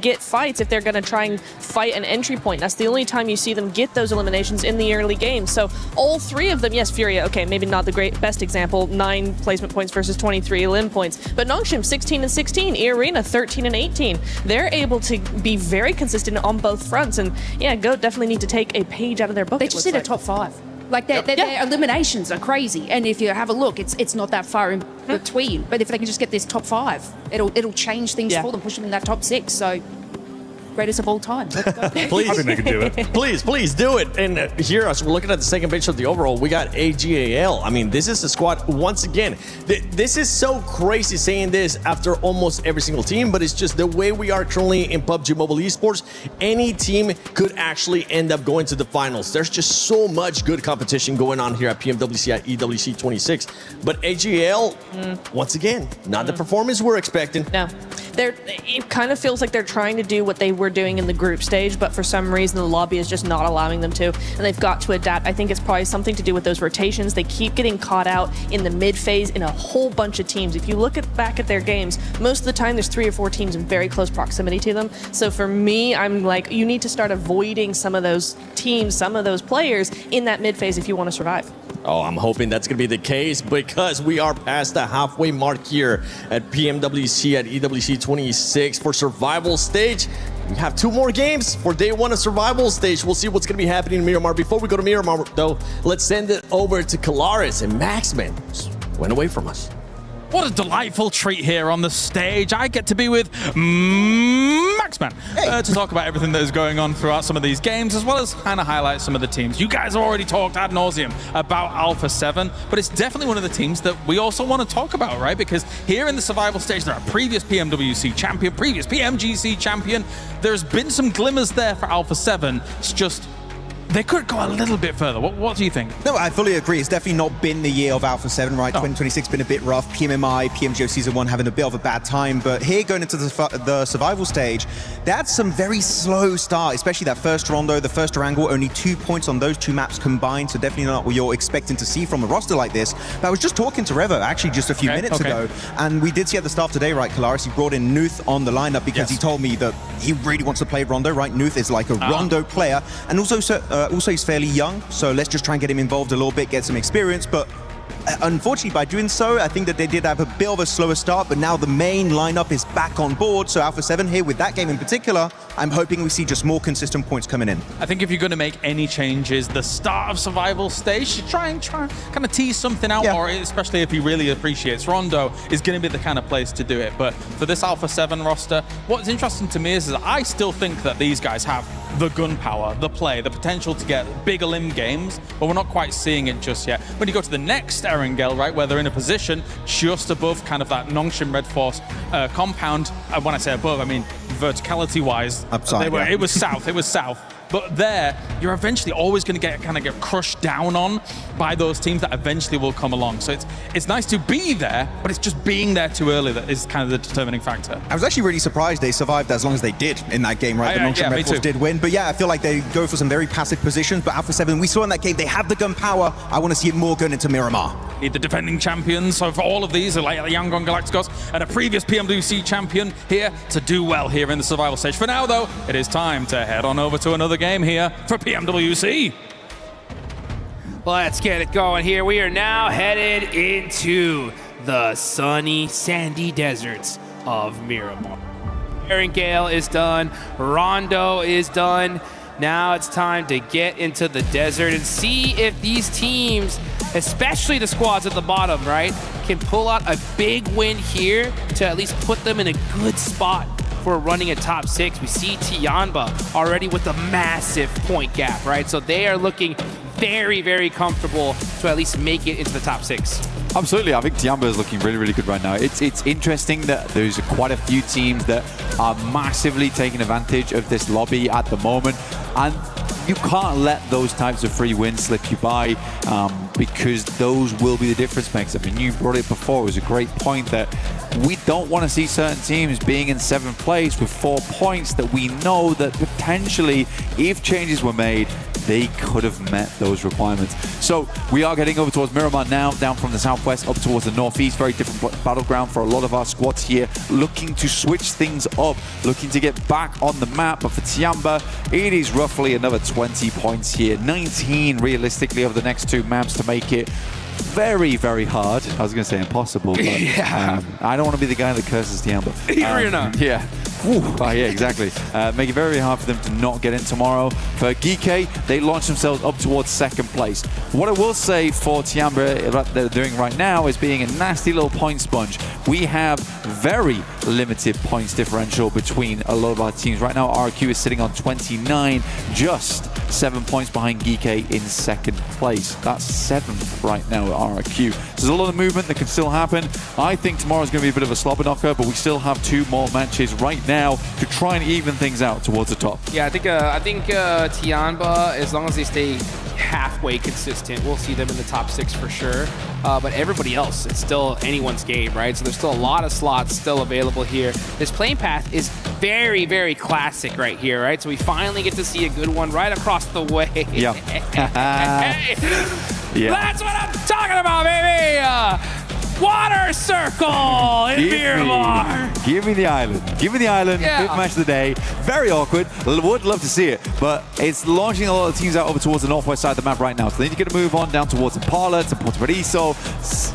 [SPEAKER 1] get fights if they're going to try and fight an entry point. That's the only time you see them get those eliminations in the early game. So all three of them, yes, Furia, okay, maybe not the best example, 9 placement points versus 23 elim points, but Nongshim 16 and 16, E-Arena 13 and 18. They're able to be very consistent on both fronts, and yeah, GOAT definitely need to take a page out of their book.
[SPEAKER 3] They just need a top 5. Like their eliminations are crazy, and if you have a look, it's not that far in between. But if they can just get this top 5, it'll change things for them, push them in that top 6. So greatest of all time.
[SPEAKER 13] Please,
[SPEAKER 25] I think they can do it.
[SPEAKER 13] Please do it. And here, as we're looking at the second page of the overall, we got AGAL. I mean, this is a squad, once again, this is so crazy saying this after almost every single team, but it's just the way we are currently in PUBG Mobile Esports. Any team could actually end up going to the finals. There's just so much good competition going on here at PMWC at EWC 26. But AGAL, once again, not the performance we're expecting.
[SPEAKER 1] No. It kind of feels like they're trying to do what they were doing in the group stage, but for some reason the lobby is just not allowing them to, and they've got to adapt. I think it's probably something to do with those rotations. They keep getting caught out in the mid phase in a whole bunch of teams. If you look back at their games, most of the time there's 3 or 4 teams in very close proximity to them. So for me, I'm like, you need to start avoiding some of those teams, some of those players in that mid phase if you want to survive.
[SPEAKER 13] Oh, I'm hoping that's going to be the case because we are past the halfway mark here at PMWC at EWC 26 for survival stage. We have 2 more games for day 1 of survival stage. We'll see what's going to be happening in Miramar. Before we go to Miramar, though, let's send it over to Kalaris, and Maxman went away from us.
[SPEAKER 15] What a delightful treat here on the stage. I get to be with Maxman to talk about everything that is going on throughout some of these games, as well as kind of highlight some of the teams. You guys have already talked ad nauseum about Alpha 7, but it's definitely one of the teams that we also want to talk about, right? Because here in the survival stage, there are previous PMWC champion, previous PMGC champion. There's been some glimmers there for Alpha 7. It's just they could go a little bit further. What do you think?
[SPEAKER 11] No, I fully agree. It's definitely not been the year of Alpha 7, right? 2026 been a bit rough. PMMI, PMGO Season 1 having a bit of a bad time. But here, going into the survival stage, they had some very slow start, especially that first rondo, the first Orangle, only 2 points on those 2 maps combined. So definitely not what you're expecting to see from a roster like this. But I was just talking to Revo, actually, just a few minutes ago. And we did see at the start today, right, Kalaris, he brought in Nuth on the lineup because he told me that he really wants to play Rondo, right? Nuth is like a Rondo player. And also he's fairly young, so let's just try and get him involved a little bit, get some experience. But unfortunately, by doing so, I think that they did have a bit of a slower start, but now the main lineup is back on board. So Alpha 7 here with that game in particular, I'm hoping we see just more consistent points coming in.
[SPEAKER 15] I think if you're going to make any changes, the start of survival stage, try and kind of tease something out, or especially if he really appreciates Rondo, is going to be the kind of place to do it. But for this Alpha 7 roster, what's interesting to me is that I still think that these guys have the gun power, the play, the potential to get bigger limb games, but we're not quite seeing it just yet. When you go to the next Erangel, right, where they're in a position just above kind of that Nongshim Red Force compound, when I say above, I mean verticality-wise, it was south. But there, you're eventually always going to get crushed down on by those teams that eventually will come along. So it's nice to be there, but it's just being there too early that is kind of the determining factor.
[SPEAKER 11] I was actually really surprised they survived as long as they did in that game, right? The Nongshim Red Force did win. But yeah, I feel like they go for some very passive positions. But Alpha 7, we saw in that game, they have the gun power. I want to see it more going into Miramar.
[SPEAKER 15] The defending champions, so for all of these, like the Yangon Galacticos and a previous PMWC champion here to do well here in the survival stage. For now, though, it is time to head on over to another game here for PMWC.
[SPEAKER 2] Let's get it going here. We are now headed into the sunny, sandy deserts of Miramar. Erangel is done. Rondo is done. Now it's time to get into the desert and see if these teams, especially the squads at the bottom, right, can pull out a big win here to at least put them in a good spot for running a top 6. We see Tianba already with a massive point gap, right? So they are looking very, very comfortable to at least make it into the top 6.
[SPEAKER 20] Absolutely, I think Tianba is looking really, really good right now. It's interesting that there's quite a few teams that are massively taking advantage of this lobby at the moment. And you can't let those types of free wins slip you by because those will be the difference makers. I mean, you brought it before. It was a great point that we don't want to see certain teams being in 7th place with 4 points that we know that potentially, if changes were made, they could have met those requirements. So we are getting over towards Miramar now, down from the southwest up towards the northeast. Very different battleground for a lot of our squads here, looking to switch things up, looking to get back on the map. But for Tiamba, it is roughly another 20 points here, 19 realistically over the next 2 maps to make it very, very hard. I was going to say impossible, but I don't want to be the guy that curses Tiamba. Yeah. Ooh, yeah, exactly. Make it very hard for them to not get in tomorrow. For Geeke, they launch themselves up towards 2nd place. What I will say for Tiamba, what they're doing right now is being a nasty little point sponge. We have very limited points differential between a lot of our teams. Right now, RQ is sitting on 29, just 7 points behind Geeke in 2nd place. That's 7th right now at RQ. So there's a lot of movement that can still happen. I think tomorrow's going to be a bit of a slobber knocker, but we still have 2 more matches right now to try and even things out towards the top.
[SPEAKER 2] Yeah, I think Tiamba, as long as they stay halfway consistent, we'll see them in the top 6 for sure. But everybody else, it's still anyone's game, right? So there's still a lot of slots still available here. This playing path is very, very classic right here, right? So we finally get to see a good one right across the way.
[SPEAKER 20] Yeah.
[SPEAKER 2] That's what I'm talking about, baby! Water circle in Miramar.
[SPEAKER 20] Give me the island. Give me the island.
[SPEAKER 2] Yeah.
[SPEAKER 20] 5th match of the day. Very awkward. Would love to see it, but it's launching a lot of teams out over towards the northwest side of the map right now. So they need to get a move on down towards Impala, to Puerto Paraiso.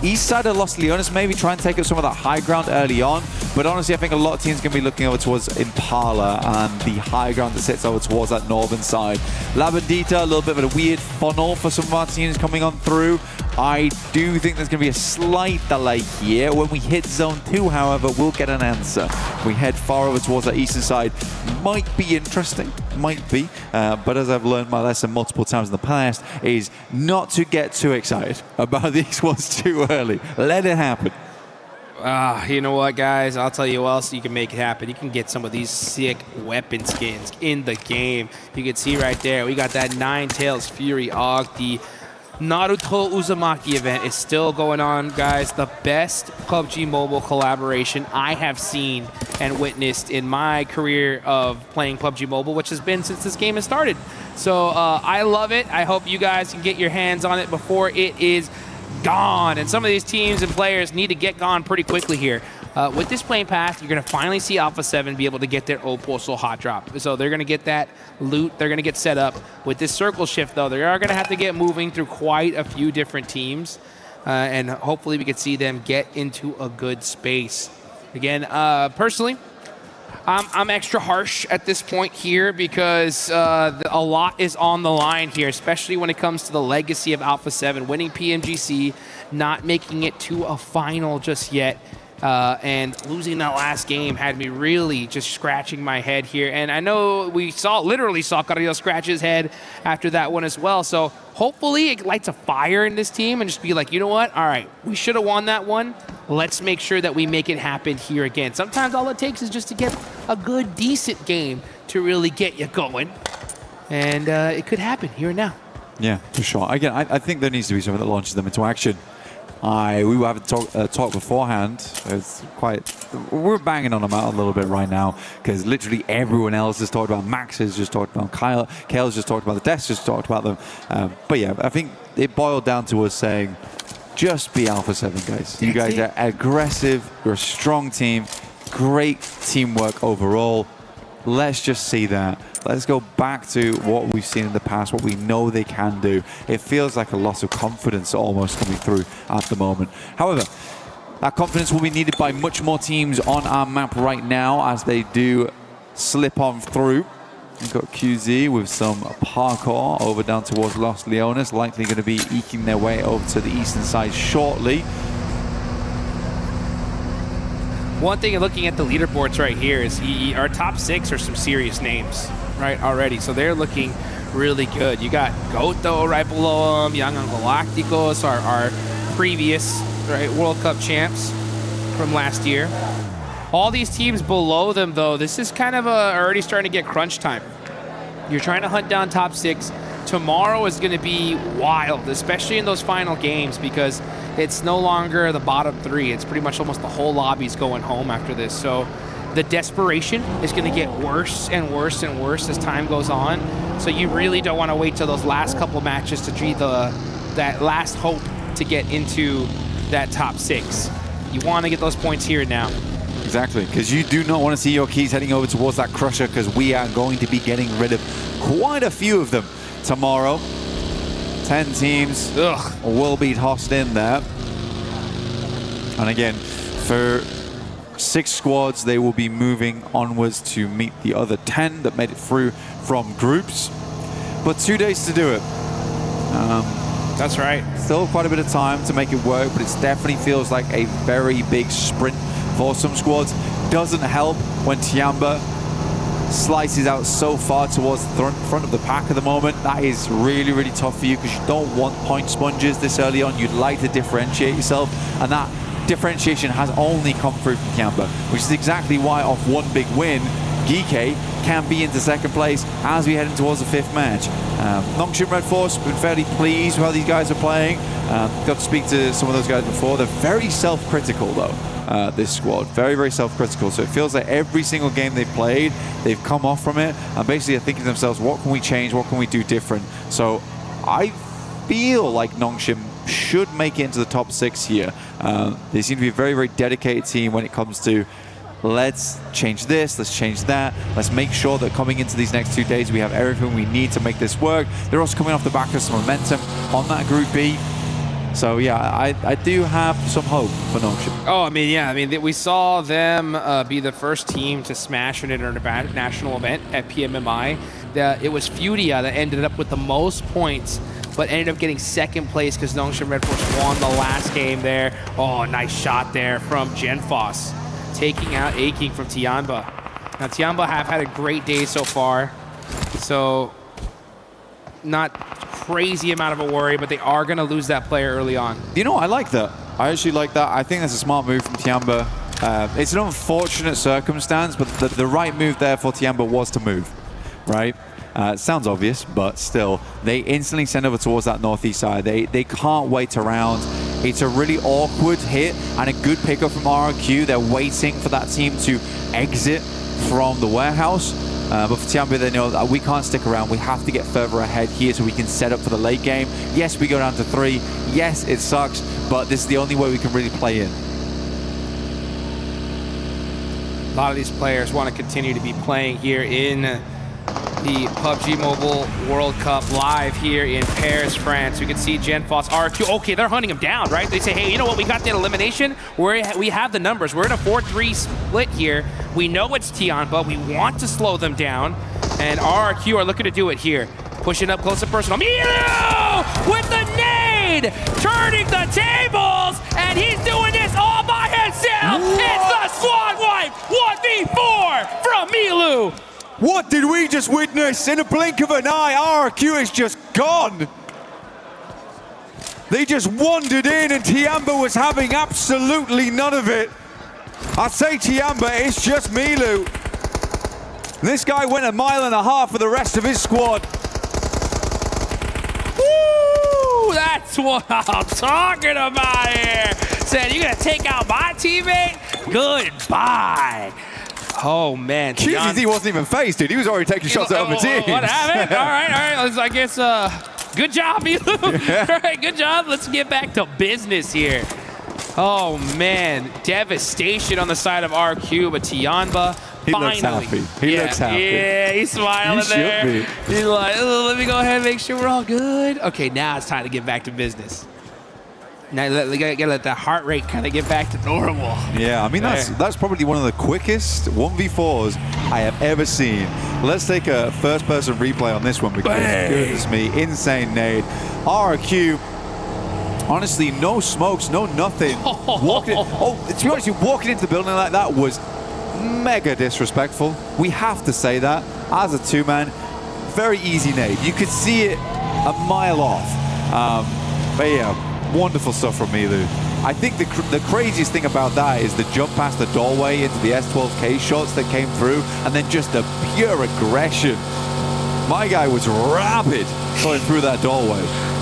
[SPEAKER 20] East side of Los Leones, maybe try and take up some of that high ground early on. But honestly, I think a lot of teams are going to be looking over towards Impala and the high ground that sits over towards that northern side. La Bandita, a little bit of a weird funnel for some of our teams coming on through. I do think there's going to be a slight delay here. When we hit zone 2, however, we'll get an answer. If we head far over towards that eastern side, might be interesting, might be. But as I've learned my lesson multiple times in the past, is not to get too excited about these ones too early. Let it happen.
[SPEAKER 2] You know what, guys? I'll tell you what else you can make it happen. You can get some of these sick weapon skins in the game. You can see right there, we got that Nine Tails Fury AUG. The Naruto Uzumaki event is still going on, guys. The best PUBG Mobile collaboration I have seen and witnessed in my career of playing PUBG Mobile, which has been since this game has started. So I love it. I hope you guys can get your hands on it before it is gone. And some of these teams and players need to get gone pretty quickly here. With this playing path, you're going to finally see Alpha 7 be able to get their Oposo hot drop. So they're going to get that loot. They're going to get set up. With this circle shift, though, they are going to have to get moving through quite a few different teams. And hopefully we can see them get into a good space. Again, personally, I'm extra harsh at this point here because a lot is on the line here, especially when it comes to the legacy of Alpha 7, winning PMGC, not making it to a final just yet. And losing that last game had me really just scratching my head here. And I know we literally saw Carrillo scratch his head after that one as well. So hopefully it lights a fire in this team and just be like, you know what? All right, we should have won that one. Let's make sure that we make it happen here again. Sometimes all it takes is just to get a good, decent game to really get you going. And it could happen here and now.
[SPEAKER 20] Yeah, for sure. Again, I think there needs to be something that launches them into action. We were having talk beforehand. It's we're banging on them out a little bit right now because literally everyone else has talked about. Max has just talked about Kale's just talked about the Deaths just talked about them. But yeah, I think it boiled down to us saying, just be Alpha 7, guys. You guys are aggressive. You're a strong team. Great teamwork overall. Let's just see that. Let's go back to what we've seen in the past, what we know they can do. It feels like a loss of confidence almost coming through at the moment. However, that confidence will be needed by much more teams on our map right now as they do slip on through. We've got QZ with some parkour over down towards Los Leones, likely going to be eking their way over to the eastern side shortly.
[SPEAKER 2] One thing looking at the leaderboards right here is our top 6 are some serious names, right, already. So they're looking really good. You got Goto right below them. Young Galacticos, our previous World Cup champs from last year. All these teams below them, though, this is kind of already starting to get crunch time. You're trying to hunt down top 6. Tomorrow is going to be wild, especially in those final games, because it's no longer the bottom 3. It's pretty much almost the whole lobby's going home after this. So the desperation is going to get worse and worse and worse as time goes on. So you really don't want to wait till those last couple matches to be that last hope to get into that top 6. You want to get those points here and now.
[SPEAKER 20] Exactly, because you do not want to see your keys heading over towards that Crusher, because we are going to be getting rid of quite a few of them tomorrow. 10 teams will be tossed in there. And again, for 6 squads, they will be moving onwards to meet the other 10 that made it through from groups. But 2 days to do it.
[SPEAKER 2] That's right.
[SPEAKER 20] Still quite a bit of time to make it work, but it definitely feels like a very big sprint for some squads. Doesn't help when Tiamba slices out so far towards the front of the pack at the moment. That is really, really tough for you, because you don't want point sponges this early on. You'd like to differentiate yourself, and that differentiation has only come through from Tiamba, which is exactly why off one big win, Geeke can be into second place as we head in towards the 5th match. Nongshim Red Force, been fairly pleased with how these guys are playing. Got to speak to some of those guys before. They're very self-critical though, this squad. Very, very self-critical. So it feels like every single game they've played, they've come off from it and basically are thinking to themselves, what can we change? What can we do different? So I feel like Nongshim should make it into the top 6 here. They seem to be a very, very dedicated team when it comes to let's change this, let's change that, let's make sure that coming into these next 2 days we have everything we need to make this work. They're also coming off the back of some momentum on that Group B. So yeah, I do have some hope for Nongshim.
[SPEAKER 2] Oh, I mean, yeah, I mean, we saw them be the first team to smash an international event at PMMI. It was Furia that ended up with the most points, but ended up getting 2nd place because Nongshim Red Force won the last game there. Oh, nice shot there from Genfos, taking out Aking from Tiamba. Now, Tiamba have had a great day so far, so not crazy amount of a worry, but they are going to lose that player early on.
[SPEAKER 20] You know, I like that. I actually like that. I think that's a smart move from Tiamba. It's an unfortunate circumstance, but the right move there for Tiamba was to move, right? It sounds obvious, but still, they instantly send over towards that northeast side. They can't wait around. It's a really awkward hit and a good pickup from RRQ. They're waiting for that team to exit from the warehouse. But for Tiamba, they know that we can't stick around. We have to get further ahead here so we can set up for the late game. Yes, we go down to 3. Yes, it sucks, but this is the only way we can really play in.
[SPEAKER 2] A lot of these players want to continue to be playing here in the PUBG Mobile World Cup live here in Paris, France. We can see Genfos, RQ. Okay, they're hunting him down, right? They say, hey, you know what? We got that elimination. We have the numbers. We're in a 4-3 split here. We know it's Tiamba. We want to slow them down. And RRQ are looking to do it here. Pushing up close and personal. Milu with the nade! Turning the tables! And he's doing this all by himself! It's the squad wipe! 1v4 from Milu!
[SPEAKER 20] What did we just witness? In a blink of an eye, RRQ is just gone. They just wandered in and Tiamba was having absolutely none of it. I say Tiamba, it's just Milu. This guy went 1.5 miles for the rest of his squad.
[SPEAKER 2] Woo! That's what I'm talking about here. Said, you gonna take out my teammate? Goodbye. Oh, man.
[SPEAKER 20] QZZ wasn't even phased, dude. He was already taking shots at other teams.
[SPEAKER 2] What happened? All right. I guess, good job, Milu.
[SPEAKER 20] Yeah.
[SPEAKER 2] All right, good job. Let's get back to business here. Oh, man. Devastation on the side of RQ, but Tiamba
[SPEAKER 20] He
[SPEAKER 2] finally.
[SPEAKER 20] looks happy. He looks happy.
[SPEAKER 2] Yeah, he's smiling there.
[SPEAKER 20] You should be.
[SPEAKER 2] He's like, oh, let me go ahead and make sure we're all good. Okay, now it's time to get back to business. Now you gotta let that heart rate kind of get back to normal.
[SPEAKER 20] Yeah, I mean, that's probably one of the quickest 1v4s I have ever seen. Let's take a first-person replay on this one because, goodness me, insane nade. RRQ, honestly, no smokes, no nothing. To be honest, walking into the building like that was mega disrespectful. We have to say that. As a 2-man, very easy nade. You could see it a mile off. But yeah, wonderful stuff from Milu. I think the craziest thing about that is the jump past the doorway into the S12K shots that came through, and then just the pure aggression My guy was rapid going through that doorway.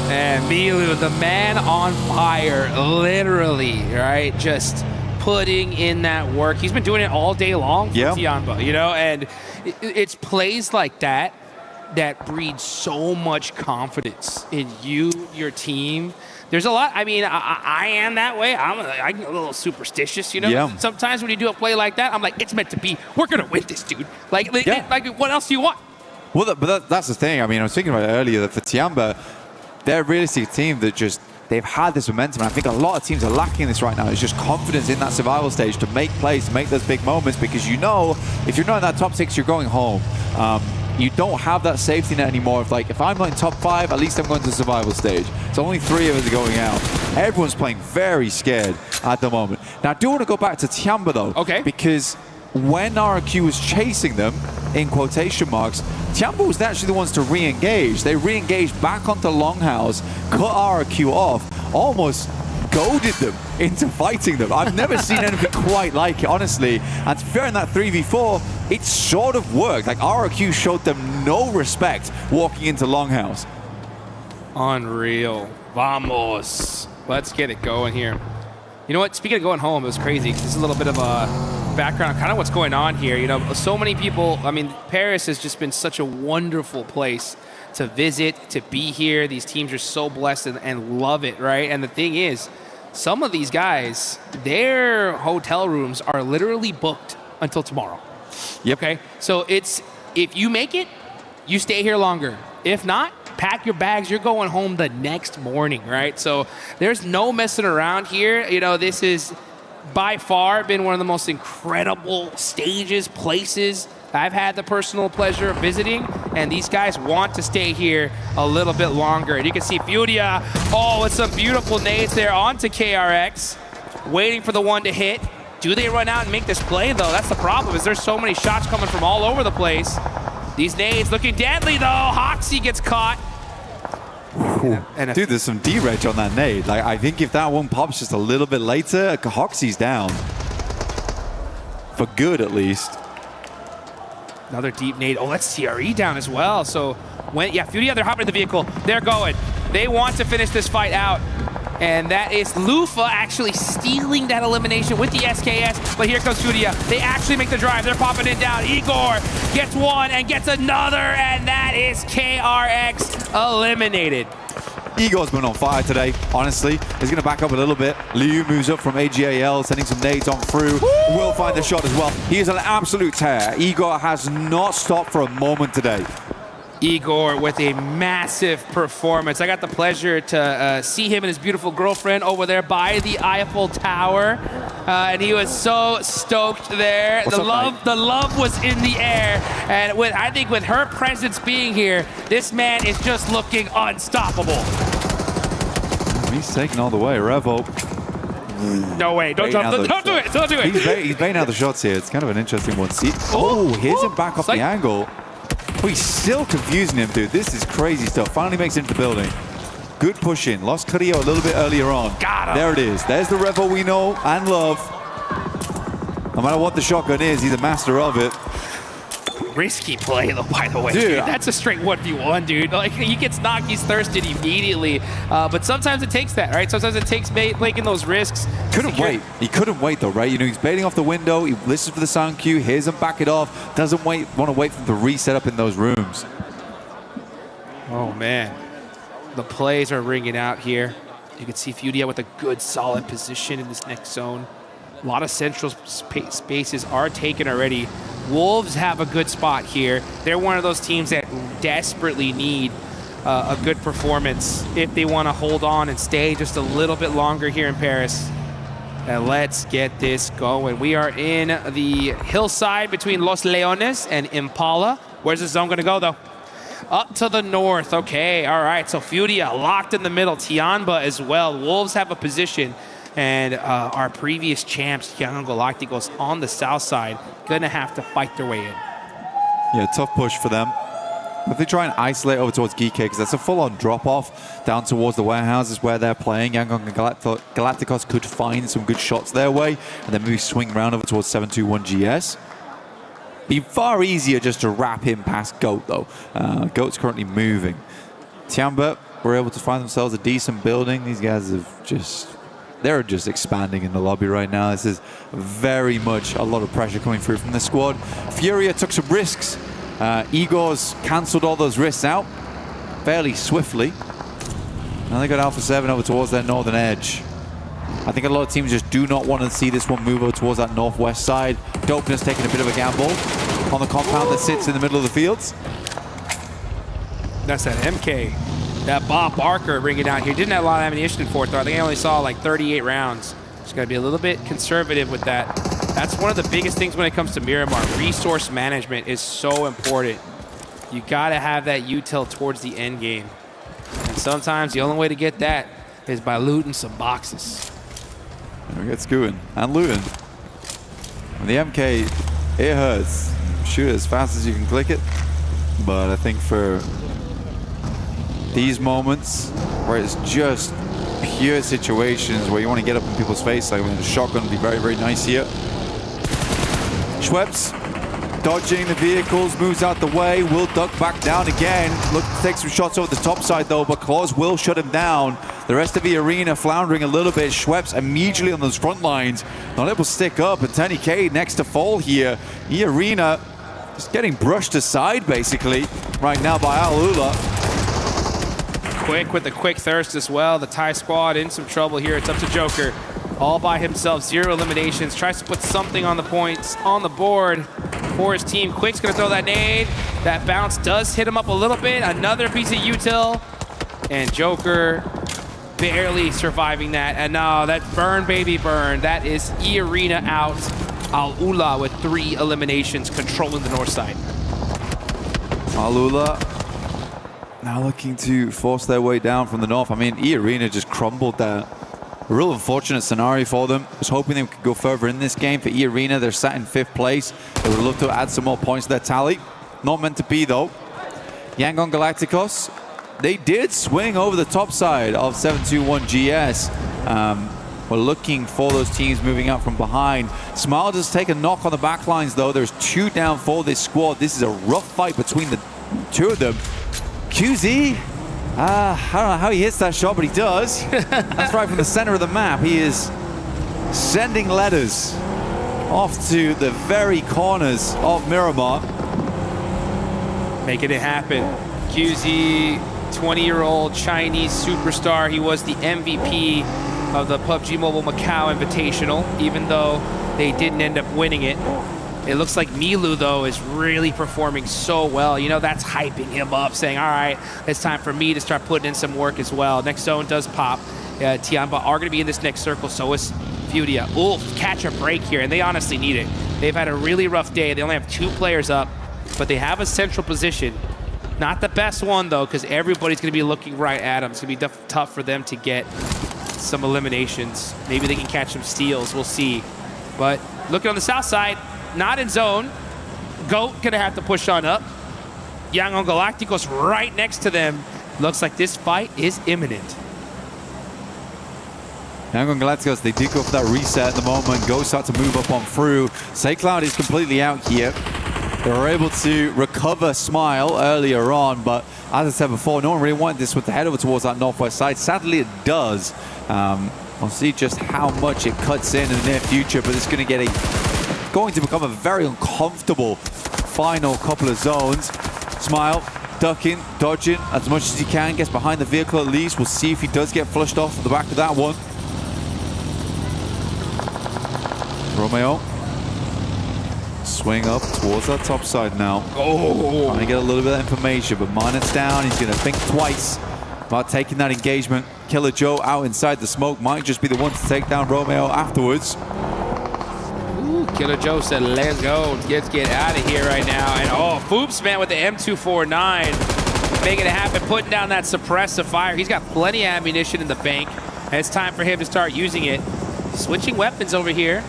[SPEAKER 2] And Milu, the man on fire, literally, right? Just putting in that work. He's been doing it all day long for Tianba, you know? And it's plays like that that breed so much confidence in you, your team. There's a lot. I mean, I am that way. I'm a little superstitious, you know?
[SPEAKER 20] Yeah.
[SPEAKER 2] Sometimes when you do a play like that, I'm like, it's meant to be. We're going to win this, dude. Like, what else do you want?
[SPEAKER 20] Well, but that's the thing. I mean, I was thinking about it earlier that for Tianba, they're a realistic team that just, they've had this momentum. And I think a lot of teams are lacking this right now. It's just confidence in that survival stage to make plays, to make those big moments, because you know, if you're not in that top 6, you're going home. You don't have that safety net anymore. If I'm not in top 5, at least I'm going to the survival stage. So only 3 of us are going out. Everyone's playing very scared at the moment. Now, I do want to go back to Tianba, though.
[SPEAKER 2] Okay.
[SPEAKER 20] Because when RRQ was chasing them, in quotation marks, Tianba was actually the ones to re-engage. They re-engaged back onto Longhouse, cut RRQ off, almost goaded them into fighting them. I've never seen anything quite like it, honestly. And to be fair, in that 3v4, it sort of worked. Like, RRQ showed them no respect walking into Longhouse.
[SPEAKER 2] Unreal. Vamos. Let's get it going here. You know what? Speaking of going home, it was crazy. This is a little bit of a background on kind of what's going on here. You know, so many people, I mean, Paris has just been such a wonderful place to visit, to be here. These teams are so blessed and love it, right? And the thing is, some of these guys, their hotel rooms are literally booked until tomorrow.
[SPEAKER 20] Yep.
[SPEAKER 2] Okay? So it's, if you make it, you stay here longer. If not, pack your bags, you're going home the next morning, right? So there's no messing around here. You know, this is by far been one of the most incredible stages, places I've had the personal pleasure of visiting, and these guys want to stay here a little bit longer. And you can see Furia, with some beautiful nades there onto KRX, waiting for the one to hit. Do they run out and make this play, though? That's the problem, is there's so many shots coming from all over the place. These nades looking deadly, though. Hoxie gets caught.
[SPEAKER 20] And dude, there's some D-reg on that nade. Like, I think if that one pops just a little bit later, Hoxie's down. For good, at least.
[SPEAKER 2] Another deep nade. Oh, that's TRE down as well. So, Furia, they're hopping in the vehicle. They're going. They want to finish this fight out. And that is Lufa actually stealing that elimination with the SKS. But here comes Furia. They actually make the drive. They're popping it down. Igor gets one and gets another. And that is KRX eliminated.
[SPEAKER 20] Igor's been on fire today, honestly. He's going to back up a little bit. Liu moves up from AGAL, sending some nades on through. Will find the shot as well. He is an absolute tear. Igor has not stopped for a moment today.
[SPEAKER 2] Igor with a massive performance. I got the pleasure to see him and his beautiful girlfriend over there by the Eiffel Tower. And he was so stoked there. The love was in the air. And I think with her presence being here, this man is just looking unstoppable.
[SPEAKER 20] He's taking all the way. Revo.
[SPEAKER 2] No way. Don't do it. Don't do it.
[SPEAKER 20] He's baiting out the shots here. It's kind of an interesting one. See? Here's him back off the angle. Oh, he's still confusing him, dude. This is crazy stuff. Finally makes it into the building. Good push in. Lost Carrillo a little bit earlier on.
[SPEAKER 2] Got him.
[SPEAKER 20] There it is. There's the Revo we know and love. No matter what the shotgun is, he's a master of it.
[SPEAKER 2] Risky play, though, by the way. Dude, that's a straight 1v1, dude. Like, he gets knocked, he's thirsted immediately. But sometimes it takes that, right? Sometimes it takes making those risks.
[SPEAKER 20] Couldn't wait. He couldn't wait, though, right? You know, he's baiting off the window. He listens for the sound cue, hears him back it off. Doesn't want to wait for them to reset up in those rooms.
[SPEAKER 2] Oh, man. The plays are ringing out here. You can see Furia with a good, solid position in this next zone. A lot of central spaces are taken already. Wolves have a good spot here. They're one of those teams that desperately need a good performance if they want to hold on and stay just a little bit longer here in Paris. And let's get this going. We are in the hillside between Los Leones and Impala. Where's the zone going to go, though? Up to the north. Okay, all right. So Furia locked in the middle. Tianba as well. Wolves have a position. And our previous champs, Young Galacticos, on the south side, gonna have to fight their way in.
[SPEAKER 20] Yeah, tough push for them. If they try and isolate over towards Geek, because that's a full-on drop-off down towards the warehouses where they're playing, Yangon and Galacticos could find some good shots their way, and then maybe swing around over towards 721 GS. Be far easier just to wrap in past Goat, though. Goat's currently moving. Tiamba were able to find themselves a decent building. These guys they're just expanding in the lobby right now. This is very much a lot of pressure coming through from the squad. Furia took some risks. Igor's cancelled all those risks out fairly swiftly. Now they got Alpha 7 over towards their northern edge. I think a lot of teams just do not want to see this one move over towards that northwest side. Dopeness taking a bit of a gamble on the compound that sits in the middle of the fields.
[SPEAKER 4] That's that MK. That Bob Barker bringing out here. Didn't have a lot of ammunition in fourth, though. I think I only saw like 38 rounds. Just got to be a little bit conservative with that. That's one of the biggest things when it comes to Miramar. Resource management is so important. You got to have that util towards the end game. And sometimes the only way to get that is by looting some boxes.
[SPEAKER 20] There we get Skewin and looting. And the MK, it hurts. Shoot it as fast as you can click it. But I think for these moments where it's just pure situations where you want to get up in people's face, like when the shotgun would be very, very nice here. Schweppes dodging the vehicles, moves out the way, will duck back down again. Look to take some shots over the top side though, but Claus will shut him down. The rest of the arena floundering a little bit. Schweppes immediately on those front lines, not able to stick up, and 10k next to fall here. The arena just getting brushed aside basically right now by Alula.
[SPEAKER 4] Quick with the quick thirst as well. The Thai squad in some trouble here. It's up to Joker. All by himself, 0 eliminations. Tries to put something on the points, on the board for his team. Quick's gonna throw that nade. That bounce does hit him up a little bit. Another piece of util. And Joker barely surviving that. And now that burn, baby, burn. That is E-Arena out. Al-Ula with 3 eliminations, controlling the north side.
[SPEAKER 20] Al-Ula now looking to force their way down from the north. I mean, E-Arena just crumbled there. A real unfortunate scenario for them. Was hoping they could go further in this game. For E-Arena, they're sat in 5th place. They would love to add some more points to their tally. Not meant to be though. Yangon Galacticos, they did swing over the top side of 721 GS. We're looking for those teams moving up from behind. Smile does take a knock on the back lines though. There's 2 down for this squad. This is a rough fight between the 2 of them. QZ, I don't know how he hits that shot, but he does. That's right from the center of the map. He is sending letters off to the very corners of Miramar.
[SPEAKER 4] Making it happen. QZ, 20-year-old Chinese superstar. He was the MVP of the PUBG Mobile Macau Invitational, even though they didn't end up winning it. It looks like Milu, though, is really performing so well. You know, that's hyping him up, saying, all right, it's time for me to start putting in some work as well. Next zone does pop. Tiamba are going to be in this next circle, so is Furia. Ooh, catch a break here, and they honestly need it. They've had a really rough day. They only have 2 players up, but they have a central position. Not the best one, though, because everybody's going to be looking right at them. It's going to be tough for them to get some eliminations. Maybe they can catch some steals. We'll see. But looking on the south side, not in zone. Goat gonna have to push on up. Yangon Galacticos right next to them. Looks like this fight is imminent.
[SPEAKER 20] Yangon Galacticos, they did go for that reset at the moment. Go start to move up on through. Cloud is completely out here. They were able to recover Smile earlier on, but as I said before, no one really wanted this one to head over towards that northwest side. Sadly, it does. We'll see just how much it cuts in the near future, but it's going to become a very uncomfortable final couple of zones. Smile, ducking, dodging as much as he can, gets behind the vehicle at least. We'll see if he does get flushed off the back of that one. Romeo, swing up towards that top side now.
[SPEAKER 4] Oh!
[SPEAKER 20] Trying to get a little bit of information, but Minot's down. He's going to think twice about taking that engagement. Killer Joe out inside the smoke might just be the one to take down Romeo afterwards.
[SPEAKER 4] Killer Joe said, let's go. Let's get out of here right now. And oh, Foops, man, with the M249. Making it happen, putting down that suppressive fire. He's got plenty of ammunition in the bank. And it's time for him to start using it. Switching weapons over here.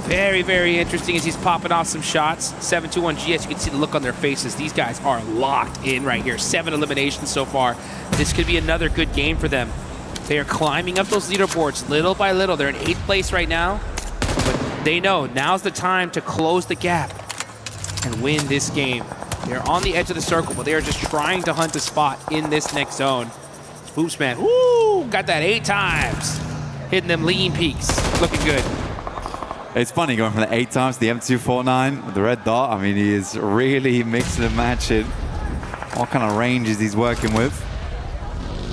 [SPEAKER 4] Very, very interesting as he's popping off some shots. 721 GS, you can see the look on their faces. These guys are locked in right here. 7 eliminations so far. This could be another good game for them. They are climbing up those leaderboards little by little. They're in 8th place right now. But they know now's the time to close the gap. and win this game. They're on the edge of the circle, but they are just trying to hunt a spot in this next zone. Foopsman, ooh, got that 8 times. Hitting them lean peaks, looking good.
[SPEAKER 9] It's funny going from the 8 times to the M249 with the red dot. I mean, he is really mixing and matching what kind of ranges he's working with.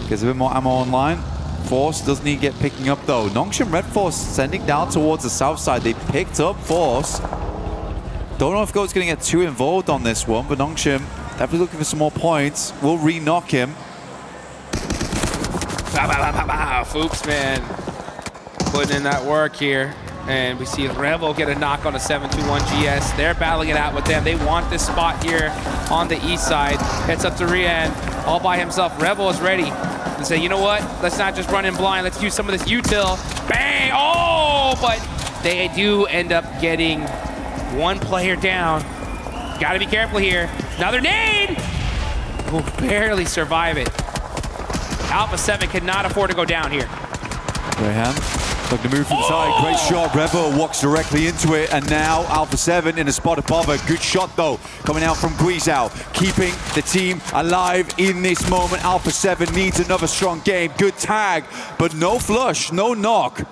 [SPEAKER 9] Gets a bit more ammo online. Force does need to get picking up though. Nongshim Red Force sending down towards the south side. They picked up Force. Don't know if Goat's going to get too involved on this one, but Nongshim definitely looking for some more points. Will re-knock him.
[SPEAKER 4] Foopsman putting in that work here. And we see Revo get a knock on a 721 GS. They're battling it out with them. They want this spot here on the east side. Heads up to Rian all by himself. Revo is ready to say, you know what? Let's not just run in blind. Let's use some of this util. Bang! Oh, but they do end up getting one player down. Got to be careful here. Another nade! Will barely survive it. Alpha 7 cannot afford to go down here.
[SPEAKER 9] Graham looking to move from the side. Great shot. Revo walks directly into it. And now Alpha 7 in a spot above her. Good shot, though, coming out from Guizhou. Keeping the team alive in this moment. Alpha 7 needs another strong game. Good tag, but no flush, no knock.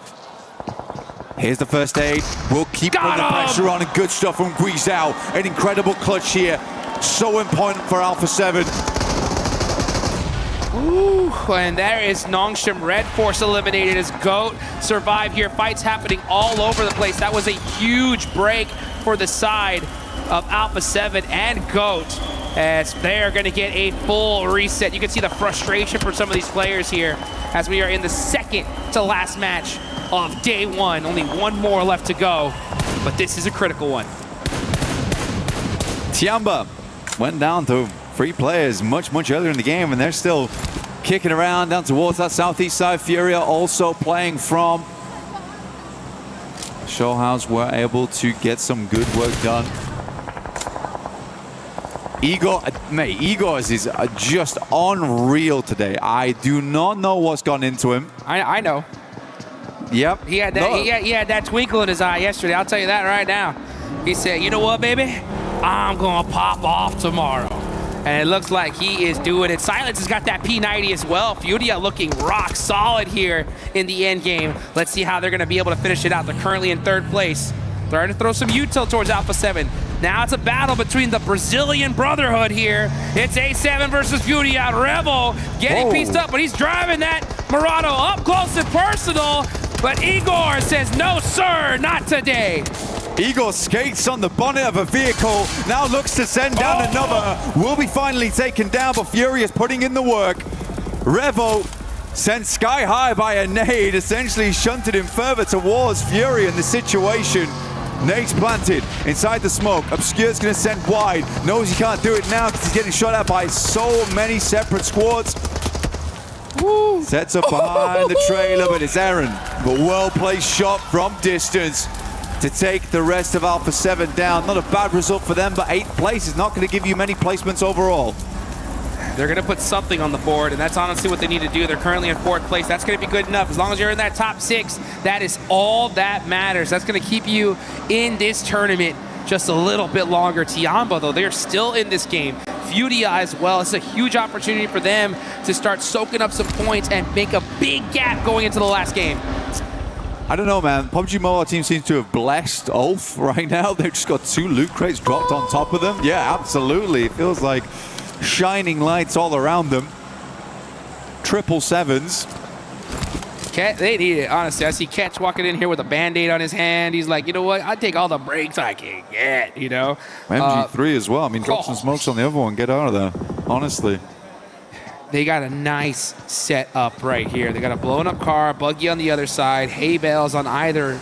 [SPEAKER 9] Here's the first aid. We'll keep putting the pressure on, and good stuff from Guizhou. An incredible clutch here. So important for Alpha 7.
[SPEAKER 4] Ooh, and there is Nongshim Red Force eliminated as Goat survived here. Fights happening all over the place. That was a huge break for the side of Alpha 7 and Goat, as they are going to get a full reset. You can see the frustration for some of these players here as we are in the second to last match of day 1. Only one more left to go, but this is a critical one.
[SPEAKER 9] Tiamba went down to 3 players much earlier in the game, and they're still kicking around down towards that southeast side. Furia also playing from Showhouse were able to get some good work done. Igor, mate, Igor's is just unreal today. I do not know what's gone into him.
[SPEAKER 4] I know.
[SPEAKER 9] Yep.
[SPEAKER 4] He had that. He had that twinkle in his eye yesterday. I'll tell you that right now. He said, "You know what, baby? I'm gonna pop off tomorrow." And it looks like he is doing it. Silence has got that P90 as well. Furia looking rock solid here in the end game. Let's see how they're going to be able to finish it out. They're currently in 3rd place. Trying to throw some util towards Alpha 7. Now it's a battle between the Brazilian Brotherhood here. It's A7 versus Furia. Revo getting pieced up, but he's driving that Murado up close and personal. But Igor says, no, sir, not today.
[SPEAKER 9] Igor skates on the bonnet of a vehicle, now looks to send down another. Will be finally taken down, but Furious putting in the work. Revo sent sky high by a nade, essentially shunted him further towards Fury in the situation. Nade's planted inside the smoke. Obscure's gonna send wide. Knows he can't do it now because he's getting shot at by so many separate squads. Woo. Sets up behind the trailer, but it's Aaron. But well-placed shot from distance to take the rest of Alpha 7 down. Not a bad result for them, but 8th place is not going to give you many placements overall.
[SPEAKER 4] They're going to put something on the board, and that's honestly what they need to do. They're currently in 4th place. That's going to be good enough. As long as you're in that top 6, that is all that matters. That's going to keep you in this tournament just a little bit longer. Tiamba, though, they're still in this game. Furia as well. It's a huge opportunity for them to start soaking up some points and make a big gap going into the last game.
[SPEAKER 9] I don't know, man. PUBG Mobile team seems to have blessed Ulf right now. They've just got 2 loot crates dropped on top of them. Yeah, absolutely. It feels like shining lights all around them. 777s.
[SPEAKER 4] They need it, honestly. I see Ketch walking in here with a Band-Aid on his hand. He's like, you know what? I take all the breaks I can get, you know?
[SPEAKER 9] MG3 as well. I mean, drop some smokes on the other one. Get out of there, honestly.
[SPEAKER 4] They got a nice setup right here. They got a blown up car, buggy on the other side, hay bales on either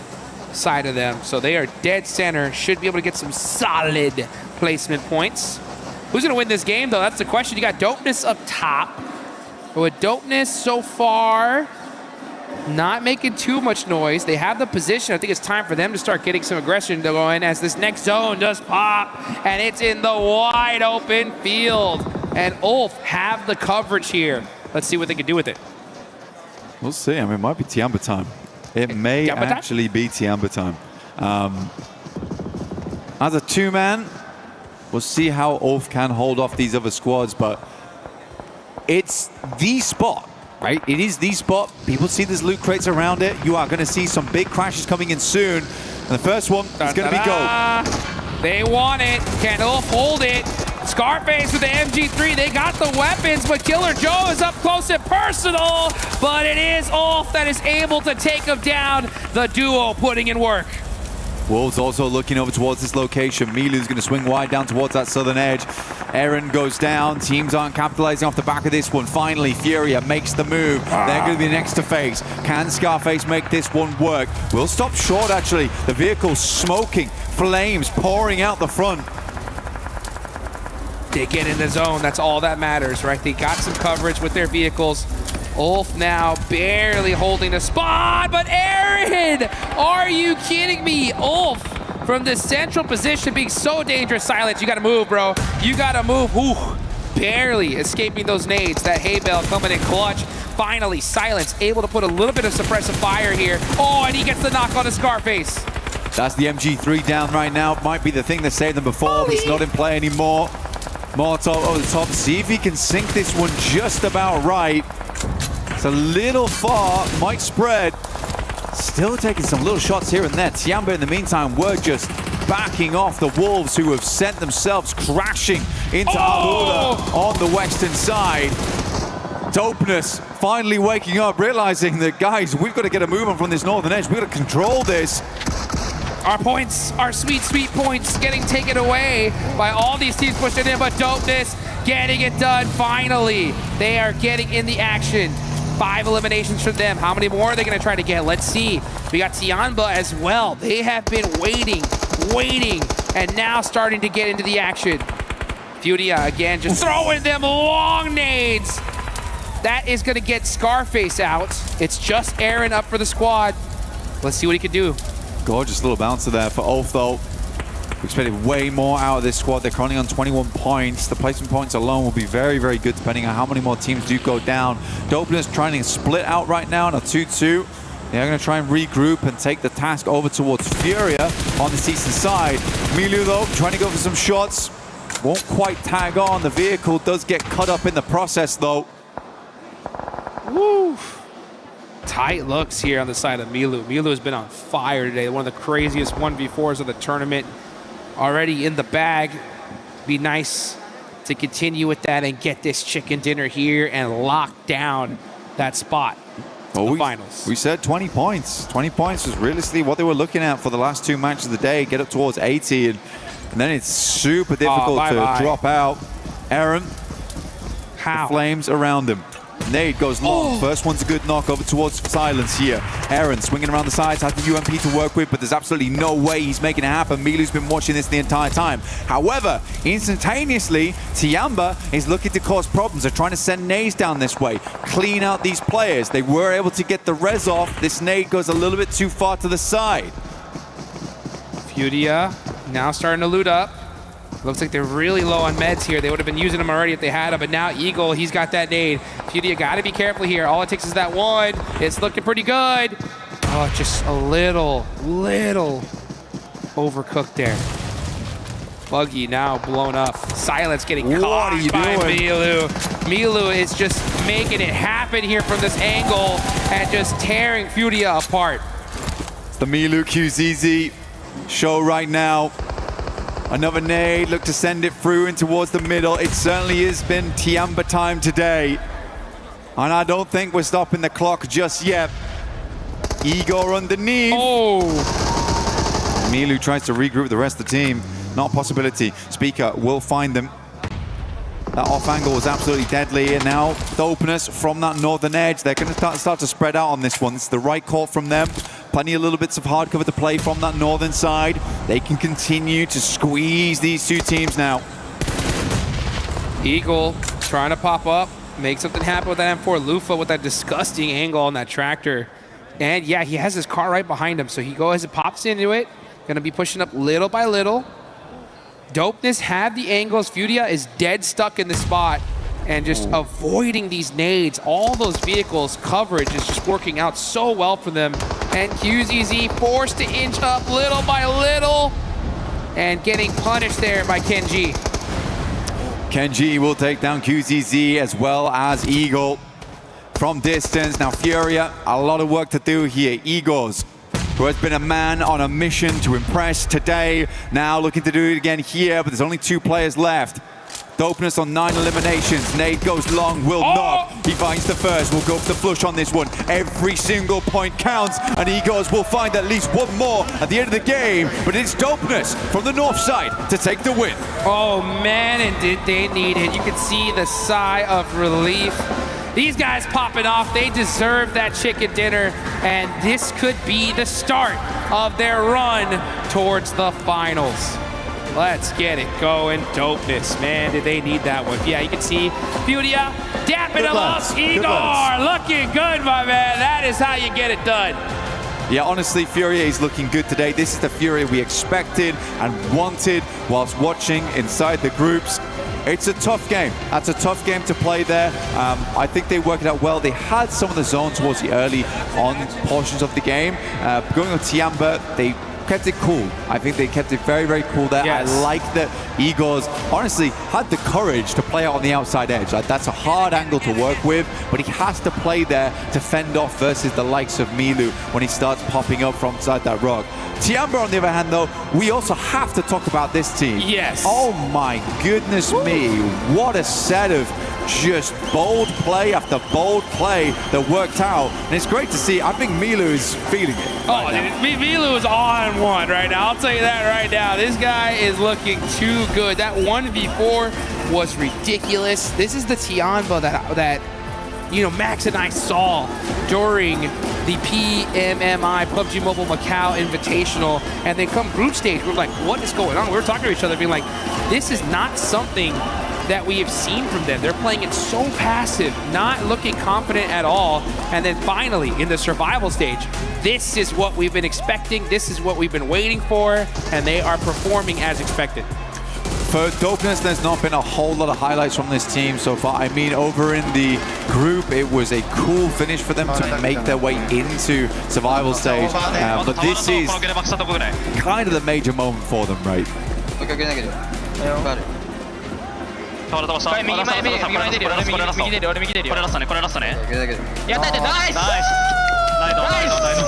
[SPEAKER 4] side of them. So they are dead center. Should be able to get some solid placement points. Who's going to win this game, though? That's the question. You got Dopeness up top. But with Dopeness so far not making too much noise. They have the position. I think it's time for them to start getting some aggression going as this next zone does pop. And it's in the wide open field. And Ulf have the coverage here. Let's see what they can do with it.
[SPEAKER 9] We'll see. I mean, it might be Tiamba time. It may actually be Tiamba time. As a 2-man, We'll see how Ulf can hold off these other squads, but it's the spot, right? It is the spot. People see there's loot crates around it. You are going to see some big crashes coming in soon. And the first one is going to be gold.
[SPEAKER 4] They want it. Can Ulf hold it? Scarface with the MG3. They got the weapons, but Killer Joe is up close and personal. But it is Ulf that is able to take him down. The duo putting in work.
[SPEAKER 9] Wolves also looking over towards this location. Milu's going to swing wide down towards that southern edge. Aaron goes down. Teams aren't capitalizing off the back of this one. Finally, Furia makes the move. They're going to be next to face. Can Scarface make this one work? Will stop short, actually. The vehicle's smoking. Flames pouring out the front.
[SPEAKER 4] They get in the zone. That's all that matters, right? They got some coverage with their vehicles. Ulf now barely holding the spot, but Aaron! Are you kidding me? Ulf from the central position being so dangerous. Silence, you gotta move, bro. You gotta move. Ooh, barely escaping those nades. That hay bale coming in clutch. Finally, Silence able to put a little bit of suppressive fire here. Oh, and he gets the knock on the Scarface.
[SPEAKER 9] That's the MG3 down right now. Might be the thing that saved them before, but it's not in play anymore. Molotov over the top. See if he can sink this one just about right. It's a little far, might spread. Still taking some little shots here and there. Tiamba, in the meantime, were just backing off the Wolves, who have sent themselves crashing into Alula on the western side. Dopeness finally waking up, realizing that, guys, we've got to get a move on from this northern edge. We've got to control this.
[SPEAKER 4] Our points, our sweet, sweet points getting taken away by all these teams pushing in, but Dopeness getting it done finally. They are getting in the action. 5 eliminations for them. How many more are they going to try to get? Let's see. We got Tiamba as well. They have been waiting, and now starting to get into the action. Furia again, just throwing them long nades. That is going to get Scarface out. It's just Aaron up for the squad. Let's see what he can do.
[SPEAKER 9] Gorgeous little bouncer there for Ulf, though. We expected way more out of this squad. They're currently on 21 points. The placement points alone will be very, very good, depending on how many more teams do go down. Dopeness trying to split out right now in a 2-2. They're going to try and regroup and take the task over towards Furia on the eastern side. Milu, though, trying to go for some shots. Won't quite tag on. The vehicle does get cut up in the process, though.
[SPEAKER 4] Woo! Tight looks here on the side of Milu. Milu has been on fire today. One of the craziest 1v4s of the tournament. Already in the bag. Be nice to continue with that and get this chicken dinner here and lock down that spot.
[SPEAKER 9] Well,
[SPEAKER 4] finals.
[SPEAKER 9] We said 20 points. 20 points was realistically what they were looking at for the last 2 matches of the day. Get up towards 80, and then it's super difficult to drop out. Aaron,
[SPEAKER 4] how?
[SPEAKER 9] The flames around him. Nade goes long. First one's a good knock over towards Silence here. Aaron swinging around the sides, has the UMP to work with, but there's absolutely no way he's making it happen. Milu's been watching this the entire time. However, instantaneously, Tiamba is looking to cause problems. They're trying to send nades down this way, clean out these players. They were able to get the res off. This nade goes a little bit too far to the side.
[SPEAKER 4] Furia now starting to loot up. Looks like they're really low on meds here. They would have been using them already if they had them, but now Eagle, he's got that nade. Furia got to be careful here. All it takes is that one. It's looking pretty good. Oh, just a little overcooked there. Buggy now blown up. Silence getting caught by Milu. Milu is just making it happen here from this angle and just tearing Furia apart.
[SPEAKER 9] It's the Milu QZZ show right now. Another nade, look to send it through and towards the middle. It certainly has been Tiamba time today. And I don't think we're stopping the clock just yet. Igor underneath. Milu tries to regroup the rest of the team. Not a possibility. Speaker will find them. That off angle was absolutely deadly. And now Dopeness from that northern edge. They're going to start to spread out on this one. It's the right call from them. Plenty of little bits of hard cover to play from that northern side. They can continue to squeeze these two teams now.
[SPEAKER 4] Eagle trying to pop up, make something happen with that M4. Lufa with that disgusting angle on that tractor. And yeah, he has his car right behind him, so he goes and pops into it. Gonna be pushing up little by little. Dopeness have the angles. Furia is dead stuck in the spot and just avoiding these nades. All those vehicles coverage is just working out so well for them. And QZZ forced to inch up little by little. and getting punished there by Kenji.
[SPEAKER 20] Kenji will take down QZZ as well as Eagle from distance. Now Furia, a lot of work to do here. Eagles, who has been a man on a mission to impress today, now looking to do it again here, but there's only 2 players left. Dopeness on 9 eliminations. Nade goes long, will knock. He finds the first, will go for the flush on this one. Every single point counts, and Eagles will find at least 1 more at the end of the game, but it's Dopeness from the north side to take the win.
[SPEAKER 4] Oh man, and did they need it. You can see the sigh of relief. These guys popping off, they deserve that chicken dinner, and this could be the start of their run towards the finals. Let's get it going. Dopeness, man, did they need that one. Yeah, you can see Furia dapping him up. Igor looking good, my man. That is how you get it done.
[SPEAKER 20] Yeah, honestly, Furia is looking good today. This is the Furia we expected and wanted whilst watching inside the groups. It's a tough game. That's a tough game to play there. I think they worked it out well. They had some of the zones towards the early on portions of the game. Going on Tiamba, they kept it cool. I think they kept it very, very cool there.
[SPEAKER 4] Yes.
[SPEAKER 20] I like that Igor's honestly had the courage to play out on the outside edge. Like, that's a hard angle to work with, but he has to play there to fend off versus the likes of Milu when he starts popping up from inside that rock. Tiamba, on the other hand, though, we also have to talk about this team.
[SPEAKER 4] Yes.
[SPEAKER 20] Oh my goodness me. What a set of just bold play after bold play that worked out. And it's great to see. I think Milu is feeling it.
[SPEAKER 4] Oh, Milu is on one right now. I'll tell you that right now. This guy is looking too good. That 1v4 was ridiculous. This is the Tiamba that you know, Max and I saw during the PMMI PUBG Mobile Macau Invitational, and then come group stage, we're like, what is going on? We were talking to each other, being like, this is not something that we have seen from them. They're playing it so passive, not looking confident at all. And then finally, in the survival stage, this is what we've been expecting. This is what we've been waiting for, and they are performing as expected.
[SPEAKER 20] For Dopeness, there's not been a whole lot of highlights from this team so far. I mean, over in the group, it was a cool finish for them to make their way into survival stage. But this is kind of the major moment for them, right?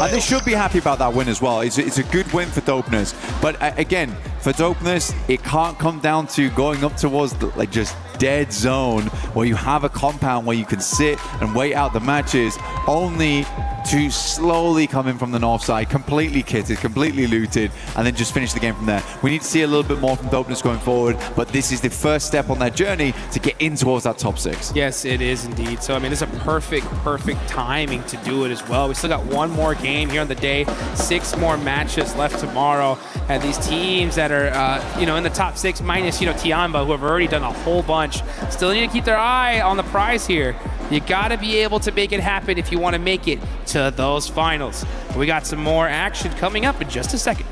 [SPEAKER 20] And they should be happy about that win as well. It's a good win for Dopeness. But again, for Dopeness, it can't come down to going up towards the, like, just dead zone where you have a compound where you can sit and wait out the matches, only to slowly come in from the north side, completely kitted, completely looted, and then just finish the game from there. We need to see a little bit more from Dopeness going forward, but this is the first step on their journey to get in towards that top 6.
[SPEAKER 4] Yes, it is indeed. So, I mean, it's a perfect timing to do it as well. We still got one more game here on the day, 6 more matches left tomorrow, and these teams that are, you know, in the top 6, minus, you know, Tiamba, who have already done a whole bunch, still need to keep their eye on the prize here. You gotta be able to make it happen if you want to make it to those finals. We got some more action coming up in just a second.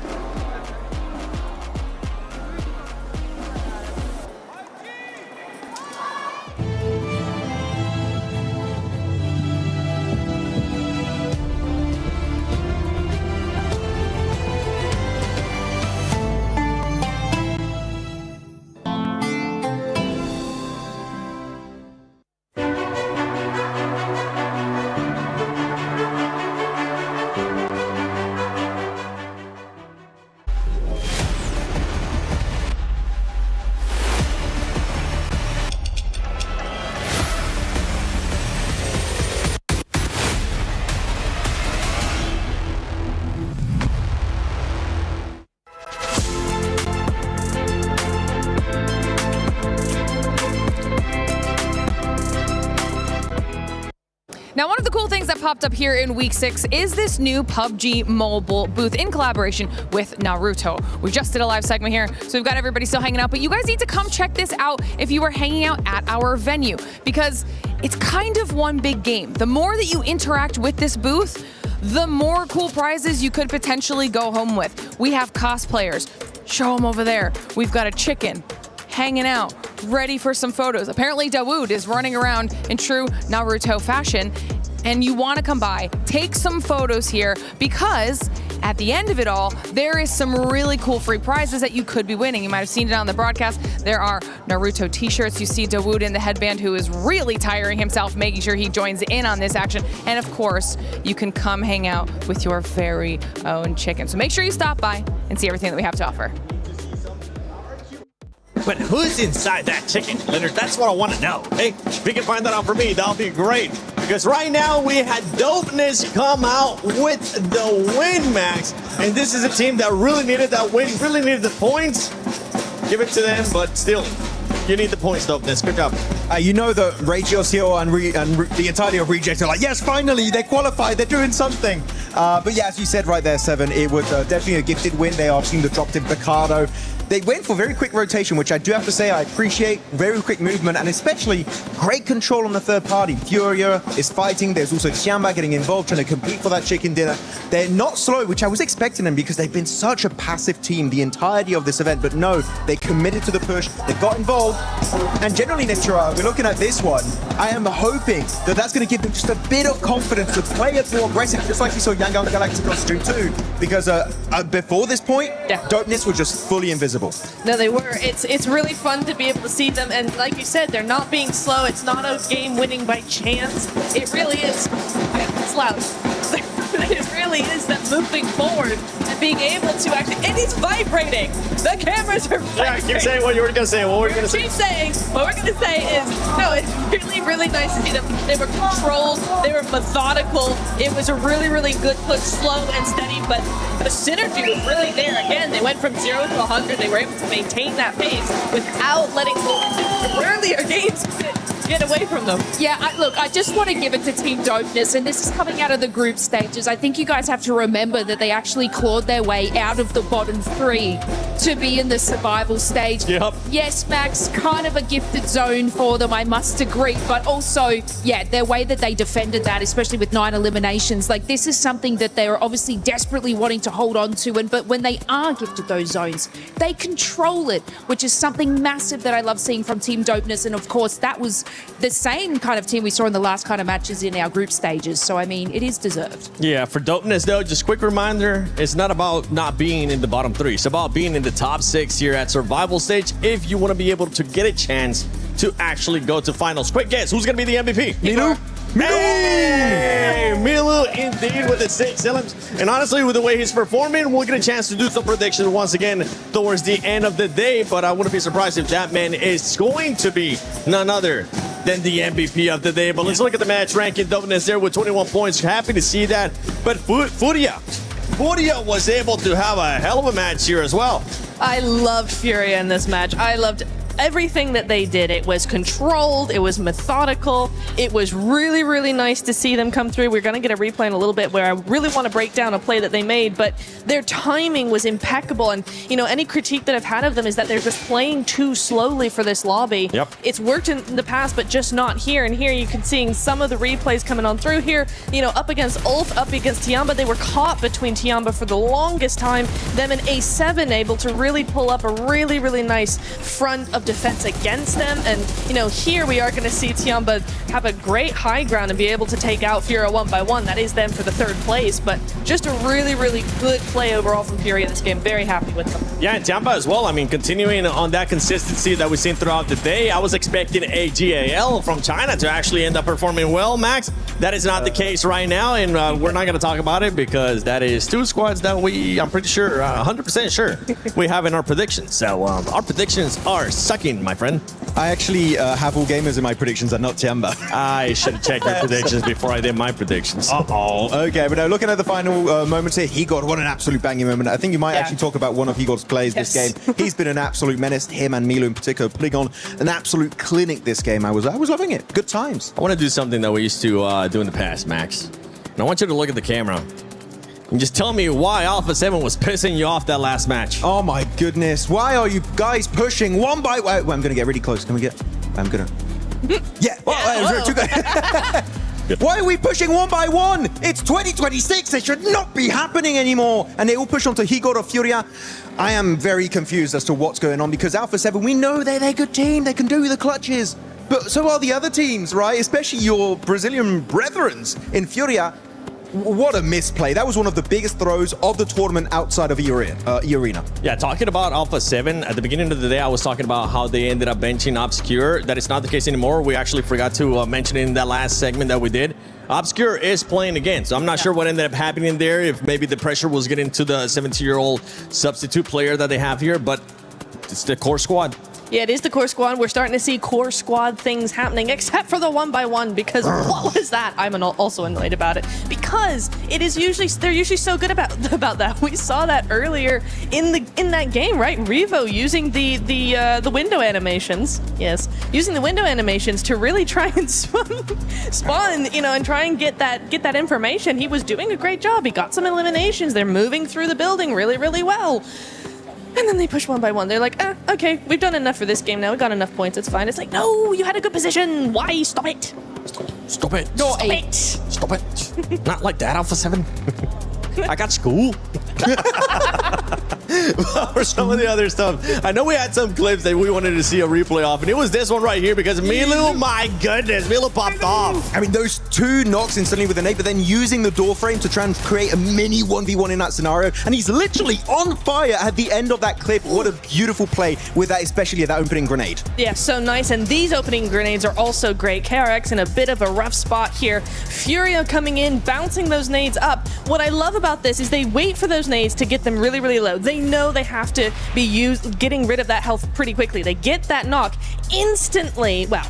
[SPEAKER 16] Now, one of the cool things that popped up here in week 6 is this new PUBG Mobile booth in collaboration with Naruto. We just did a live segment here, so we've got everybody still hanging out, but you guys need to come check this out if you are hanging out at our venue, because it's kind of one big game. The more that you interact with this booth, the more cool prizes you could potentially go home with. We have cosplayers. Show them over there. We've got a chicken hanging out, ready for some photos. Apparently Dawood is running around in true Naruto fashion, and you want to come by, take some photos here, because at the end of it all, there is some really cool free prizes that you could be winning. You might have seen it on the broadcast. There are Naruto t-shirts. You see Dawood in the headband, who is really tiring himself, making sure he joins in on this action. And of course, you can come hang out with your very own chicken. So make sure you stop by and see everything that we have to offer.
[SPEAKER 13] But who's inside that chicken, Leonard? That's what I want to know. Hey, if you can find that out for me, that'll be great. Because right now we had Dopeness come out with the win, Max. And this is a team that really needed that win, really needed the points. Give it to them, but still, you need the points, Dopeness. Good job.
[SPEAKER 11] You know that Regios here and the entirety of Reject are like, yes, finally, they qualified, they're doing something. But yeah, as you said right there, Seven, it was definitely a gifted win. They are seeing the dropped in Picardo. They went for very quick rotation, which I do have to say I appreciate. Very quick movement, and especially great control on the third party. Furia is fighting. There's also Tiamba getting involved, trying to compete for that chicken dinner. They're not slow, which I was expecting them, because they've been such a passive team the entirety of this event. But no, they committed to the push. They got involved. And generally, Nitra, we're looking at this one. I am hoping that that's going to give them just a bit of confidence to play it more aggressive, just like we saw Yangon Galacticos do too. Because before this point, Dopeness were just fully invisible.
[SPEAKER 1] No, they were. It's really fun to be able to see them, and like you said, they're not being slow. It's not a game winning by chance. It really is. It's loud. It really is that moving forward and being able to actually, and it's vibrating. The cameras are vibrating.
[SPEAKER 13] Yeah, keep saying what you were going to say. What we're going to say.
[SPEAKER 1] Keep saying. What we're going to say is, no, it's really, really nice to see them. They were controlled. They were methodical. It was a really, really good push, slow and steady, but the synergy was really there. Again, they went from 0 to 100. They were able to maintain that pace without letting earlier games get away from them.
[SPEAKER 3] Yeah, look, I just want to give it to Team Dopeness, and this is coming out of the group stages. I think you guys have to remember that they actually clawed their way out of the bottom 3 to be in the survival stage.
[SPEAKER 13] Yep.
[SPEAKER 3] Yes, Max, kind of a gifted zone for them, I must agree, but also, yeah, their way that they defended that, especially with 9 eliminations, like this is something that they're obviously desperately wanting to hold on to, but when they are gifted those zones, they control it, which is something massive that I love seeing from Team Dopeness, and of course, that was the same kind of team we saw in the last kind of matches in our group stages. So, I mean, it is deserved.
[SPEAKER 13] Yeah, for Dopeness, though, just quick reminder, it's not about not being in the bottom 3. It's about being in the top 6 here at Survival Stage if you want to be able to get a chance to actually go to finals. Quick guess, who's going to be the MVP?
[SPEAKER 11] Milu?
[SPEAKER 13] Hey, Milu indeed with the 6 elims. And honestly, with the way he's performing, we'll get a chance to do some predictions once again towards the end of the day. But I wouldn't be surprised if that man is going to be none other than the MVP of the day. But let's look at the match ranking. Dopeness there with 21 points. Happy to see that. But Furia was able to have a hell of a match here as well.
[SPEAKER 1] I loved Furia in this match. I loved everything that they did. It was controlled, it was methodical, it was really, really nice to see them come through. We're going to get a replay in a little bit where I really want to break down a play that they made, but their timing was impeccable. And, you know, any critique that I've had of them is that they're just playing too slowly for this lobby.
[SPEAKER 13] Yep.
[SPEAKER 1] It's worked in the past, but just not here. And here you can see some of the replays coming on through here, you know, up against Ulf, up against Tiamba. They were caught between Tiamba for the longest time. Them and A7 able to really pull up a really, really nice front of defense against them. And, you know, here we are going to see Tiamba have a great high ground and be able to take out Furia 1-by-1. That is them for the 3rd place, but just a really, really good play overall from Furia this game. Very happy with them.
[SPEAKER 13] Yeah, and Tiamba as well. I mean, continuing on that consistency that we've seen throughout the day, I was expecting a GAL from China to actually end up performing well, Max. That is not the case right now, and we're not going to talk about it because that is 2 squads that I'm pretty sure, 100% sure, we have in our predictions. So our predictions are sucking, my friend.
[SPEAKER 11] I actually have all gamers in my predictions and not Tiamba.
[SPEAKER 13] I should have checked your predictions before I did my predictions.
[SPEAKER 11] Okay, but now looking at the final moments here, Higor, what an absolute banging moment. I think you might actually talk about one of Higor's plays this game. He's been an absolute menace, him and Milu in particular, putting on an absolute clinic this game. I was loving it. Good times.
[SPEAKER 13] I want to do something that we used to do in the past, Max. And I want you to look at the camera and just tell me why Alpha 7 was pissing you off that last match.
[SPEAKER 11] Oh my goodness. Why are you guys pushing one by one? I'm going to get really close. Can we get... I'm going to... Yeah. Why are we pushing one by one? It's 2026. It should not be happening anymore. And they all push onto Higor or Furia. I am very confused as to what's going on because Alpha 7, we know they're a good team. They can do the clutches. But so are the other teams, right? Especially your Brazilian brethrens in Furia. What a misplay. That was one of the biggest throws of the tournament outside of Arena.
[SPEAKER 13] Yeah, talking about Alpha 7, at the beginning of the day, I was talking about how they ended up benching Obscure. That is not the case anymore. We actually forgot to mention it in that last segment that we did. Obscure is playing again, so I'm not sure what ended up happening there, if maybe the pressure was getting to the 17-year-old substitute player that they have here, but it's the core squad.
[SPEAKER 1] Yeah, it is the core squad. We're starting to see core squad things happening, except for the 1x1, because what was that? I'm also annoyed about it, because they're usually so good about that. We saw that earlier in that game, right? Revo using the window animations. Yes, using the window animations to really try and spawn, and try and get that information. He was doing a great job. He got some eliminations. They're moving through the building really, really well. And then they push 1x1. They're like, okay, we've done enough for this game now. We got enough points. It's fine. It's like, no, you had a good position. Why? Stop it.
[SPEAKER 13] Stop it.
[SPEAKER 1] Stop it.
[SPEAKER 13] Stop it. Not like that, Alpha 7. I got school. For some of the other stuff, I know we had some clips that we wanted to see a replay of, and it was this one right here because Milu, my goodness, Milu popped off.
[SPEAKER 11] I mean, those two knocks instantly with a nade, but then using the door frame to try and create a mini 1v1 in that scenario, and he's literally on fire at the end of that clip. What a beautiful play with that, especially that opening grenade.
[SPEAKER 1] Yeah, so nice, and these opening grenades are also great. KRX in a bit of a rough spot here. Furio coming in, bouncing those nades up. What I love about this is they wait for those nades to get them really, really low. They know they have to be getting rid of that health pretty quickly. They get that knock instantly. Well,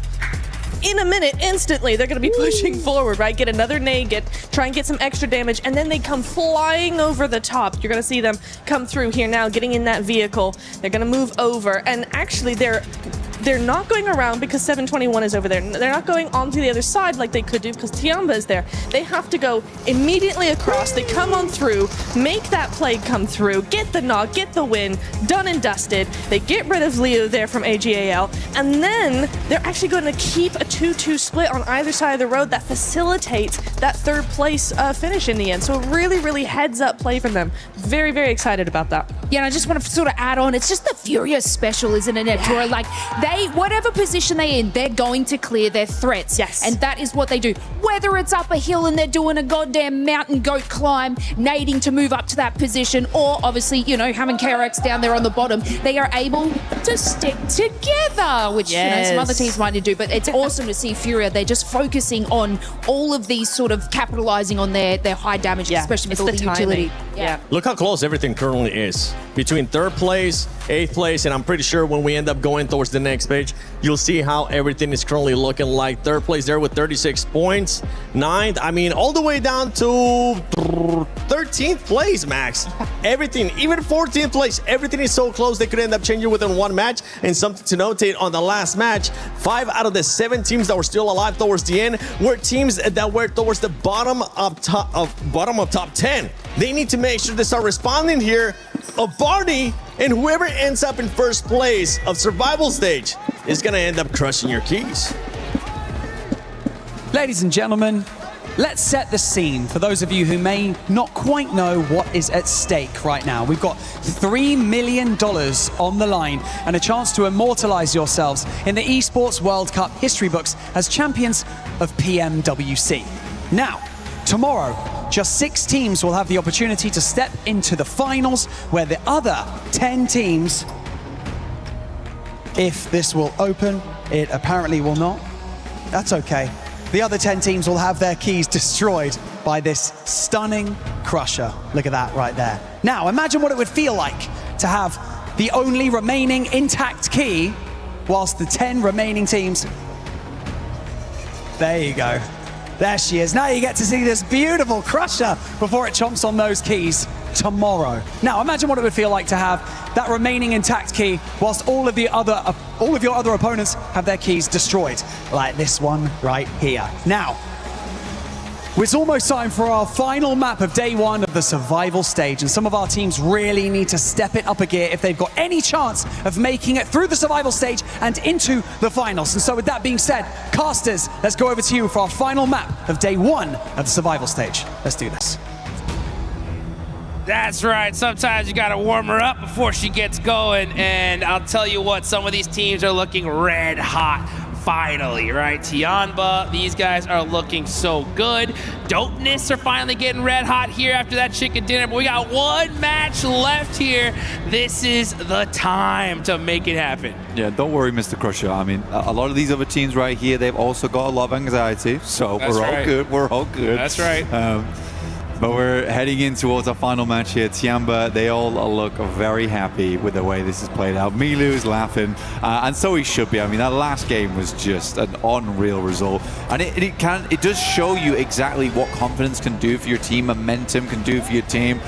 [SPEAKER 1] in a minute, instantly, they're going to be pushing forward, right? Get another nade, try and get some extra damage, and then they come flying over the top. You're going to see them come through here now, getting in that vehicle. They're going to move over, and actually, they're not going around because 721 is over there. They're not going onto the other side like they could do because Tiamba is there. They have to go immediately across. They come on through, make that play come through, get the knock, get the win, done and dusted. They get rid of Leo there from AGAL, and then they're actually going to keep a 2-2 split on either side of the road that facilitates that third place finish in the end. So a really, really heads up play from them. Very, very excited about that.
[SPEAKER 3] Yeah, and I just want to sort of add on, it's just the Furious special, isn't it, Neptura? Like, whatever position they're in, they're going to clear their threats.
[SPEAKER 1] Yes.
[SPEAKER 3] And that is what they do. Whether it's up a hill and they're doing a goddamn mountain goat climb, nading to move up to that position, or obviously, having KRX down there on the bottom, they are able to stick together, which, some other teams might do. But it's awesome to see Furia. They're just focusing on all of these sort of capitalizing on their high damage, especially with all the utility.
[SPEAKER 1] Yeah.
[SPEAKER 13] Look how close everything currently is. Between third place, 8th place, and I'm pretty sure when we end up going towards the next page, you'll see how everything is currently looking like. Third place there with 36 points. 9th, I mean, all the way down to 13th place, Max. Everything, even 14th place, everything is so close they could end up changing within one match. And something to notate on the last match, 5 out of the 7 teams that were still alive towards the end were teams that were towards the bottom of top 10. They need to make sure they start responding here. Of Barney, and whoever ends up in first place of survival stage is going to end up crushing your keys.
[SPEAKER 18] Ladies and gentlemen, let's set the scene for those of you who may not quite know what is at stake right now. We've got $3 million on the line and a chance to immortalize yourselves in the ESPORTS World Cup history books as champions of PMWC. Now, tomorrow, just 6 teams will have the opportunity to step into the finals, where the other 10 teams, if this will open, it apparently will not. That's okay. The other 10 teams will have their keys destroyed by this stunning crusher. Look at that right there. Now, imagine what it would feel like to have the only remaining intact key whilst the 10 remaining teams... There you go. There she is. Now you get to see this beautiful crusher before it chomps on those keys tomorrow. Now imagine what it would feel like to have that remaining intact key whilst all of your other opponents have their keys destroyed, like this one right here. Now, it's almost time for our final map of day 1 of the survival stage, and some of our teams really need to step it up a gear if they've got any chance of making it through the survival stage and into the finals. And so with that being said, casters, let's go over to you for our final map of day 1 of the survival stage. Let's do this.
[SPEAKER 4] That's right. Sometimes you got to warm her up before she gets going. And I'll tell you what, some of these teams are looking red hot. finally, right? Tianba, these guys are looking so good. Dopeness are finally getting red hot here after that chicken dinner, but we got one match left here. This is the time to make it happen.
[SPEAKER 9] Yeah, don't worry, Mr. Crusher. I mean, a lot of these other teams right here, they've also got a lot of anxiety, so
[SPEAKER 4] That's
[SPEAKER 9] we're all
[SPEAKER 4] right.
[SPEAKER 9] good. We're all good.
[SPEAKER 4] That's right.
[SPEAKER 9] But we're heading in towards our final match here. Tianba, they all look very happy with the way this is played out. Milu's laughing, and so he should be. I mean, that last game was just an unreal result. And it does show you exactly what confidence can do for your team, momentum can do for your team.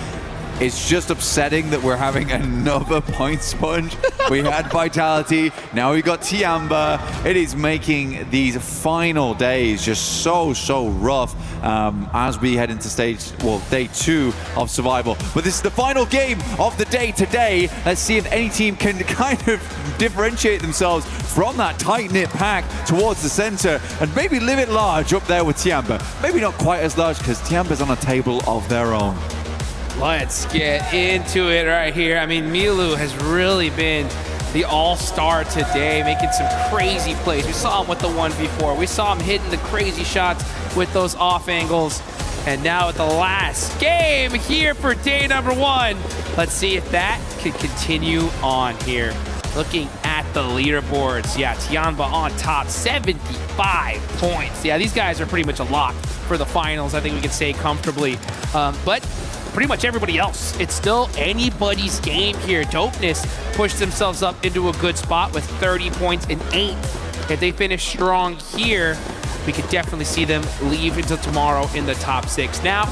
[SPEAKER 9] It's just upsetting that we're having another point sponge. We had Vitality, now we got Tianba. It is making these final days just so rough as we head into day 2 of survival. But this is the final game of the day today. Let's see if any team can kind of differentiate themselves from that tight-knit pack towards the center and maybe live it large up there with Tianba. Maybe not quite as large because Tianba's on a table of their own.
[SPEAKER 4] Let's get into it right here. I mean, Milu has really been the all-star today, making some crazy plays. We saw him with the 1v4. We saw him hitting the crazy shots with those off angles. And now at the last game here for day number 1. Let's see if that can continue on here. Looking at the leaderboards, yeah, Tianba on top, 75 points. Yeah, these guys are pretty much a lock for the finals. I think we can say comfortably. But pretty much everybody else, it's still anybody's game here. Dopeness pushed themselves up into a good spot with 30 points in 8th. If they finish strong here, we could definitely see them leave until tomorrow in the top 6. Now,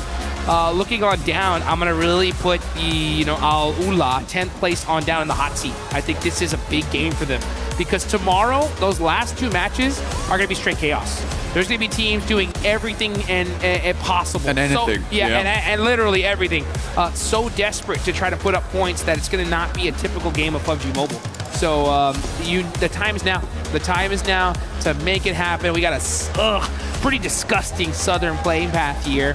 [SPEAKER 4] looking on down, I'm gonna really put the, Al Ula 10th place on down in the hot seat. I think this is a big game for them because tomorrow, those last 2 matches are gonna be straight chaos. There's going to be teams doing everything and possible.
[SPEAKER 9] And anything.
[SPEAKER 4] So, and literally everything. So desperate to try to put up points that it's going to not be a typical game of PUBG Mobile. So the time is now. The time is now to make it happen. We got a pretty disgusting southern playing path here.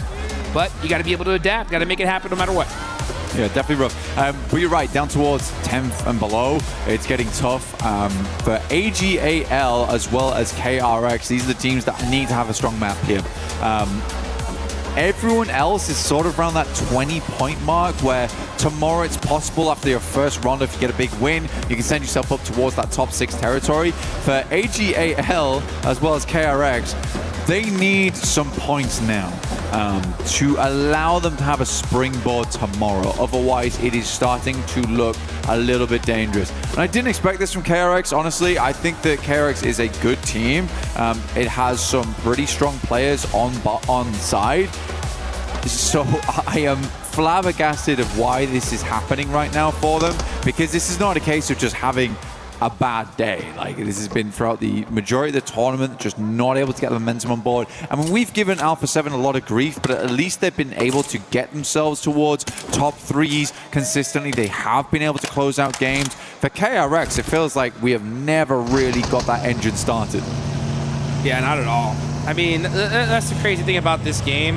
[SPEAKER 4] But you got to be able to adapt. Got to make it happen no matter what.
[SPEAKER 9] Yeah, definitely rough. But you're right, down towards 10th and below, it's getting tough. For AGAL as well as KRX, these are the teams that need to have a strong map here. Everyone else is sort of around that 20-point mark where tomorrow it's possible after your first round, if you get a big win, you can send yourself up towards that top 6 territory. For AGAL as well as KRX, they need some points now to allow them to have a springboard tomorrow. Otherwise, it is starting to look a little bit dangerous. And I didn't expect this from KRX, honestly. I think that KRX is a good team. It has some pretty strong players on side. So I am flabbergasted of why this is happening right now for them, because this is not a case of just having a bad day. Like, this has been throughout the majority of the tournament, just not able to get the momentum on board. I mean, we've given Alpha 7 a lot of grief, but at least they've been able to get themselves towards top 3s consistently. They have been able to close out games. For KRX, it feels like we have never really got that engine started.
[SPEAKER 4] Yeah, not at all. I mean, that's the crazy thing about this game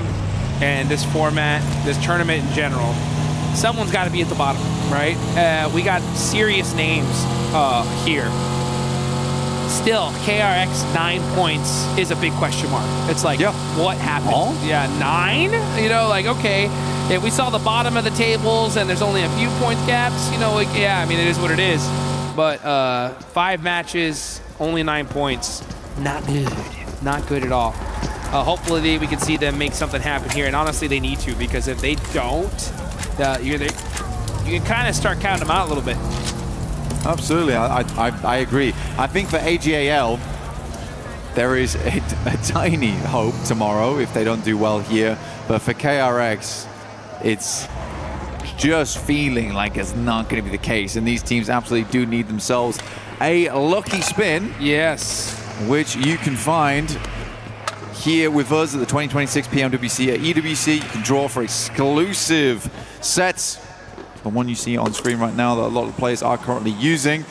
[SPEAKER 4] and this format, this tournament in general. Someone's got to be at the bottom, right? We got serious names here. Still, KRX 9 points is a big question mark. It's like, what happened? Oh? Yeah, 9? Okay, if we saw the bottom of the tables and there's only a few points gaps, yeah, I mean, it is what it is. But 5 matches, only 9 points. Not good. Not good at all. Hopefully we can see them make something happen here, and honestly they need to, because if they don't, you can kind of start counting them out a little bit.
[SPEAKER 9] Absolutely, I agree. I think for AGAL, there is a tiny hope tomorrow if they don't do well here, but for KRX, it's just feeling like it's not going to be the case, and these teams absolutely do need themselves a lucky spin.
[SPEAKER 4] Yes.
[SPEAKER 9] Which you can find here with us at the 2026 PMWC at EWC. You can draw for exclusive sets, the one you see on screen right now that a lot of players are currently using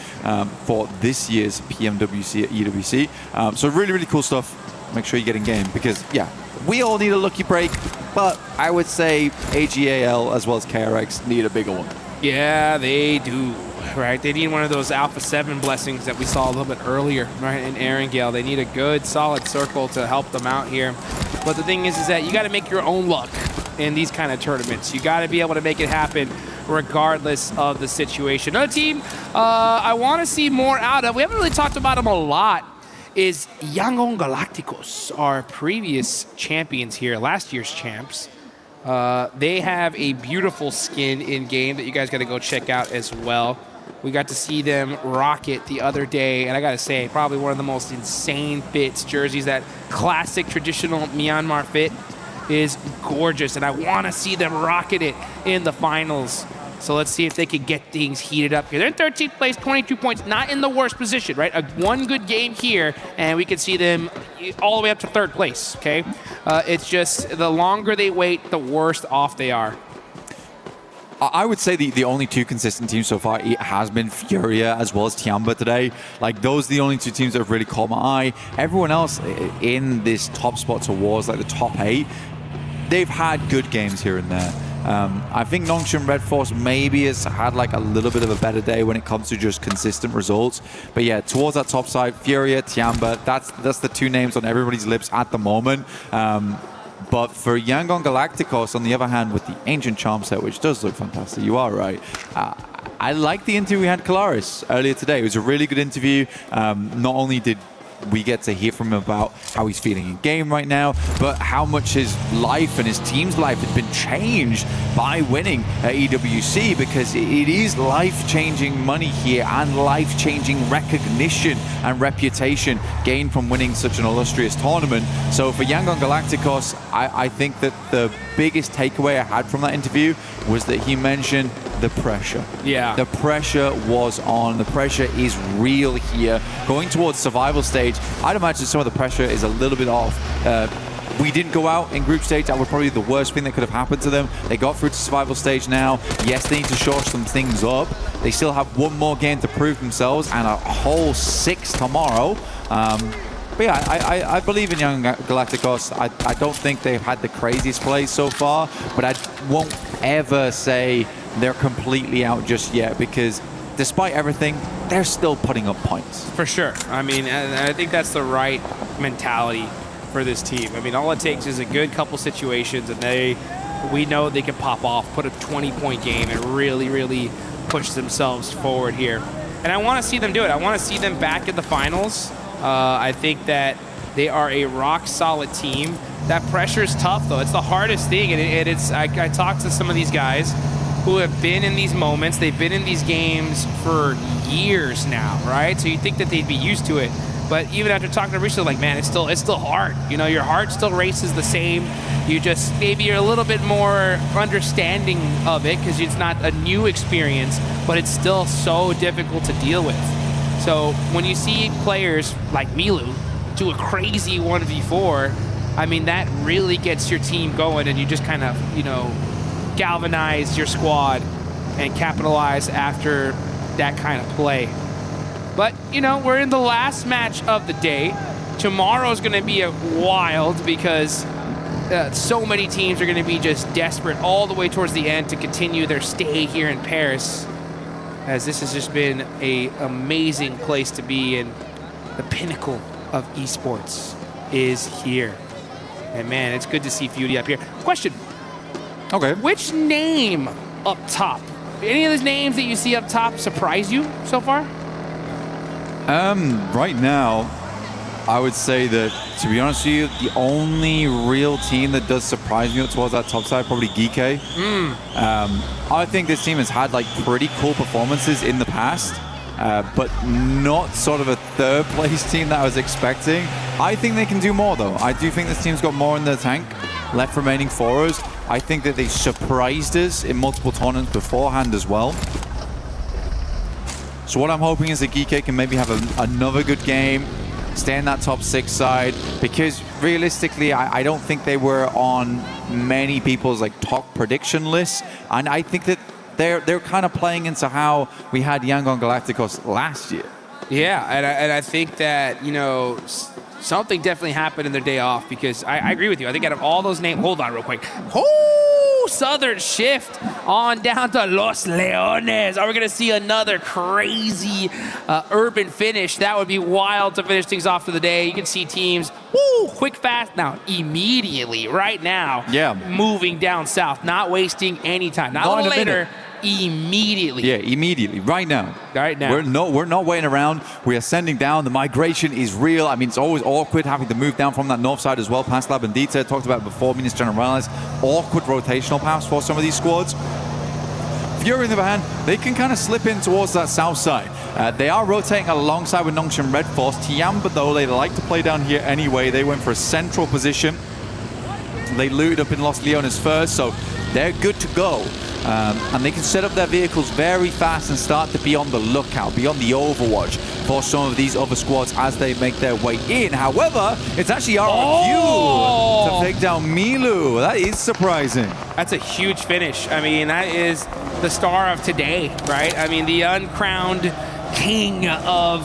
[SPEAKER 9] for this year's PMWC at EWC. So really, really cool stuff. Make sure you get in game because, yeah, we all need a lucky break, but I would say AGAL as well as KRX need a bigger one.
[SPEAKER 4] Yeah, they do. right? They need one of those Alpha 7 blessings that we saw a little bit earlier, right, in Aaron Gale. They need a good, solid circle to help them out here. But the thing is that you got to make your own luck in these kind of tournaments. You got to be able to make it happen regardless of the situation. Another team I want to see more out of, we haven't really talked about them a lot, is Yangon Galacticos, our previous champions here, last year's champs. They have a beautiful skin in-game that you guys got to go check out as well. We got to see them rock it the other day, and I got to say, probably one of the most insane fits, jerseys. That classic traditional Myanmar fit is gorgeous, and I want to see them rocking it in the finals. So let's see if they can get things heated up here. They're in 13th place, 22 points, not in the worst position, right? One good game here, and we can see them all the way up to 3rd place, okay? It's just the longer they wait, the worse off they are.
[SPEAKER 20] I would say the only 2 consistent teams so far has been Furia as well as Tiamba today. Like, those are the only 2 teams that have really caught my eye. Everyone else in this top spots awards, like the top 8, they've had good games here and there. I think Nongshim Red Force maybe has had like a little bit of a better day when it comes to just consistent results. But yeah, towards that top side, Furia, Tiamba, that's the 2 names on everybody's lips at the moment. But for Yangon Galacticos, on the other hand, with the Ancient Charm set, which does look fantastic, you are right. I like the interview we had Kalaris earlier today. It was a really good interview. Not only did we get to hear from him about how he's feeling in game right now, but how much his life and his team's life has been changed by winning at EWC, because it is life-changing money here and life-changing recognition and reputation gained from winning such an illustrious tournament. So for Yangon Galacticos, I think that the biggest takeaway I had from that interview was that he mentioned the pressure.
[SPEAKER 4] Yeah.
[SPEAKER 20] The pressure was on. The pressure is real here. Going towards survival stage, I'd imagine some of the pressure is a little bit off. We didn't go out in group stage. That would probably be the worst thing that could have happened to them. They got through to survival stage now. Yes, they need to shore some things up. They still have 1 more game to prove themselves and a whole 6 tomorrow. But yeah, I believe in Young Galacticos. I don't think they've had the craziest plays so far, but I won't ever say they're completely out just yet, because despite everything, they're still putting up points.
[SPEAKER 4] For sure. I mean, I think that's the right mentality for this team. I mean, all it takes is a good couple situations, and we know they can pop off, put a 20-point game, and really, really push themselves forward here. And I want to see them do it. I want to see them back in the finals. I think that they are a rock-solid team. That pressure is tough, though. It's the hardest thing, and I talked to some of these guys who have been in these moments. They've been in these games for years now, right? So you think that they'd be used to it. But even after talking to Risha, like, man, it's still hard. You know, your heart still races the same. You just, maybe you're a little bit more understanding of it because it's not a new experience, but it's still so difficult to deal with. So when you see players like Milu do a crazy 1v4, I mean, that really gets your team going, and you just kind of, you know, galvanize your squad and capitalize after that kind of play. But, you know, we're in the last match of the day. Tomorrow's going to be wild because so many teams are going to be just desperate all the way towards the end to continue their stay here in Paris, as this has just been an amazing place to be, and the pinnacle of esports is here. And man, it's good to see Fury up here. Question.
[SPEAKER 20] Okay.
[SPEAKER 4] Which name up top? Any of those names that you see up top surprise you so far?
[SPEAKER 20] Right now, I would say that, to be honest with you, the only real team that does surprise me towards that top side, probably GK. I think this team has had like pretty cool performances in the past, but not sort of a 3rd place team that I was expecting. I think they can do more, though. I do think this team's got more in the tank left remaining for us. I think that they surprised us in multiple tournaments beforehand as well. So what I'm hoping is that GK can maybe have another good game, stay in that top 6 side, because realistically, I don't think they were on many people's like top prediction lists, and I think that they're kind of playing into how we had Yangon Galacticos last year.
[SPEAKER 4] Yeah, and I think that, you know, something definitely happened in their day off, because I agree with you. I think out of all those names, hold on real quick. Southern shift on down to Los Leones. Are we going to see another crazy urban finish? That would be wild to finish things off for the day. You can see teams, quick, fast now, immediately, right now, moving down south, not wasting any time. Not a little later. Immediately.
[SPEAKER 20] Yeah, immediately, right now.
[SPEAKER 4] Right now.
[SPEAKER 20] We're not waiting around. We are sending down. The migration is real. I mean, it's always awkward having to move down from that north side as well, past La Bandita. Talked about it before, Minas Generales. Awkward rotational paths for some of these squads. Fury, on the other hand, they can kind of slip in towards that south side. They are rotating alongside with Nongshim Red Force. Tiamba, though, they like to play down here anyway. They went for a central position. They looted up in Los Leones first, so they're good to go. And they can set up their vehicles very fast and start to be on the lookout, be on the overwatch for some of these other squads as they make their way in. However, it's actually RRQ to take down Milu. That is surprising.
[SPEAKER 4] That's a huge finish. I mean, that is the star of today, right? I mean, the uncrowned king of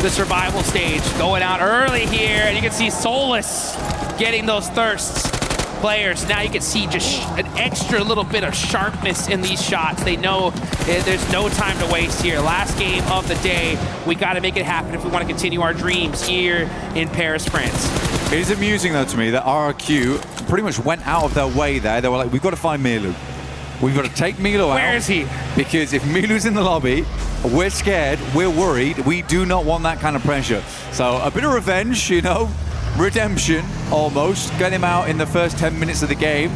[SPEAKER 4] the survival stage going out early here. And you can see Solus getting those thirsts. Players, now you can see just an extra little bit of sharpness in these shots. They know there's no time to waste here. Last game of the day, we got to make it happen if we want to continue our dreams here in Paris, France.
[SPEAKER 20] It is amusing, though, to me that RRQ pretty much went out of their way there. They were like, we've got to find Milu. We've got to take Milu out.
[SPEAKER 4] Where is he?
[SPEAKER 20] Because if Milu's in the lobby, we're scared, we're worried. We do not want that kind of pressure. So a bit of revenge, you know. Redemption, almost. Get him out in the first 10 minutes of the game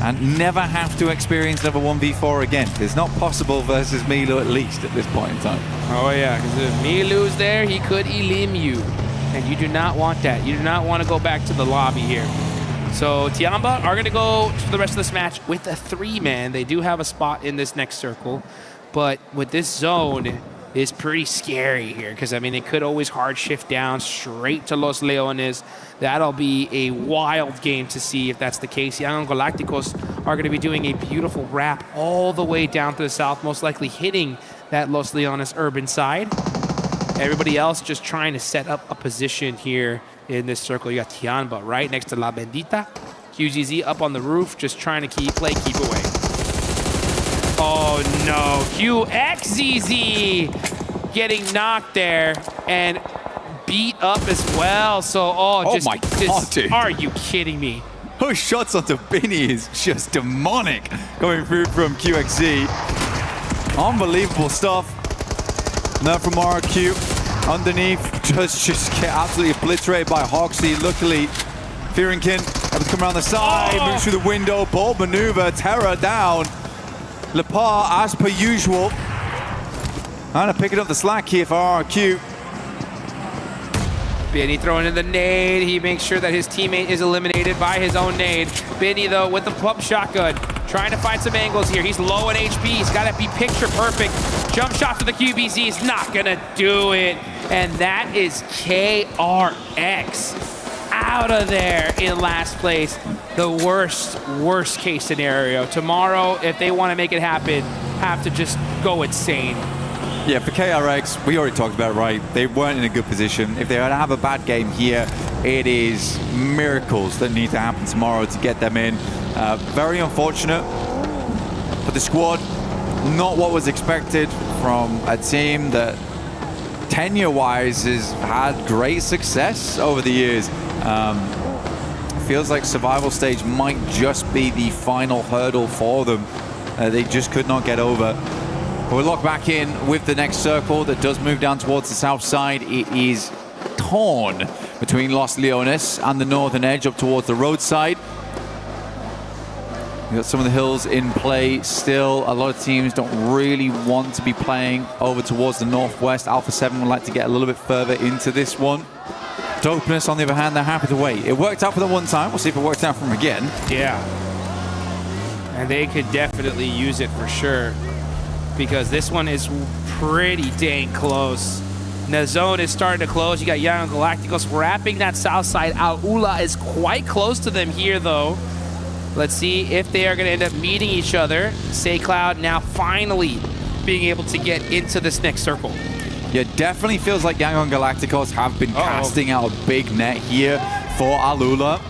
[SPEAKER 20] and never have to experience another 1v4 again. It's not possible versus Milu, at least at this point in time.
[SPEAKER 4] Oh yeah, because if Milu's there, he could elim you. And you do not want that. You do not want to go back to the lobby here. So Tiamba are going to go for the rest of this match with a 3-man. They do have a spot in this next circle. But with this zone, is pretty scary here because, I mean, it could always hard shift down straight to Los Leones. That'll be a wild game to see if that's the case. Young Galacticos are going to be doing a beautiful wrap all the way down to the south, most likely hitting that Los Leones urban side. Everybody else just trying to set up a position here in this circle. You got Tiamba right next to La Bendita. QZZ up on the roof, just trying to keep away. Oh no, QXZZ getting knocked there and beat up as well. So,
[SPEAKER 20] my God, dude.
[SPEAKER 4] Are you kidding me?
[SPEAKER 20] Those shots onto Binny is just demonic going through from QXZ. Unbelievable stuff. Now from RQ underneath, just get absolutely obliterated by Hoxie. Luckily, Fearinkin able to come around the side, moves through the window, bold maneuver, Terra down. Lepar, as per usual, kind of picking up the slack here for RRQ.
[SPEAKER 4] Benny throwing in the nade. He makes sure that his teammate is eliminated by his own nade. Benny, though, with the pump shotgun, trying to find some angles here. He's low on HP. He's got to be picture perfect. Jump shot for the QBZ is not going to do it. And that is KRX out of there in last place. The worst case scenario. Tomorrow, if they want to make it happen, have to just go insane.
[SPEAKER 20] Yeah, for KRX, we already talked about it, right? They weren't in a good position. If they were to have a bad game here, it is miracles that need to happen tomorrow to get them in. Very unfortunate for the squad. Not what was expected from a team that tenure-wise has had great success over the years. Feels like survival stage might just be the final hurdle for them. They just could not get over. We'll lock back in with the next circle that does move down towards the south side. It is torn between Los Leones and the northern edge up towards the roadside. We've got some of the hills in play still. A lot of teams don't really want to be playing over towards the northwest. Alpha 7 would like to get a little bit further into this one. Dopeness, on the other hand, they're happy to wait. It worked out for them one time. We'll see if it works out for them again.
[SPEAKER 4] Yeah. And they could definitely use it for sure, because this one is pretty dang close. And the zone is starting to close. You got Young Galacticos wrapping that south side out. Ula is quite close to them here, though. Let's see if they are going to end up meeting each other. SayCloud now finally being able to get into this next circle.
[SPEAKER 20] Yeah, definitely feels like Young Galacticos have been casting out a big net here for Alula.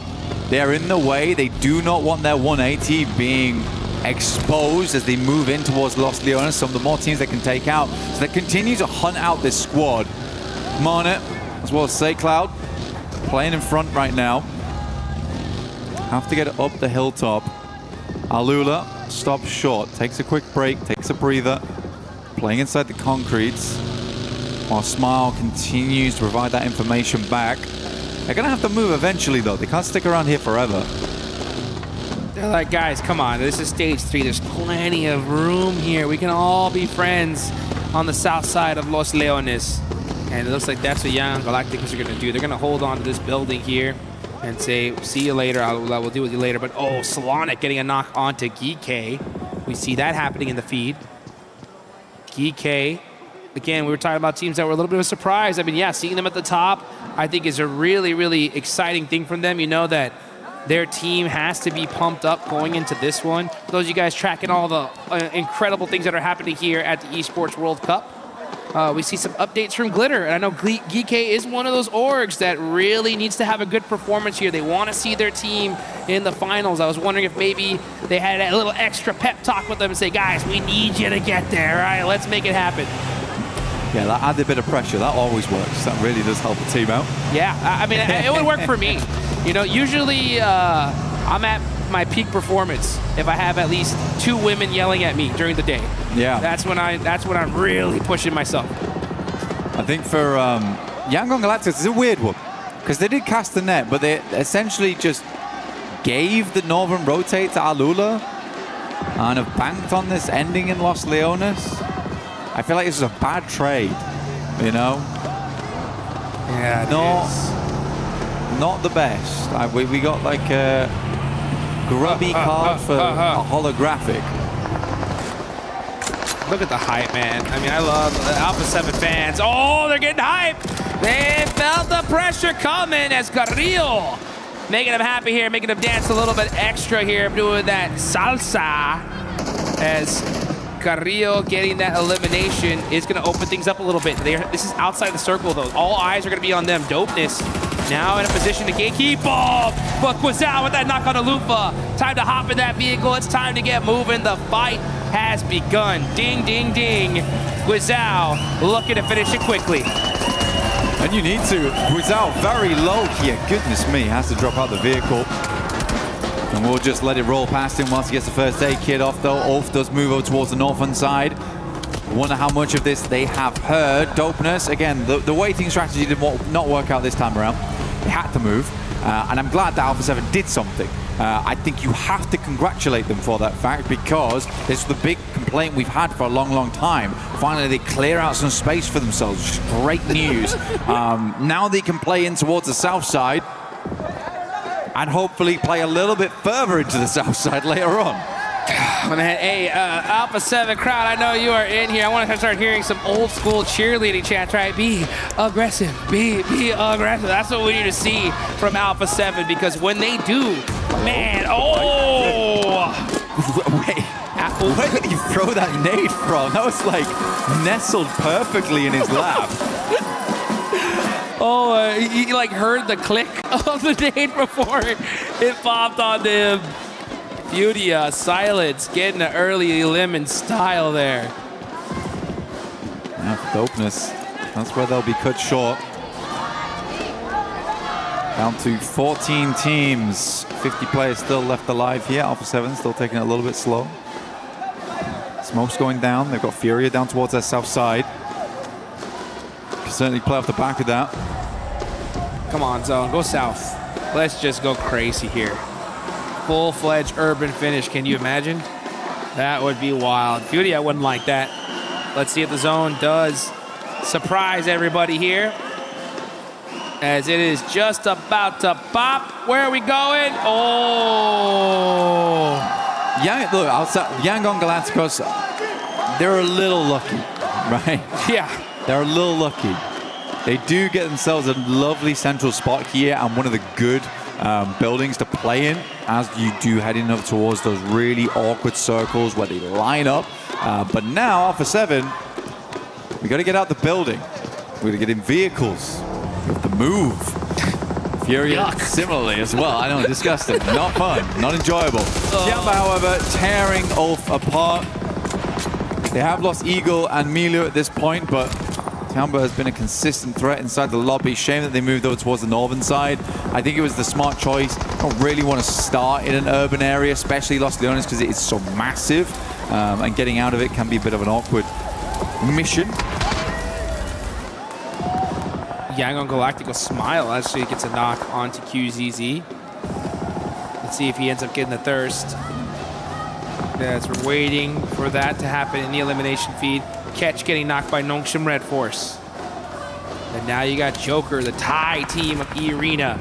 [SPEAKER 9] They're in the way. They do not want their 180 being exposed as they move in towards Los Leones. Some of the more teams they can take out. So they continue to hunt out this squad. Marnet, as well as SayCloud, playing in front right now. Have to get it up the hilltop. Alula stops short, takes a quick break, takes a breather, playing inside the concretes, while Smile continues to provide that information back. They're gonna have to move eventually though. They can't stick around here forever.
[SPEAKER 4] They're like, guys, come on, this is stage 3. There's plenty of room here. We can all be friends on the south side of Los Leones. And it looks like that's what Young Galacticos are gonna do. They're gonna hold on to this building here and say, see you later, we'll deal with you later. But oh, Solonic getting a knock onto Geek. We see that happening in the feed. Geek, again, we were talking about teams that were a little bit of a surprise. I mean, yeah, seeing them at the top, I think is a really, really exciting thing from them. You know that their team has to be pumped up going into this one. For those of you guys tracking all the incredible things that are happening here at the Esports World Cup, we see some updates from Glitter, and I know Geek is one of those orgs that really needs to have a good performance here. They want to see their team in the finals. I was wondering if maybe they had a little extra pep talk with them and say, guys, we need you to get there, all right? Let's make it happen.
[SPEAKER 9] Yeah, that added a bit of pressure. That always works. That really does help the team out.
[SPEAKER 4] Yeah, I mean, it would work for me. You know, usually I'm at my peak performance if I have at least 2 women yelling at me during the day.
[SPEAKER 9] Yeah.
[SPEAKER 4] That's when I'm really pushing myself.
[SPEAKER 9] I think for Yangon Galacticos, it's a weird one because they did cast the net, but they essentially just gave the Northern rotate to Alula and have banked on this ending in Los Leones. I feel like this is a bad trade, you know?
[SPEAKER 4] Yeah,
[SPEAKER 9] not the best. We got like a grubby card for a holographic.
[SPEAKER 4] Look at the hype, man. I mean, I love the Alpha 7 fans. Oh, they're getting hype. They felt the pressure coming as Carrillo making them happy here, making them dance a little bit extra here, doing that salsa as Carrillo getting that elimination is going to open things up a little bit. This is outside the circle, though. All eyes are going to be on them. Dopeness now in a position to gatekeep. Oh, but Quizal with that knock on Alufa. Time to hop in that vehicle. It's time to get moving. The fight has begun. Ding, ding, ding. Quizal looking to finish it quickly.
[SPEAKER 9] And you need to. Quizal very low here. Goodness me, has to drop out the vehicle. And we'll just let it roll past him once he gets the first aid kit off, though. Ulf does move over towards the northern side. Wonder how much of this they have heard. Dopeness, again, the waiting strategy did not work out this time around. They had to move, and I'm glad that Alpha 7 did something. I think you have to congratulate them for that fact, because this is the big complaint we've had for a long, long time. Finally, they clear out some space for themselves. Great news. Now they can play in towards the south side, and hopefully play a little bit further into the south side later on.
[SPEAKER 4] Hey, Alpha 7 crowd, I know you are in here. I want to start hearing some old school cheerleading chants, right? Be aggressive, be aggressive. That's what we need to see from Alpha 7, because when they do, man, oh!
[SPEAKER 9] Wait, where did you throw that nade from? That was like nestled perfectly in his lap.
[SPEAKER 4] Oh, he like heard the click of the nade before it popped onto him. Fudia, Silence, getting an early lemon style there.
[SPEAKER 9] Yeah, Dopeness. That's where they'll be cut short. Down to 14 teams. 50 players still left alive here. Alpha 7 still taking it a little bit slow. Smoke's going down. They've got Furia down towards their south side. Can certainly play off the back of that.
[SPEAKER 4] Come on, Zone, go south. Let's just go crazy here. Full-fledged urban finish, can you imagine? That would be wild. Furia wouldn't like that. Let's see if the Zone does surprise everybody here, as it is just about to pop. Where are we going? Oh!
[SPEAKER 9] Yeah, look, outside Yangon Galacticos, they're a little lucky, right?
[SPEAKER 4] Yeah.
[SPEAKER 9] They're a little lucky. They do get themselves a lovely central spot here and one of the good buildings to play in as you do heading up towards those really awkward circles where they line up. But now, Alpha 7, we got to get out the building. We got to get in vehicles. We have to move.
[SPEAKER 20] Fury similarly as well. I know, disgusting. Not fun, not enjoyable. Tiamba, however, tearing Ulf apart. They have lost Eagle and Milu at this point, but Tiamba has been a consistent threat inside the lobby. Shame that they moved over towards the northern side. I think it was the smart choice. I don't really want to start in an urban area, especially Los Leones, because it is so massive, and getting out of it can be a bit of an awkward mission.
[SPEAKER 4] Yangon Galactic will smile as she gets a knock onto QZZ. Let's see if he ends up getting the thirst. As we're waiting for that to happen in the elimination feed. Catch getting knocked by Nongshim Red Force. And now you got Joker, the Thai team of E-Arena.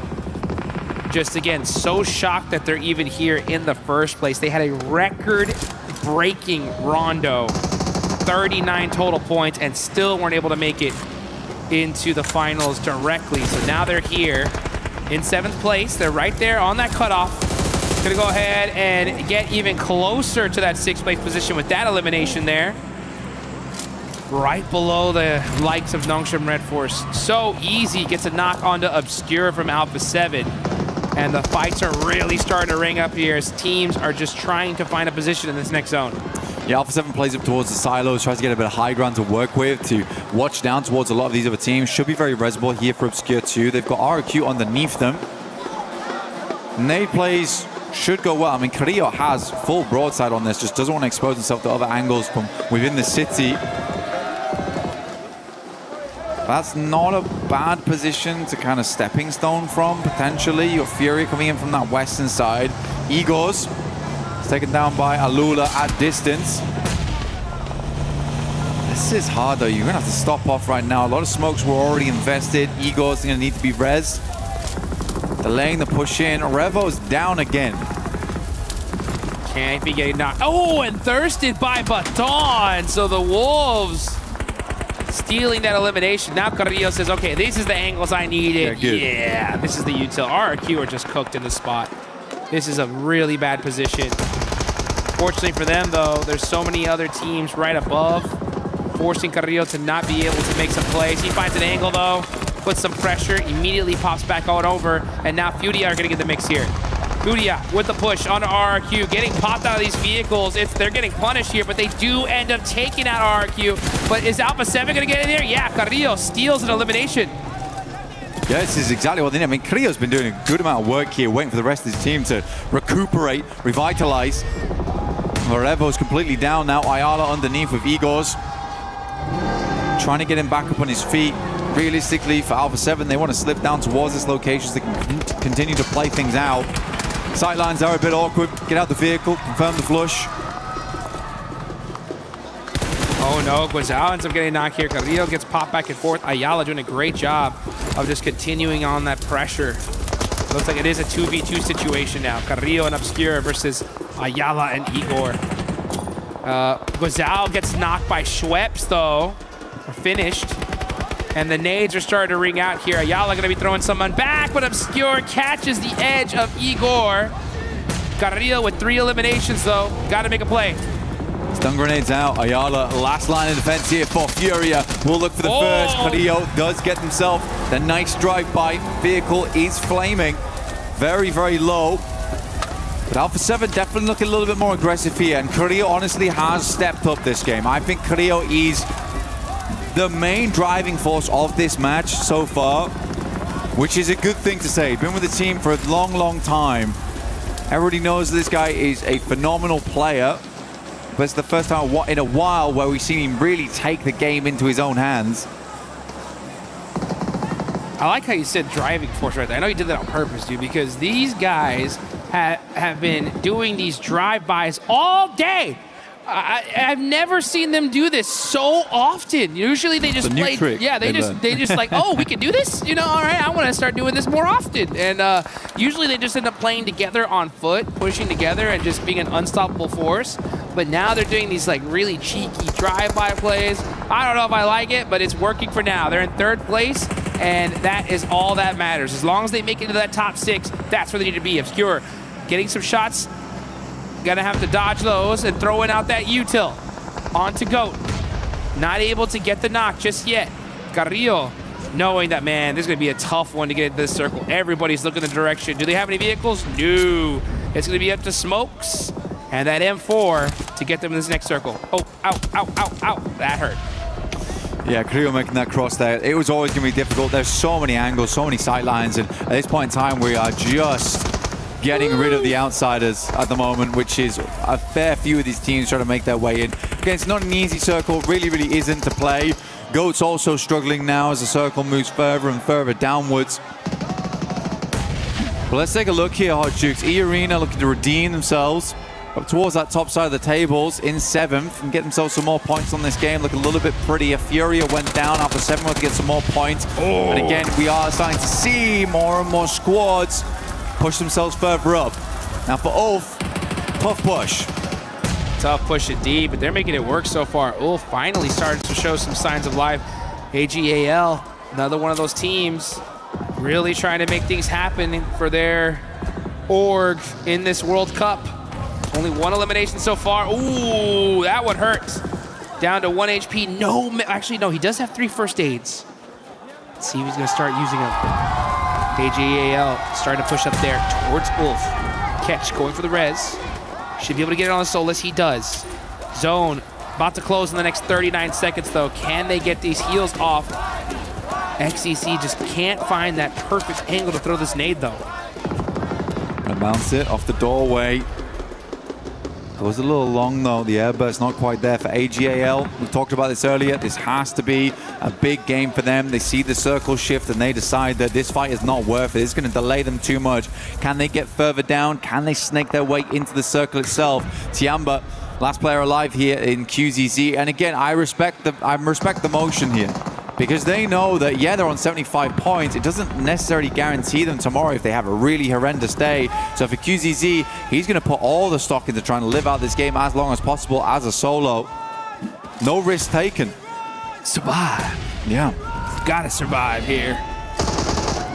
[SPEAKER 4] Just again, so shocked that they're even here in the first place. They had a record-breaking rondo. 39 total points and still weren't able to make it into the finals directly. So now they're here in 7th place. They're right there on that cutoff. Gonna go ahead and get even closer to that 6th place position with that elimination there. Right below the likes of Nongshim Red Force. So easy, gets a knock onto Obscure from Alpha 7. And the fights are really starting to ring up here as teams are just trying to find a position in this next zone.
[SPEAKER 20] Yeah, Alpha 7 plays up towards the silos, tries to get a bit of high ground to work with, to watch down towards a lot of these other teams. Should be very resible here for Obscure too. They've got RQ underneath them. Nade plays should go well. I mean, Carrillo has full broadside on this, just doesn't want to expose himself to other angles from within the city. That's not a bad position to kind of stepping stone from, potentially. Your Fury coming in from that western side. Igor's taken down by Alula at distance. This is hard though. You're gonna have to stop off right now. A lot of smokes were already invested. Igor's gonna need to be rezzed. Delaying the push in. Revo's down again.
[SPEAKER 4] Can't be getting knocked. Oh, and thirsted by Baton. So the Wolves stealing that elimination. Now Carrillo says, okay, this is the angles I needed. Yeah, this is the util. RRQ are just cooked in the spot. This is a really bad position. Fortunately for them, though, there's so many other teams right above, forcing Carrillo to not be able to make some plays. He finds an angle, though, puts some pressure, immediately pops back on over, and now Furia are going to get the mix here. Furia with the push onto RRQ, getting popped out of these vehicles. They're getting punished here, but they do end up taking out RRQ. But is Alpha 7 going to get in there? Yeah, Carrillo steals an elimination.
[SPEAKER 20] Yeah, this is exactly what they need. I mean, Carrillo's been doing a good amount of work here, waiting for the rest of his team to recuperate, revitalize. Revo's completely down now. Ayala underneath with Igor's. Trying to get him back up on his feet. Realistically, for Alpha 7, they want to slip down towards this location so they can continue to play things out. Sightlines are a bit awkward. Get out the vehicle, confirm the flush.
[SPEAKER 4] Oh no, Guizao ends up getting knocked here. Carrillo gets popped back and forth. Ayala doing a great job of just continuing on that pressure. Looks like it is a 2v2 situation now. Carrillo and Obscure versus Ayala and Igor. Guizao gets knocked by Schweppes though. Or finished. And the nades are starting to ring out here. Ayala gonna be throwing someone back, but Obscure catches the edge of Igor. Carrillo with 3 eliminations though. Gotta make a play.
[SPEAKER 20] Stun grenades out. Ayala, last line of defense here for Furia. Will look for the first. Carrillo does get himself the nice drive-by. Vehicle is flaming. Very, very low. But Alpha 7 definitely looking a little bit more aggressive here. And Carrillo honestly has stepped up this game. I think Carrillo is the main driving force of this match so far, which is a good thing to say. Been with the team for a long, long time. Everybody knows this guy is a phenomenal player, but it's the first time in a while where we've seen him really take the game into his own hands.
[SPEAKER 4] I like how you said driving force right there. I know you did that on purpose, dude, because these guys have been doing these drive-bys all day. I've never seen them do this so often. Usually they just play. Yeah, they just like, oh, we can do this. You know, all right, I want to start doing this more often. And usually they just end up playing together on foot, pushing together, and just being an unstoppable force. But now they're doing these like really cheeky drive-by plays. I don't know if I like it, but it's working for now. They're in 3rd place, and that is all that matters. As long as they make it to that top 6, that's where they need to be. Obscure getting some shots. Gonna have to dodge those and throwing out that util onto Goat. Not able to get the knock just yet. Carrillo knowing that, man, this is going to be a tough one to get into this circle. Everybody's looking the direction. Do they have any vehicles? No. It's going to be up to Smokes and that M4 to get them in this next circle. Oh, ow, ow, ow, ow. That hurt.
[SPEAKER 9] Yeah, Creo making that cross there. It was always going to be difficult. There's so many angles, so many sight lines, and at this point in time, we are just getting rid of the outsiders at the moment, which is a fair few of these teams trying to make their way in. Again, it's not an easy circle, really isn't to play. Goat's also struggling now as the circle moves further and further downwards. But let's take a look here, Hot Jukes. E-Arena looking to redeem themselves up towards that top side of the tables in 7th and get themselves some more points on this game. Look a little bit prettier. Furia went down after 7th to get some more points. Oh. And again, we are starting to see more and more squads push themselves further up. Now for Ulf, tough push.
[SPEAKER 4] Tough push indeed, but they're making it work so far. Ulf finally started to show some signs of life. AGAL, another one of those teams, really trying to make things happen for their org in this World Cup. Only one elimination so far. Ooh, that one hurts. Down to 1 HP. No, actually, no, he does have 3 first aids. Let's see if he's going to start using them. AGAL starting to push up there towards Ulf. Catch, going for the res. Should be able to get it on the Solus. He does. Zone about to close in the next 39 seconds, though. Can they get these heals off? XEC just can't find that perfect angle to throw this nade, though.
[SPEAKER 9] Gonna bounce it off the doorway. It was a little long, though. The airburst's not quite there for AGAL. We talked about this earlier. This has to be a big game for them. They see the circle shift and they decide that this fight is not worth it. It's going to delay them too much. Can they get further down? Can they snake their way into the circle itself? Tiamba, last player alive here in QZZ. And again, I respect the motion here, because they know that, yeah, they're on 75 points. It doesn't necessarily guarantee them tomorrow if they have a really horrendous day. So for QZZ, he's going to put all the stock into trying to live out this game as long as possible as a solo. No risk taken.
[SPEAKER 4] Survive.
[SPEAKER 9] Yeah.
[SPEAKER 4] Gotta survive here.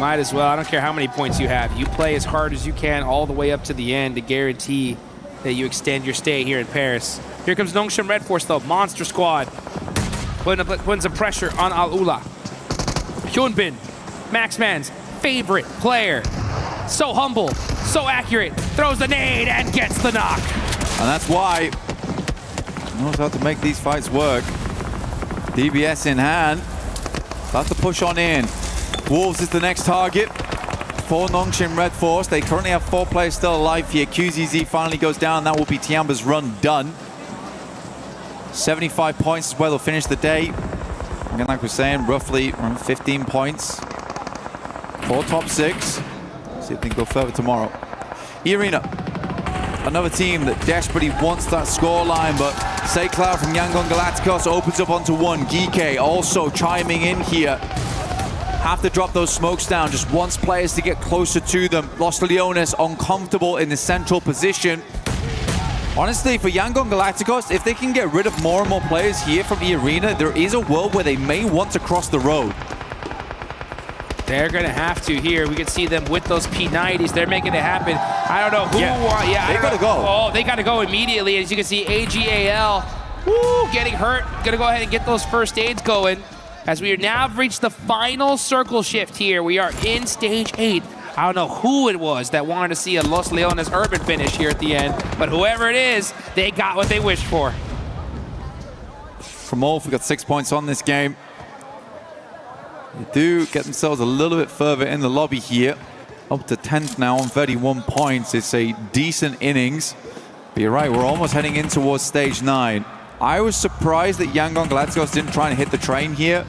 [SPEAKER 4] Might as well. I don't care how many points you have. You play as hard as you can all the way up to the end to guarantee that you extend your stay here in Paris. Here comes Nongshim Red Force, though. Monster squad. Putting some pressure on Al-Ula. Hyunbin, Maxman's favorite player. So humble, so accurate. Throws the nade and gets the knock.
[SPEAKER 9] And that's why he knows how to make these fights work. DBS in hand. About to push on in. Wolves is the next target for Nongshim Red Force. They currently have 4 players still alive here. QZZ finally goes down. That will be Tiamba's run done. 75 points is where they'll finish the day. Again, like we're saying, roughly around 15 points for top 6. See if they can go further tomorrow. E-Arena, another team that desperately wants that scoreline, but Saycloud from Yangon Galacticos opens up onto 1. Geeke also chiming in here. Have to drop those smokes down, just wants players to get closer to them. Los Leones uncomfortable in the central position. Honestly, for Yangon Galacticos, if they can get rid of more and more players here from E-Arena, there is a world where they may want to cross the road.
[SPEAKER 4] They're going to have to here. We can see them with those P90s. They're making it happen. I don't know who. Yeah,
[SPEAKER 9] they got to go.
[SPEAKER 4] Oh, they got to go immediately. As you can see, AGAL, getting hurt. Going to go ahead and get those first aids going. As we are now reached the final circle shift here. We are in stage 8. I don't know who it was that wanted to see a Los Leones urban finish here at the end, but whoever it is, they got what they wished for.
[SPEAKER 9] From Ulf, we got 6 points on this game. They do get themselves a little bit further in the lobby here. Up to 10th now on 31 points. It's a decent innings. But you're right, we're almost heading in towards stage 9. I was surprised that Yangon Galacticos didn't try and hit the train here.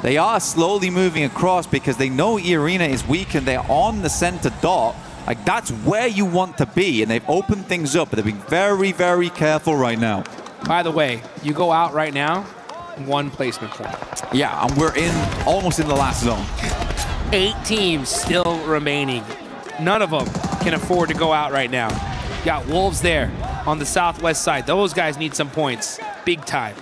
[SPEAKER 9] They are slowly moving across because they know E-Arena is weak and they're on the center dot. Like, that's where you want to be, and they've opened things up, but they're being very, very careful right now.
[SPEAKER 4] By the way, you go out right now, 1 placement point.
[SPEAKER 9] Yeah, and we're almost in the last zone.
[SPEAKER 4] 8 teams still remaining. None of them can afford to go out right now. You got Wolves there on the southwest side. Those guys need some points, big time.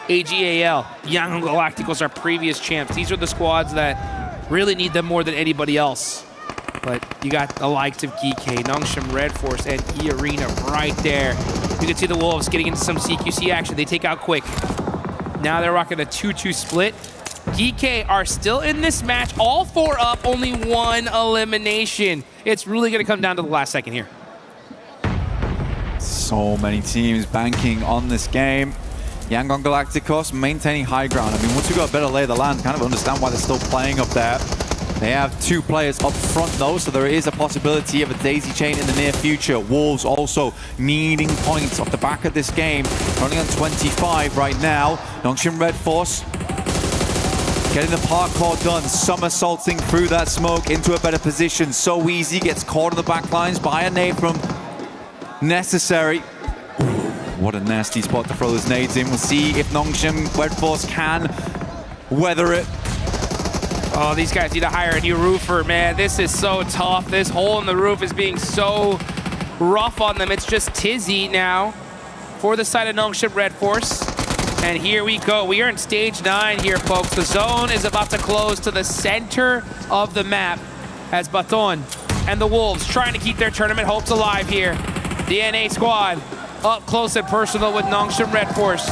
[SPEAKER 4] AGAL, Yangon Galacticos are previous champs. These are the squads that really need them more than anybody else. But you got the likes of Geeke, Nongshim Red Force, and E-Arena right there. You can see the Wolves getting into some CQC action. They take out quick. Now they're rocking a 2-2 split. DK are still in this match. All 4 up, only 1 elimination. It's really going to come down to the last second here.
[SPEAKER 20] So many teams banking on this game. Yangon Galacticos maintaining high ground. I mean, once we got a better lay of the land, kind of understand why they're still playing up there. They have 2 players up front though, so there is a possibility of a daisy chain in the near future. Wolves also needing points off the back of this game. Only on 25 right now. Nongshim Red Force getting the parkour done, somersaulting through that smoke into a better position. So easy, gets caught on the back lines by a nade from Necessary. What a nasty spot to throw those nades in. We'll see if Nongshim Red Force can weather it.
[SPEAKER 4] Oh, these guys need to hire a new roofer, man. This is so tough. This hole in the roof is being so rough on them. It's just Tizzy now for the side of Nongshim Red Force. And here we go. We are in stage 9 here, folks. The zone is about to close to the center of the map as Baton and the Wolves trying to keep their tournament hopes alive here. The NA squad up close and personal with Nongshim Red Force.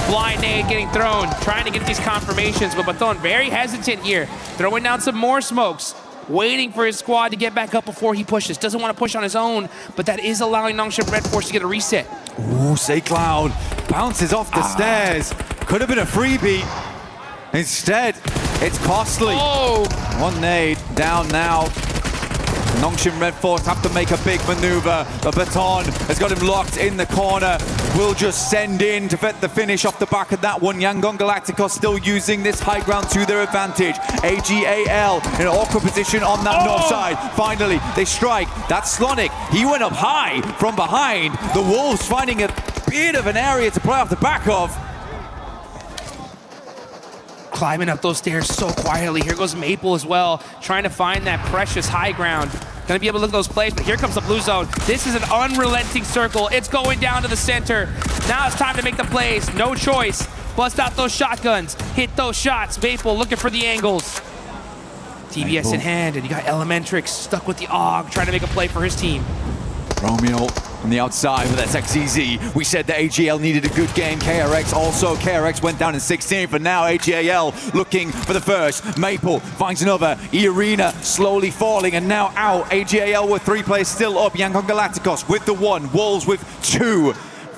[SPEAKER 4] Blind nade getting thrown, trying to get these confirmations, but Baton very hesitant here, throwing down some more smokes, waiting for his squad to get back up before he pushes. Doesn't want to push on his own, but that is allowing Nongshim Red Force to get a reset.
[SPEAKER 20] Ooh, Say Cloud bounces off the stairs. Could have been a freebie. Instead, it's costly.
[SPEAKER 4] Oh.
[SPEAKER 20] 1 nade down now. Nongshim Red Force have to make a big maneuver. The Baton has got him locked in the corner. Will just send in to get the finish off the back of that one. Yangon Galacticos still using this high ground to their advantage. AGAL in an awkward position on that north side. Finally, they strike. That's Slonic. He went up high from behind. The Wolves finding a bit of an area to play off the back of.
[SPEAKER 4] Climbing up those stairs so quietly. Here goes Maple as well, trying to find that precious high ground. Gonna be able to look at those plays, but here comes the blue zone. This is an unrelenting circle. It's going down to the center. Now it's time to make the plays. No choice. Bust out those shotguns. Hit those shots. Maple looking for the angles. TBS in hand, and you got Elementrix stuck with the AUG, trying to make a play for his team.
[SPEAKER 20] Romeo on the outside with that XEZ. We said that AGL needed a good game. KRX also. KRX went down in 16th, but now AGL looking for the first. Maple finds another. E-Arena slowly falling, and now out. AGL with 3 players still up. Yangon Galacticos with the 1. Wolves with 2.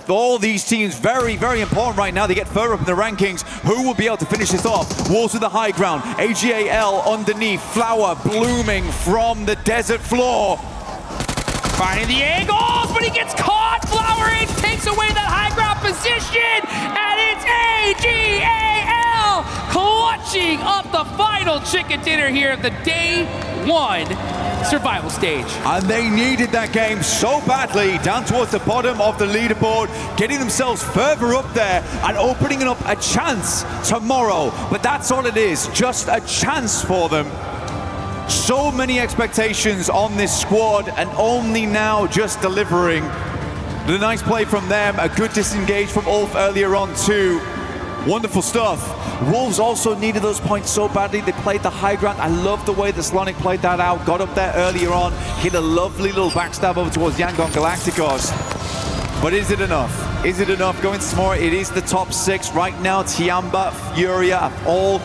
[SPEAKER 20] All these teams very, very important right now. They get further up in the rankings. Who will be able to finish this off? Wolves with the high ground. AGAL underneath. Flower blooming from the desert floor.
[SPEAKER 4] Finding the angles, but he gets caught. Flower Age takes away that high ground position, and it's AGAL clutching up the final chicken dinner here at the day 1 survival stage.
[SPEAKER 20] And they needed that game so badly, down towards the bottom of the leaderboard, getting themselves further up there and opening up a chance tomorrow. But that's all it is, just a chance for them. So many expectations on this squad, and only now just delivering. The nice play from them, a good disengage from Ulf earlier on too. Wonderful stuff. Wolves also needed those points so badly. They played the high ground. I love the way that Slonic played that out. Got up there earlier on, hit a lovely little backstab over towards Yangon Galacticos. But is it enough? Is it enough? Going small, it is the top 6 right now. Tiamba, Furia have all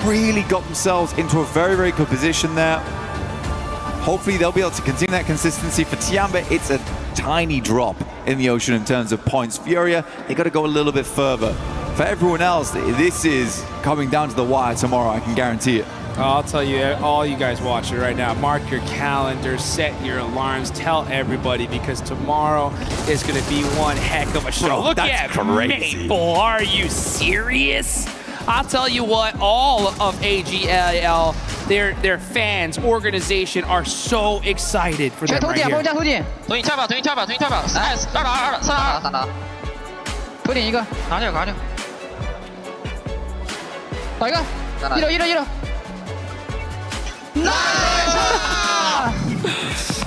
[SPEAKER 20] really got themselves into a very, very good position there. Hopefully they'll be able to continue that consistency. For Tiamba, it's a tiny drop in the ocean in terms of points. Furia, they got to go a little bit further. For everyone else, this is coming down to the wire tomorrow, I can guarantee it.
[SPEAKER 4] I'll tell you, all you guys watching right now, mark your calendars, set your alarms, tell everybody, because tomorrow is going to be one heck of a show.
[SPEAKER 20] Bro,
[SPEAKER 4] Look
[SPEAKER 20] that's
[SPEAKER 4] at
[SPEAKER 20] crazy.
[SPEAKER 4] Maple, are you serious? I'll tell you what, all of AGL, their fans, organization are so excited for them right here.
[SPEAKER 5] 投你跳吧，投你跳吧，投你跳吧，2打2，3打2，3打。投点一个，拿掉，拿掉。打一个，1楼。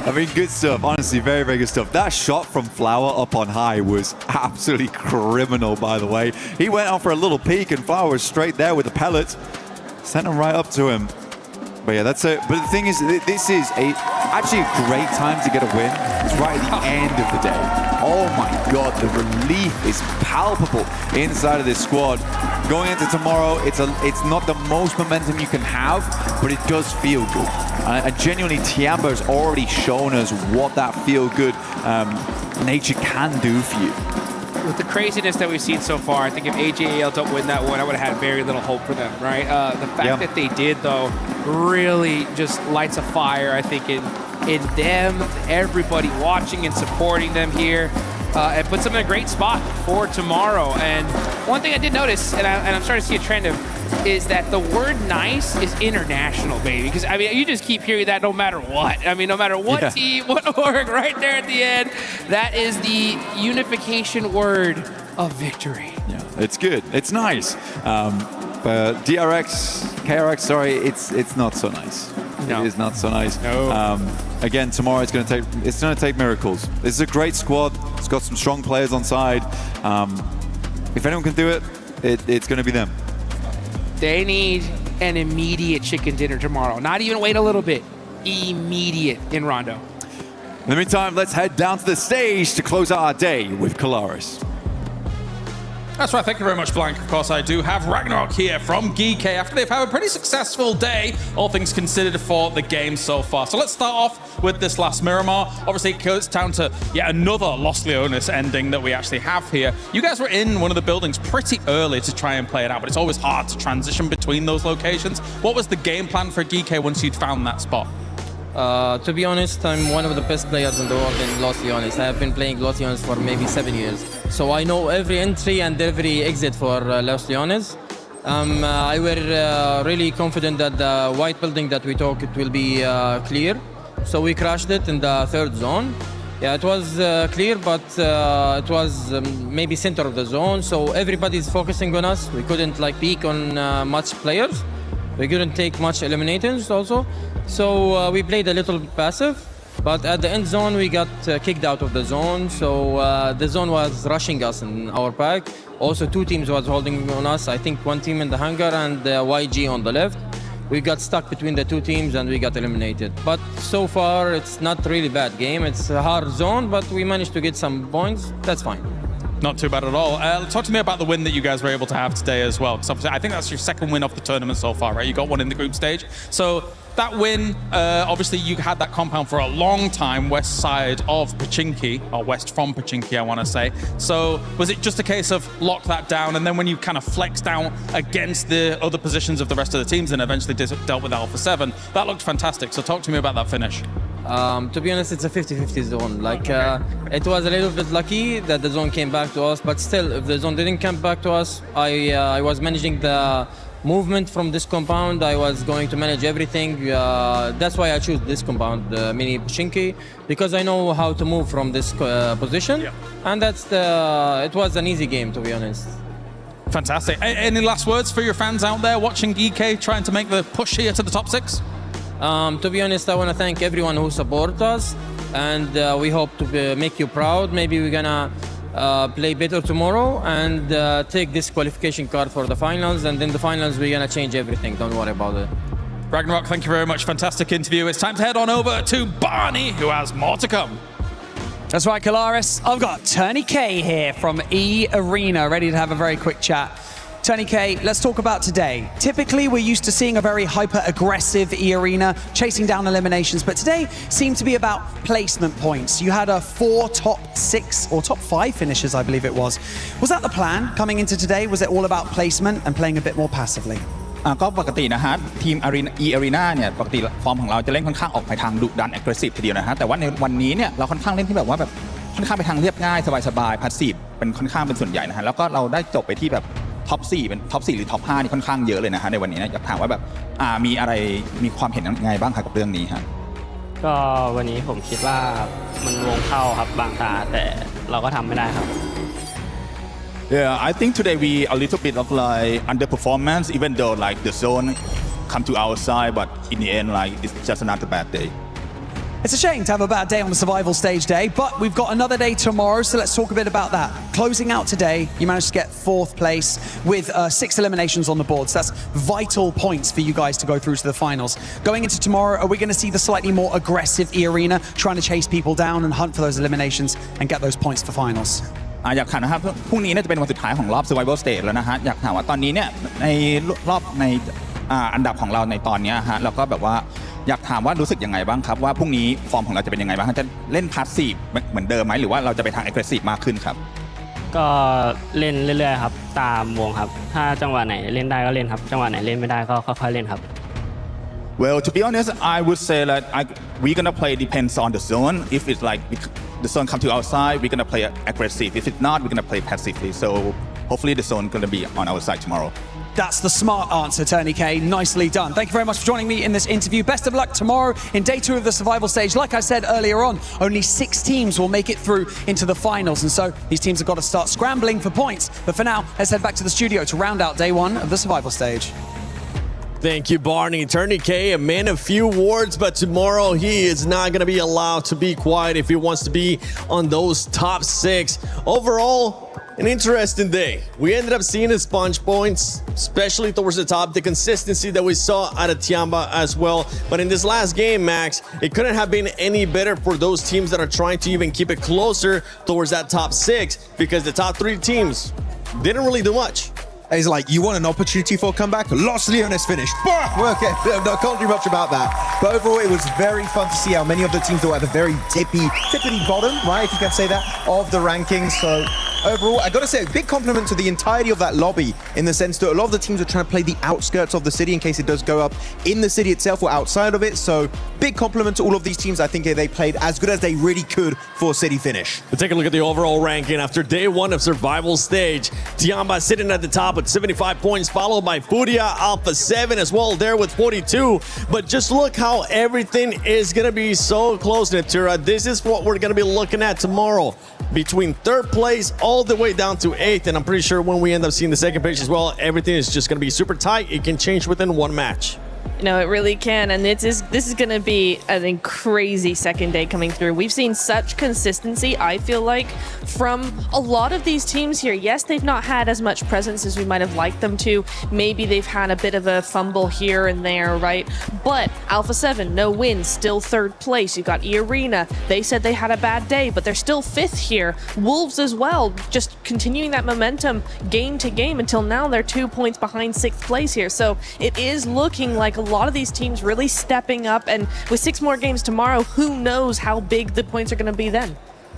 [SPEAKER 20] I mean, good stuff. Honestly, very, very good stuff. That shot from Flower up on high was absolutely criminal, by the way. He went out for a little peek, and Flower was straight there with the pellets. Sent him right up to him. But yeah, that's it. But the thing is, this is a Actually, a great time to get a win. It's right at the end of the day. Oh my God, the relief is palpable inside of this squad. Going into tomorrow, it's not the most momentum you can have, but it does feel good. And genuinely, Tiambo's already shown us what that feel-good nature can do for you.
[SPEAKER 4] With the craziness that we've seen so far, I think if AJAL don't win that one, I would have had very little hope for them, right? The fact that they did, though, really just lights a fire, I think, in them, everybody watching and supporting them here. It puts them in a great spot for tomorrow. And one thing I did notice, and I'm starting to see a trend of, is that the word nice is international, baby. Because, I mean, you just keep hearing that no matter what. I mean, no matter what team, what org, right there at the end, that is the unification word of victory.
[SPEAKER 20] Yeah, it's good. It's nice. But KRX, sorry, it's not so nice. No. It is not so nice.
[SPEAKER 4] No.
[SPEAKER 20] Again, tomorrow it's going to take miracles. This is a great squad. It's got some strong players on side. If anyone can do it, it's going to be them.
[SPEAKER 4] They need an immediate chicken dinner tomorrow. Not even wait a little bit. Immediate in Rondo.
[SPEAKER 20] In the meantime, let's head down to the stage to close out our day with Kalaris.
[SPEAKER 15] That's right, thank you very much, Blank. Of course, I do have Ragnarok here from GK after they've had a pretty successful day, all things considered, for the game so far. So let's start off with this last Miramar. Obviously, it goes down to yet another Los Leones ending that we actually have here. You guys were in one of the buildings pretty early to try and play it out, but it's always hard to transition between those locations. What was the game plan for GK once you'd found that spot?
[SPEAKER 19] To be honest, I'm one of the best players in the world in Los Leones. I have been playing Los Leones for maybe 7 years. So I know every entry and every exit for Los Leones. I were really confident that the white building that we took, it will be clear. So we crashed it in the third zone. Yeah, it was clear, but it was maybe center of the zone. So everybody's focusing on us. We couldn't peek on much players. We couldn't take much eliminators also. So we played a little passive, but at the end zone we got kicked out of the zone. So the zone was rushing us in our pack. Also 2 teams was holding on us. I think 1 team in the hangar and YG on the left. We got stuck between the 2 teams and we got eliminated. But so far it's not really bad game. It's a hard zone, but we managed to get some points. That's fine.
[SPEAKER 15] Not too bad at all. Talk to me about the win that you guys were able to have today as well. Because I think that's your second win of the tournament so far, right? You got one in the group stage. So that win, obviously you had that compound for a long time, west side of Pochinki, or west from Pochinki, I want to say. So was it just a case of lock that down, and then when you kind of flexed out against the other positions of the rest of the teams and eventually dealt with Alpha 7, that looked fantastic. So talk to me about that finish.
[SPEAKER 19] To be honest, it's a 50-50 zone. It was a little bit lucky that the zone came back to us, but still, if the zone didn't come back to us, I was managing the movement from this compound. I was going to manage everything. That's why I choose this compound, mini Pochinki, because I know how to move from this position. Yeah. And it was an easy game, to be honest.
[SPEAKER 15] Fantastic. Any last words for your fans out there watching GK trying to make the push here to the top 6?
[SPEAKER 19] To be honest, I want to thank everyone who supports us, and we hope to make you proud. Maybe we're gonna play better tomorrow and take this qualification card for the finals, and in the finals we're gonna change everything. Don't worry about it.
[SPEAKER 15] Ragnarok, thank you very much. Fantastic interview. It's time to head on over to Barney, who has more to come.
[SPEAKER 18] That's right, Kalaris. I've got Tony K here from E Arena, ready to have a very quick chat. Tony K, let's talk about today. Typically, we're used to seeing a very hyper-aggressive E Arena, chasing down eliminations, but today seemed to be about placement points. You had 4 top 6 or top 5 finishes, I believe it was. Was that the plan coming into today? Was it all about placement and playing a bit more passively?
[SPEAKER 21] ก็ปกตินะฮะทีม E Arena เนี่ยปกติฟอร์มของเราจะเล่นค่อนข้างออกไปทางดุดัน aggressive ทีเดียวนะฮะแต่ว่าในวันนี้เนี่ยเราค่อนข้างเล่นที่แบบว่าแบบค่อนข้างไปทางเรียบง่ายสบายๆ passive เป็นค่อนข้างเป็นส่วนใหญ่นะฮะแล้วก็เราได้จบไปที่แบบท็อป 4เป็นท็อป 4หรือท็อป 5นี่ค่อนข้างเยอะเลยนะฮะในวันนี้นะอยากถามว่าแบบมีอะไรมีความเห็นยังไงบ้างครับกับเรื่องนี้ฮะก็วันนี้ผมคิดว่ามันวงเข้าครับบางตาแต่เราก็ทำไม่ได้ครับ Yeah, I think today we a little bit of underperformance, even though the zone come to our side, but in the end it's just another bad day.
[SPEAKER 18] It's a shame to have a bad day on the survival stage day, but we've got another day tomorrow, so let's talk a bit about that. Closing out today, you managed to get 4th place with 6 eliminations on the board, so that's vital points for you guys to go through to the finals. Going into tomorrow, are we going to see the slightly more aggressive E-Arena, trying to chase people down and hunt for those eliminations and get those points for finals?
[SPEAKER 21] อยากถามนะครับพรุ่งนี้น่าจะเป็นวันสุดท้ายของรอบ Survival Stage แล้วนะฮะอยากถามว่าตอนนี้เนี่ยในรอบในอันดับของเราในตอนนี้ฮะแล้วก็แบบว่าอยากถามว่ารู้สึกยังไงบ้างครับว่าพรุ่งนี้ฟอร์มของเราจะเป็นยังไงบ้างจะเล่นพาสซีฟเหมือนเดิมไหมหรือว่าเราจะไปทาง aggressive มากขึ้นครับ
[SPEAKER 7] ก็เล่นเรื่อยๆครับตามวงครับถ้าจังหวะไหนเล่นได้ก็เล่นครับจังหวะไหนเล่นไม่ได้ก็ค่อยๆเล่นครับ
[SPEAKER 21] Well, to be honest, I would say that we're gonna play depends on the zone. If it's like the zone come to our side, we're gonna play aggressive. If it's not, we're gonna play passively. So hopefully the zone gonna be on our side tomorrow.
[SPEAKER 18] That's the smart answer, Tony K. Nicely done. Thank you very much for joining me in this interview. Best of luck tomorrow in day 2 of the survival stage. Like I said earlier on, only 6 teams will make it through into the finals. And so these teams have got to start scrambling for points. But for now, let's head back to the studio to round out day 1 of the survival stage.
[SPEAKER 13] Thank you, Barney. Tony K, a man of few words, but tomorrow he is not going to be allowed to be quiet if he wants to be on those top 6. Overall, an interesting day. We ended up seeing his sponge points, especially towards the top, the consistency that we saw out of Tiamba as well. But in this last game, Max, it couldn't have been any better for those teams that are trying to even keep it closer towards that top 6, because the top 3 teams didn't really do much.
[SPEAKER 11] It's like, you want an opportunity for a comeback? Los Leones finished. Okay, I can't do much about that. But overall, it was very fun to see how many of the teams were at the very tippity bottom, right, if you can say that, of the rankings. So overall, I gotta say, a big compliment to the entirety of that lobby, in the sense that a lot of the teams are trying to play the outskirts of the city in case it does go up in the city itself or outside of it. So big compliment to all of these teams. I think they played as good as they really could for city finish.
[SPEAKER 13] We'll take a look at the overall ranking after day 1 of survival stage. Tiamba sitting at the top with 75 points, followed by Furia Alpha 7 as well there with 42. But just look how everything is going to be so close, Natura. This is what we're going to be looking at tomorrow, between 3rd place all the way down to 8th. And I'm pretty sure when we end up seeing the 2nd page as well, everything is just going to be super tight. It can change within 1 match.
[SPEAKER 1] No, it really can, and this is going to be a crazy 2nd day coming through. We've seen such consistency, I feel like, from a lot of these teams here. Yes, they've not had as much presence as we might have liked them to. Maybe they've had a bit of a fumble here and there, right? But Alpha 7, no wins, still 3rd place. You've got E-Arena. They said they had a bad day, but they're still 5th here. Wolves as well, just continuing that momentum game to game until now. They're 2 points behind 6th place here. So it is looking like a lot of these teams really stepping up, and with 6 more games tomorrow, who knows how big the points are going to be then.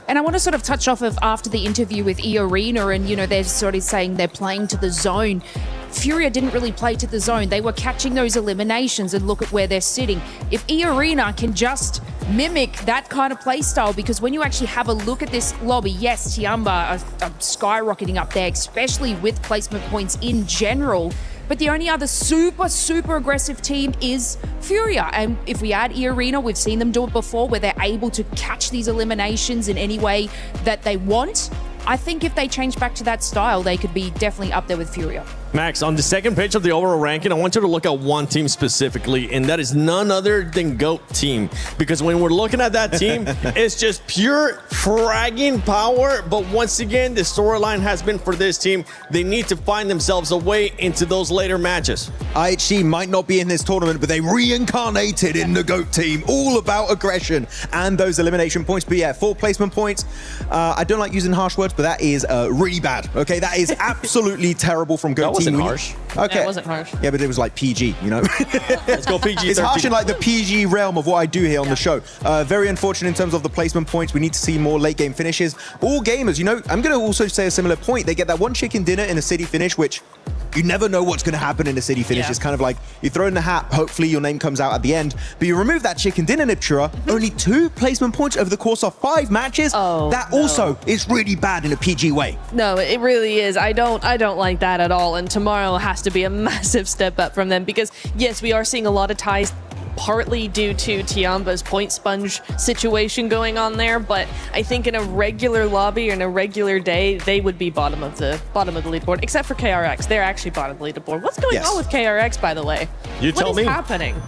[SPEAKER 3] And I want to sort of touch off of after the interview with E-Arena, and, you know, they're sort of saying they're playing to the zone. Furia didn't really play to the zone. They were catching those eliminations, and look at where they're sitting. If E-Arena can just mimic that kind of play style, because when you actually have a look at this lobby, yes, Tiamba are skyrocketing up there, especially with placement points in general. But the only other super aggressive team is Furia. And if we add E-Arena, we've seen them do it before, where they're able to catch these eliminations in any way that they want. I think if they change back to that style, they could be definitely up there with Furia.
[SPEAKER 13] Max, on the 2nd page of the overall ranking, I want you to look at one team specifically, and that is none other than GOAT team. Because when we're looking at that team, it's just pure fragging power. But once again, the storyline has been for this team, they need to find themselves a way into those later matches.
[SPEAKER 11] IHC might not be in this tournament, but they reincarnated in the GOAT team. All about aggression and those elimination points. But yeah, 4 placement points. I don't like using harsh words, but that is really bad. Okay, that is absolutely terrible from GOAT team.
[SPEAKER 13] Harsh.
[SPEAKER 11] Okay.
[SPEAKER 1] Yeah, it wasn't harsh.
[SPEAKER 11] Yeah, but it was like PG, you know?
[SPEAKER 13] Let's go PG.
[SPEAKER 11] It's harsh in like the PG realm of what I do here on the show. Very unfortunate in terms of the placement points. We need to see more late game finishes. All gamers, you know, I'm going to also say a similar point. They get that 1 chicken dinner in a city finish, which you never know what's going to happen in a city finish. It's kind of like you throw in the hat, hopefully your name comes out at the end. But you remove that chicken dinner, Niptura, only 2 placement points over the course of 5 matches. That also is really bad in a PG way.
[SPEAKER 1] No, it really is. I don't like that at all. And tomorrow has to be a massive step up from them, because yes, we are seeing a lot of ties, partly due to Tiamba's point sponge situation going on there, but I think in a regular lobby or in a regular day, they would be bottom of the leaderboard, except for KRX. They're actually bottom of the leaderboard. What's going on with KRX, by the way?
[SPEAKER 13] You tell me.
[SPEAKER 1] What is happening?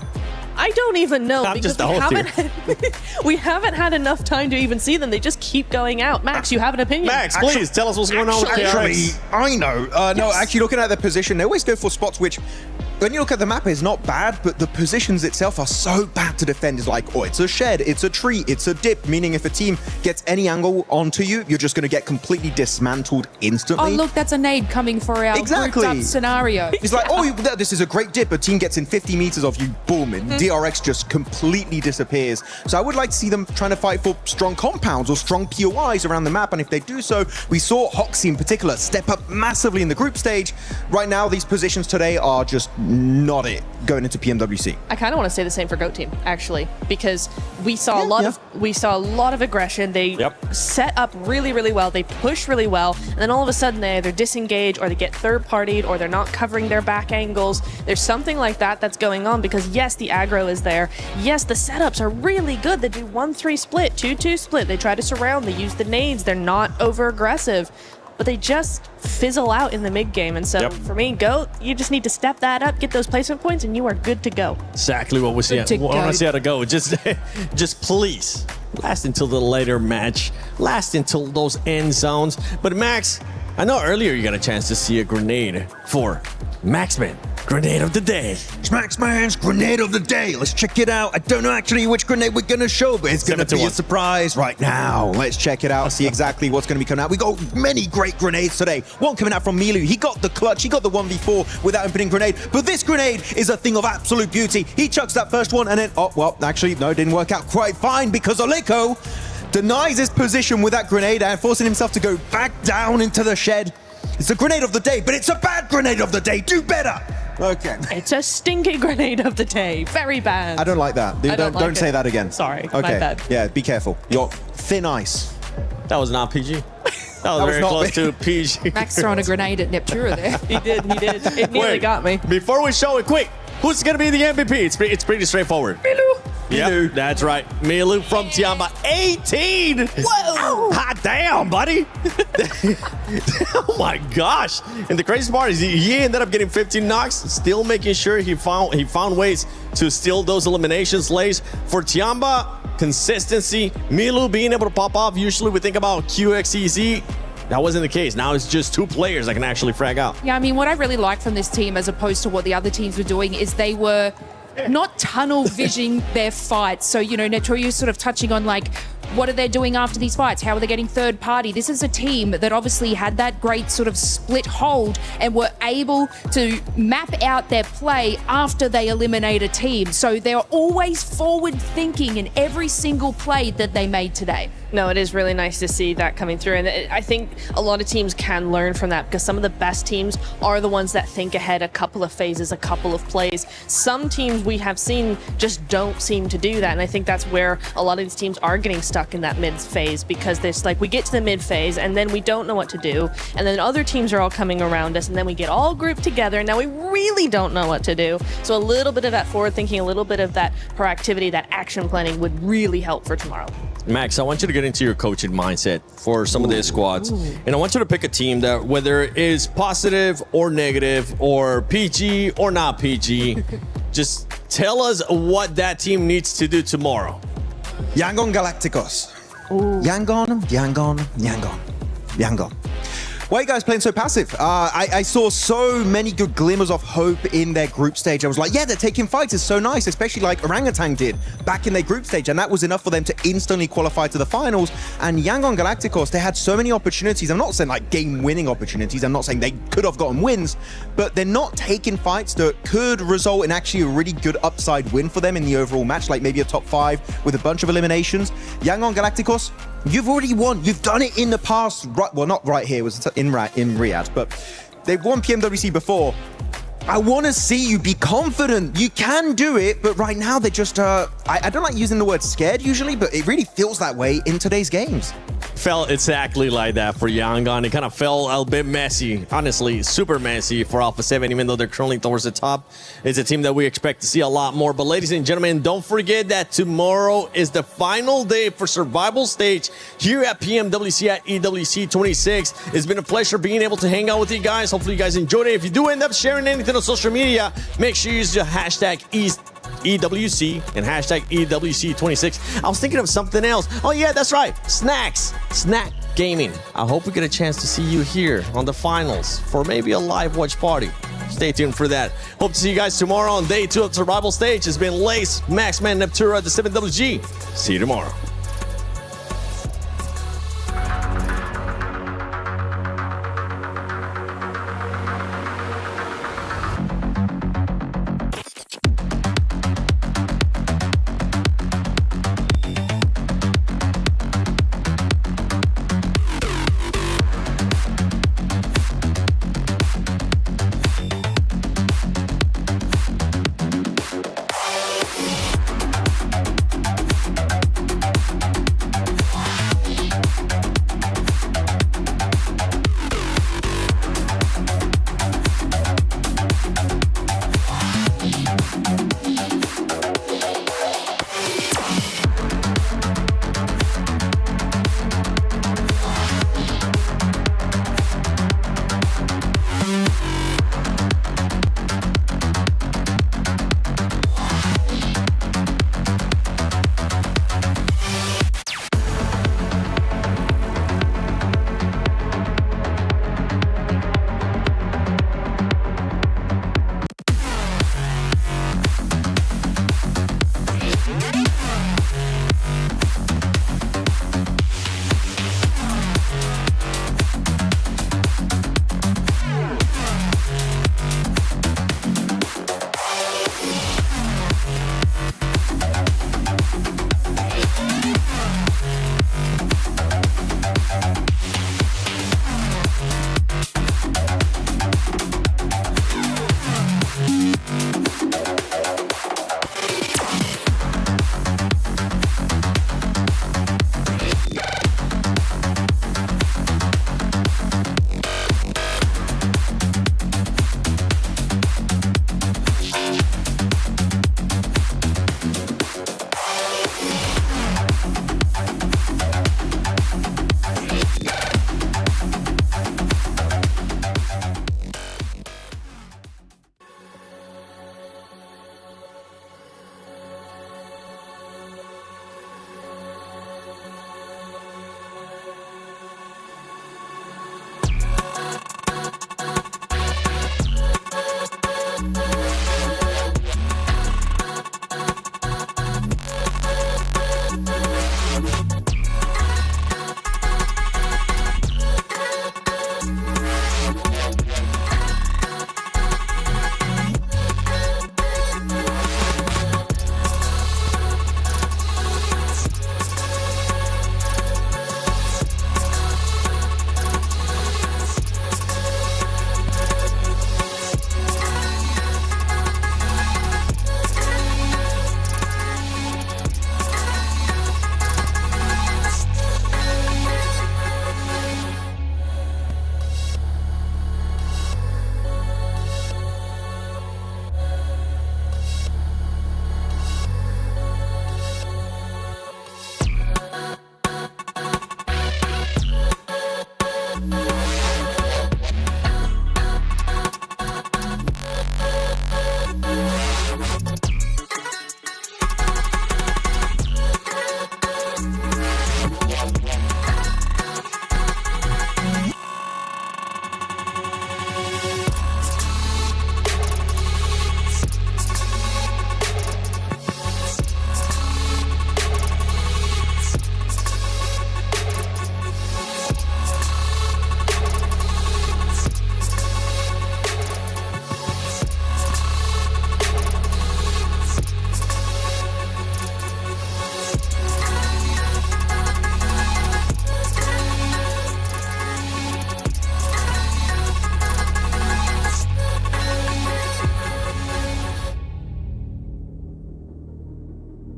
[SPEAKER 1] I don't even know
[SPEAKER 13] I'm
[SPEAKER 1] because
[SPEAKER 13] just the host
[SPEAKER 1] we haven't had enough time to even see them. They just keep going out. Max, you have an opinion?
[SPEAKER 13] Max, please tell us what's going on with KRX.
[SPEAKER 11] I know. No, actually, looking at their position, they always go for spots which, when you look at the map, is not bad, but the positions itself are so bad to defend. It's like, oh, it's a shed, it's a tree, it's a dip, meaning if a team gets any angle onto you, you're just going to get completely dismantled instantly.
[SPEAKER 3] Oh, look, that's a nade coming for our grouped up scenario.
[SPEAKER 11] It's like, oh, this is a great dip. A team gets in 50 meters of you, boom, and DRX just completely disappears. So I would like to see them trying to fight for strong compounds or strong POIs around the map, and if they do so, we saw Hoxie in particular step up massively in the group stage. Right now, these positions today are just not it going into PMWC.
[SPEAKER 1] I kind of want to say the same for Goat Team, actually, because we saw a lot of aggression. They set up really, really well. They push really well, and then all of a sudden they either disengage or they get third-partied or they're not covering their back angles. There's something like that that's going on because yes, the aggro is there. Yes, the setups are really good. They do 1-3 split, 2-2 split. They try to surround. They use the nades. They're not over-aggressive, but they just fizzle out in the mid game. And so for me, Goat, you just need to step that up, get those placement points, and you are good to go.
[SPEAKER 13] Exactly what we see. I want to see how to go. Just please last until the later match, last until those end zones. But Max, I know earlier you got a chance to see a grenade for Maxman. Grenade of the day.
[SPEAKER 11] It's Maxman's grenade of the day. Let's check it out. I don't know actually which grenade we're going to show, but it's going to be a surprise right now. Let's check it out, see exactly what's going to be coming out. We got many great grenades today. One coming out from Milu. He got the clutch. He got the 1v4 without opening grenade. But this grenade is a thing of absolute beauty. He chucks that first one and then, oh, well, actually, no, didn't work out quite fine because Oliko denies his position with that grenade and forcing himself to go back down into the shed. It's a grenade of the day, but it's a bad grenade of the day. Do better. Okay.
[SPEAKER 1] It's a stinky grenade of the day. Very bad.
[SPEAKER 11] I don't like that. Don't say that again.
[SPEAKER 1] Sorry.
[SPEAKER 11] Okay.
[SPEAKER 1] My bad.
[SPEAKER 11] Yeah, be careful. You're thin ice.
[SPEAKER 13] That was not PG. That was very close to PG.
[SPEAKER 3] Max throwing a grenade at Neptura there.
[SPEAKER 1] He did. It nearly got me.
[SPEAKER 13] Before we show it, quick, who's going to be the MVP? It's pretty straightforward.
[SPEAKER 1] Milu.
[SPEAKER 13] Yep, that's right. Milu from Tiamba, 18. Whoa! Hot damn, buddy. Oh my gosh. And the crazy part is he ended up getting 15 knocks, still making sure he found ways to steal those elimination slays. For Tiamba, consistency, Milu being able to pop off. Usually we think about QXEZ. That wasn't the case. Now it's just two players that can actually frag out.
[SPEAKER 3] Yeah, I mean, what I really like from this team as opposed to what the other teams were doing is they were not tunnel visioning their fights. So, you know, Netroyu sort of touching on like, what are they doing after these fights? How are they getting third party? This is a team that obviously had that great sort of split hold and were able to map out their play after they eliminate a team. So they're always forward thinking in every single play that they made today.
[SPEAKER 1] No, it is really nice to see that coming through. And I think a lot of teams can learn from that because some of the best teams are the ones that think ahead a couple of phases, a couple of plays. Some teams we have seen just don't seem to do that. And I think that's where a lot of these teams are getting stuck in that mid phase because there's like we get to the mid phase and then we don't know what to do. And then other teams are all coming around us and then we get all grouped together and now we really don't know what to do. So a little bit of that forward thinking, a little bit of that proactivity, that action planning would really help for tomorrow.
[SPEAKER 13] Max, I want you to get into your coaching mindset for some of these squads. And I want you to pick a team that whether it is positive or negative or PG or not PG, just tell us what that team needs to do tomorrow.
[SPEAKER 11] Yangon Galacticos. Yangon. Why are you guys playing so passive? I saw so many good glimmers of hope in their group stage. I was like, yeah, they're taking fights. It's so nice, especially like Orangutan did back in their group stage. And that was enough for them to instantly qualify to the finals. And Yangon Galacticos, they had so many opportunities. I'm not saying like game-winning opportunities. I'm not saying they could have gotten wins, but they're not taking fights that could result in actually a really good upside win for them in the overall match, like maybe a top 5 with a bunch of eliminations. Yangon Galacticos, you've already won. You've done it in the past. Right, well, not right here. It was in Riyadh, but they've won PMWC before. I want to see you be confident. You can do it, but right now they're just, I don't like using the word scared usually, but it really feels that way in today's games.
[SPEAKER 13] Felt exactly like that for Yangon. It kind of felt a bit messy, honestly, super messy for Alpha 7, even though they're currently towards the top. It's a team that we expect to see a lot more. But ladies and gentlemen, don't forget that tomorrow is the final day for Survival Stage here at PMWC at EWC 26. It's been a pleasure being able to hang out with you guys. Hopefully you guys enjoyed it. If you do end up sharing anything on social media, make sure you use the hashtag EWC and hashtag EWC26. I was thinking of something else. Oh yeah, that's right. Snacks. Snack Gaming. I hope we get a chance to see you here on the finals for maybe a live watch party. Stay tuned for that. Hope to see you guys tomorrow on day 2 of the survival stage. It's been Lace, Max, Man, Neptura, the 7WG. See you tomorrow.